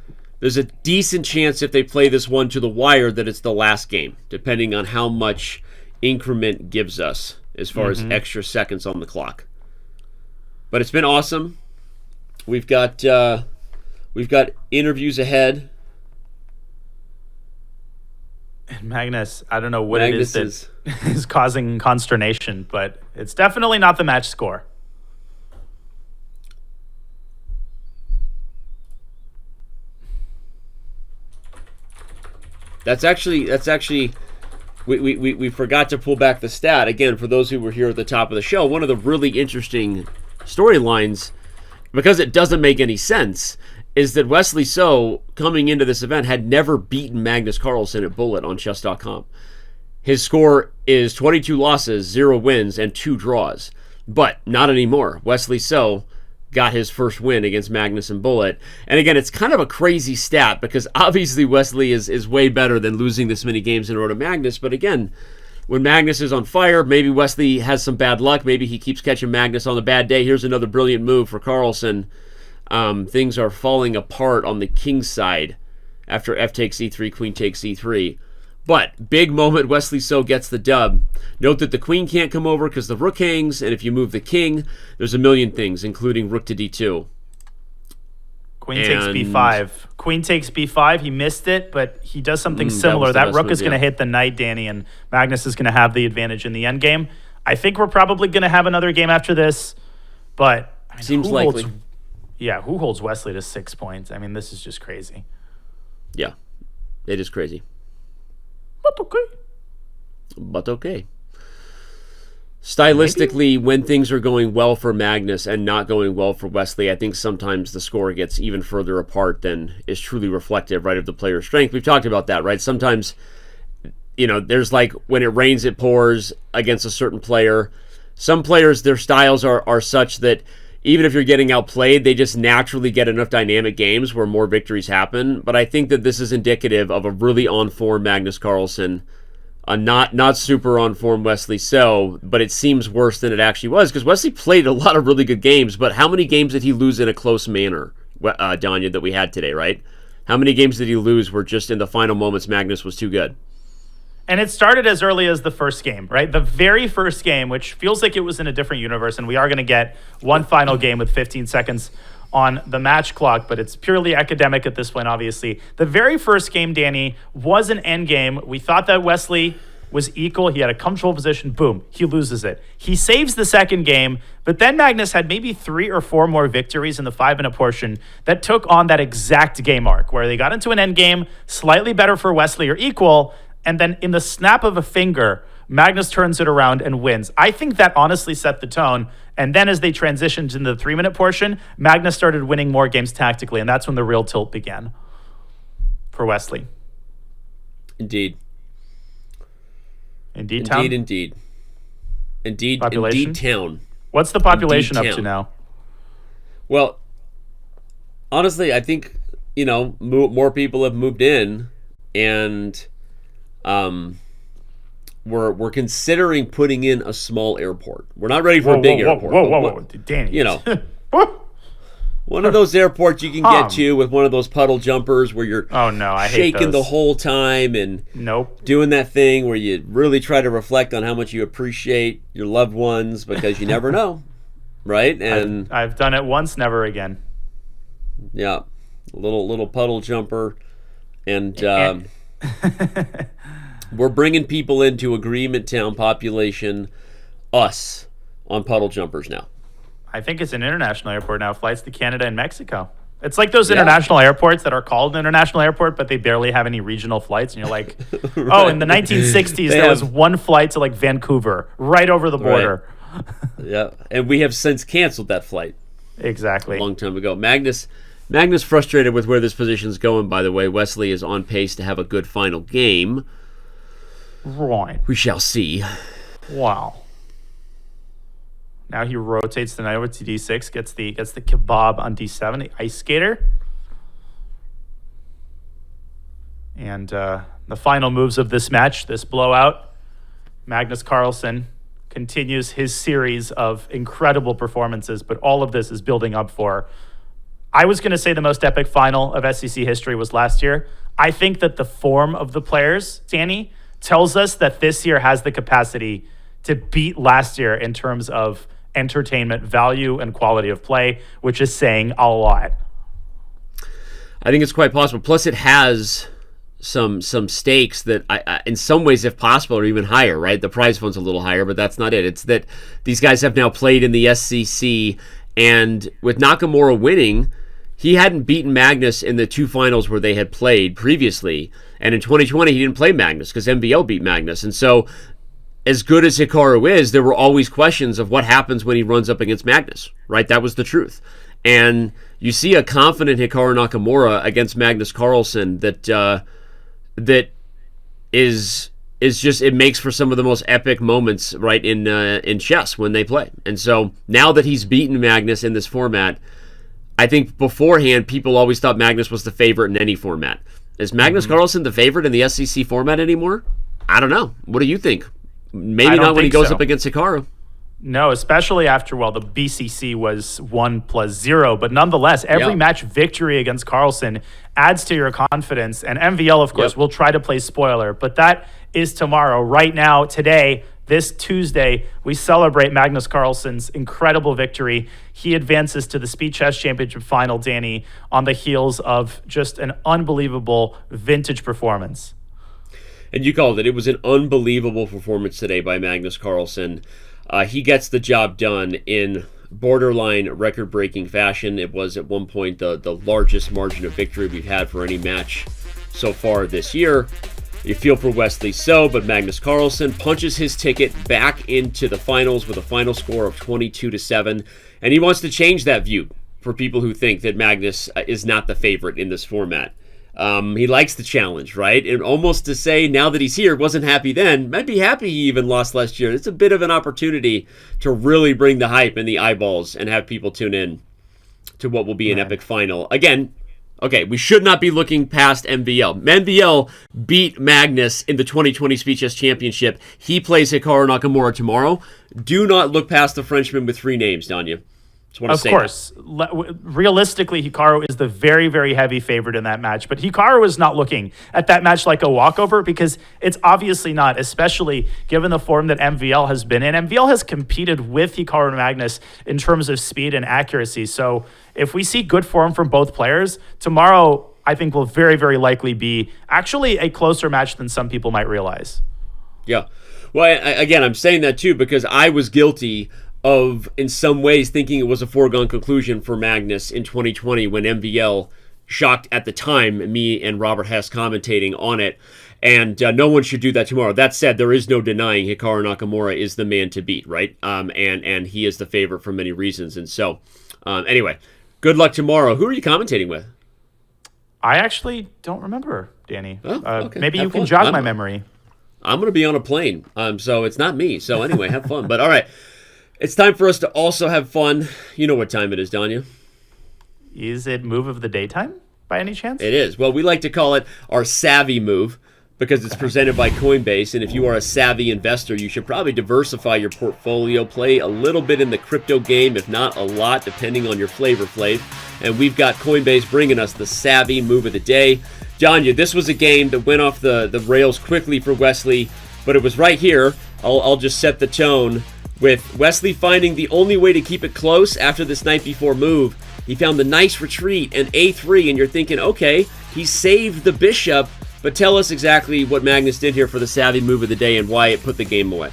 There's a decent chance if they play this one to the wire that it's the last game, depending on how much increment gives us as far as extra seconds on the clock. But it's been awesome. We've got interviews ahead. And Magnus, I don't know what Magnus it is that is causing consternation, but it's definitely not the match score. That's actually we forgot to pull back the stat again for those who were here at the top of the show. One of the really interesting storylines, because it doesn't make any sense, is that Wesley So, coming into this event, had never beaten Magnus Carlsen at Bullet on Chess.com. His score is 22 losses, 0 wins, and 2 draws. But not anymore. Wesley So got his first win against Magnus in Bullet. And again, it's kind of a crazy stat because obviously Wesley is way better than losing this many games in a row to Magnus. But again, when Magnus is on fire, maybe Wesley has some bad luck. Maybe he keeps catching Magnus on the bad day. Here's another brilliant move for Carlsen. Things are falling apart on the king's side after f takes e3, queen takes e3. But big moment, Wesley So gets the dub. Note that the queen can't come over because the rook hangs, and if you move the king, there's a million things, including rook to d2. Queen takes b5. Queen takes b5. He missed it, but he does something similar. That rook is going to hit the knight, Danny, and Magnus is going to have the advantage in the endgame. I think we're probably going to have another game after this, but I mean, seems likely. Who holds Wesley to 6 points? I mean, this is just crazy. Yeah, it is crazy. But okay. But okay. stylistically, when things are going well for Magnus and not going well for Wesley, I think sometimes the score gets even further apart than is truly reflective, right, of the player's strength. We've talked about that, right? Sometimes, there's like when it rains, it pours against a certain player. Some players, their styles are such that even if you're getting outplayed, they just naturally get enough dynamic games where more victories happen. But I think that this is indicative of a really on-form Magnus Carlsen, a not super on-form Wesley So, but it seems worse than it actually was, because Wesley played a lot of really good games, but how many games did he lose in a close manner, Danya, that we had today, right? How many games did he lose where just in the final moments Magnus was too good? And it started as early as the first game, right? The very first game, which feels like it was in a different universe, and we are going to get one final game with 15 seconds on the match clock, but it's purely academic at this point, obviously. The very first game, Danny, was an end game. We thought that Wesley was equal. He had a comfortable position. Boom, he loses it. He saves the second game, but then Magnus had maybe 3 or 4 more victories in the 5-minute portion that took on that exact game arc, where they got into an end game, slightly better for Wesley or equal, and then in the snap of a finger, Magnus turns it around and wins. I think that honestly set the tone. And then as they transitioned into the 3-minute portion, Magnus started winning more games tactically, and that's when the real tilt began for Wesley. Indeed. Indeed town? Indeed Population? Indeed town. What's the population Indeed up to town. now? Well, honestly, I think, more people have moved in, and we're considering putting in a small airport. We're not ready for a big airport. Whoa, Danny. One of those airports you can get to with one of those puddle jumpers where you're I hate shaking the those. whole time and doing that thing where you really try to reflect on how much you appreciate your loved ones, because you never know, right? And I've done it once, never again. Yeah, a little puddle jumper, and we're bringing people into Agreement Town population, us, on puddle jumpers now. I think it's an international airport now. Flights to Canada and Mexico. It's like those international airports that are called an international airport, but they barely have any regional flights. And you're like, Right. oh, in the 1960s, there was one flight to like Vancouver, right over the border. Right. Yeah, and we have since canceled that flight. Exactly. A long time ago. Magnus frustrated with where this position's going, by the way. Wesley is on pace to have a good final game. Right. We shall see. Wow. Now he rotates the knight over to d6, gets the kebab on d7, the ice skater. And the final moves of this match, this blowout, Magnus Carlsen continues his series of incredible performances, but all of this is building up for, I was going to say the most epic final of SEC history was last year. I think that the form of the players, Danny, tells us that this year has the capacity to beat last year in terms of entertainment value and quality of play, which is saying a lot. I think it's quite possible. Plus, it has some stakes that, I in some ways, if possible, are even higher, right? The prize fund's a little higher, but that's not it. It's that these guys have now played in the SEC, and with Nakamura winning, he hadn't beaten Magnus in the 2 finals where they had played previously. And in 2020, he didn't play Magnus because MVL beat Magnus. And so, as good as Hikaru is, there were always questions of what happens when he runs up against Magnus, right? That was the truth. And you see a confident Hikaru Nakamura against Magnus Carlsen that is just, it makes for some of the most epic moments, right, in chess when they play. And so now that he's beaten Magnus in this format, I think beforehand people always thought Magnus was the favorite in any format. Is Magnus Carlsen the favorite in the SEC format anymore? I don't know. What do you think? Maybe not when he goes up against Hikaru. No, especially after, the BCC was 1+0. But nonetheless, every match victory against Carlsen adds to your confidence. And MVL, of course, will try to play spoiler. But that is tomorrow. Right now, today, this Tuesday, we celebrate Magnus Carlsen's incredible victory. He advances to the Speed Chess Championship final, Danny, on the heels of just an unbelievable vintage performance. And you called it. It was an unbelievable performance today by Magnus Carlsen. He gets the job done in borderline record-breaking fashion. It was at one point the largest margin of victory we've had for any match so far this year. You feel for Wesley but Magnus Carlsen punches his ticket back into the finals with a final score of 22-7, and he wants to change that view for people who think that Magnus is not the favorite in this format. He likes the challenge, right? And almost to say now that he's here, wasn't happy then, might be happy he even lost last year. It's a bit of an opportunity to really bring the hype and the eyeballs and have people tune in to what will be an epic final. Again, okay, we should not be looking past MVL. MVL beat Magnus in the 2020 Speed Chess Championship. He plays Hikaru Nakamura tomorrow. Do not look past the Frenchman with 3 names, Danya. Of course. Realistically, Hikaru is the very, very heavy favorite in that match. But Hikaru is not looking at that match like a walkover because it's obviously not, especially given the form that MVL has been in. MVL has competed with Hikaru and Magnus in terms of speed and accuracy. So if we see good form from both players, tomorrow I think will very, very likely be actually a closer match than some people might realize. Yeah. Well, again, I'm saying that too because I was guilty of, in some ways, thinking it was a foregone conclusion for Magnus in 2020 when MVL shocked at the time me and Robert Hess commentating on it. And no one should do that tomorrow. That said, there is no denying Hikaru Nakamura is the man to beat, right? And he is the favorite for many reasons. And so, anyway, good luck tomorrow. Who are you commentating with? I actually don't remember, Danny. Oh, okay. Maybe Have you can fun. jog my memory. I'm going to be on a plane, so it's not me. So anyway, have fun. But all right. It's time for us to also have fun. You know what time it is, Danya. Is it move of the daytime by any chance? It is. Well, we like to call it our savvy move because it's presented by Coinbase. And if you are a savvy investor, you should probably diversify your portfolio, play a little bit in the crypto game, if not a lot, depending on your flavor flav. And we've got Coinbase bringing us the savvy move of the day. Danya, this was a game that went off the rails quickly for Wesley, but it was right here. I'll just set the tone. With Wesley finding the only way to keep it close after this night before move, he found the nice retreat and A3, and you're thinking, okay, he saved the bishop, but tell us exactly what Magnus did here for the savvy move of the day and why it put the game away.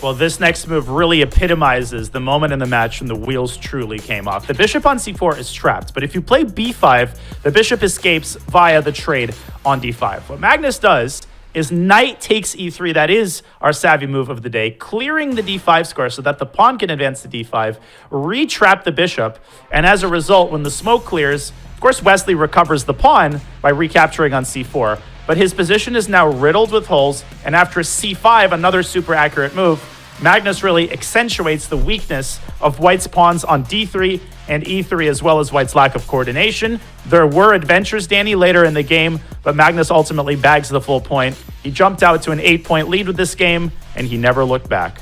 Well, this next move really epitomizes the moment in the match when the wheels truly came off. The bishop on c4 is trapped, but if you play b5, the bishop escapes via the trade on d5. What Magnus does is knight takes e3. That is our savvy move of the day, clearing the d5 square so that the pawn can advance to d5, re-trap the bishop, and as a result, when the smoke clears, of course, Wesley recovers the pawn by recapturing on c4, but his position is now riddled with holes, and after c5, another super accurate move, Magnus really accentuates the weakness of White's pawns on d3 and e3, as well as White's lack of coordination. There were adventures, Danny, later in the game, but Magnus ultimately bags the full point. He jumped out to an 8-point lead with this game, and he never looked back.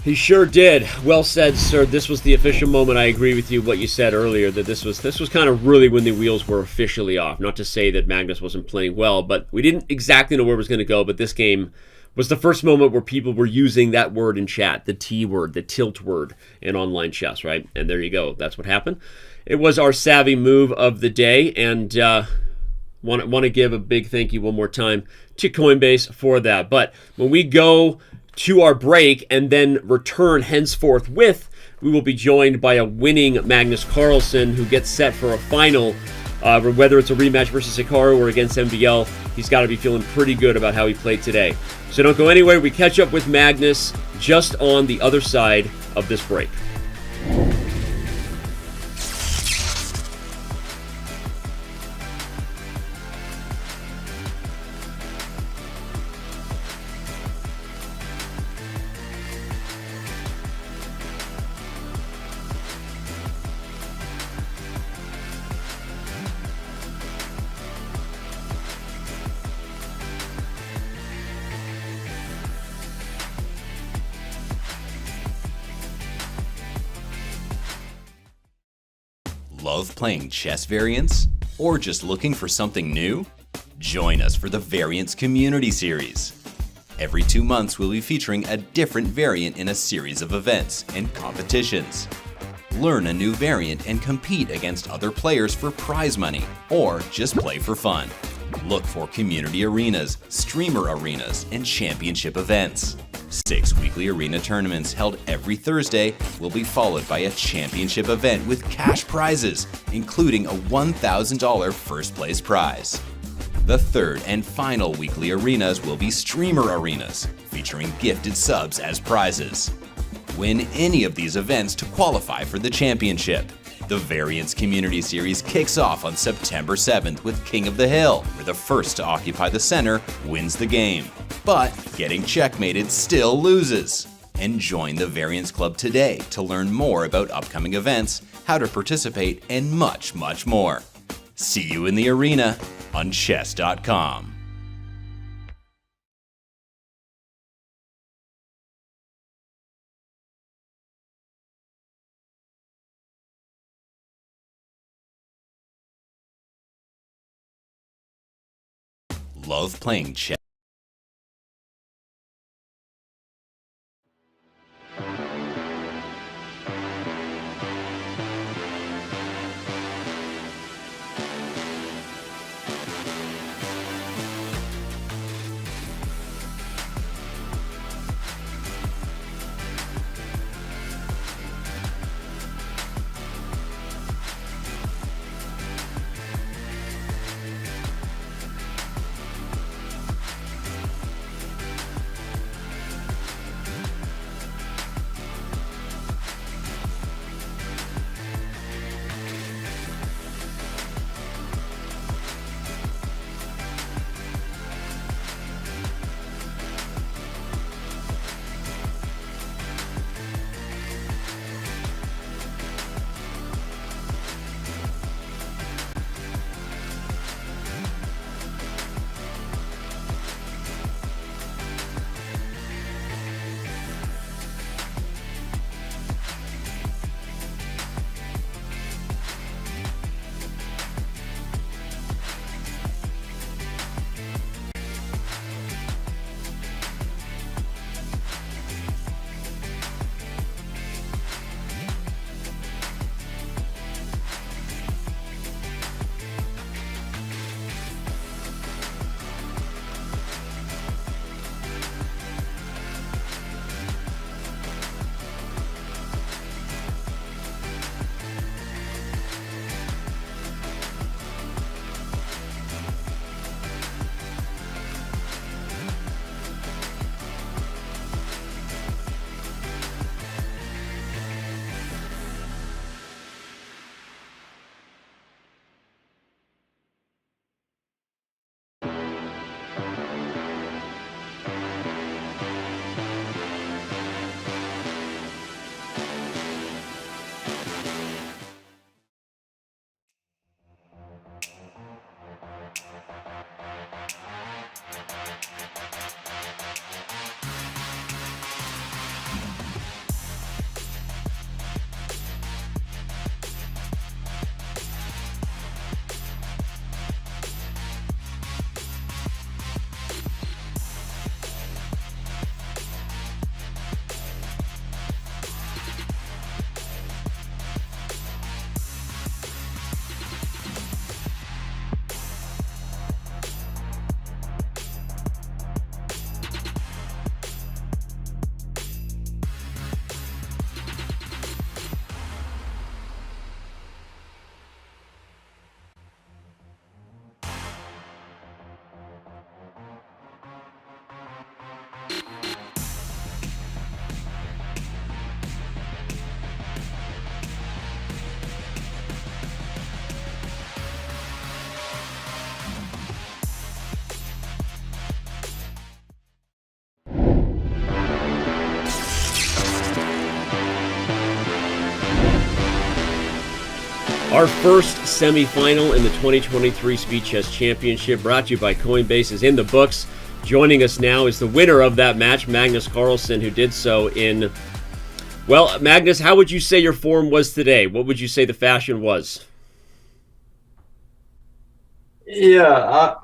He sure did. Well said, sir. This was the official moment. I agree with you what you said earlier, that this was kind of really when the wheels were officially off. Not to say that Magnus wasn't playing well, but we didn't exactly know where it was going to go, but this game was the first moment where people were using that word in chat, the T word, the tilt word in online chess, right? And there you go. That's what happened. It was our savvy move of the day, and want to give a big thank you one more time to Coinbase for that. But when we go to our break and then return henceforth with, we will be joined by a winning Magnus Carlsen who gets set for a final. Whether it's a rematch versus Hikaru or against MVL, he's got to be feeling pretty good about how he played today. So don't go anywhere. We catch up with Magnus just on the other side of this break. Love playing chess variants? Or just looking for something new? Join us for the Variants Community Series. Every 2 months, we'll be featuring a different variant in a series of events and competitions. Learn a new variant and compete against other players for prize money, or just play for fun. Look for community arenas, streamer arenas, and championship events. 6 weekly arena tournaments held every Thursday will be followed by a championship event with cash prizes, including a $1,000 first place prize. The third and final weekly arenas will be streamer arenas, featuring gifted subs as prizes. Win any of these events to qualify for the championship. The Variance Community Series kicks off on September 7th with King of the Hill, where the first to occupy the center wins the game. But getting checkmated still loses. And join the Variance Club today to learn more about upcoming events, how to participate, and much, much more. See you in the arena on Chess.com. Love playing chess? Our first semifinal in the 2023 Speed Chess Championship, brought to you by Coinbase, is in the books. Joining us now is the winner of that match, Magnus Carlsen, who did so in... Well, Magnus, how would you say your form was today? What would you say the fashion was? Yeah,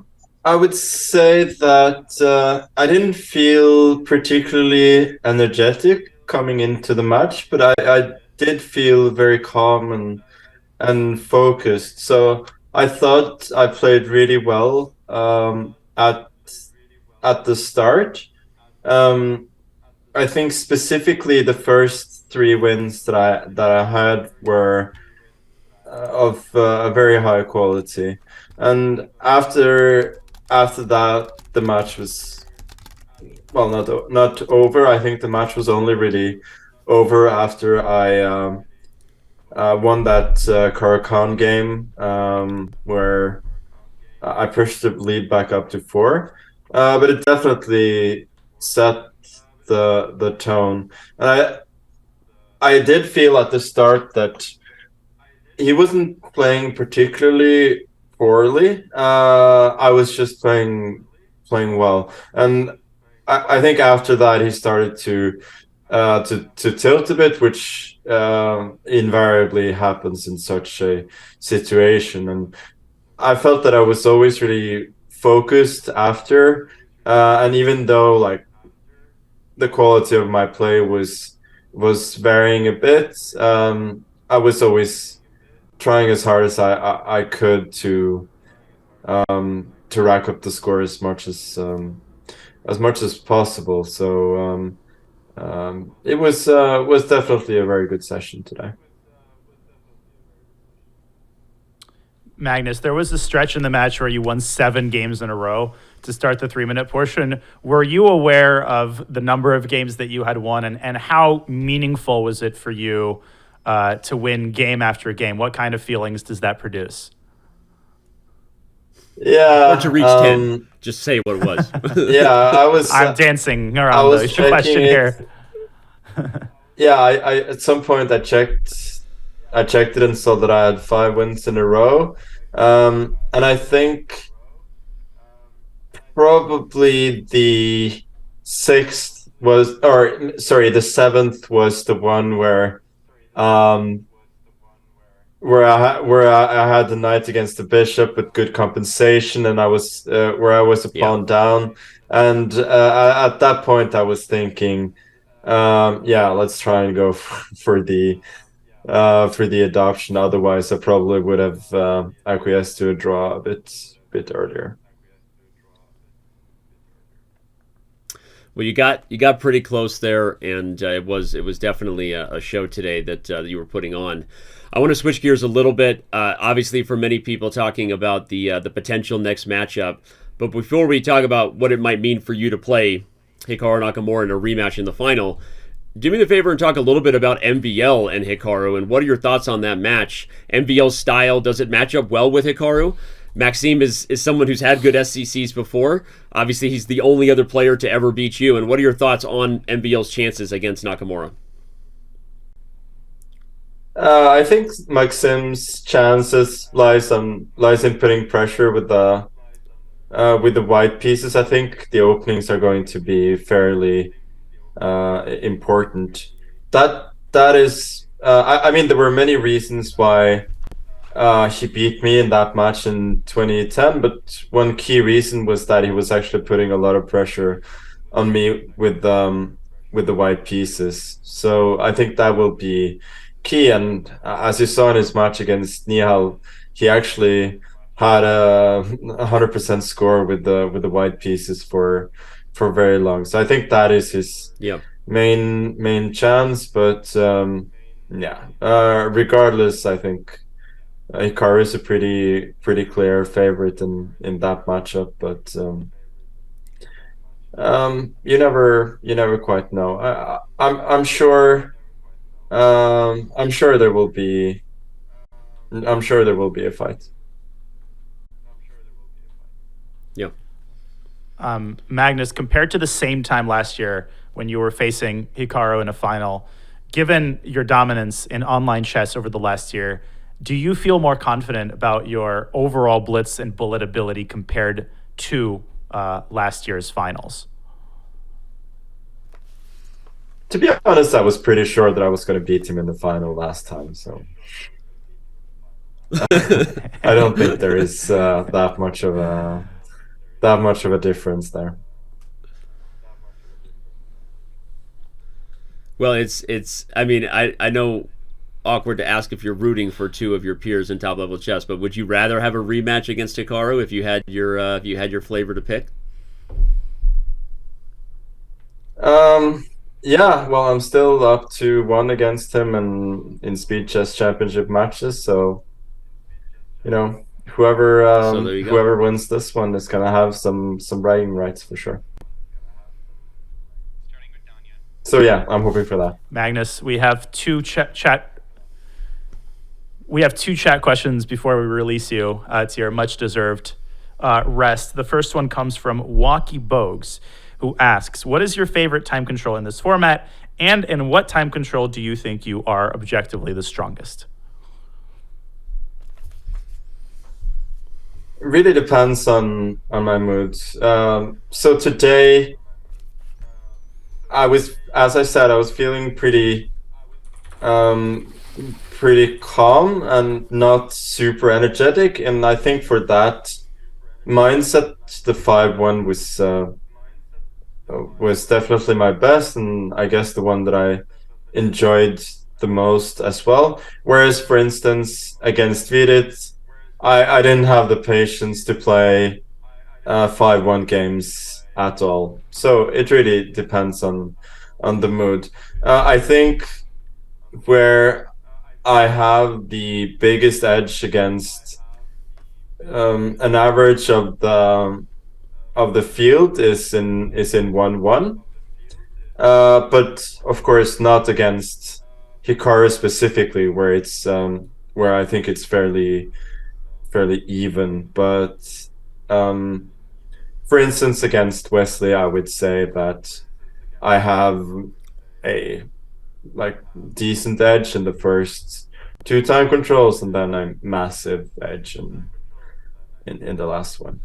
I would say that I didn't feel particularly energetic coming into the match, but I did feel very calm and focused. So I thought I played really well at the start. I think specifically the first 3 wins that I had were of a very high quality, and after after that, the match was, well, not over. I think the match was only really over after I won that Caracan game, where I pushed the lead back up to 4. But it definitely set the tone. And I did feel at the start that he wasn't playing particularly poorly. I was just playing well, and I think after that he started to tilt a bit, which invariably happens in such a situation. And I felt that I was always really focused after, and even though like the quality of my play was varying a bit, I was always trying as hard as I could to rack up the score as much as possible. So it was definitely a very good session today. Magnus, there was a stretch in the match where you won 7 games in a row to start the 3-minute portion. Were you aware of the number of games that you had won, and how meaningful was it for you to win game after game? What kind of feelings does that produce? Yeah. Or to reach 10. Just say what it was. Yeah, I was. I'm dancing around the question here. Yeah, I at some point I checked it and saw that I had 5 wins in a row. And I think probably the 7th was the one where I had the knight against the bishop with good compensation, and I was where I was a pawn down, and at that point I was thinking, let's try and go for the adoption. Otherwise, I probably would have acquiesced to a draw a bit earlier. Well, you got pretty close there, and it was definitely a show today that you were putting on. I want to switch gears a little bit. Obviously, for many people, talking about the potential next matchup. But before we talk about what it might mean for you to play Hikaru Nakamura in a rematch in the final, do me the favor and talk a little bit about MVL and Hikaru, and what are your thoughts on that match? MVL's style, does it match up well with Hikaru? Maxime is someone who's had good SCCs before. Obviously, he's the only other player to ever beat you. And what are your thoughts on MVL's chances against Nakamura? I think Maxime's chances lies in putting pressure with the white pieces. I think the openings are going to be fairly important. That is. I mean, there were many reasons why he beat me in that match in 2010, but one key reason was that he was actually putting a lot of pressure on me with the white pieces. So I think that will be key. And as you saw in his match against Nihal, he actually had a 100% score with the white pieces for very long. So I think that is his main chance. But regardless, I think Hikaru is a pretty clear favorite in that matchup, but you never quite know. I'm sure there will be a fight. Yeah. Magnus, compared to the same time last year when you were facing Hikaru in a final, given your dominance in online chess over the last year, do you feel more confident about your overall blitz and bullet ability compared to last year's finals? To be honest, I was pretty sure that I was going to beat him in the final last time, so I don't think there is that much of a difference there. Well, it's. I mean, I know. Awkward to ask if you're rooting for two of your peers in top level chess, but would you rather have a rematch against Hikaru if you had your flavor to pick? Yeah, well, I'm still up to 1 against him in speed chess championship matches, so whoever wins this one is gonna have some bragging rights for sure. So yeah, I'm hoping for that. Magnus, we have two chat questions before we release you to your much deserved rest. The first one comes from Walkie Bogues, who asks, what is your favorite time control in this format? And in what time control do you think you are objectively the strongest? It really depends on my mood. So today, as I said, I was feeling pretty calm and not super energetic, and I think for that mindset, the 5-1 was definitely my best, and I guess the one that I enjoyed the most as well. Whereas, for instance, against Virit, I didn't have the patience to play 5-1 games at all. So it really depends on the mood. I think where I have the biggest edge against an average of the field is in 1-1, but of course not against Hikaru specifically, where it's where I think it's fairly even. But for instance, against Wesley, I would say that I have a decent edge in the first 2 time controls, and then a massive edge in the last one.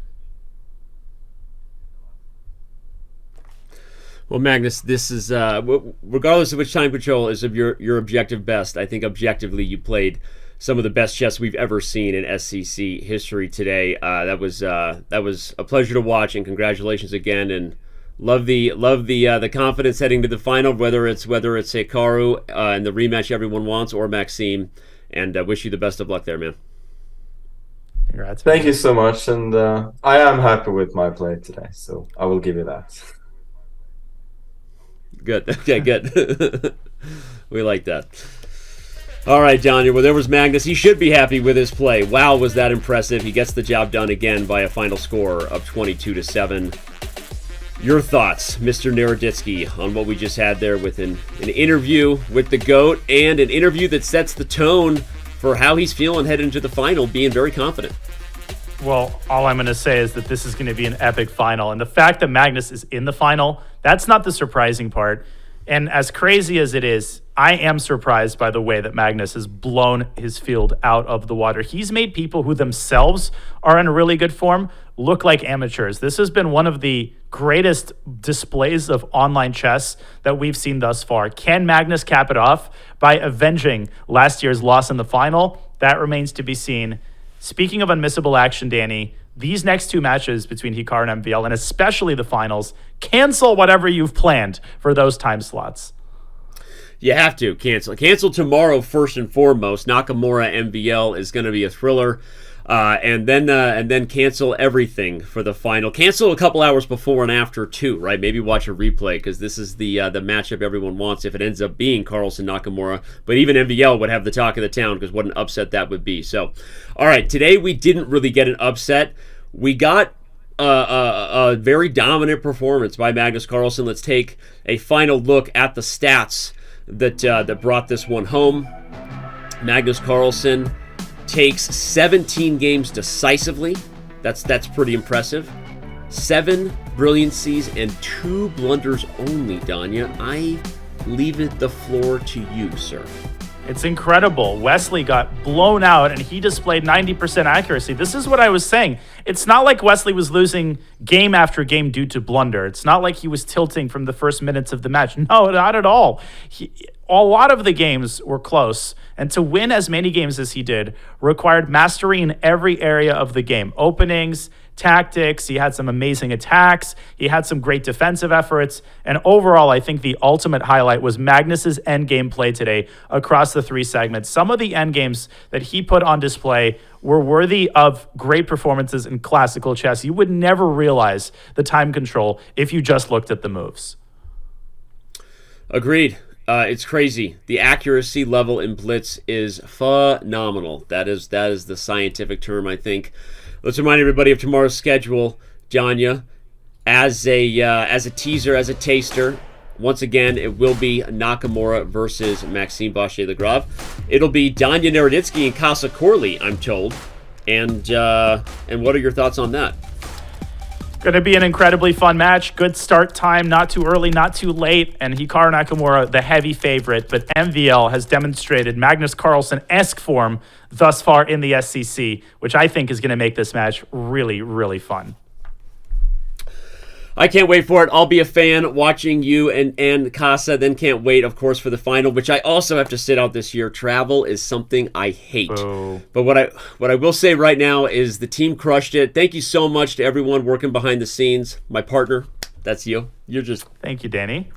Well, Magnus, this is regardless of which time control is of your objective best. I think objectively you played some of the best chess we've ever seen in SCC history today. That was a pleasure to watch, and congratulations again. And love the confidence heading to the final, whether it's Hikaru and the rematch everyone wants, or Maxime. And wish you the best of luck there, man. Congrats. Thank you so much, and I am happy with my play today, so I will give you that. Good. Okay, good. We like that. All right, Daniel. Well, there was Magnus. He should be happy with his play. Wow, was that impressive. He gets the job done again by a final score of 22-7. Your thoughts, Mr. Naroditsky, on what we just had there with an interview with the GOAT, and an interview that sets the tone for how he's feeling heading into the final, being very confident. Well, all I'm going to say is that this is going to be an epic final. And the fact that Magnus is in the final, that's not the surprising part. And as crazy as it is, I am surprised by the way that Magnus has blown his field out of the water. He's made people who themselves are in really good form look like amateurs. This has been one of the greatest displays of online chess that we've seen thus far. Can Magnus cap it off by avenging last year's loss in the final? That remains to be seen. Speaking of unmissable action, Danny, these next 2 matches between Hikaru and MVL, and especially the finals, cancel whatever you've planned for those time slots. You have to cancel. Cancel tomorrow first and foremost. Nakamura MVL is going to be a thriller, and then cancel everything for the final. Cancel a couple hours before and after too, right? Maybe watch a replay, because this is the matchup everyone wants if it ends up being Carlsen Nakamura. But even MVL would have the talk of the town, because what an upset that would be. So, all right, today we didn't really get an upset. We got a very dominant performance by Magnus Carlsen. Let's take a final look at the stats that brought this one home. Magnus Carlsen takes 17 games decisively. That's pretty impressive. 7 brilliancies and 2 blunders only, Danya. I leave it the floor to you, sir. It's incredible. Wesley got blown out, and he displayed 90% accuracy. This is what I was saying. It's not like Wesley was losing game after game due to blunder. It's not like he was tilting from the first minutes of the match. No, not at all. A lot of the games were close, and to win as many games as he did required mastery in every area of the game. Openings, tactics, he had some amazing attacks, he had some great defensive efforts, and overall, I think the ultimate highlight was Magnus's endgame play today across the 3 segments. Some of the endgames that he put on display were worthy of great performances in classical chess. You would never realize the time control if you just looked at the moves. Agreed. It's crazy. The accuracy level in blitz is phenomenal. That is the scientific term, I think. Let's remind everybody of tomorrow's schedule, Janya. As a teaser, as a taster, once again, it will be Nakamura versus Maxime Vachier-Lagrave. It'll be Danya Naroditsky and Casa Corley, I'm told. And what are your thoughts on that? Going to be an incredibly fun match. Good start time, not too early, not too late. And Hikaru Nakamura, the heavy favorite. But MVL has demonstrated Magnus Carlsen-esque form thus far in the SCC, which I think is going to make this match really, really fun. I can't wait for it. I'll be a fan watching you and Casa. Then can't wait, of course, for the final, which I also have to sit out this year. Travel is something I hate. Boo. But what I will say right now is the team crushed it. Thank you so much to everyone working behind the scenes. My partner, that's you. You're just thank you, Danny.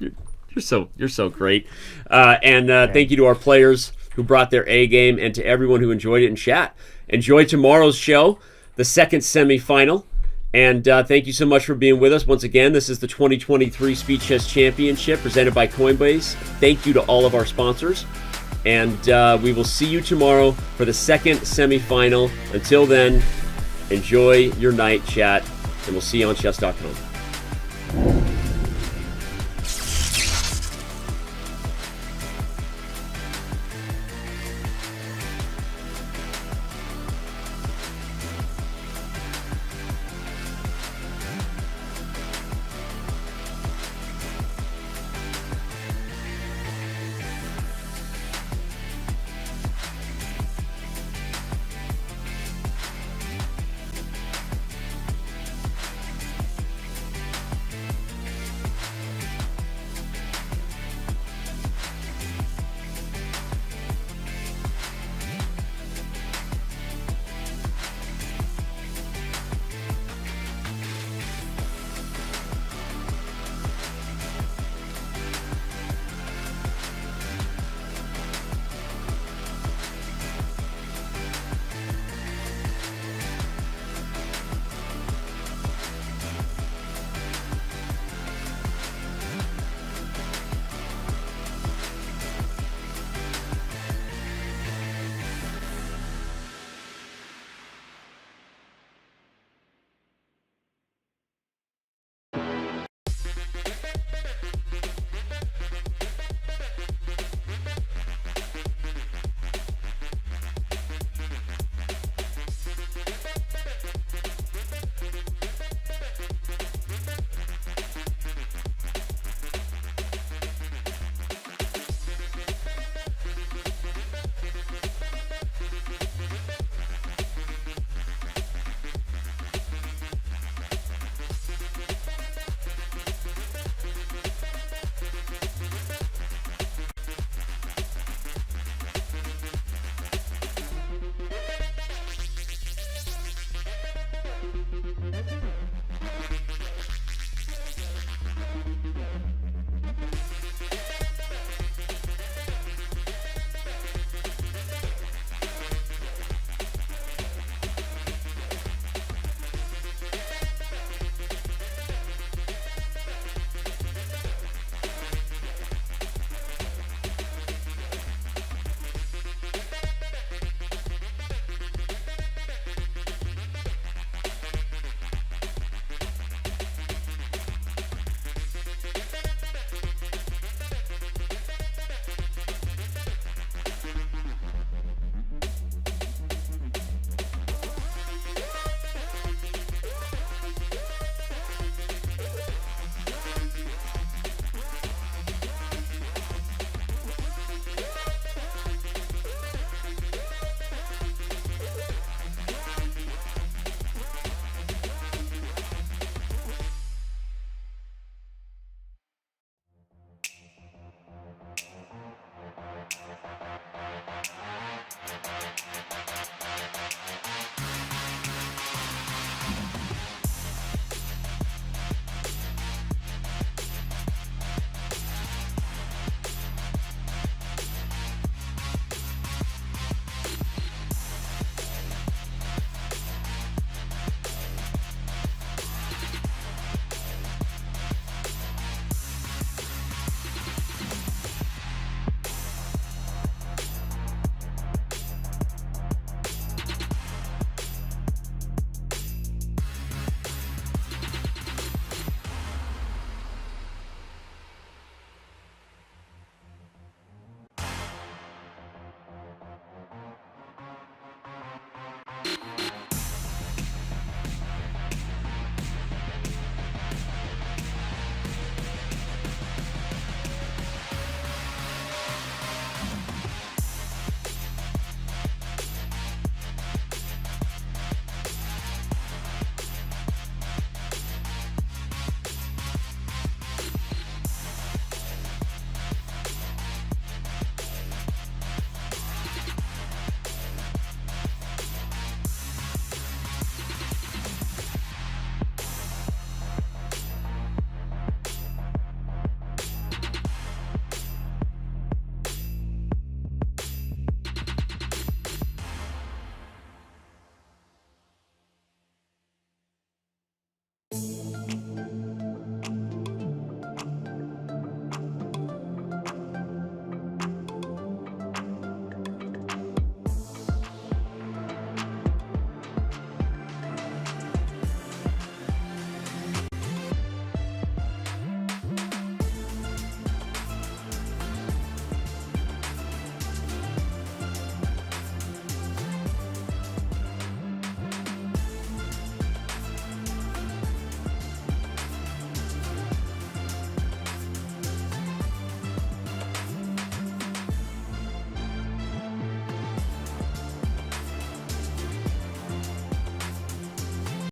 You're so great. Thank you to our players who brought their A game and to everyone who enjoyed it in chat. Enjoy tomorrow's show, the second semifinal. And thank you so much for being with us. Once again, this is the 2023 Speed Chess Championship presented by Coinbase. Thank you to all of our sponsors. And we will see you tomorrow for the second semifinal. Until then, enjoy your night, chat. And we'll see you on Chess.com.